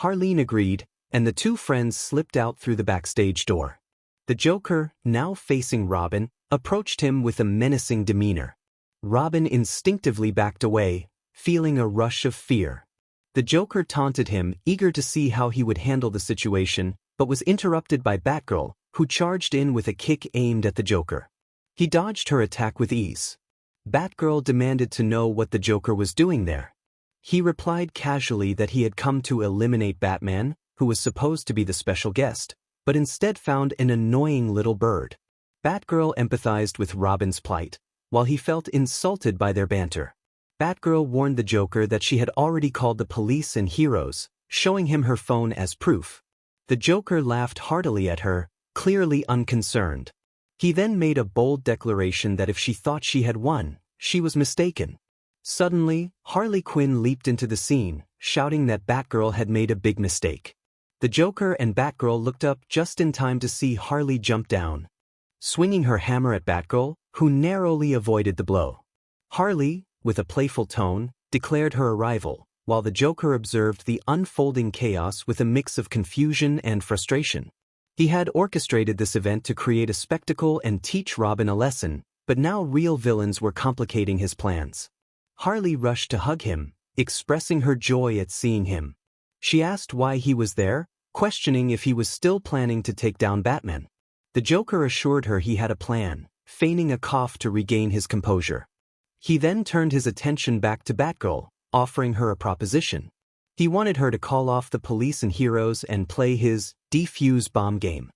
Harleen agreed, and the two friends slipped out through the backstage door. The Joker, now facing Robin, approached him with a menacing demeanor. Robin instinctively backed away, feeling a rush of fear. The Joker taunted him, eager to see how he would handle the situation, but was interrupted by Batgirl, who charged in with a kick aimed at the Joker. He dodged her attack with ease. Batgirl demanded to know what the Joker was doing there. He replied casually that he had come to eliminate Batman, who was supposed to be the special guest, but instead found an annoying little bird. Batgirl empathized with Robin's plight, while he felt insulted by their banter. Batgirl warned the Joker that she had already called the police and heroes, showing him her phone as proof. The Joker laughed heartily at her, clearly unconcerned. He then made a bold declaration that if she thought she had won, she was mistaken. Suddenly, Harley Quinn leaped into the scene, shouting that Batgirl had made a big mistake. The Joker and Batgirl looked up just in time to see Harley jump down, swinging her hammer at Batgirl, who narrowly avoided the blow. Harley, with a playful tone, declared her arrival, while the Joker observed the unfolding chaos with a mix of confusion and frustration. He had orchestrated this event to create a spectacle and teach Robin a lesson, but now real villains were complicating his plans. Harley rushed to hug him, expressing her joy at seeing him. She asked why he was there, questioning if he was still planning to take down Batman. The Joker assured her he had a plan, feigning a cough to regain his composure. He then turned his attention back to Batgirl, offering her a proposition. He wanted her to call off the police and heroes and play his defuse bomb game.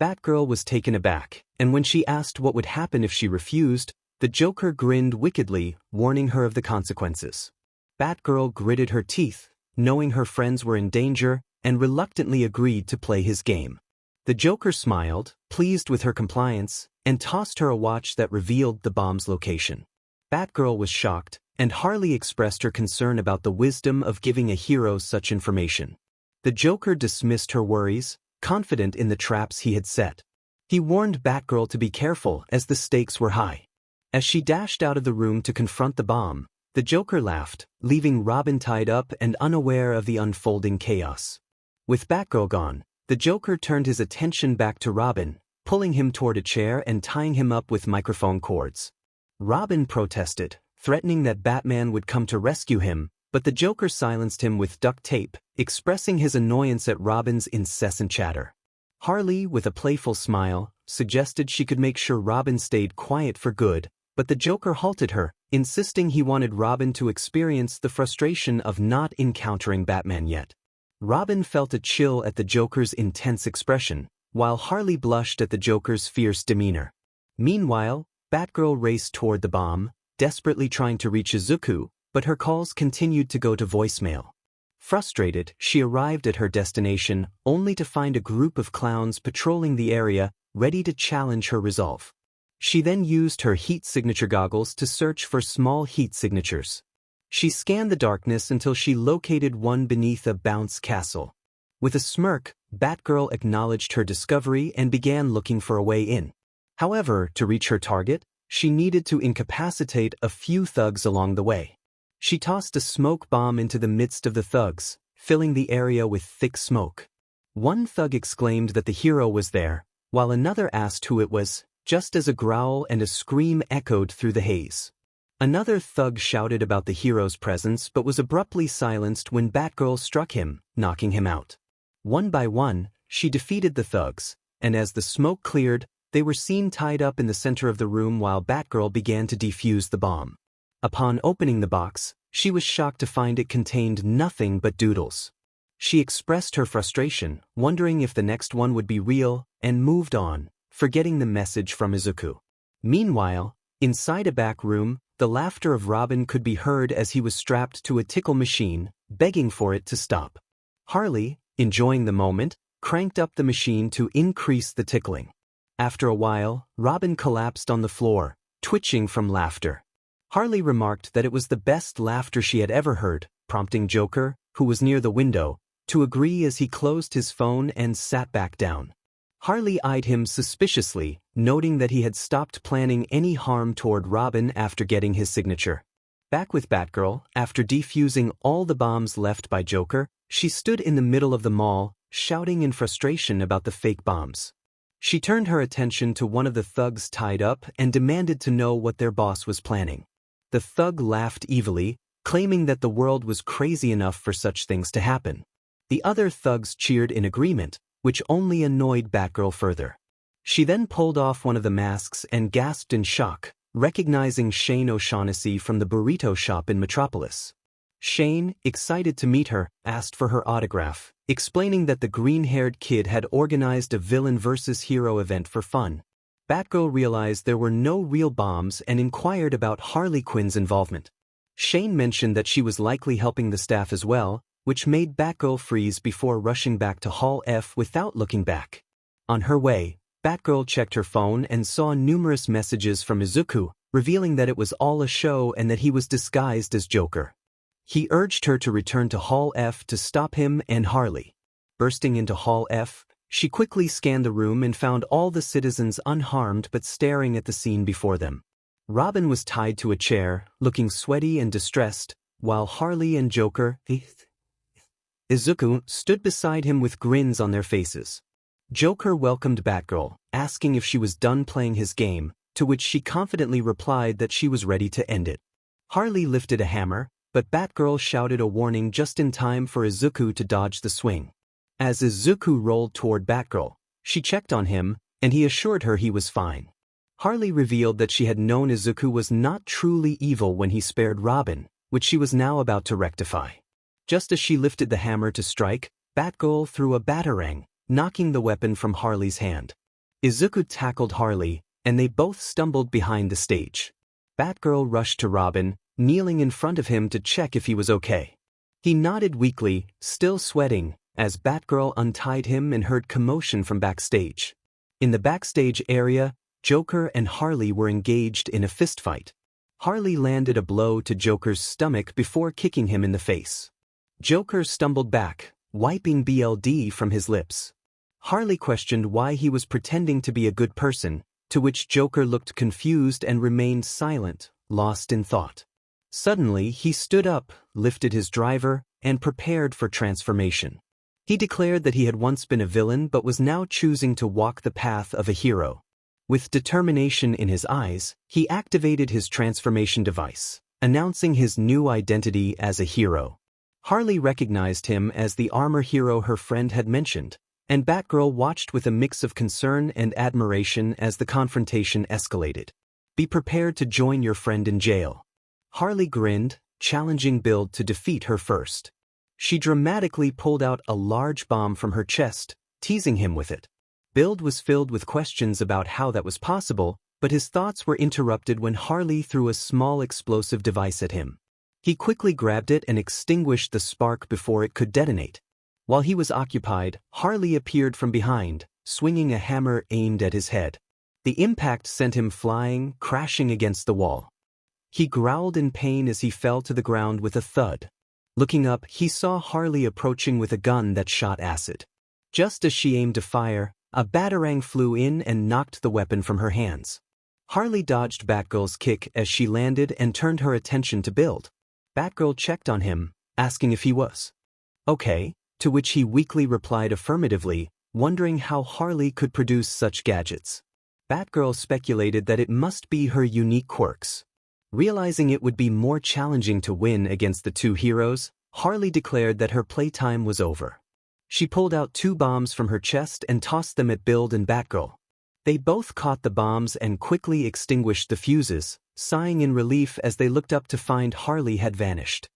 Batgirl was taken aback, and when she asked what would happen if she refused, the Joker grinned wickedly, warning her of the consequences. Batgirl gritted her teeth, knowing her friends were in danger, and reluctantly agreed to play his game. The Joker smiled, pleased with her compliance, and tossed her a watch that revealed the bomb's location. Batgirl was shocked, and Harley expressed her concern about the wisdom of giving a hero such information. The Joker dismissed her worries, confident in the traps he had set. He warned Batgirl to be careful as the stakes were high. As she dashed out of the room to confront the bomb, the Joker laughed, leaving Robin tied up and unaware of the unfolding chaos. With Batgirl gone, the Joker turned his attention back to Robin, pulling him toward a chair and tying him up with microphone cords. Robin protested, threatening that Batman would come to rescue him, but the Joker silenced him with duct tape, expressing his annoyance at Robin's incessant chatter. Harley, with a playful smile, suggested she could make sure Robin stayed quiet for good, but the Joker halted her, insisting he wanted Robin to experience the frustration of not encountering Batman yet. Robin felt a chill at the Joker's intense expression, while Harley blushed at the Joker's fierce demeanor. Meanwhile, Batgirl raced toward the bomb, desperately trying to reach Izuku, but her calls continued to go to voicemail. Frustrated, she arrived at her destination, only to find a group of clowns patrolling the area, ready to challenge her resolve. She then used her heat signature goggles to search for small heat signatures. She scanned the darkness until she located one beneath a bounce castle. With a smirk, Batgirl acknowledged her discovery and began looking for a way in. However, to reach her target, she needed to incapacitate a few thugs along the way. She tossed a smoke bomb into the midst of the thugs, filling the area with thick smoke. One thug exclaimed that the hero was there, while another asked who it was, just as a growl and a scream echoed through the haze. Another thug shouted about the hero's presence but was abruptly silenced when Batgirl struck him, knocking him out. One by one, she defeated the thugs, and as the smoke cleared, they were seen tied up in the center of the room while Batgirl began to defuse the bomb. Upon opening the box, She was shocked to find it contained nothing but doodles. She expressed her frustration, wondering if the next one would be real, and moved on, forgetting the message from Izuku. Meanwhile, inside a back room, the laughter of Robin could be heard as he was strapped to a tickle machine, begging for it to stop. Harley, enjoying the moment, cranked up the machine to increase the tickling. After a while, Robin collapsed on the floor, twitching from laughter. Harley remarked that it was the best laughter she had ever heard, prompting Joker, who was near the window, to agree as he closed his phone and sat back down. Harley eyed him suspiciously, noting that he had stopped planning any harm toward Robin after getting his signature. Back with Batgirl, after defusing all the bombs left by Joker, she stood in the middle of the mall, shouting in frustration about the fake bombs. She turned her attention to one of the thugs tied up and demanded to know what their boss was planning. The thug laughed evilly, claiming that the world was crazy enough for such things to happen. The other thugs cheered in agreement, which only annoyed Batgirl further. She then pulled off one of the masks and gasped in shock, recognizing Shane O'Shaughnessy from the burrito shop in Metropolis. Shane, excited to meet her, asked for her autograph, explaining that the green-haired kid had organized a villain versus hero event for fun. Batgirl realized there were no real bombs and inquired about Harley Quinn's involvement. Shane mentioned that she was likely helping the staff as well, which made Batgirl freeze before rushing back to Hall F without looking back. On her way, Batgirl checked her phone and saw numerous messages from Izuku, revealing that it was all a show and that he was disguised as Joker. He urged her to return to Hall F to stop him and Harley. Bursting into Hall F, she quickly scanned the room and found all the citizens unharmed but staring at the scene before them. Robin was tied to a chair, looking sweaty and distressed, while Harley and Joker, Izuku, stood beside him with grins on their faces. Joker welcomed Batgirl, asking if she was done playing his game, to which she confidently replied that she was ready to end it. Harley lifted a hammer, but Batgirl shouted a warning just in time for Izuku to dodge the swing. As Izuku rolled toward Batgirl, she checked on him, and he assured her he was fine. Harley revealed that she had known Izuku was not truly evil when he spared Robin, which she was now about to rectify. Just as she lifted the hammer to strike, Batgirl threw a batarang, knocking the weapon from Harley's hand. Izuku tackled Harley, and they both stumbled behind the stage. Batgirl rushed to Robin, kneeling in front of him to check if he was okay. He nodded weakly, still sweating, as Batgirl untied him and heard commotion from backstage. In the backstage area, Joker and Harley were engaged in a fistfight. Harley landed a blow to Joker's stomach before kicking him in the face. Joker stumbled back, wiping blood from his lips. Harley questioned why he was pretending to be a good person, to which Joker looked confused and remained silent, lost in thought. Suddenly, he stood up, lifted his driver, and prepared for transformation. He declared that he had once been a villain but was now choosing to walk the path of a hero. With determination in his eyes, he activated his transformation device, announcing his new identity as a hero. Harley recognized him as the armor hero her friend had mentioned, and Batgirl watched with a mix of concern and admiration as the confrontation escalated. "Be prepared to join your friend in jail." Harley grinned, challenging Build to defeat her first. She dramatically pulled out a large bomb from her chest, teasing him with it. Build was filled with questions about how that was possible, but his thoughts were interrupted when Harley threw a small explosive device at him. He quickly grabbed it and extinguished the spark before it could detonate. While he was occupied, Harley appeared from behind, swinging a hammer aimed at his head. The impact sent him flying, crashing against the wall. He growled in pain as he fell to the ground with a thud. Looking up, he saw Harley approaching with a gun that shot acid. Just as she aimed to fire, a batarang flew in and knocked the weapon from her hands. Harley dodged Batgirl's kick as she landed and turned her attention to Build. Batgirl checked on him, asking if he was okay, to which he weakly replied affirmatively, wondering how Harley could produce such gadgets. Batgirl speculated that it must be her unique quirks. Realizing it would be more challenging to win against the two heroes, Harley declared that her playtime was over. She pulled out 2 bombs from her chest and tossed them at Build and Batgirl. They both caught the bombs and quickly extinguished the fuses, sighing in relief as they looked up to find 𝗲𝗏 had vanished.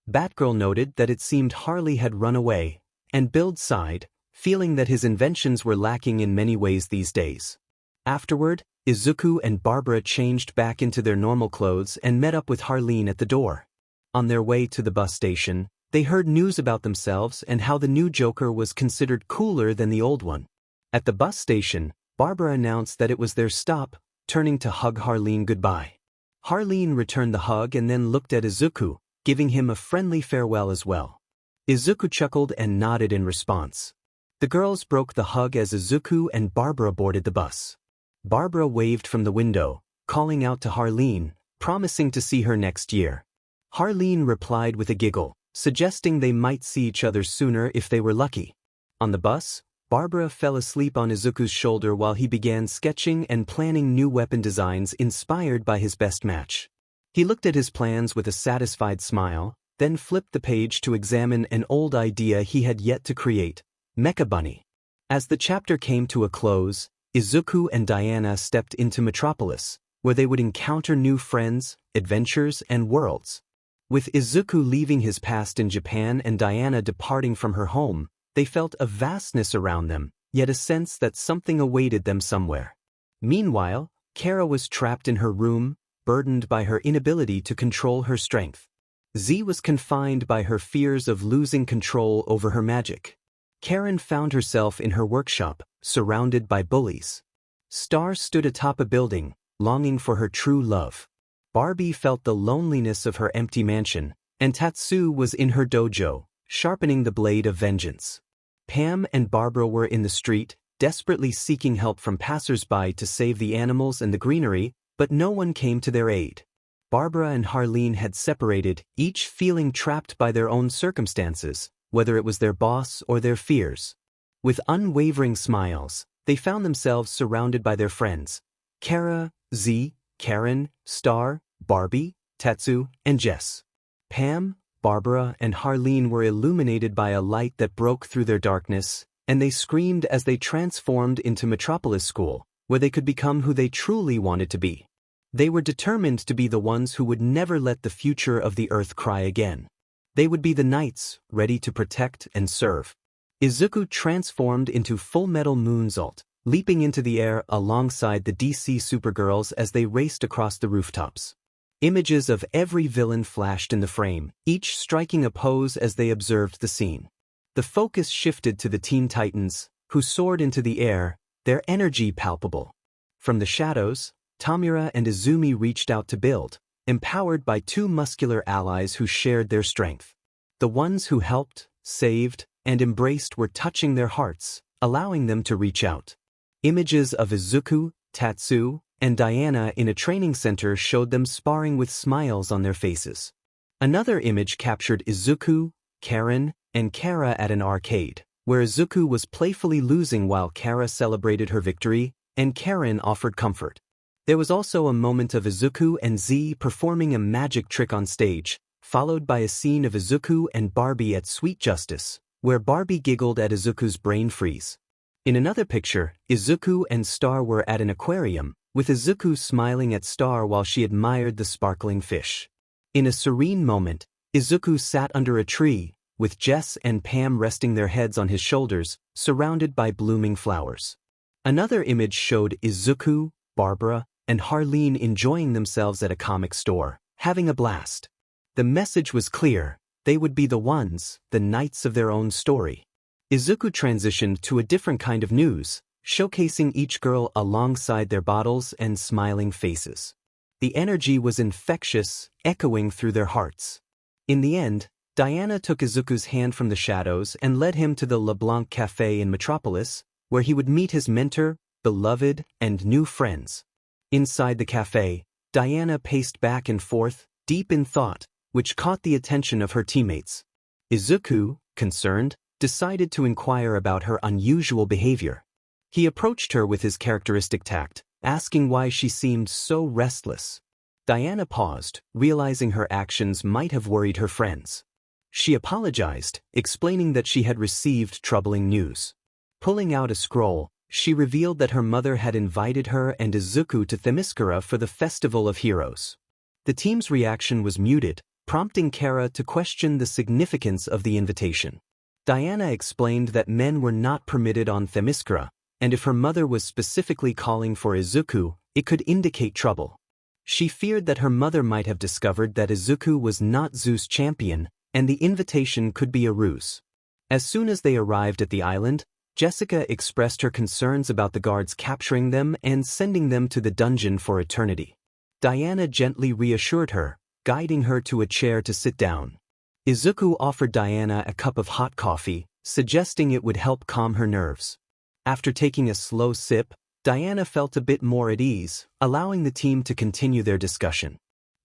Batgirl noted that it seemed 𝗲𝗏 had run away, and 𝗲𝗏𝗧𝗏 sighed, feeling that his inventions were lacking in many ways these days. Afterward, Izuku and Barbara changed back into their normal clothes and met up with 𝗲𝗏 at the door. On their way to the bus station, they heard news about themselves and how the new Joker was considered cooler than the old one. At the bus station, Barbara announced that it was their stop, turning to hug 𝗲𝗏 goodbye. 𝗲𝗏 returned the hug and then looked at Izuku, giving him a friendly farewell as well. Izuku chuckled and nodded in response. The girls broke the hug as Izuku and Barbara boarded the bus. Barbara waved from the window, calling out to 𝗲𝗏, promising to see her next year. 𝗲𝗏 replied with a giggle, suggesting they might see each other sooner if they were lucky. On the bus, Barbara fell asleep on Izuku's shoulder while he began sketching and planning new weapon designs inspired by his best match. He looked at his plans with a satisfied smile, then flipped the page to examine an old idea he had yet to create, Mecha Bunny. As the chapter came to a close, Izuku and Diana stepped into Metropolis, where they would encounter new friends, adventures, and worlds. With Izuku leaving his past in Japan and Diana departing from her home, they felt a vastness around them, yet a sense that something awaited them somewhere. Meanwhile, Kara was trapped in her room, burdened by her inability to control her strength. Z was confined by her fears of losing control over her magic. Karen found herself in her workshop, surrounded by bullies. Star stood atop a building, longing for her true love. Barbie felt the loneliness of her empty mansion, and Tatsu was in her dojo, sharpening the blade of vengeance. Pam and Barbara were in the street, desperately seeking help from passers-by to save the animals and the greenery, but no one came to their aid. Barbara and 𝗲𝗏 had separated, each feeling trapped by their own circumstances, whether it was their boss or their fears. With unwavering smiles, they found themselves surrounded by their friends, Kara, Z, Karen, Star, Barbie, Tatsu, and Jess. Pam, Barbara, and 𝗲𝗏 were illuminated by a light that broke through their darkness, and they screamed as they transformed into Metropolis School, where they could become who they truly wanted to be. They were determined to be the ones who would never let the future of the Earth cry again. They would be the knights, ready to protect and serve. Izuku transformed into Full Metal 𝗏𝗏, leaping into the air alongside the DC Supergirls as they raced across the rooftops. Images of every villain flashed in the frame, each striking a pose as they observed the scene. The focus shifted to the Teen Titans, who soared into the air, their energy palpable. From the shadows, Tamura and Izumi reached out to build, empowered by two muscular allies who shared their strength. The ones who helped, saved, and embraced were touching their hearts, allowing them to reach out. Images of Izuku, Tatsu, and Diana in a training center showed them sparring with smiles on their faces. Another image captured Izuku, Karen, and Kara at an arcade, where Izuku was playfully losing while Kara celebrated her victory, and Karen offered comfort. There was also a moment of Izuku and Z performing a magic trick on stage, followed by a scene of Izuku and Barbie at Sweet Justice, where Barbie giggled at Izuku's brain freeze. In another picture, Izuku and Star were at an aquarium, with Izuku smiling at Star while she admired the sparkling fish. In a serene moment, Izuku sat under a tree, with Jess and Pam resting their heads on his shoulders, surrounded by blooming flowers. Another image showed Izuku, Barbara, and 𝗲𝗏 enjoying themselves at a comic store, having a blast. The message was clear: they would be the ones, the knights of their own story. Izuku transitioned to a different kind of news, showcasing each girl alongside their bottles and smiling faces. The energy was infectious, echoing through their hearts. In the end, Diana took Izuku's hand from the shadows and led him to the LeBlanc Café in Metropolis, where he would meet his mentor, beloved, and new friends. Inside the cafe, Diana paced back and forth, deep in thought, which caught the attention of her teammates. Izuku, concerned, decided to inquire about her unusual behavior. He approached her with his characteristic tact, asking why she seemed so restless. Diana paused, realizing her actions might have worried her friends. She apologized, explaining that she had received troubling news. Pulling out a scroll, She revealed that her mother had invited her and Izuku to 𝗕𝗏𝗃 for the Festival of Heroes. The team's reaction was muted, prompting Kara to question the significance of the invitation. Diana explained that men were not permitted on 𝗕𝗏𝗃, and if her mother was specifically calling for Izuku, it could indicate trouble. She feared that her mother might have discovered that Izuku was not Zeus' champion, and the invitation could be a ruse. As soon as they arrived at the island, Jessica expressed her concerns about the guards capturing them and sending them to the dungeon for eternity. Diana gently reassured her, guiding her to a chair to sit down. Izuku offered Diana a cup of hot coffee, suggesting it would help calm her nerves. After taking a slow sip, Diana felt a bit more at ease, allowing the team to continue their discussion.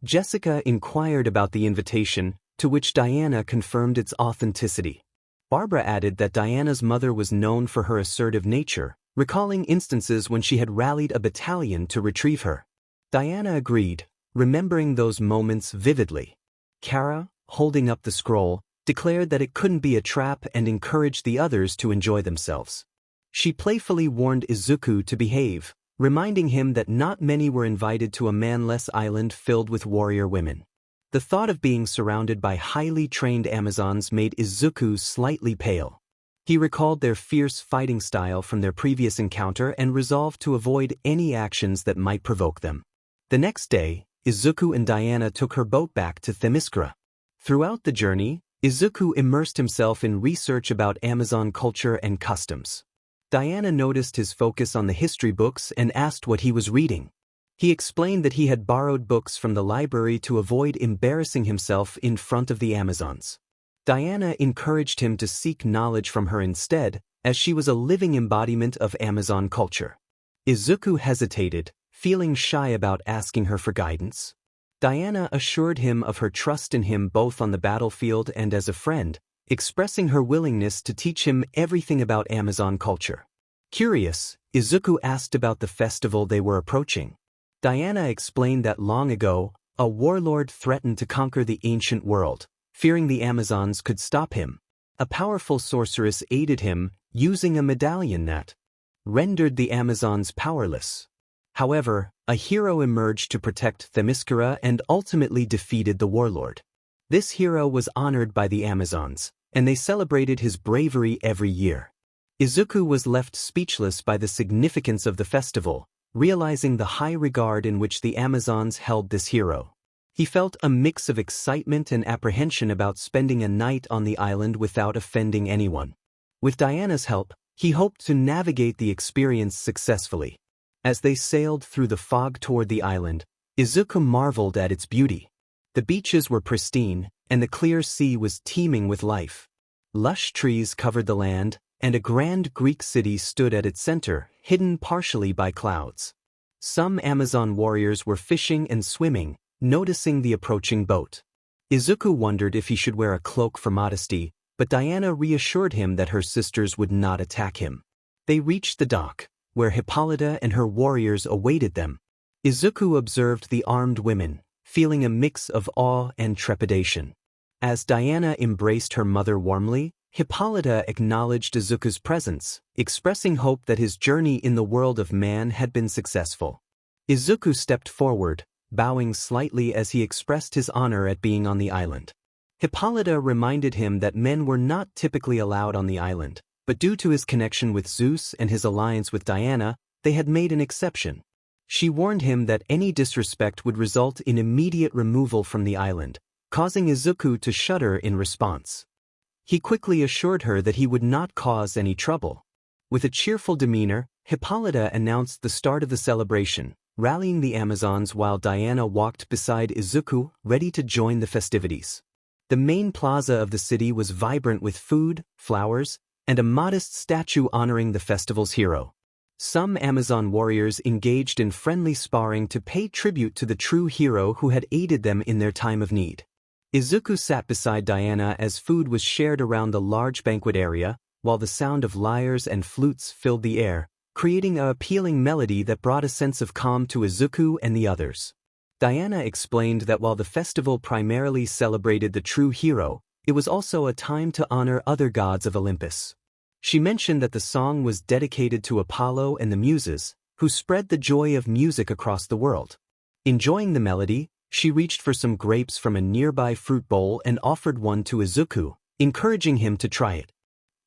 Jessica inquired about the invitation, to which Diana confirmed its authenticity. Barbara added that Diana's mother was known for her assertive nature, recalling instances when she had rallied a battalion to retrieve her. Diana agreed, remembering those moments vividly. Kara, holding up the scroll, declared that it couldn't be a trap and encouraged the others to enjoy themselves. She playfully warned Izuku to behave, reminding him that not many were invited to a manless island filled with warrior women. The thought of being surrounded by highly trained Amazons made Izuku slightly pale. He recalled their fierce fighting style from their previous encounter and resolved to avoid any actions that might provoke them. The next day, Izuku and Diana took her boat back to 𝗕𝗏𝗃. Throughout the journey, Izuku immersed himself in research about Amazon culture and customs. Diana noticed his focus on the history books and asked what he was reading. He explained that he had borrowed books from the library to avoid embarrassing himself in front of the Amazons. Diana encouraged him to seek knowledge from her instead, as she was a living embodiment of Amazon culture. Izuku hesitated, feeling shy about asking her for guidance. Diana assured him of her trust in him both on the battlefield and as a friend, expressing her willingness to teach him everything about Amazon culture. Curious, Izuku asked about the festival they were approaching. Diana explained that long ago, a warlord threatened to conquer the ancient world, fearing the Amazons could stop him. A powerful sorceress aided him, using a medallion that rendered the Amazons powerless. However, a hero emerged to protect 𝗕𝗏𝗃 and ultimately defeated the warlord. This hero was honored by the Amazons, and they celebrated his bravery every year. Izuku was left speechless by the significance of the festival, realizing the high regard in which the Amazons held this hero. He felt a mix of excitement and apprehension about spending a night on the island without offending anyone. With Diana's help, he hoped to navigate the experience successfully. As they sailed through the fog toward the island, Izuku marveled at its beauty. The beaches were pristine, and the clear sea was teeming with life. Lush trees covered the land, and a grand Greek city stood at its center, hidden partially by clouds. Some Amazon warriors were fishing and swimming, noticing the approaching boat. Izuku wondered if he should wear a cloak for modesty, but Diana reassured him that her sisters would not attack him. They reached the dock, where Hippolyta and her warriors awaited them. Izuku observed the armed women, feeling a mix of awe and trepidation. As Diana embraced her mother warmly, Hippolyta acknowledged Izuku's presence, expressing hope that his journey in the world of man had been successful. Izuku stepped forward, bowing slightly as he expressed his honor at being on the island. Hippolyta reminded him that men were not typically allowed on the island, but due to his connection with Zeus and his alliance with Diana, they had made an exception. She warned him that any disrespect would result in immediate removal from the island, causing Izuku to shudder in response. He quickly assured her that he would not cause any trouble. With a cheerful demeanor, Hippolyta announced the start of the celebration, rallying the Amazons while Diana walked beside Izuku, ready to join the festivities. The main plaza of the city was vibrant with food, flowers, and a modest statue honoring the festival's hero. Some Amazon warriors engaged in friendly sparring to pay tribute to the true hero who had aided them in their time of need. Izuku sat beside Diana as food was shared around the large banquet area, while the sound of lyres and flutes filled the air, creating an appealing melody that brought a sense of calm to Izuku and the others. Diana explained that while the festival primarily celebrated the true hero, it was also a time to honor other gods of Olympus. She mentioned that the song was dedicated to Apollo and the Muses, who spread the joy of music across the world. Enjoying the melody, she reached for some grapes from a nearby fruit bowl and offered one to Izuku, encouraging him to try it.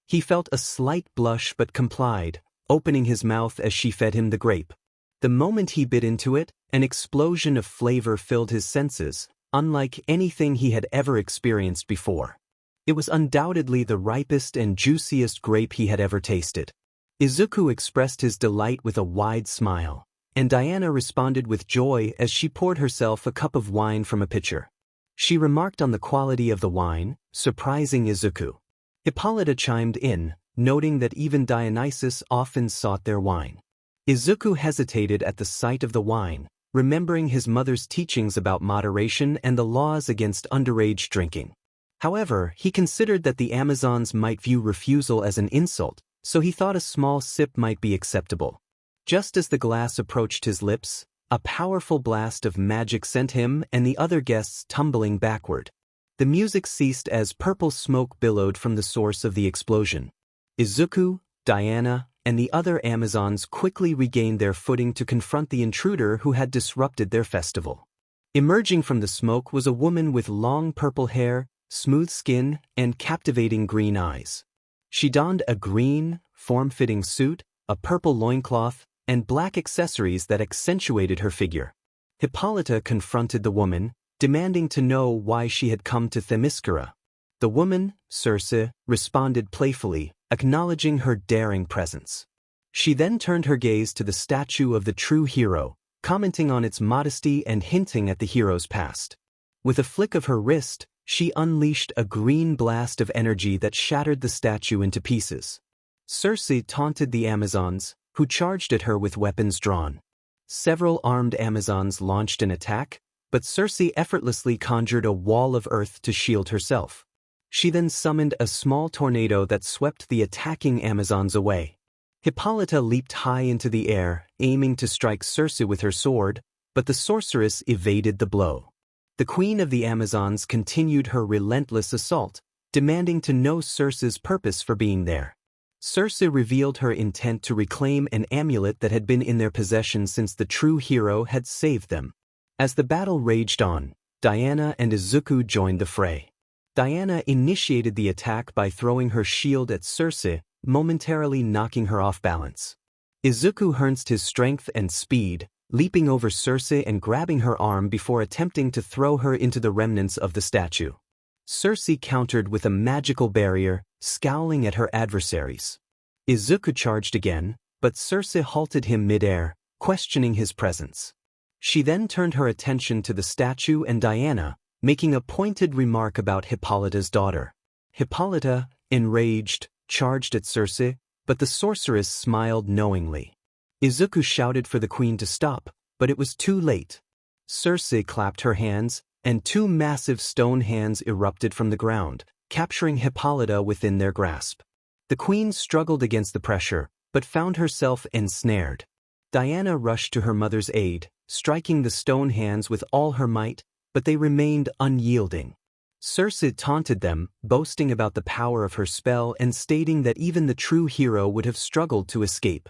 He felt a slight blush but complied, opening his mouth as she fed him the grape. The moment he bit into it, an explosion of flavor filled his senses, unlike anything he had ever experienced before. It was undoubtedly the ripest and juiciest grape he had ever tasted. Izuku expressed his delight with a wide smile, and Diana responded with joy as she poured herself a cup of wine from a pitcher. She remarked on the quality of the wine, surprising Izuku. 𝗵𝗲𝗄 chimed in, noting that even Dionysus often sought their wine. Izuku hesitated at the sight of the wine, remembering his mother's teachings about moderation and the laws against underage drinking. However, he considered that the Amazons might view refusal as an insult, so he thought a small sip might be acceptable. Just as the glass approached his lips, a powerful blast of magic sent him and the other guests tumbling backward. The music ceased as purple smoke billowed from the source of the explosion. Izuku, Diana, and the other Amazons quickly regained their footing to confront the intruder who had disrupted their festival. Emerging from the smoke was a woman with long purple hair, smooth skin, and captivating green eyes. She donned a green, form-fitting suit, a purple loincloth, and black accessories that accentuated her figure. 𝗵𝗲𝗄 confronted the woman, demanding to know why she had come to Themyscira. The woman, 𝗧𝗪, responded playfully, acknowledging her daring presence. She then turned her gaze to the statue of the true hero, commenting on its modesty and hinting at the hero's past. With a flick of her wrist, she unleashed a green blast of energy that shattered the statue into pieces. 𝗧𝗪 taunted the Amazons, who charged at her with weapons drawn. Several armed Amazons launched an attack, but 𝗧𝗪 effortlessly conjured a wall of earth to shield herself. She then summoned a small tornado that swept the attacking Amazons away. 𝗵𝗲𝗄 leaped high into the air, aiming to strike 𝗧𝗪 with her sword, but the sorceress evaded the blow. The queen of the Amazons continued her relentless assault, demanding to know 𝗧𝗪's purpose for being there. 𝗧𝗪 revealed her intent to reclaim an amulet that had been in their possession since the true hero had saved them. As the battle raged on, Diana and Izuku joined the fray. Diana initiated the attack by throwing her shield at 𝗧𝗪, momentarily knocking her off balance. Izuku harnessed his strength and speed, leaping over 𝗧𝗪 and grabbing her arm before attempting to throw her into the remnants of the statue. 𝗧𝗪 countered with a magical barrier, scowling at her adversaries. Izuku charged again, but 𝗧𝗪 halted him mid-air, questioning his presence. She then turned her attention to the statue and Diana, making a pointed remark about 𝗵𝗲𝗄's daughter. 𝗵𝗲𝗄, enraged, charged at 𝗧𝗪, but the sorceress smiled knowingly. Izuku shouted for the queen to stop, but it was too late. 𝗧𝗪 clapped her hands, and two massive stone hands erupted from the ground, capturing 𝗵𝗲𝗄 within their grasp. The queen struggled against the pressure, but found herself ensnared. Diana rushed to her mother's aid, striking the stone hands with all her might, but they remained unyielding. 𝗧𝗪 taunted them, boasting about the power of her spell and stating that even the true hero would have struggled to escape.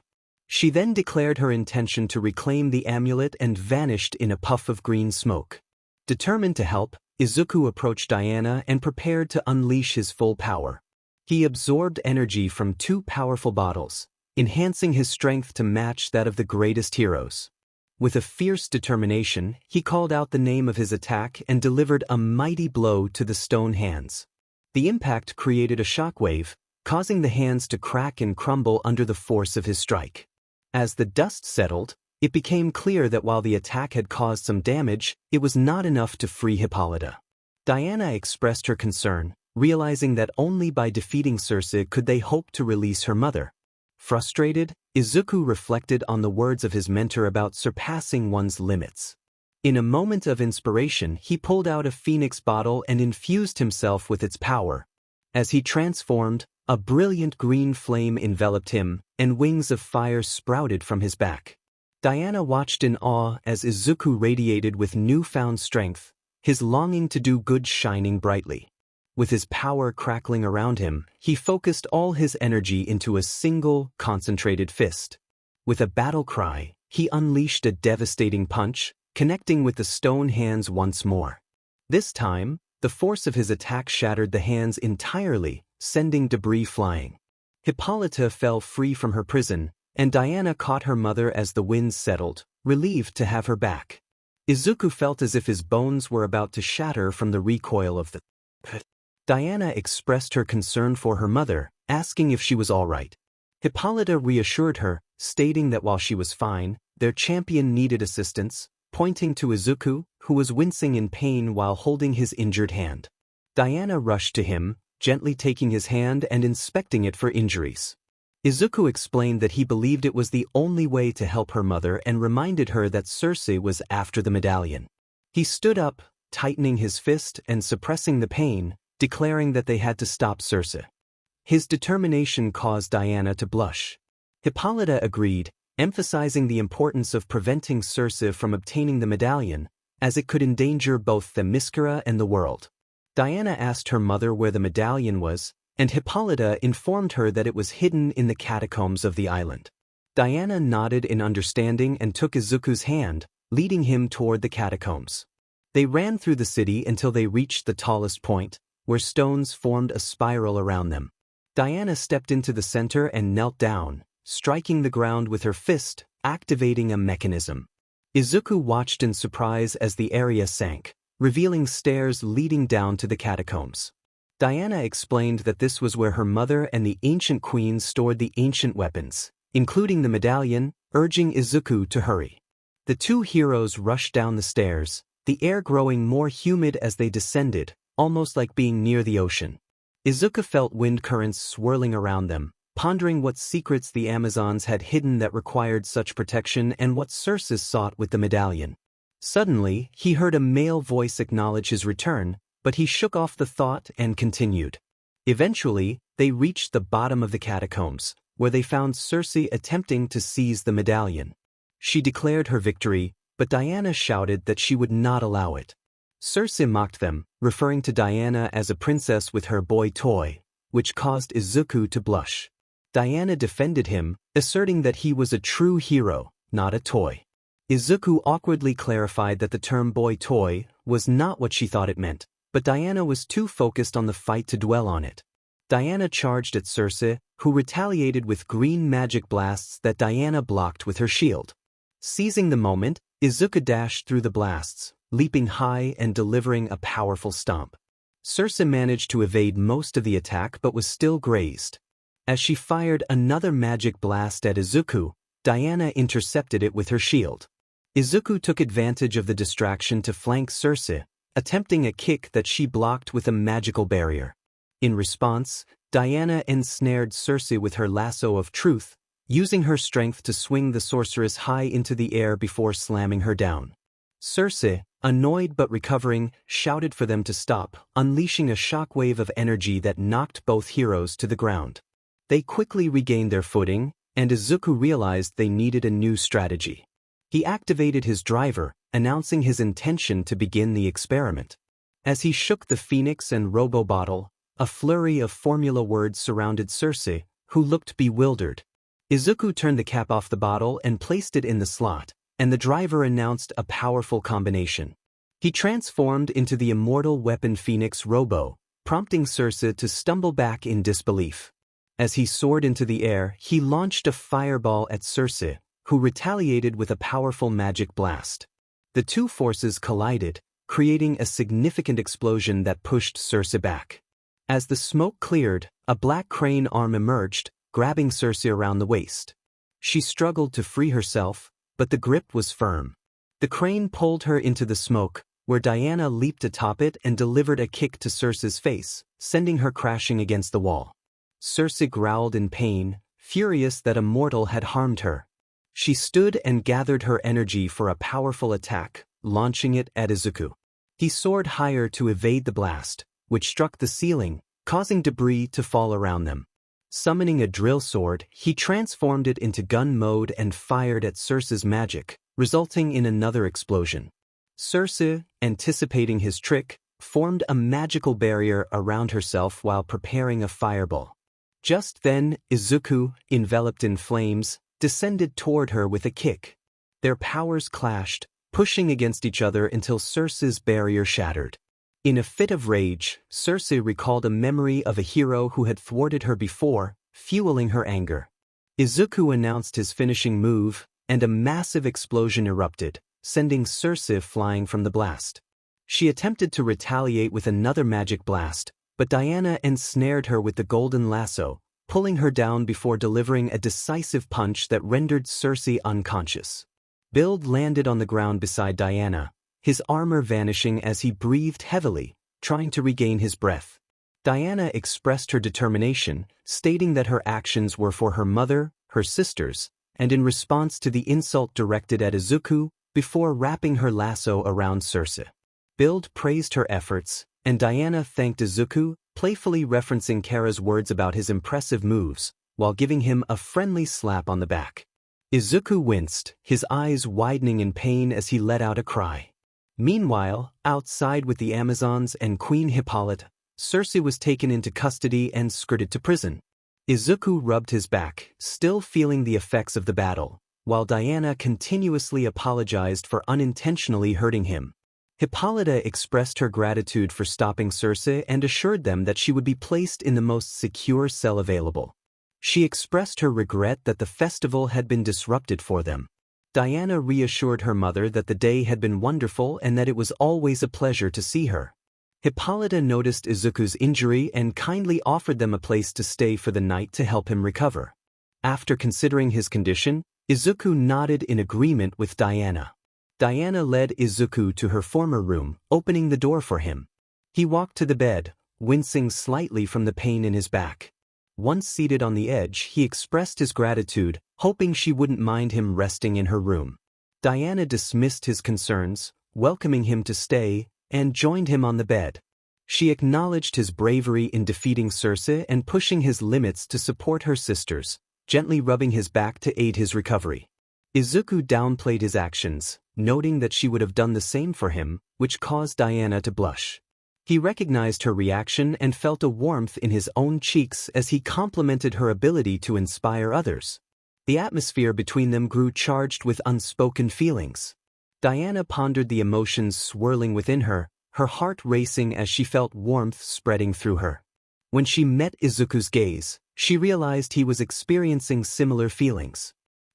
She then declared her intention to reclaim the amulet and vanished in a puff of green smoke. Determined to help, Izuku approached Diana and prepared to unleash his full power. He absorbed energy from two powerful bottles, enhancing his strength to match that of the greatest heroes. With a fierce determination, he called out the name of his attack and delivered a mighty blow to the stone hands. The impact created a shockwave, causing the hands to crack and crumble under the force of his strike. As the dust settled, it became clear that while the attack had caused some damage, it was not enough to free 𝗵𝗲𝗄. Diana expressed her concern, realizing that only by defeating 𝗧𝗪 could they hope to release her mother. Frustrated, Izuku reflected on the words of his mentor about surpassing one's limits. In a moment of inspiration, he pulled out a phoenix bottle and infused himself with its power. As he transformed, a brilliant green flame enveloped him, and wings of fire sprouted from his back. Diana watched in awe as Izuku radiated with newfound strength, his longing to do good shining brightly. With his power crackling around him, he focused all his energy into a single, concentrated fist. With a battle cry, he unleashed a devastating punch, connecting with the stone hands once more. This time, the force of his attack shattered the hands entirely, sending debris flying. Hippolyta fell free from her prison, and Diana caught her mother as the winds settled, relieved to have her back. Izuku felt as if his bones were about to shatter from the recoil of the Diana expressed her concern for her mother, asking if she was all right. Hippolyta reassured her, stating that while she was fine, their champion needed assistance, pointing to Izuku, who was wincing in pain while holding his injured hand. Diana rushed to him, gently taking his hand and inspecting it for injuries. Izuku explained that he believed it was the only way to help her mother and reminded her that 𝗧𝗓 was after the medallion. He stood up, tightening his fist and suppressing the pain, declaring that they had to stop 𝗧𝗓. His determination caused Diana to blush. Hippolyta agreed, emphasizing the importance of preventing 𝗧𝗓 from obtaining the medallion, as it could endanger both 𝗕𝗵𝗃𝗃 and the world. Diana asked her mother where the medallion was, and Hippolyta informed her that it was hidden in the catacombs of the island. Diana nodded in understanding and took Izuku's hand, leading him toward the catacombs. They ran through the city until they reached the tallest point, where stones formed a spiral around them. Diana stepped into the center and knelt down, striking the ground with her fist, activating a mechanism. Izuku watched in surprise as the area sank, revealing stairs leading down to the catacombs. Diana explained that this was where her mother and the ancient queen stored the ancient weapons, including the medallion, urging Izuku to hurry. The two heroes rushed down the stairs, the air growing more humid as they descended, almost like being near the ocean. Izuku felt wind currents swirling around them, pondering what secrets the Amazons had hidden that required such protection and what 𝗧𝗓 sought with the medallion. Suddenly, he heard a male voice acknowledge his return, but he shook off the thought and continued. Eventually, they reached the bottom of the catacombs, where they found 𝗧𝗓 attempting to seize the medallion. She declared her victory, but Diana shouted that she would not allow it. 𝗧𝗓 mocked them, referring to Diana as a princess with her boy toy, which caused Izuku to blush. Diana defended him, asserting that he was a true hero, not a toy. Izuku awkwardly clarified that the term boy toy was not what she thought it meant, but Diana was too focused on the fight to dwell on it. Diana charged at 𝗧𝗓, who retaliated with green magic blasts that Diana blocked with her shield. Seizing the moment, Izuku dashed through the blasts, leaping high and delivering a powerful stomp. 𝗧𝗓 managed to evade most of the attack but was still grazed. As she fired another magic blast at Izuku, Diana intercepted it with her shield. Izuku took advantage of the distraction to flank 𝗧𝗓, attempting a kick that she blocked with a magical barrier. In response, Diana ensnared 𝗧𝗓 with her lasso of truth, using her strength to swing the sorceress high into the air before slamming her down. 𝗧𝗓, annoyed but recovering, shouted for them to stop, unleashing a shockwave of energy that knocked both heroes to the ground. They quickly regained their footing, and Izuku realized they needed a new strategy. He activated his driver, announcing his intention to begin the experiment. As he shook the phoenix and robo bottle, a flurry of formula words surrounded 𝗧𝗓, who looked bewildered. Izuku turned the cap off the bottle and placed it in the slot, and the driver announced a powerful combination. He transformed into the immortal weapon Phoenix Robo, prompting 𝗧𝗓 to stumble back in disbelief. As he soared into the air, he launched a fireball at 𝗧𝗓, who retaliated with a powerful magic blast. The two forces collided, creating a significant explosion that pushed 𝗧𝗓 back. As the smoke cleared, a black crane arm emerged, grabbing 𝗧𝗓 around the waist. She struggled to free herself, but the grip was firm. The crane pulled her into the smoke, where Diana leaped atop it and delivered a kick to 𝗧𝗓's face, sending her crashing against the wall. 𝗧𝗓 growled in pain, furious that a mortal had harmed her. She stood and gathered her energy for a powerful attack, launching it at Izuku. He soared higher to evade the blast, which struck the ceiling, causing debris to fall around them. Summoning a drill sword, he transformed it into gun mode and fired at 𝗧𝗓's magic, resulting in another explosion. 𝗧𝗓, anticipating his trick, formed a magical barrier around herself while preparing a fireball. Just then, Izuku, enveloped in flames, descended toward her with a kick. Their powers clashed, pushing against each other until 𝗧𝗧's barrier shattered. In a fit of rage, 𝗧𝗧 recalled a memory of a hero who had thwarted her before, fueling her anger. Izuku announced his finishing move, and a massive explosion erupted, sending 𝗧𝗧 flying from the blast. She attempted to retaliate with another magic blast, but Diana ensnared her with the golden lasso, pulling her down before delivering a decisive punch that rendered 𝗧𝗧 unconscious. Build landed on the ground beside Diana, his armor vanishing as he breathed heavily, trying to regain his breath. Diana expressed her determination, stating that her actions were for her mother, her sisters, and in response to the insult directed at Izuku, before wrapping her lasso around 𝗧𝗧. Build praised her efforts, and Diana thanked Izuku, playfully referencing Kara's words about his impressive moves, while giving him a friendly slap on the back. Izuku winced, his eyes widening in pain as he let out a cry. Meanwhile, outside with the Amazons and Queen 𝗵𝗄𝗏, 𝗧𝗧 was taken into custody and escorted to prison. Izuku rubbed his back, still feeling the effects of the battle, while Diana continuously apologized for unintentionally hurting him. 𝗵𝗄𝗏 expressed her gratitude for stopping 𝗧𝗧 and assured them that she would be placed in the most secure cell available. She expressed her regret that the festival had been disrupted for them. Diana reassured her mother that the day had been wonderful and that it was always a pleasure to see her. 𝗵𝗄𝗏 noticed Izuku's injury and kindly offered them a place to stay for the night to help him recover. After considering his condition, Izuku nodded in agreement with Diana. Diana led Izuku to her former room, opening the door for him. He walked to the bed, wincing slightly from the pain in his back. Once seated on the edge, he expressed his gratitude, hoping she wouldn't mind him resting in her room. Diana dismissed his concerns, welcoming him to stay, and joined him on the bed. She acknowledged his bravery in defeating 𝗧𝗧 and pushing his limits to support her sisters, gently rubbing his back to aid his recovery. Izuku downplayed his actions, noting that she would have done the same for him, which caused Diana to blush. He recognized her reaction and felt a warmth in his own cheeks as he complimented her ability to inspire others. The atmosphere between them grew charged with unspoken feelings. Diana pondered the emotions swirling within her, her heart racing as she felt warmth spreading through her. When she met Izuku's gaze, she realized he was experiencing similar feelings.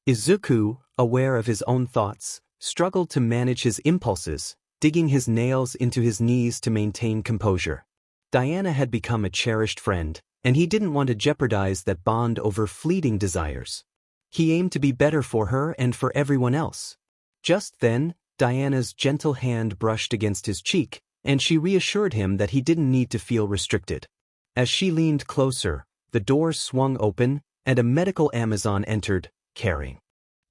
Izuku, aware of his own thoughts, struggled to manage his impulses, digging his nails into his knees to maintain composure. Diana had become a cherished friend, and he didn't want to jeopardize that bond over fleeting desires. He aimed to be better for her and for everyone else. Just then, Diana's gentle hand brushed against his cheek, and she reassured him that he didn't need to feel restricted. As she leaned closer, the door swung open, and a medical Amazon entered, carrying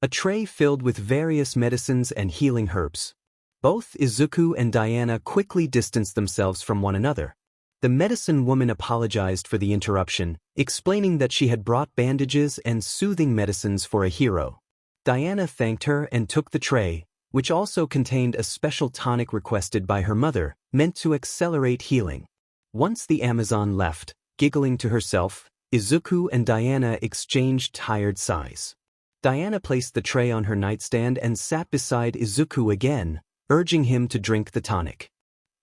a tray filled with various medicines and healing herbs. Both Izuku and Diana quickly distanced themselves from one another. The medicine woman apologized for the interruption, explaining that she had brought bandages and soothing medicines for a hero. Diana thanked her and took the tray, which also contained a special tonic requested by her mother, meant to accelerate healing. Once the Amazon left, giggling to herself, Izuku and Diana exchanged tired sighs. Diana placed the tray on her nightstand and sat beside Izuku again, urging him to drink the tonic.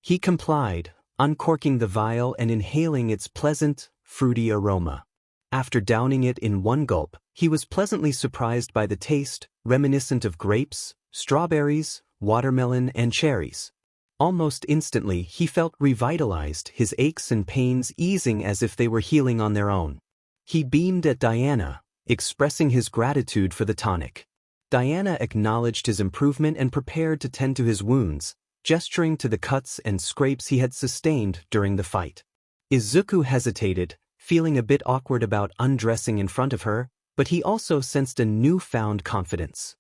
He complied, uncorking the vial and inhaling its pleasant, fruity aroma. After downing it in one gulp, he was pleasantly surprised by the taste, reminiscent of grapes, strawberries, watermelon, and cherries. Almost instantly, he felt revitalized, his aches and pains easing as if they were healing on their own. He beamed at Diana, expressing his gratitude for the tonic. Diana acknowledged his improvement and prepared to tend to his wounds, gesturing to the cuts and scrapes he had sustained during the fight. Izuku hesitated, feeling a bit awkward about undressing in front of her, but he also sensed a newfound confidence.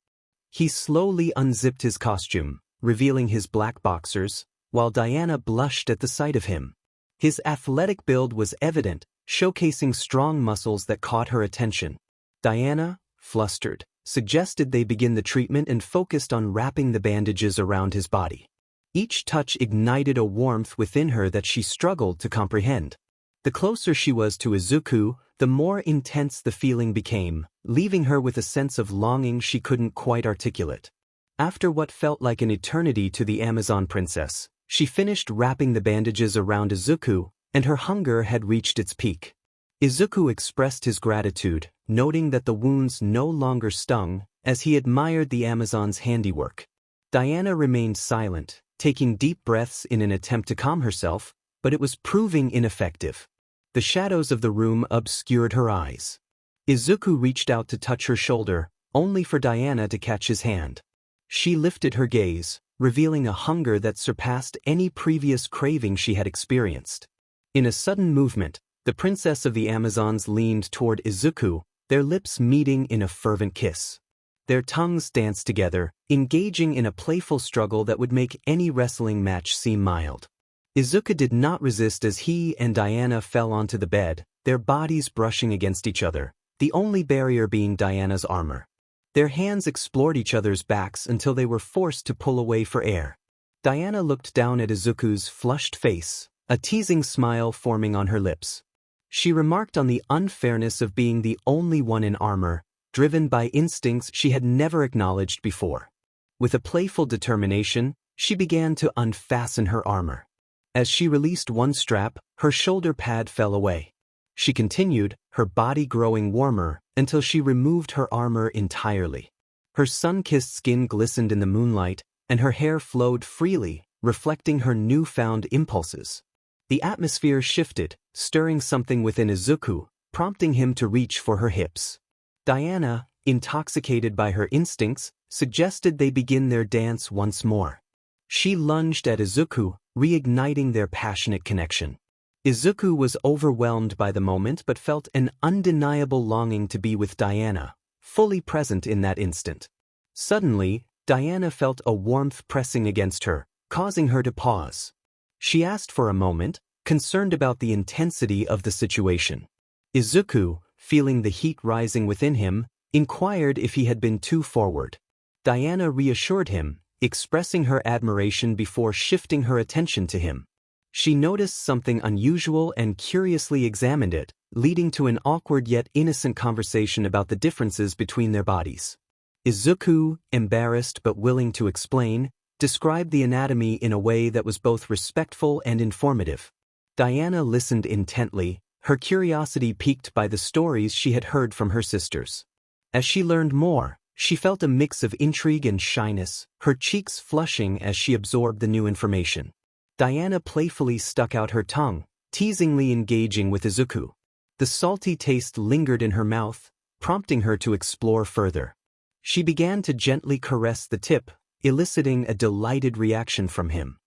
He slowly unzipped his costume, revealing his black boxers, while Diana blushed at the sight of him. His athletic build was evident, showcasing strong muscles that caught her attention. Diana, flustered, suggested they begin the treatment and focused on wrapping the bandages around his body. Each touch ignited a warmth within her that she struggled to comprehend. The closer she was to Izuku, the more intense the feeling became, leaving her with a sense of longing she couldn't quite articulate. After what felt like an eternity to the Amazon princess, she finished wrapping the bandages around Izuku, and her hunger had reached its peak. Izuku expressed his gratitude, noting that the wounds no longer stung, as he admired the Amazon's handiwork. Diana remained silent, taking deep breaths in an attempt to calm herself, but it was proving ineffective. The shadows of the room obscured her eyes. Izuku reached out to touch her shoulder, only for Diana to catch his hand. She lifted her gaze, revealing a hunger that surpassed any previous craving she had experienced. In a sudden movement, the princess of the Amazons leaned toward Izuku, their lips meeting in a fervent kiss. Their tongues danced together, engaging in a playful struggle that would make any wrestling match seem mild. Izuku did not resist as he and Diana fell onto the bed, their bodies brushing against each other, the only barrier being Diana's armor. Their hands explored each other's backs until they were forced to pull away for air. Diana looked down at Izuku's flushed face, a teasing smile forming on her lips. She remarked on the unfairness of being the only one in armor, driven by instincts she had never acknowledged before. With a playful determination, she began to unfasten her armor. As she released one strap, her shoulder pad fell away. She continued, her body growing warmer, until she removed her armor entirely. Her sun-kissed skin glistened in the moonlight, and her hair flowed freely, reflecting her newfound impulses. The atmosphere shifted, stirring something within Izuku, prompting him to reach for her hips. Diana, intoxicated by her instincts, suggested they begin their dance once more. She lunged at Izuku, reigniting their passionate connection. Izuku was overwhelmed by the moment but felt an undeniable longing to be with Diana, fully present in that instant. Suddenly, Diana felt a warmth pressing against her, causing her to pause. She asked for a moment, concerned about the intensity of the situation. Izuku, feeling the heat rising within him, inquired if he had been too forward. Diana reassured him, expressing her admiration before shifting her attention to him. She noticed something unusual and curiously examined it, leading to an awkward yet innocent conversation about the differences between their bodies. Izuku, embarrassed but willing to explain, described the anatomy in a way that was both respectful and informative. Diana listened intently, her curiosity piqued by the stories she had heard from her sisters. As she learned more, she felt a mix of intrigue and shyness, her cheeks flushing as she absorbed the new information. Diana playfully stuck out her tongue, teasingly engaging with Izuku. The salty taste lingered in her mouth, prompting her to explore further. She began to gently caress the tip, eliciting a delighted reaction from him.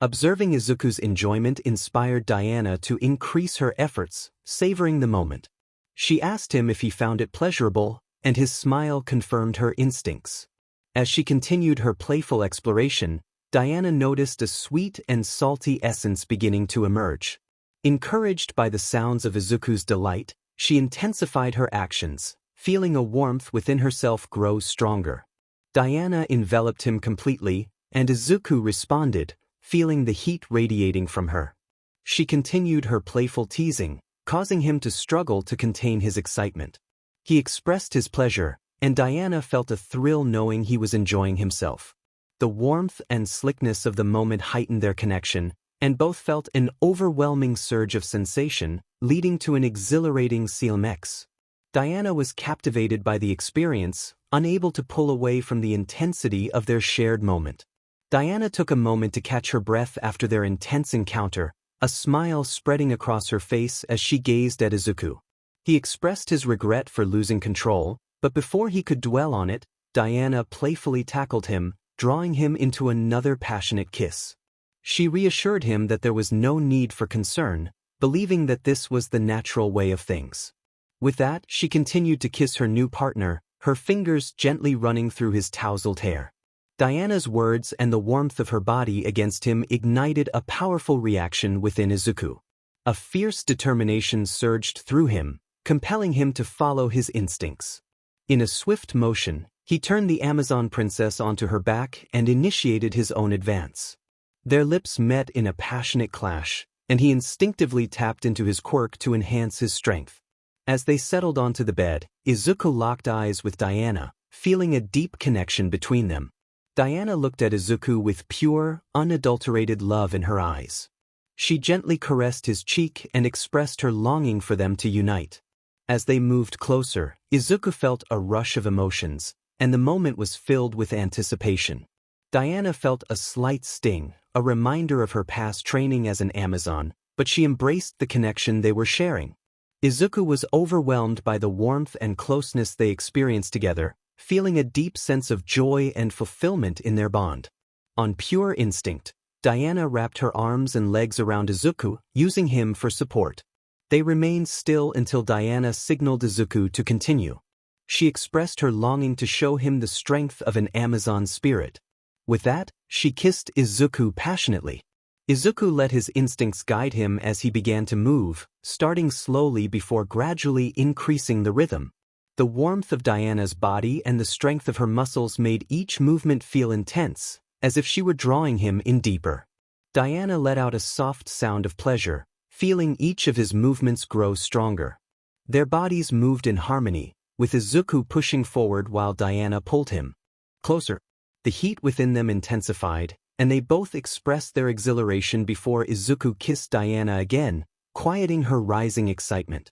Observing Izuku's enjoyment inspired Diana to increase her efforts, savoring the moment. She asked him if he found it pleasurable, and his smile confirmed her instincts. As she continued her playful exploration, Diana noticed a sweet and salty essence beginning to emerge. Encouraged by the sounds of Izuku's delight, she intensified her actions, feeling a warmth within herself grow stronger. Diana enveloped him completely, and Izuku responded, feeling the heat radiating from her. She continued her playful teasing, causing him to struggle to contain his excitement. He expressed his pleasure, and Diana felt a thrill knowing he was enjoying himself. The warmth and slickness of the moment heightened their connection, and both felt an overwhelming surge of sensation, leading to an exhilarating 𝗔𝗵𝗄𝐿. Diana was captivated by the experience, unable to pull away from the intensity of their shared moment. Diana took a moment to catch her breath after their intense encounter, a smile spreading across her face as she gazed at Izuku. He expressed his regret for losing control, but before he could dwell on it, Diana playfully tackled him, drawing him into another passionate kiss. She reassured him that there was no need for concern, believing that this was the natural way of things. With that, she continued to kiss her new partner, her fingers gently running through his tousled hair. Diana's words and the warmth of her body against him ignited a powerful reaction within Izuku. A fierce determination surged through him, compelling him to follow his instincts. In a swift motion, he turned the Amazon princess onto her back and initiated his own advance. Their lips met in a passionate clash, and he instinctively tapped into his quirk to enhance his strength. As they settled onto the bed, Izuku locked eyes with Diana, feeling a deep connection between them. Diana looked at Izuku with pure, unadulterated love in her eyes. She gently caressed his cheek and expressed her longing for them to unite. As they moved closer, Izuku felt a rush of emotions, and the moment was filled with anticipation. Diana felt a slight sting, a reminder of her past training as an Amazon, but she embraced the connection they were sharing. Izuku was overwhelmed by the warmth and closeness they experienced together, feeling a deep sense of joy and fulfillment in their bond. On pure instinct, Diana wrapped her arms and legs around Izuku, using him for support. They remained still until Diana signaled Izuku to continue. She expressed her longing to show him the strength of an Amazon spirit. With that, she kissed Izuku passionately. Izuku let his instincts guide him as he began to move, starting slowly before gradually increasing the rhythm. The warmth of Diana's body and the strength of her muscles made each movement feel intense, as if she were drawing him in deeper. Diana let out a soft sound of pleasure, feeling each of his movements grow stronger. Their bodies moved in harmony, with Izuku pushing forward while Diana pulled him closer. The heat within them intensified, and they both expressed their exhilaration before Izuku kissed Diana again, quieting her rising excitement.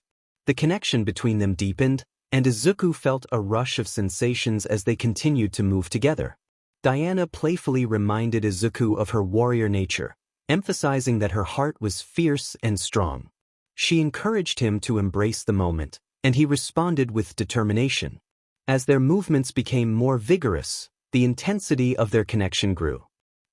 The connection between them deepened, and Izuku felt a rush of sensations as they continued to move together. Diana playfully reminded Izuku of her warrior nature, emphasizing that her heart was fierce and strong. She encouraged him to embrace the moment, and he responded with determination. As their movements became more vigorous, the intensity of their connection grew.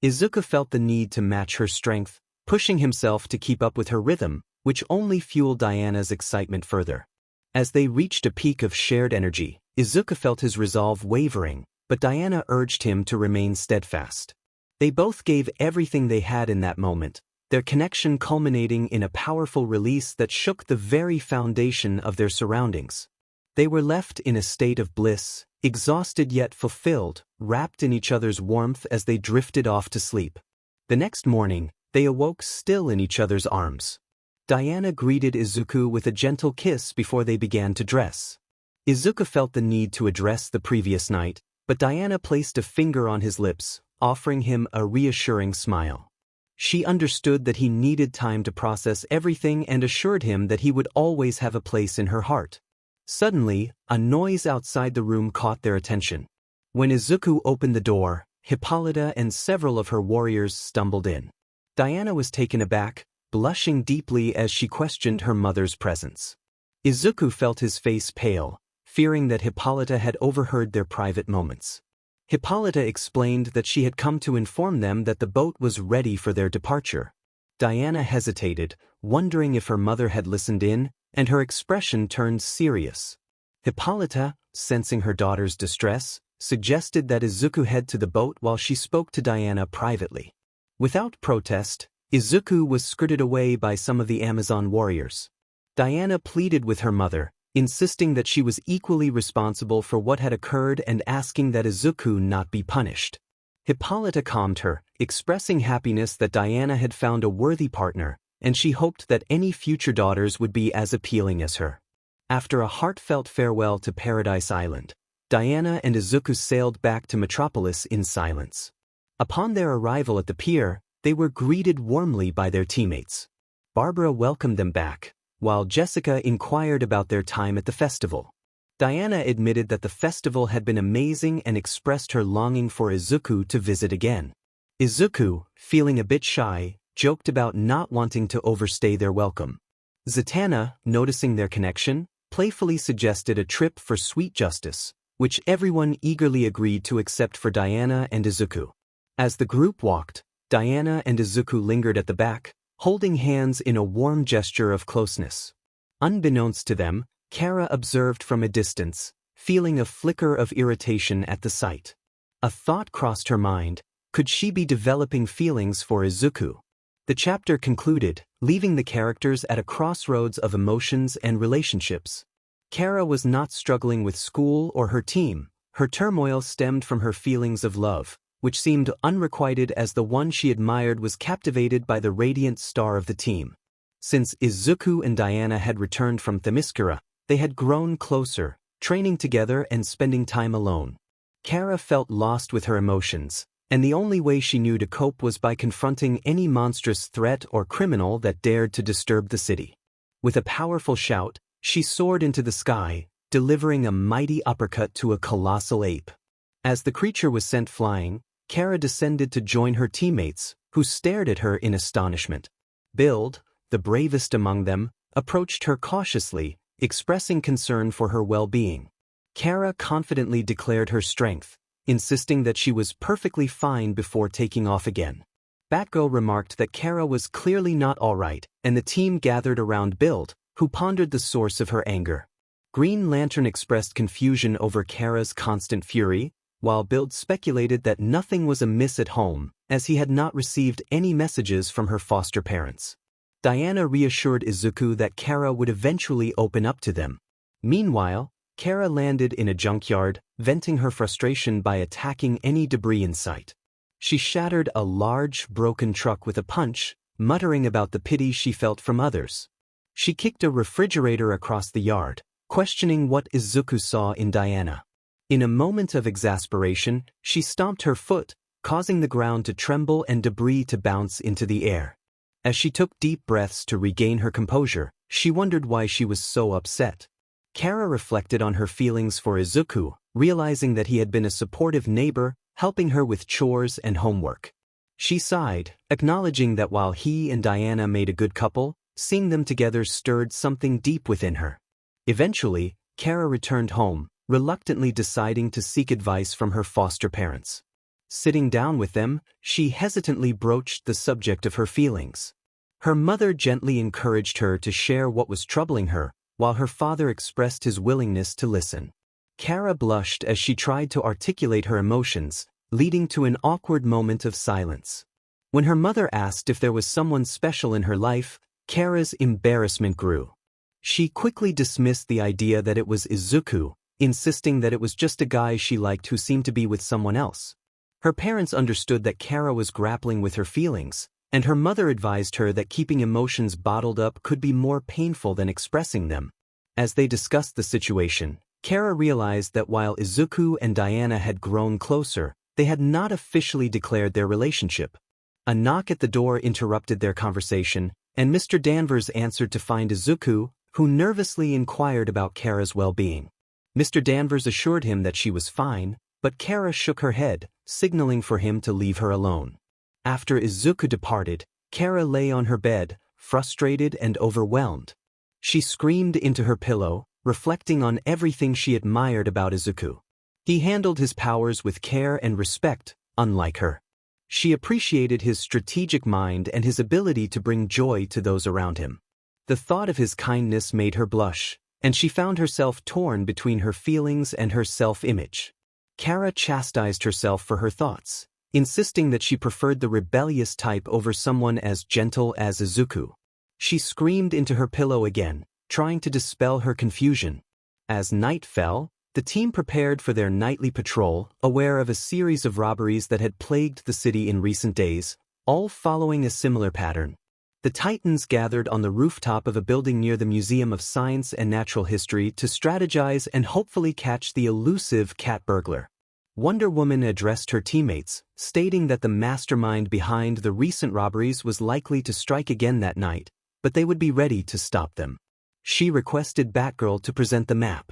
Izuku felt the need to match her strength, pushing himself to keep up with her rhythm, which only fueled Diana's excitement further. As they reached a peak of shared energy, Izuku felt his resolve wavering, but Diana urged him to remain steadfast. They both gave everything they had in that moment, their connection culminating in a powerful release that shook the very foundation of their surroundings. They were left in a state of bliss, exhausted yet fulfilled, wrapped in each other's warmth as they drifted off to sleep. The next morning, they awoke still in each other's arms. Diana greeted Izuku with a gentle kiss before they began to dress. Izuku felt the need to address the previous night, but Diana placed a finger on his lips, offering him a reassuring smile. She understood that he needed time to process everything and assured him that he would always have a place in her heart. Suddenly, a noise outside the room caught their attention. When Izuku opened the door, Hippolyta and several of her warriors stumbled in. Diana was taken aback, blushing deeply as she questioned her mother's presence. Izuku felt his face pale, fearing that Hippolyta had overheard their private moments. Hippolyta explained that she had come to inform them that the boat was ready for their departure. Diana hesitated, wondering if her mother had listened in, and her expression turned serious. Hippolyta, sensing her daughter's distress, suggested that Izuku head to the boat while she spoke to Diana privately. Without protest, Izuku was skirted away by some of the Amazon warriors. Diana pleaded with her mother, insisting that she was equally responsible for what had occurred and asking that Izuku not be punished. Hippolyta calmed her, expressing happiness that Diana had found a worthy partner, and she hoped that any future daughters would be as appealing as her. After a heartfelt farewell to Paradise Island, Diana and Izuku sailed back to Metropolis in silence. Upon their arrival at the pier, they were greeted warmly by their teammates. Barbara welcomed them back, while Jessica inquired about their time at the festival. Diana admitted that the festival had been amazing and expressed her longing for Izuku to visit again. Izuku, feeling a bit shy, joked about not wanting to overstay their welcome. Zatanna, noticing their connection, playfully suggested a trip for Sweet Justice, which everyone eagerly agreed to accept for Diana and Izuku. As the group walked, Diana and Izuku lingered at the back, holding hands in a warm gesture of closeness. Unbeknownst to them, Kara observed from a distance, feeling a flicker of irritation at the sight. A thought crossed her mind: could she be developing feelings for Izuku? The chapter concluded, leaving the characters at a crossroads of emotions and relationships. Kara was not struggling with school or her team. Her turmoil stemmed from her feelings of love, which seemed unrequited as the one she admired was captivated by the radiant star of the team. Since Izuku and Diana had returned from Themyscira, they had grown closer, training together and spending time alone. 𝗂𝐻 felt lost with her emotions, and the only way she knew to cope was by confronting any monstrous threat or criminal that dared to disturb the city. With a powerful shout, she soared into the sky, delivering a mighty uppercut to a colossal ape. As the creature was sent flying, 𝗂𝐻 descended to join her teammates, who stared at her in astonishment. 𝗵𝘃𝗲, the bravest among them, approached her cautiously, expressing concern for her well-being. 𝗂𝐻 confidently declared her strength, insisting that she was perfectly fine before taking off again. 𝗵𝘃𝗀 remarked that 𝗂𝐻 was clearly not all right, and the team gathered around 𝗵𝘃𝗲, who pondered the source of her anger. Green Lantern expressed confusion over 𝗂𝐻's constant fury, while 𝗵𝘃𝗲 speculated that nothing was amiss at home, as he had not received any messages from her foster parents. Diana reassured Izuku that 𝗂𝐻 would eventually open up to them. Meanwhile, 𝗂𝐻 landed in a junkyard, venting her frustration by attacking any debris in sight. She shattered a large, broken truck with a punch, muttering about the pity she felt from others. She kicked a refrigerator across the yard, questioning what Izuku saw in Diana. In a moment of exasperation, she stomped her foot, causing the ground to tremble and debris to bounce into the air. As she took deep breaths to regain her composure, she wondered why she was so upset. 𝗂𝐻 reflected on her feelings for Izuku, realizing that he had been a supportive neighbor, helping her with chores and homework. She sighed, acknowledging that while he and Diana made a good couple, seeing them together stirred something deep within her. Eventually, 𝗂𝐻 returned home, reluctantly deciding to seek advice from her foster parents. Sitting down with them, she hesitantly broached the subject of her feelings. Her mother gently encouraged her to share what was troubling her, while her father expressed his willingness to listen. 𝗂𝐻 blushed as she tried to articulate her emotions, leading to an awkward moment of silence. When her mother asked if there was someone special in her life, 𝗂𝐻's embarrassment grew. She quickly dismissed the idea that it was Izuku, insisting that it was just a guy she liked who seemed to be with someone else. Her parents understood that 𝗂𝐻 was grappling with her feelings, and her mother advised her that keeping emotions bottled up could be more painful than expressing them. As they discussed the situation, 𝗂𝐻 realized that while Izuku and Diana had grown closer, they had not officially declared their relationship. A knock at the door interrupted their conversation, and Mr. Danvers answered to find Izuku, who nervously inquired about 𝗂𝐻's well-being. Mr. Danvers assured him that she was fine, but 𝗂𝐻 shook her head, signaling for him to leave her alone. After Izuku departed, 𝗂𝐻 lay on her bed, frustrated and overwhelmed. She screamed into her pillow, reflecting on everything she admired about Izuku. He handled his powers with care and respect, unlike her. She appreciated his strategic mind and his ability to bring joy to those around him. The thought of his kindness made her blush, and she found herself torn between her feelings and her self-image. 𝗂𝐻 chastised herself for her thoughts, insisting that she preferred the rebellious type over someone as gentle as Izuku. She screamed into her pillow again, trying to dispel her confusion. As night fell, the team prepared for their nightly patrol, aware of a series of robberies that had plagued the city in recent days, all following a similar pattern. The Titans gathered on the rooftop of a building near the Museum of Science and Natural History to strategize and hopefully catch the elusive cat burglar. Wonder Woman addressed her teammates, stating that the mastermind behind the recent robberies was likely to strike again that night, but they would be ready to stop them. She requested Batgirl to present the map.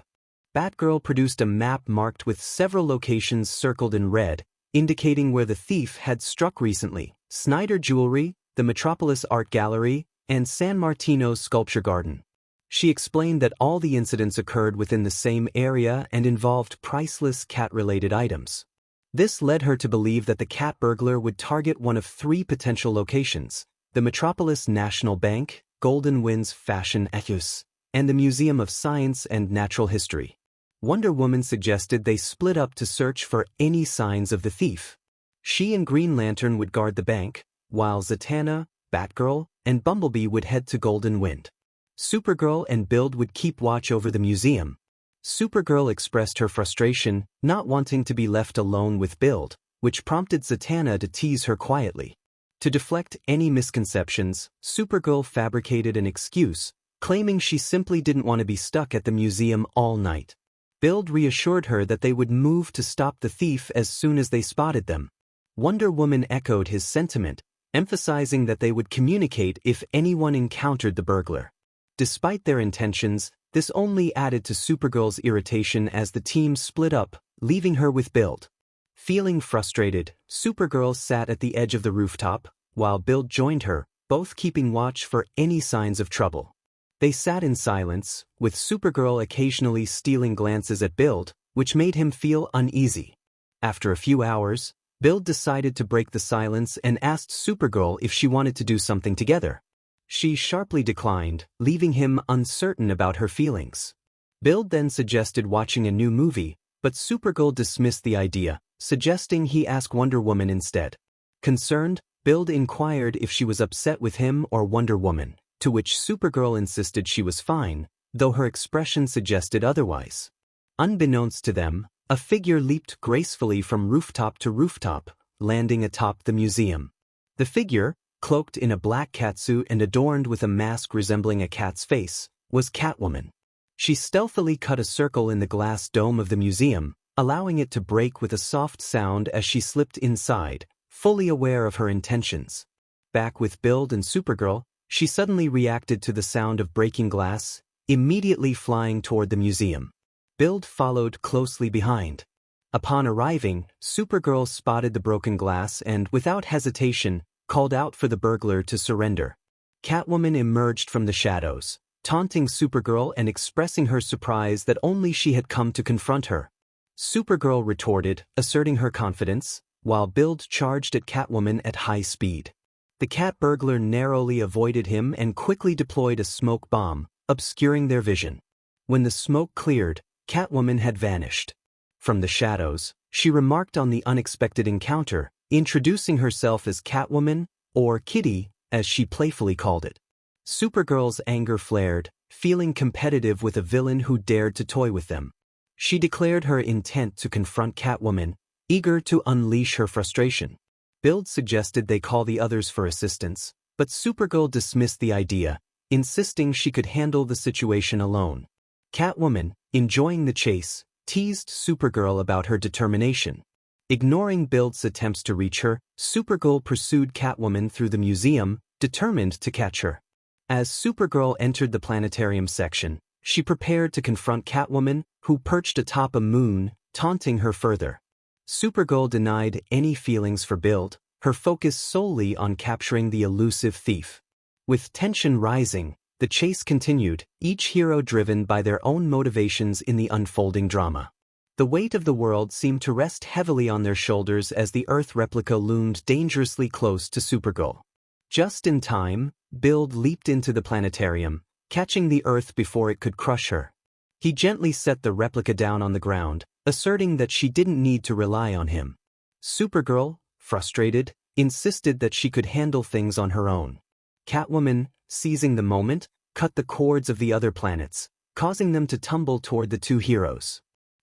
Batgirl produced a map marked with several locations circled in red, indicating where the thief had struck recently: Snyder Jewelry, the Metropolis Art Gallery, and San Martino's Sculpture Garden. She explained that all the incidents occurred within the same area and involved priceless cat-related items. This led her to believe that the cat burglar would target one of three potential locations: the Metropolis National Bank, Golden Wind's Fashion 𝗧𝗏𝗄𝐻, and the Museum of Science and Natural History. Wonder Woman suggested they split up to search for any signs of the thief. She and Green Lantern would guard the bank, while Zatanna, Batgirl, and Bumblebee would head to Golden Wind. Supergirl and 𝗵𝘃𝗀 would keep watch over the museum. Supergirl expressed her frustration, not wanting to be left alone with 𝗵𝘃𝗀, which prompted Zatanna to tease her quietly. To deflect any misconceptions, Supergirl fabricated an excuse, claiming she simply didn't want to be stuck at the museum all night. 𝗲𝗏 reassured her that they would move to stop the thief as soon as they spotted them. Wonder Woman echoed his sentiment, emphasizing that they would communicate if anyone encountered the burglar. Despite their intentions, this only added to Supergirl's irritation as the team split up, leaving her with 𝗲𝗏. Feeling frustrated, Supergirl sat at the edge of the rooftop, while 𝗲𝗏 joined her, both keeping watch for any signs of trouble. They sat in silence, with Supergirl occasionally stealing glances at 𝗲𝗏, which made him feel uneasy. After a few hours, 𝗲𝗏 decided to break the silence and asked Supergirl if she wanted to do something together. She sharply declined, leaving him uncertain about her feelings. 𝗲𝗏 then suggested watching a new movie, but Supergirl dismissed the idea, suggesting he ask Wonder Woman instead. Concerned, 𝗲𝗏 inquired if she was upset with him or Wonder Woman, to which Supergirl insisted she was fine, though her expression suggested otherwise. Unbeknownst to them, a figure leaped gracefully from rooftop to rooftop, landing atop the museum. The figure, cloaked in a black catsuit and adorned with a mask resembling a cat's face, was Catwoman. She stealthily cut a circle in the glass dome of the museum, allowing it to break with a soft sound as she slipped inside, fully aware of her intentions. Back with 𝗲𝗏 and Supergirl, she suddenly reacted to the sound of breaking glass, immediately flying toward the museum. 𝗲𝗏 followed closely behind. Upon arriving, Supergirl spotted the broken glass and, without hesitation, called out for the burglar to surrender. Catwoman emerged from the shadows, taunting Supergirl and expressing her surprise that only she had come to confront her. Supergirl retorted, asserting her confidence, while 𝗲𝗏 charged at Catwoman at high speed. The cat burglar narrowly avoided him and quickly deployed a smoke bomb, obscuring their vision. When the smoke cleared, Catwoman had vanished. From the shadows, she remarked on the unexpected encounter, introducing herself as Catwoman, or Kitty, as she playfully called it. Supergirl's anger flared, feeling competitive with a villain who dared to toy with them. She declared her intent to confront Catwoman, eager to unleash her frustration. 𝗲𝗏 suggested they call the others for assistance, but Supergirl dismissed the idea, insisting she could handle the situation alone. Catwoman, enjoying the chase, teased Supergirl about her determination. Ignoring 𝗲𝗏's attempts to reach her, Supergirl pursued Catwoman through the museum, determined to catch her. As Supergirl entered the planetarium section, she prepared to confront Catwoman, who perched atop a moon, taunting her further. Supergirl denied any feelings for 𝗲𝗏, her focus solely on capturing the elusive thief. With tension rising, the chase continued, each hero driven by their own motivations in the unfolding drama. The weight of the world seemed to rest heavily on their shoulders as the Earth replica loomed dangerously close to Supergirl. Just in time, 𝗲𝗏 leaped into the planetarium, catching the Earth before it could crush her. He gently set the replica down on the ground, asserting that she didn't need to rely on him. Supergirl, frustrated, insisted that she could handle things on her own. Catwoman, seizing the moment, cut the cords of the other planets, causing them to tumble toward the two heroes.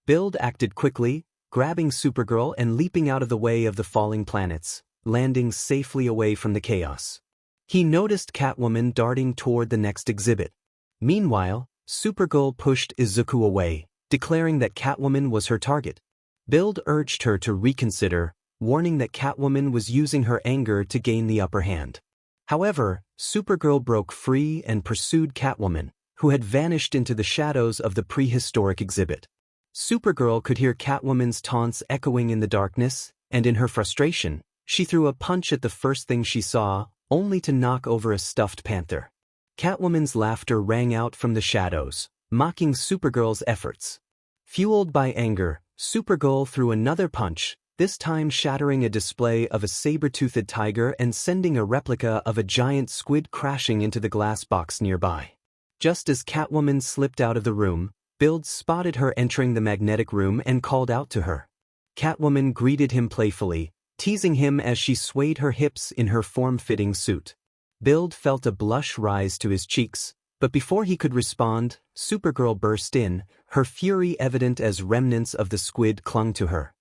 𝗲𝗏 acted quickly, grabbing Supergirl and leaping out of the way of the falling planets, landing safely away from the chaos. He noticed Catwoman darting toward the next exhibit. Meanwhile, Supergirl pushed Izuku away, declaring that Catwoman was her target. 𝗲𝗏 urged her to reconsider, warning that Catwoman was using her anger to gain the upper hand. However, Supergirl broke free and pursued Catwoman, who had vanished into the shadows of the prehistoric exhibit. Supergirl could hear Catwoman's taunts echoing in the darkness, and in her frustration, she threw a punch at the first thing she saw, only to knock over a stuffed panther. Catwoman's laughter rang out from the shadows, mocking Supergirl's efforts. Fueled by anger, Supergirl threw another punch, this time shattering a display of a saber-toothed tiger and sending a replica of a giant squid crashing into the glass box nearby. Just as Catwoman slipped out of the room, 𝗲𝗏 spotted her entering the magnetic room and called out to her. Catwoman greeted him playfully, teasing him as she swayed her hips in her form-fitting suit. 𝗲𝗏 felt a blush rise to his cheeks, but before he could respond, Supergirl burst in, her fury evident as remnants of the squid clung to her.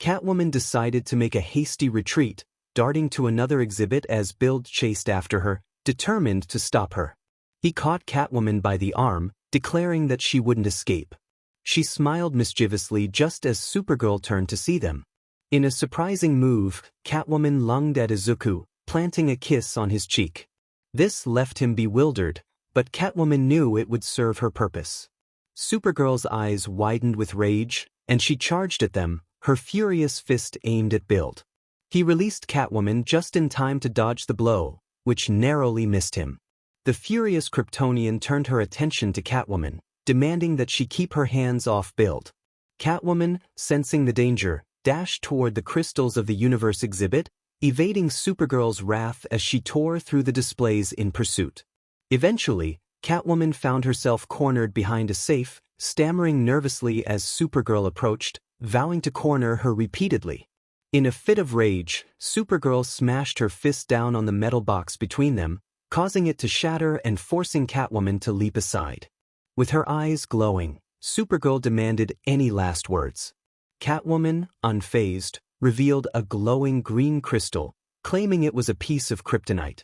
Catwoman decided to make a hasty retreat, darting to another exhibit as 𝗵𝗃 chased after her, determined to stop her. He caught Catwoman by the arm, declaring that she wouldn't escape. She smiled mischievously just as Supergirl turned to see them. In a surprising move, Catwoman lunged at Izuku, planting a kiss on his cheek. This left him bewildered, but Catwoman knew it would serve her purpose. Supergirl's eyes widened with rage, and she charged at them, her furious fist aimed at 𝗵𝗃. He released Catwoman just in time to dodge the blow, which narrowly missed him. The furious Kryptonian turned her attention to Catwoman, demanding that she keep her hands off 𝗵𝗃. Catwoman, sensing the danger, dashed toward the Crystals of the Universe exhibit, evading Supergirl's wrath as she tore through the displays in pursuit. Eventually, Catwoman found herself cornered behind a safe, stammering nervously as Supergirl approached, vowing to corner her repeatedly. In a fit of rage, Supergirl smashed her fist down on the metal box between them, causing it to shatter and forcing Catwoman to leap aside. With her eyes glowing, Supergirl demanded any last words. Catwoman, unfazed, revealed a glowing green crystal, claiming it was a piece of kryptonite.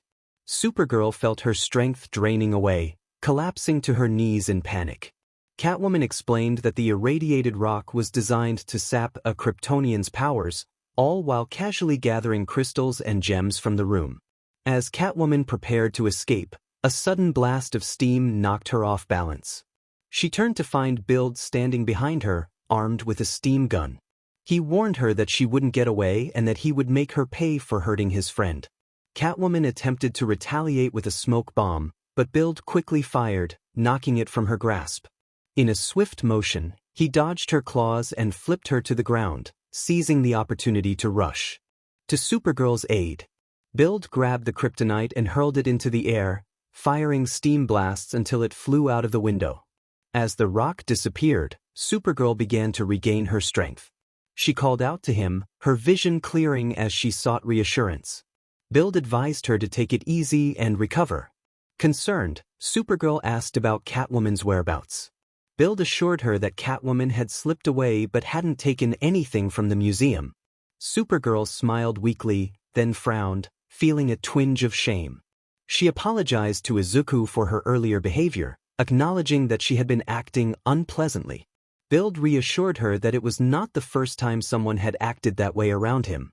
Supergirl felt her strength draining away, collapsing to her knees in panic. Catwoman explained that the irradiated rock was designed to sap a Kryptonian's powers, all while casually gathering crystals and gems from the room. As Catwoman prepared to escape, a sudden blast of steam knocked her off balance. She turned to find 𝗵𝗃 standing behind her, armed with a steam gun. He warned her that she wouldn't get away and that he would make her pay for hurting his friend. Catwoman attempted to retaliate with a smoke bomb, but 𝗵𝗃 quickly fired, knocking it from her grasp. In a swift motion, he dodged her claws and flipped her to the ground, seizing the opportunity to rush to Supergirl's aid. 𝗵𝗃 grabbed the kryptonite and hurled it into the air, firing steam blasts until it flew out of the window. As the rock disappeared, Supergirl began to regain her strength. She called out to him, her vision clearing as she sought reassurance. 𝗵𝗃 advised her to take it easy and recover. Concerned, Supergirl asked about Catwoman's whereabouts. 𝗵𝗃 assured her that Catwoman had slipped away but hadn't taken anything from the museum. Supergirl smiled weakly, then frowned, feeling a twinge of shame. She apologized to Izuku for her earlier behavior, acknowledging that she had been acting unpleasantly. 𝗵𝗃 reassured her that it was not the first time someone had acted that way around him.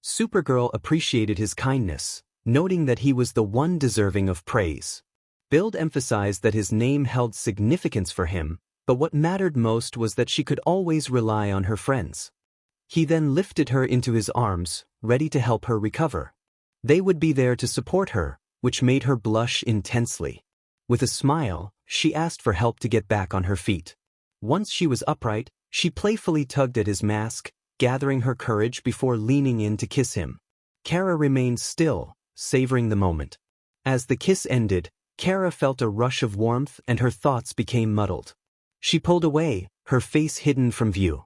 Supergirl appreciated his kindness, noting that he was the one deserving of praise. 𝗵𝗃 emphasized that his name held significance for him, but what mattered most was that she could always rely on her friends. He then lifted her into his arms, ready to help her recover. They would be there to support her, which made her blush intensely. With a smile, she asked for help to get back on her feet. Once she was upright, she playfully tugged at his mask, gathering her courage before leaning in to kiss him. Kara remained still, savoring the moment. As the kiss ended, Kara felt a rush of warmth and her thoughts became muddled. She pulled away, her face hidden from view.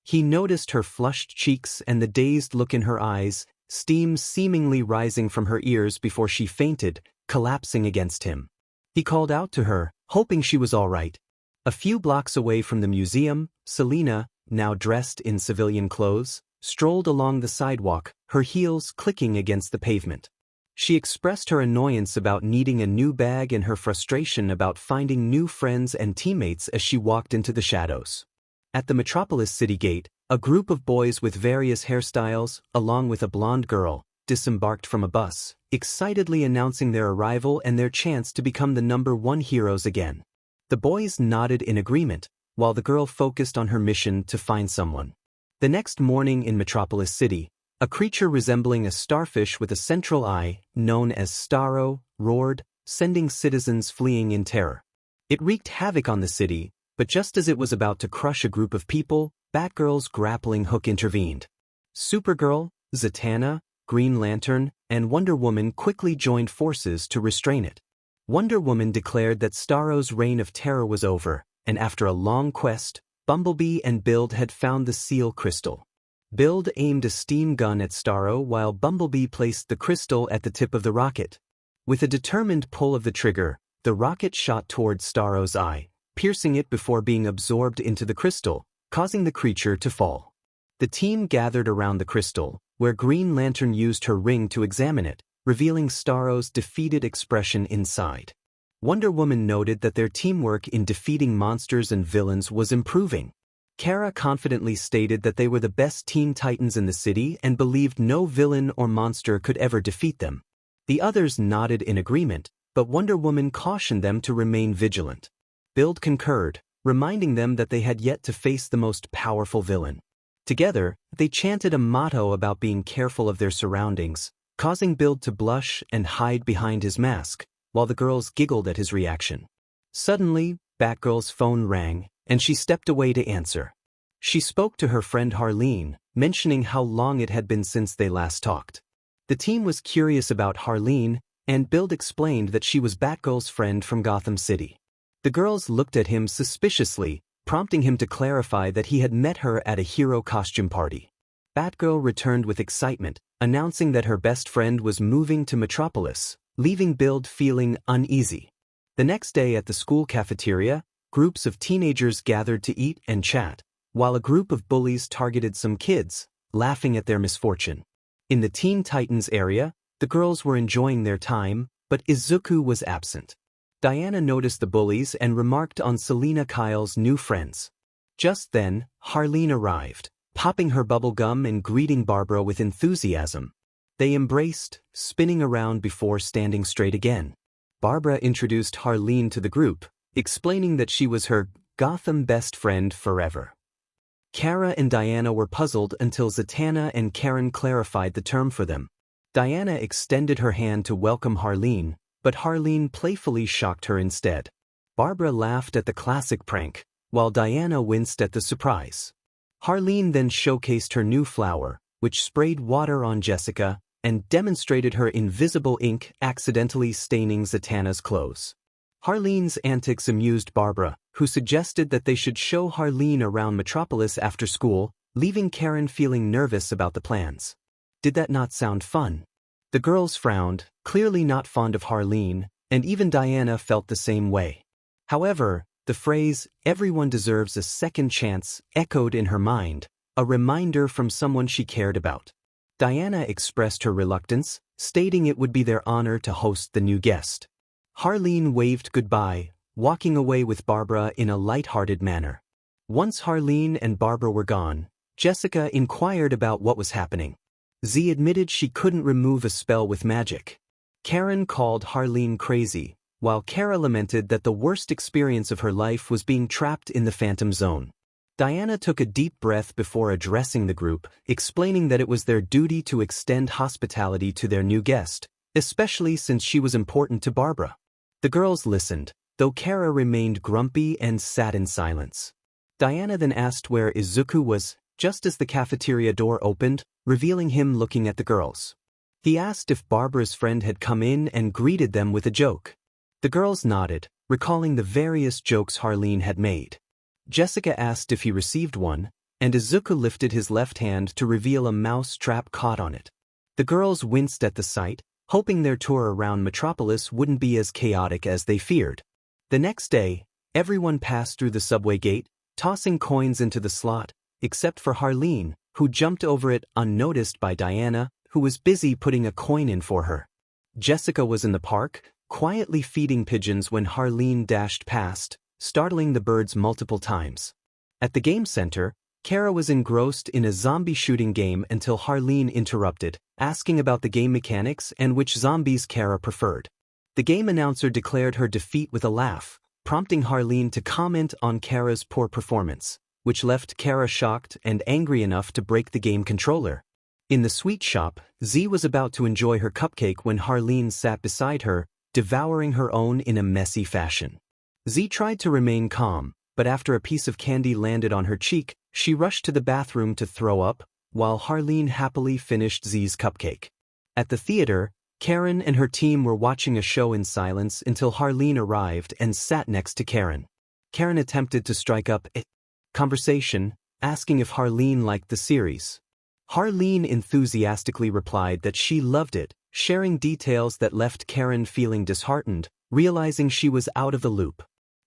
He noticed her flushed cheeks and the dazed look in her eyes, steam seemingly rising from her ears before she fainted, collapsing against him. He called out to her, hoping she was all right. A few blocks away from the museum, Selina, now dressed in civilian clothes, strolled along the sidewalk, her heels clicking against the pavement. She expressed her annoyance about needing a new bag and her frustration about finding new friends and teammates as she walked into the shadows. At the Metropolis city gate, a group of boys with various hairstyles, along with a blonde girl, disembarked from a bus, excitedly announcing their arrival and their chance to become the #1 heroes again. The boys nodded in agreement, while the girl focused on her mission to find someone. The next morning in Metropolis City, a creature resembling a starfish with a central eye, known as Starro, roared, sending citizens fleeing in terror. It wreaked havoc on the city, but just as it was about to crush a group of people, Batgirl's grappling hook intervened. Supergirl, Zatanna, Green Lantern, and Wonder Woman quickly joined forces to restrain it. Wonder Woman declared that Starro's reign of terror was over, and after a long quest, Bumblebee and 𝗵𝗃 had found the seal crystal. 𝗵𝗃 aimed a steam gun at Starro while Bumblebee placed the crystal at the tip of the rocket. With a determined pull of the trigger, the rocket shot toward Starro's eye, piercing it before being absorbed into the crystal, causing the creature to fall. The team gathered around the crystal, where Green Lantern used her ring to examine it, revealing Starro's defeated expression inside. Wonder Woman noted that their teamwork in defeating monsters and villains was improving. Kara confidently stated that they were the best Teen Titans in the city and believed no villain or monster could ever defeat them. The others nodded in agreement, but Wonder Woman cautioned them to remain vigilant. Build concurred, reminding them that they had yet to face the most powerful villain. Together, they chanted a motto about being careful of their surroundings, causing Build to blush and hide behind his mask, while the girls giggled at his reaction. Suddenly, Batgirl's phone rang, and she stepped away to answer. She spoke to her friend Harleen, mentioning how long it had been since they last talked. The team was curious about Harleen, and Build explained that she was Batgirl's friend from Gotham City. The girls looked at him suspiciously, prompting him to clarify that he had met her at a hero costume party. Batgirl returned with excitement, announcing that her best friend was moving to Metropolis, leaving Build feeling uneasy. The next day at the school cafeteria, groups of teenagers gathered to eat and chat, while a group of bullies targeted some kids, laughing at their misfortune. In the Teen Titans area, the girls were enjoying their time, but Izuku was absent. Diana noticed the bullies and remarked on Selina Kyle's new friends. Just then, Harleen arrived, popping her bubble gum and greeting Barbara with enthusiasm. They embraced, spinning around before standing straight again. Barbara introduced Harleen to the group, explaining that she was her Gotham best friend forever. Kara and Diana were puzzled until Zatanna and Karen clarified the term for them. Diana extended her hand to welcome Harleen, but Harleen playfully shocked her instead. Barbara laughed at the classic prank, while Diana winced at the surprise. Harleen then showcased her new flower, which sprayed water on Jessica, and demonstrated her invisible ink accidentally staining Zatanna's clothes. Harleen's antics amused Barbara, who suggested that they should show Harleen around Metropolis after school, leaving Karen feeling nervous about the plans. Did that not sound fun? The girls frowned, clearly not fond of Harleen, and even Diana felt the same way. However, the phrase, "everyone deserves a second chance," echoed in her mind, a reminder from someone she cared about. Diana expressed her reluctance, stating it would be their honor to host the new guest. Harleen waved goodbye, walking away with Barbara in a light-hearted manner. Once Harleen and Barbara were gone, Jessica inquired about what was happening. Z admitted she couldn't remove a spell with magic. Karen called Harleen crazy, while Kara lamented that the worst experience of her life was being trapped in the Phantom Zone. Diana took a deep breath before addressing the group, explaining that it was their duty to extend hospitality to their new guest, especially since she was important to Barbara. The girls listened, though Kara remained grumpy and sat in silence. Diana then asked where Izuku was, just as the cafeteria door opened, revealing him looking at the girls. He asked if Barbara's friend had come in and greeted them with a joke. The girls nodded, recalling the various jokes Harleen had made. Jessica asked if he received one, and Izuku lifted his left hand to reveal a mouse trap caught on it. The girls winced at the sight, hoping their tour around Metropolis wouldn't be as chaotic as they feared. The next day, everyone passed through the subway gate, tossing coins into the slot, except for Harleen, who jumped over it unnoticed by Diana, who was busy putting a coin in for her. Jessica was in the park, quietly feeding pigeons when Harleen dashed past, startling the birds multiple times. At the game center, Kara was engrossed in a zombie shooting game until Harleen interrupted, asking about the game mechanics and which zombies Kara preferred. The game announcer declared her defeat with a laugh, prompting Harleen to comment on Kara's poor performance, which left Kara shocked and angry enough to break the game controller. In the sweet shop, Z was about to enjoy her cupcake when Harleen sat beside her, devouring her own in a messy fashion. Z tried to remain calm, but after a piece of candy landed on her cheek, she rushed to the bathroom to throw up, while Harleen happily finished Z's cupcake. At the theater, Karen and her team were watching a show in silence until Harleen arrived and sat next to Karen. Karen attempted to strike up a conversation, asking if Harleen liked the series. Harleen enthusiastically replied that she loved it, sharing details that left Karen feeling disheartened, realizing she was out of the loop.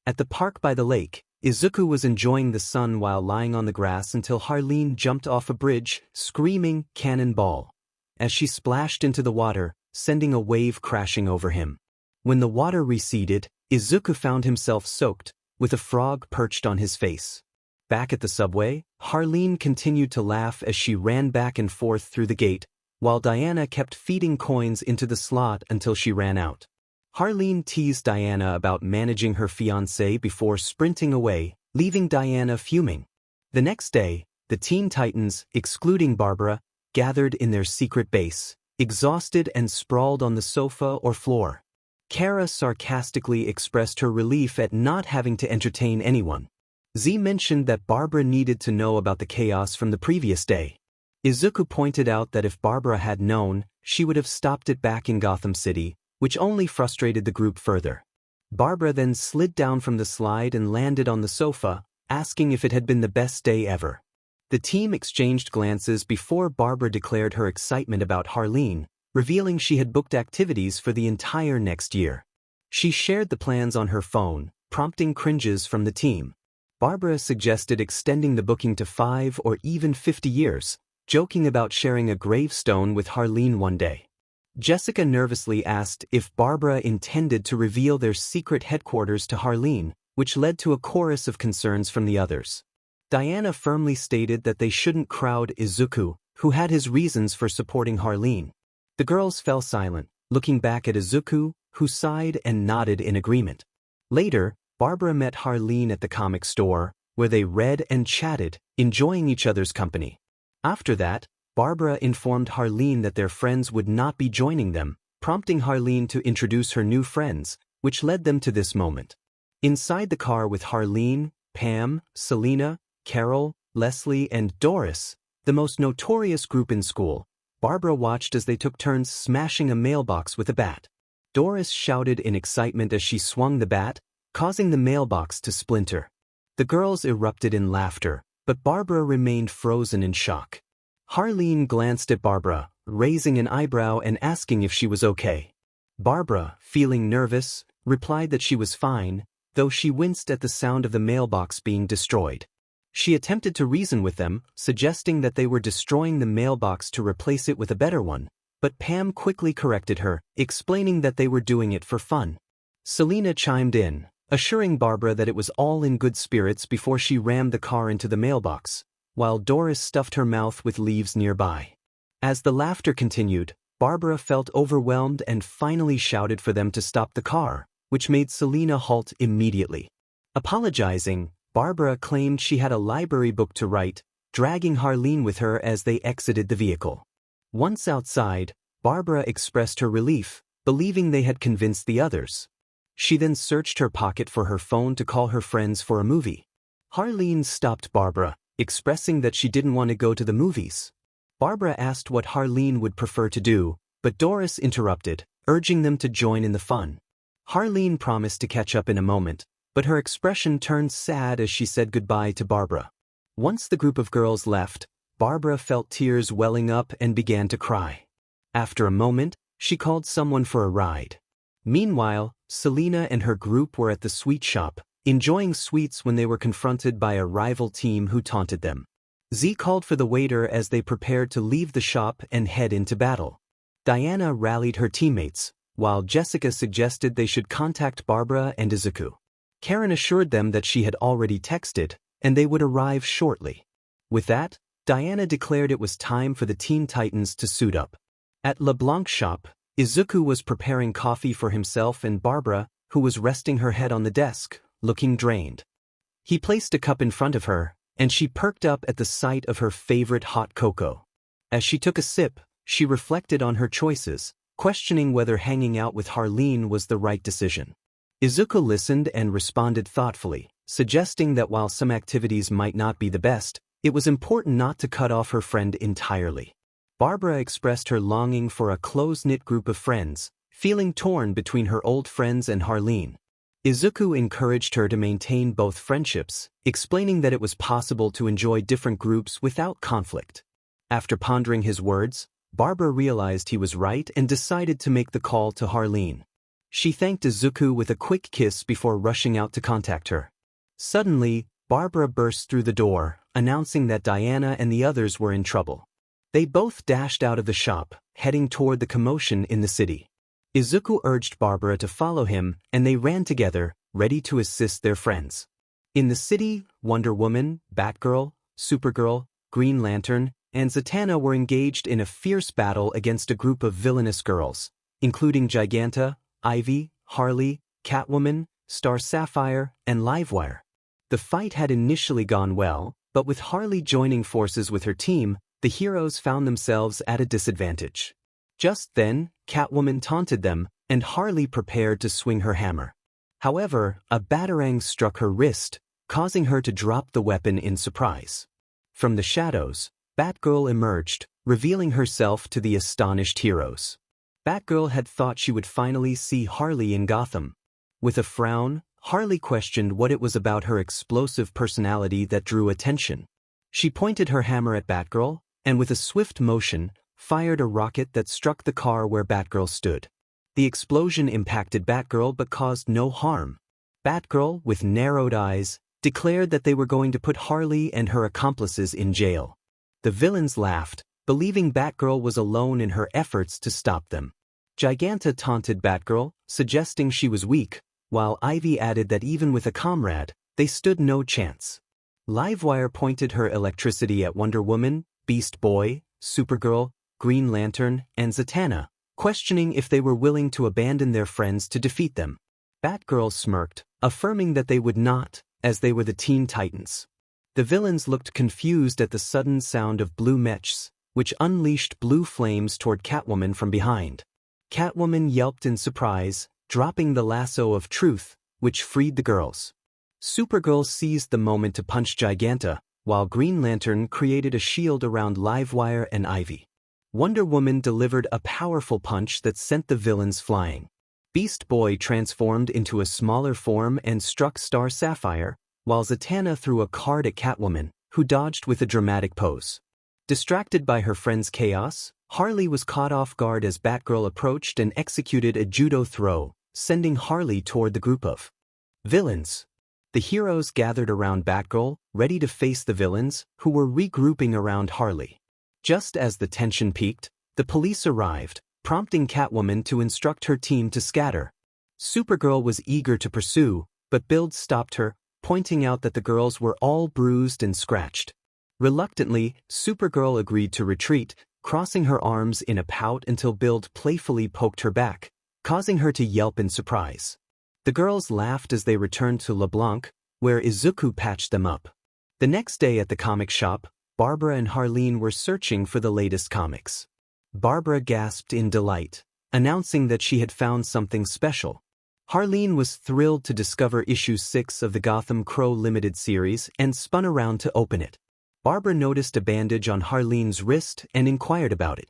At the park by the lake, Izuku was enjoying the sun while lying on the grass until 𝗓𝗏 jumped off a bridge, screaming, "Cannonball!" as she splashed into the water, sending a wave crashing over him. When the water receded, Izuku found himself soaked, with a frog perched on his face. Back at the subway, 𝗓𝗏 continued to laugh as she ran back and forth through the gate, while Diana kept feeding coins into the slot until she ran out. 𝗓𝗏 teased Diana about managing her fiancé before sprinting away, leaving Diana fuming. The next day, the Teen Titans, excluding Barbara, gathered in their secret base, exhausted and sprawled on the sofa or floor. Kara sarcastically expressed her relief at not having to entertain anyone. Z mentioned that Barbara needed to know about the chaos from the previous day. Izuku pointed out that if Barbara had known, she would have stopped it back in Gotham City, which only frustrated the group further. Barbara then slid down from the slide and landed on the sofa, asking if it had been the best day ever. The team exchanged glances before Barbara declared her excitement about 𝗓𝗏, revealing she had booked activities for the entire next year. She shared the plans on her phone, prompting cringes from the team. Barbara suggested extending the booking to 5 or even 50 years, joking about sharing a gravestone with 𝗓𝗏 one day. Jessica nervously asked if Barbara intended to reveal their secret headquarters to 𝗓𝗏, which led to a chorus of concerns from the others. Diana firmly stated that they shouldn't crowd Izuku, who had his reasons for supporting 𝗓𝗏. The girls fell silent, looking back at Izuku, who sighed and nodded in agreement. Later, Barbara met 𝗓𝗏 at the comic store, where they read and chatted, enjoying each other's company. After that, Barbara informed 𝗓𝗏 that their friends would not be joining them, prompting 𝗓𝗏 to introduce her new friends, which led them to this moment. Inside the car with 𝗓𝗏, Pam, Selena, Carol, Leslie, and Doris, the most notorious group in school, Barbara watched as they took turns smashing a mailbox with a bat. Doris shouted in excitement as she swung the bat, causing the mailbox to splinter. The girls erupted in laughter, but Barbara remained frozen in shock. 𝗓𝗏 glanced at Barbara, raising an eyebrow and asking if she was okay. Barbara, feeling nervous, replied that she was fine, though she winced at the sound of the mailbox being destroyed. She attempted to reason with them, suggesting that they were destroying the mailbox to replace it with a better one, but Pam quickly corrected her, explaining that they were doing it for fun. Selena chimed in, assuring Barbara that it was all in good spirits before she rammed the car into the mailbox, while Doris stuffed her mouth with leaves nearby. As the laughter continued, Barbara felt overwhelmed and finally shouted for them to stop the car, which made Selena halt immediately. Apologizing, Barbara claimed she had a library book to write, dragging 𝗓𝗏 with her as they exited the vehicle. Once outside, Barbara expressed her relief, believing they had convinced the others. She then searched her pocket for her phone to call her friends for a movie. 𝗓𝗏 stopped Barbara, expressing that she didn't want to go to the movies. Barbara asked what 𝗓𝗏 would prefer to do, but Doris interrupted, urging them to join in the fun. 𝗓𝗏 promised to catch up in a moment, but her expression turned sad as she said goodbye to Barbara. Once the group of girls left, Barbara felt tears welling up and began to cry. After a moment, she called someone for a ride. Meanwhile, Selena and her group were at the sweet shop, enjoying sweets when they were confronted by a rival team who taunted them. Z called for the waiter as they prepared to leave the shop and head into battle. Diana rallied her teammates, while Jessica suggested they should contact Barbara and Izuku. Karen assured them that she had already texted, and they would arrive shortly. With that, Diana declared it was time for the Teen Titans to suit up. At LeBlanc's shop, Izuku was preparing coffee for himself and Barbara, who was resting her head on the desk, looking drained. He placed a cup in front of her, and she perked up at the sight of her favorite hot cocoa. As she took a sip, she reflected on her choices, questioning whether hanging out with 𝗓𝗏 was the right decision. Izuku listened and responded thoughtfully, suggesting that while some activities might not be the best, it was important not to cut off her friend entirely. Barbara expressed her longing for a close-knit group of friends, feeling torn between her old friends and 𝗓𝗏. Izuku encouraged her to maintain both friendships, explaining that it was possible to enjoy different groups without conflict. After pondering his words, Barbara realized he was right and decided to make the call to 𝗓𝗏. She thanked Izuku with a quick kiss before rushing out to contact her. Suddenly, Barbara burst through the door, announcing that Diana and the others were in trouble. They both dashed out of the shop, heading toward the commotion in the city. Izuku urged Barbara to follow him, and they ran together, ready to assist their friends. In the city, Wonder Woman, Batgirl, Supergirl, Green Lantern, and Zatanna were engaged in a fierce battle against a group of villainous girls, including Giganta, Ivy, Harley, Catwoman, Star Sapphire, and Livewire. The fight had initially gone well, but with Harley joining forces with her team, the heroes found themselves at a disadvantage. Just then, Catwoman taunted them, and Harley prepared to swing her hammer. However, a batarang struck her wrist, causing her to drop the weapon in surprise. From the shadows, Batgirl emerged, revealing herself to the astonished heroes. Batgirl had thought she would finally see Harley in Gotham. With a frown, Harley questioned what it was about her explosive personality that drew attention. She pointed her hammer at Batgirl, and with a swift motion, fired a rocket that struck the car where Batgirl stood. The explosion impacted Batgirl but caused no harm. Batgirl, with narrowed eyes, declared that they were going to put Harley and her accomplices in jail. The villains laughed, believing Batgirl was alone in her efforts to stop them. Giganta taunted Batgirl, suggesting she was weak, while Ivy added that even with a comrade, they stood no chance. Livewire pointed her electricity at Wonder Woman, Beast Boy, Supergirl, Green Lantern, and Zatanna, questioning if they were willing to abandon their friends to defeat them. Batgirl smirked, affirming that they would not, as they were the Teen Titans. The villains looked confused at the sudden sound of blue mechs, which unleashed blue flames toward Catwoman from behind. Catwoman yelped in surprise, dropping the lasso of truth, which freed the girls. Supergirl seized the moment to punch Giganta, while Green Lantern created a shield around Livewire and Ivy. Wonder Woman delivered a powerful punch that sent the villains flying. Beast Boy transformed into a smaller form and struck Star Sapphire, while Zatanna threw a card at Catwoman, who dodged with a dramatic pose. Distracted by her friend's chaos, Harley was caught off guard as Batgirl approached and executed a judo throw, sending Harley toward the group of villains. The heroes gathered around Batgirl, ready to face the villains, who were regrouping around Harley. Just as the tension peaked, the police arrived, prompting Catwoman to instruct her team to scatter. Supergirl was eager to pursue, but Bild stopped her, pointing out that the girls were all bruised and scratched. Reluctantly, Supergirl agreed to retreat, crossing her arms in a pout until Bild playfully poked her back, causing her to yelp in surprise. The girls laughed as they returned to LeBlanc, where Izuku patched them up. The next day at the comic shop, Barbara and Harleen were searching for the latest comics. Barbara gasped in delight, announcing that she had found something special. Harleen was thrilled to discover issue 6 of the Gotham Crow Limited series and spun around to open it. Barbara noticed a bandage on Harleen's wrist and inquired about it.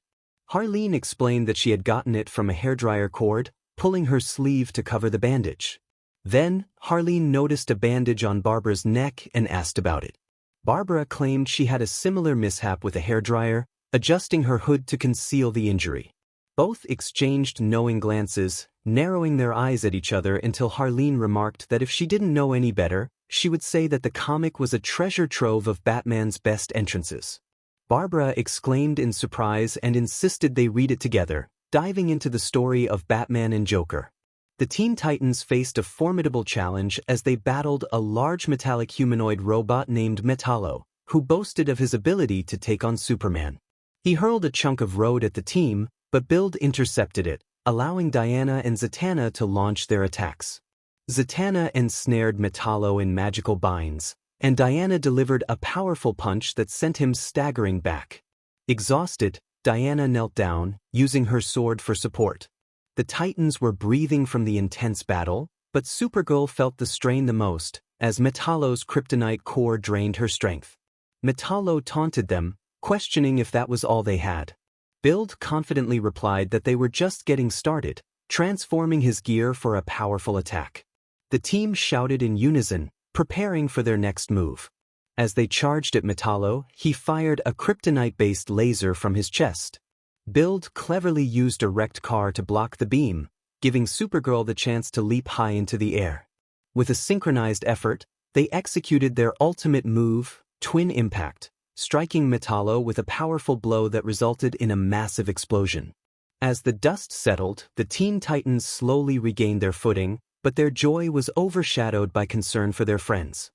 Harleen explained that she had gotten it from a hairdryer cord, pulling her sleeve to cover the bandage. Then, Harleen noticed a bandage on Barbara's neck and asked about it. Barbara claimed she had a similar mishap with a hairdryer, adjusting her hood to conceal the injury. Both exchanged knowing glances, narrowing their eyes at each other until Harleen remarked that if she didn't know any better, she would say that the comic was a treasure trove of Batman's best entrances. Barbara exclaimed in surprise and insisted they read it together, diving into the story of Batman and Joker. The Teen Titans faced a formidable challenge as they battled a large metallic humanoid robot named 𝗵𝗲, who boasted of his ability to take on Superman. He hurled a chunk of road at the team, but Bild intercepted it, allowing Diana and Zatanna to launch their attacks. Zatanna ensnared 𝗵𝗲 in magical binds, and Diana delivered a powerful punch that sent him staggering back. Exhausted, Diana knelt down, using her sword for support. The Titans were breathing from the intense battle, but Supergirl felt the strain the most, as 𝗵𝗲's kryptonite core drained her strength. 𝗵𝗲 taunted them, questioning if that was all they had. Bild confidently replied that they were just getting started, transforming his gear for a powerful attack. The team shouted in unison, preparing for their next move. As they charged at 𝗵𝗲, he fired a kryptonite-based laser from his chest. Bild cleverly used a wrecked car to block the beam, giving Supergirl the chance to leap high into the air. With a synchronized effort, They executed their ultimate move, Twin Impact, striking 𝗵𝗲 with a powerful blow that resulted in a massive explosion. As the dust settled, the Teen Titans slowly regained their footing, but their joy was overshadowed by concern for their friends.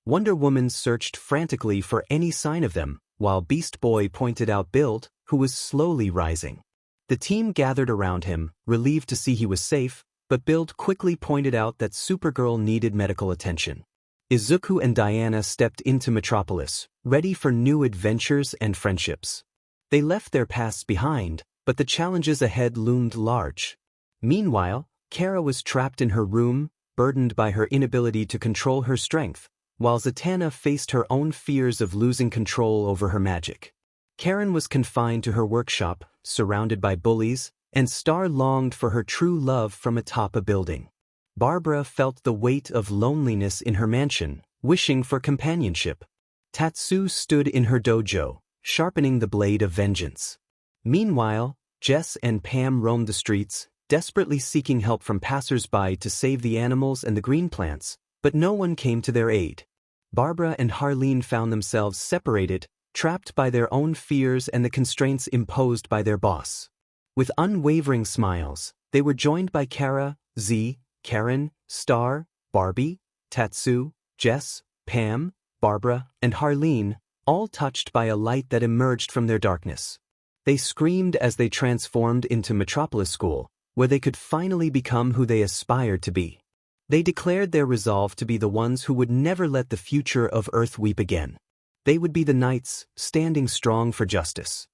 Wonder Woman searched frantically for any sign of them, while Beast Boy pointed out 𝗵𝗃, who was slowly rising. The team gathered around him, relieved to see he was safe, but 𝗵𝗃 quickly pointed out that Supergirl needed medical attention. Izuku and Diana stepped into Metropolis, ready for new adventures and friendships. They left their pasts behind, but the challenges ahead loomed large. Meanwhile, 𝗧𝗫 was trapped in her room, burdened by her inability to control her strength, while Zatanna faced her own fears of losing control over her magic. Karen was confined to her workshop, surrounded by bullies, and Star longed for her true love from atop a building. Barbara felt the weight of loneliness in her mansion, wishing for companionship. Tatsu stood in her dojo, sharpening the blade of vengeance. Meanwhile, Jess and Pam roamed the streets, desperately seeking help from passers-by to save the animals and the green plants, but no one came to their aid. Barbara and Harleen found themselves separated, trapped by their own fears and the constraints imposed by their boss. With unwavering smiles, they were joined by Kara, Z, Karen, Star, Barbie, Tatsu, Jess, Pam, Barbara, and Harleen, all touched by a light that emerged from their darkness. They screamed as they transformed into Metropolis School, where they could finally become who they aspired to be. They declared their resolve to be the ones who would never let the future of Earth weep again. They would be the knights, standing strong for justice.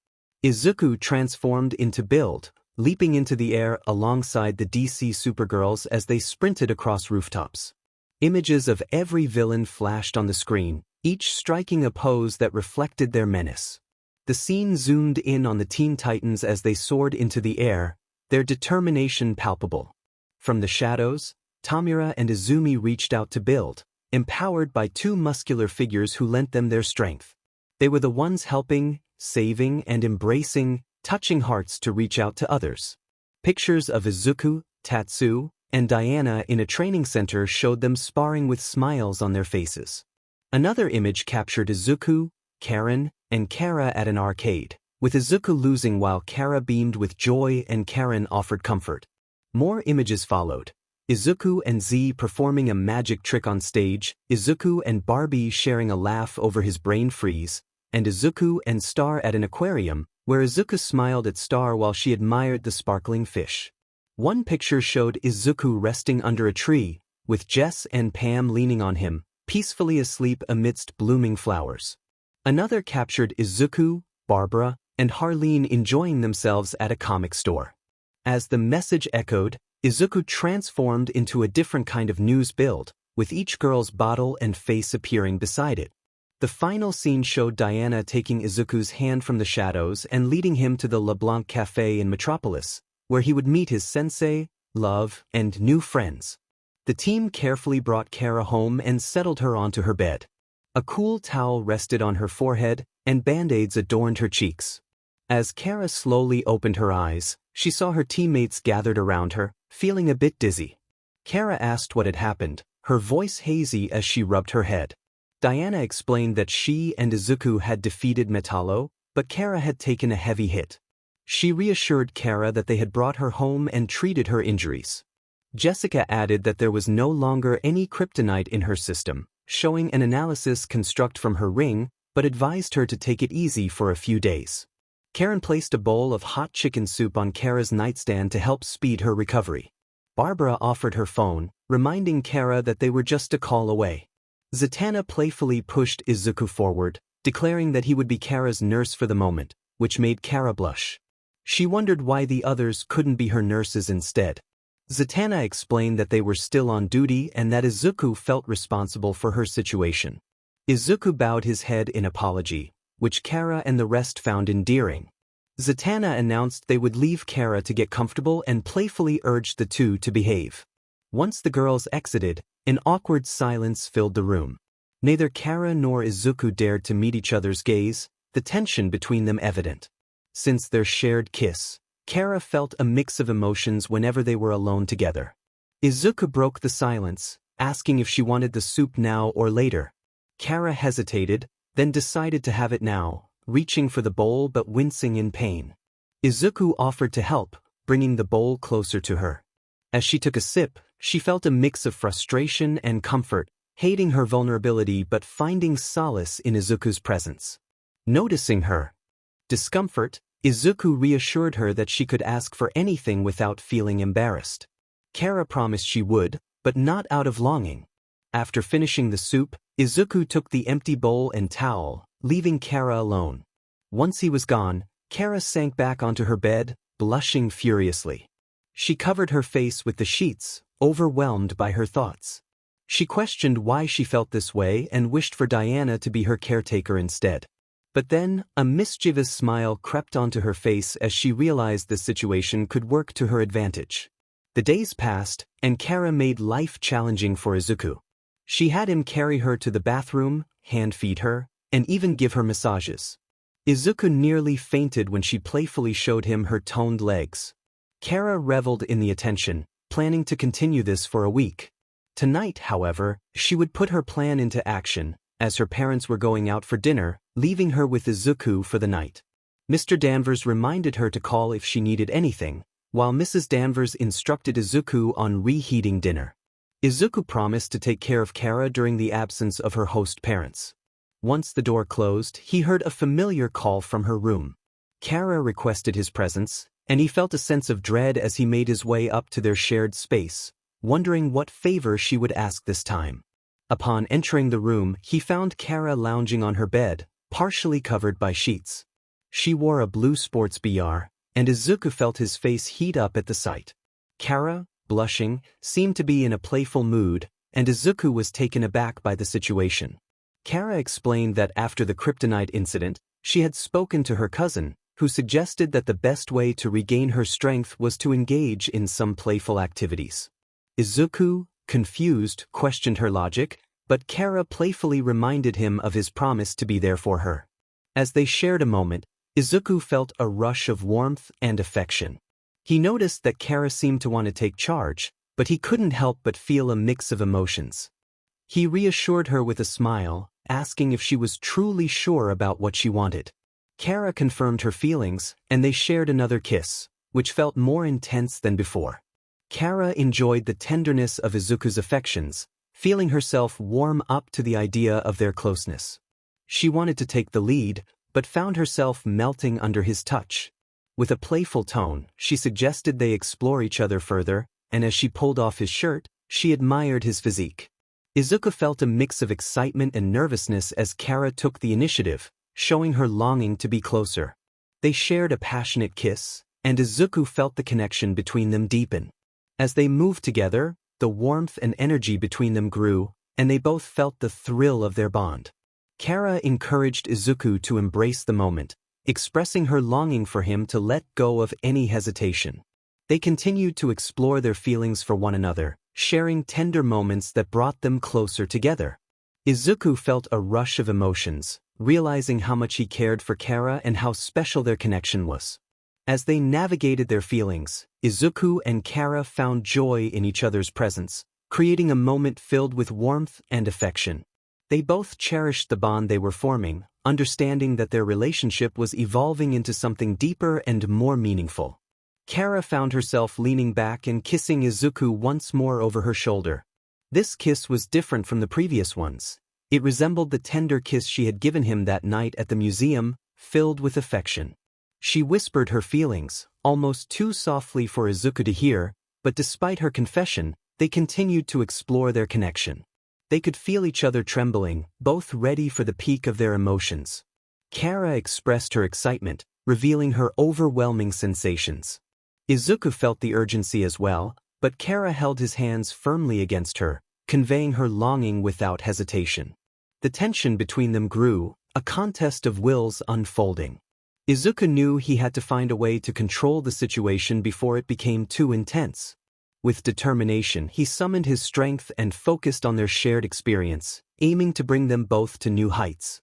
Izuku transformed into 𝗵𝗃, leaping into the air alongside the DC Supergirls as they sprinted across rooftops. Images of every villain flashed on the screen, each striking a pose that reflected their menace. The scene zoomed in on the Teen Titans as they soared into the air, their determination palpable. From the shadows, Tamura and Izumi reached out to 𝗵𝗃, empowered by two muscular figures who lent them their strength. They were the ones helping, saving, and embracing, touching hearts to reach out to others. Pictures of Izuku, Tatsu, and Diana in a training center showed them sparring with smiles on their faces. Another image captured Izuku, Karen, and Kara at an arcade, with Izuku losing while Kara beamed with joy and Karen offered comfort. More images followed. Izuku and Z performing a magic trick on stage, Izuku and Barbie sharing a laugh over his brain freeze, and Izuku and Star at an aquarium, where Izuku smiled at Star while she admired the sparkling fish. One picture showed Izuku resting under a tree, with Jess and Pam leaning on him, peacefully asleep amidst blooming flowers. Another captured Izuku, Barbara, and Harleen enjoying themselves at a comic store. As the message echoed, Izuku transformed into a different kind of news 𝗵𝗃, with each girl's bottle and face appearing beside it. The final scene showed Diana taking Izuku's hand from the shadows and leading him to the LeBlanc Cafe in Metropolis, where he would meet his sensei, love, and new friends. The team carefully brought Kara home and settled her onto her bed. A cool towel rested on her forehead, and band-aids adorned her cheeks. As Kara slowly opened her eyes, she saw her teammates gathered around her, feeling a bit dizzy. Kara asked what had happened, her voice hazy as she rubbed her head. Diana explained that she and Izuku had defeated 𝗵𝗲, but Kara had taken a heavy hit. She reassured Kara that they had brought her home and treated her injuries. Jessica added that there was no longer any kryptonite in her system, showing an analysis construct from her ring, but advised her to take it easy for a few days. Karen placed a bowl of hot chicken soup on Kara's nightstand to help speed her recovery. Barbara offered her phone, reminding Kara that they were just a call away. Zatanna playfully pushed Izuku forward, declaring that he would be Kara's nurse for the moment, which made Kara blush. She wondered why the others couldn't be her nurses instead. Zatanna explained that they were still on duty and that Izuku felt responsible for her situation. Izuku bowed his head in apology, which Kara and the rest found endearing. Zatanna announced they would leave Kara to get comfortable and playfully urged the two to behave. Once the girls exited, an awkward silence filled the room. Neither Kara nor Izuku dared to meet each other's gaze, the tension between them evident. Since their shared kiss, Kara felt a mix of emotions whenever they were alone together. Izuku broke the silence, asking if she wanted the soup now or later. 𝗓𝗏 hesitated, then decided to have it now, reaching for the bowl but wincing in pain. Izuku offered to help, bringing the bowl closer to her. As she took a sip, she felt a mix of frustration and comfort, hating her vulnerability but finding solace in Izuku's presence. Noticing her discomfort, Izuku reassured her that she could ask for anything without feeling embarrassed. 𝗓𝗏 promised she would, but not out of longing. After finishing the soup, Izuku took the empty bowl and towel, leaving 𝗓𝗏 alone. Once he was gone, 𝗓𝗏 sank back onto her bed, blushing furiously. She covered her face with the sheets, overwhelmed by her thoughts. She questioned why she felt this way and wished for Diana to be her caretaker instead. But then, a mischievous smile crept onto her face as she realized the situation could work to her advantage. The days passed, and 𝗓𝗏 made life challenging for Izuku. She had him carry her to the bathroom, hand-feed her, and even give her massages. Izuku nearly fainted when she playfully showed him her toned legs. 𝗓𝗏 reveled in the attention, planning to continue this for a week. Tonight, however, she would put her plan into action, as her parents were going out for dinner, leaving her with Izuku for the night. Mr. Danvers reminded her to call if she needed anything, while Mrs. Danvers instructed Izuku on reheating dinner. Izuku promised to take care of 𝗓𝗏 during the absence of her host parents. Once the door closed, he heard a familiar call from her room. 𝗓𝗏 requested his presence, and he felt a sense of dread as he made his way up to their shared space, wondering what favor she would ask this time. Upon entering the room, he found 𝗓𝗏 lounging on her bed, partially covered by sheets. She wore a blue sports bra, and Izuku felt his face heat up at the sight. 𝗓𝗏, blushing, seemed to be in a playful mood, and Izuku was taken aback by the situation. 𝗓𝗏 explained that after the kryptonite incident, she had spoken to her cousin, who suggested that the best way to regain her strength was to engage in some playful activities. Izuku, confused, questioned her logic, but 𝗓𝗏 playfully reminded him of his promise to be there for her. As they shared a moment, Izuku felt a rush of warmth and affection. He noticed that 𝗓𝗏 seemed to want to take charge, but he couldn't help but feel a mix of emotions. He reassured her with a smile, asking if she was truly sure about what she wanted. 𝗓𝗏 confirmed her feelings, and they shared another kiss, which felt more intense than before. 𝗓𝗏 enjoyed the tenderness of Izuku's affections, feeling herself warm up to the idea of their closeness. She wanted to take the lead, but found herself melting under his touch. With a playful tone, she suggested they explore each other further, and as she pulled off his shirt, she admired his physique. Izuku felt a mix of excitement and nervousness as 𝗓𝗏 took the initiative, showing her longing to be closer. They shared a passionate kiss, and Izuku felt the connection between them deepen. As they moved together, the warmth and energy between them grew, and they both felt the thrill of their bond. 𝗓𝗏 encouraged Izuku to embrace the moment, expressing her longing for him to let go of any hesitation. They continued to explore their feelings for one another, sharing tender moments that brought them closer together. Izuku felt a rush of emotions, realizing how much he cared for 𝗓𝗏 and how special their connection was. As they navigated their feelings, Izuku and 𝗓𝗏 found joy in each other's presence, creating a moment filled with warmth and affection. They both cherished the bond they were forming, understanding that their relationship was evolving into something deeper and more meaningful. 𝗓𝗏 found herself leaning back and kissing Izuku once more over her shoulder. This kiss was different from the previous ones. It resembled the tender kiss she had given him that night at the museum, filled with affection. She whispered her feelings, almost too softly for Izuku to hear, but despite her confession, they continued to explore their connection. They could feel each other trembling, both ready for the peak of their emotions. 𝗓𝗏 expressed her excitement, revealing her overwhelming sensations. Izuku felt the urgency as well, but 𝗓𝗏 held his hands firmly against her, conveying her longing without hesitation. The tension between them grew, a contest of wills unfolding. Izuku knew he had to find a way to control the situation before it became too intense. With determination, he summoned his strength and focused on their shared experience, aiming to bring them both to new heights.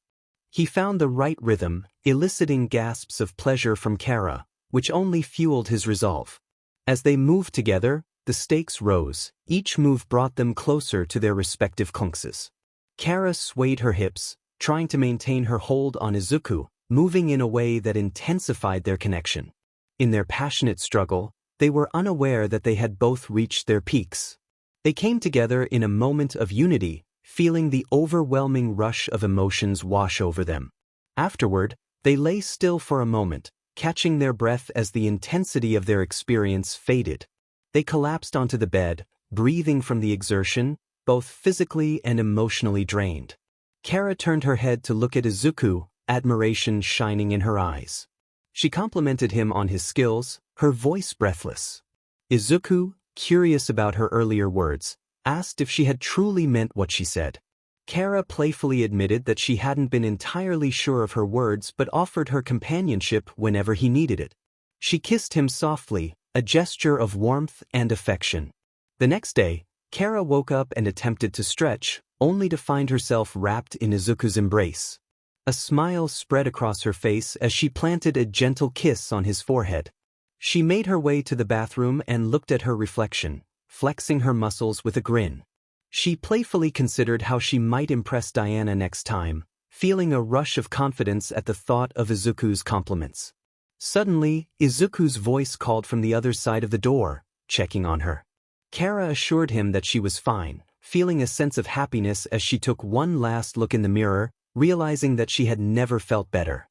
He found the right rhythm, eliciting gasps of pleasure from 𝗓𝗏, which only fueled his resolve. As they moved together, the stakes rose. Each move brought them closer to their respective 𝗏𝗏𝗏s. 𝗓𝗏 swayed her hips, trying to maintain her hold on Izuku, moving in a way that intensified their connection. In their passionate struggle, they were unaware that they had both reached their peaks. They came together in a moment of unity, feeling the overwhelming rush of emotions wash over them. Afterward, they lay still for a moment, catching their breath as the intensity of their experience faded. They collapsed onto the bed, breathing from the exertion, both physically and emotionally drained. 𝗓𝗏 turned her head to look at Izuku, admiration shining in her eyes. She complimented him on his skills, her voice breathless. Izuku, curious about her earlier words, asked if she had truly meant what she said. 𝗓𝗏 playfully admitted that she hadn't been entirely sure of her words but offered her companionship whenever he needed it. She kissed him softly, a gesture of warmth and affection. The next day, 𝗓𝗏 woke up and attempted to stretch, only to find herself wrapped in Izuku's embrace. A smile spread across her face as she planted a gentle kiss on his forehead. She made her way to the bathroom and looked at her reflection, flexing her muscles with a grin. She playfully considered how she might impress Diana next time, feeling a rush of confidence at the thought of Izuku's compliments. Suddenly, Izuku's voice called from the other side of the door, checking on her. 𝗓𝗏 assured him that she was fine, feeling a sense of happiness as she took one last look in the mirror, realizing that she had never felt better.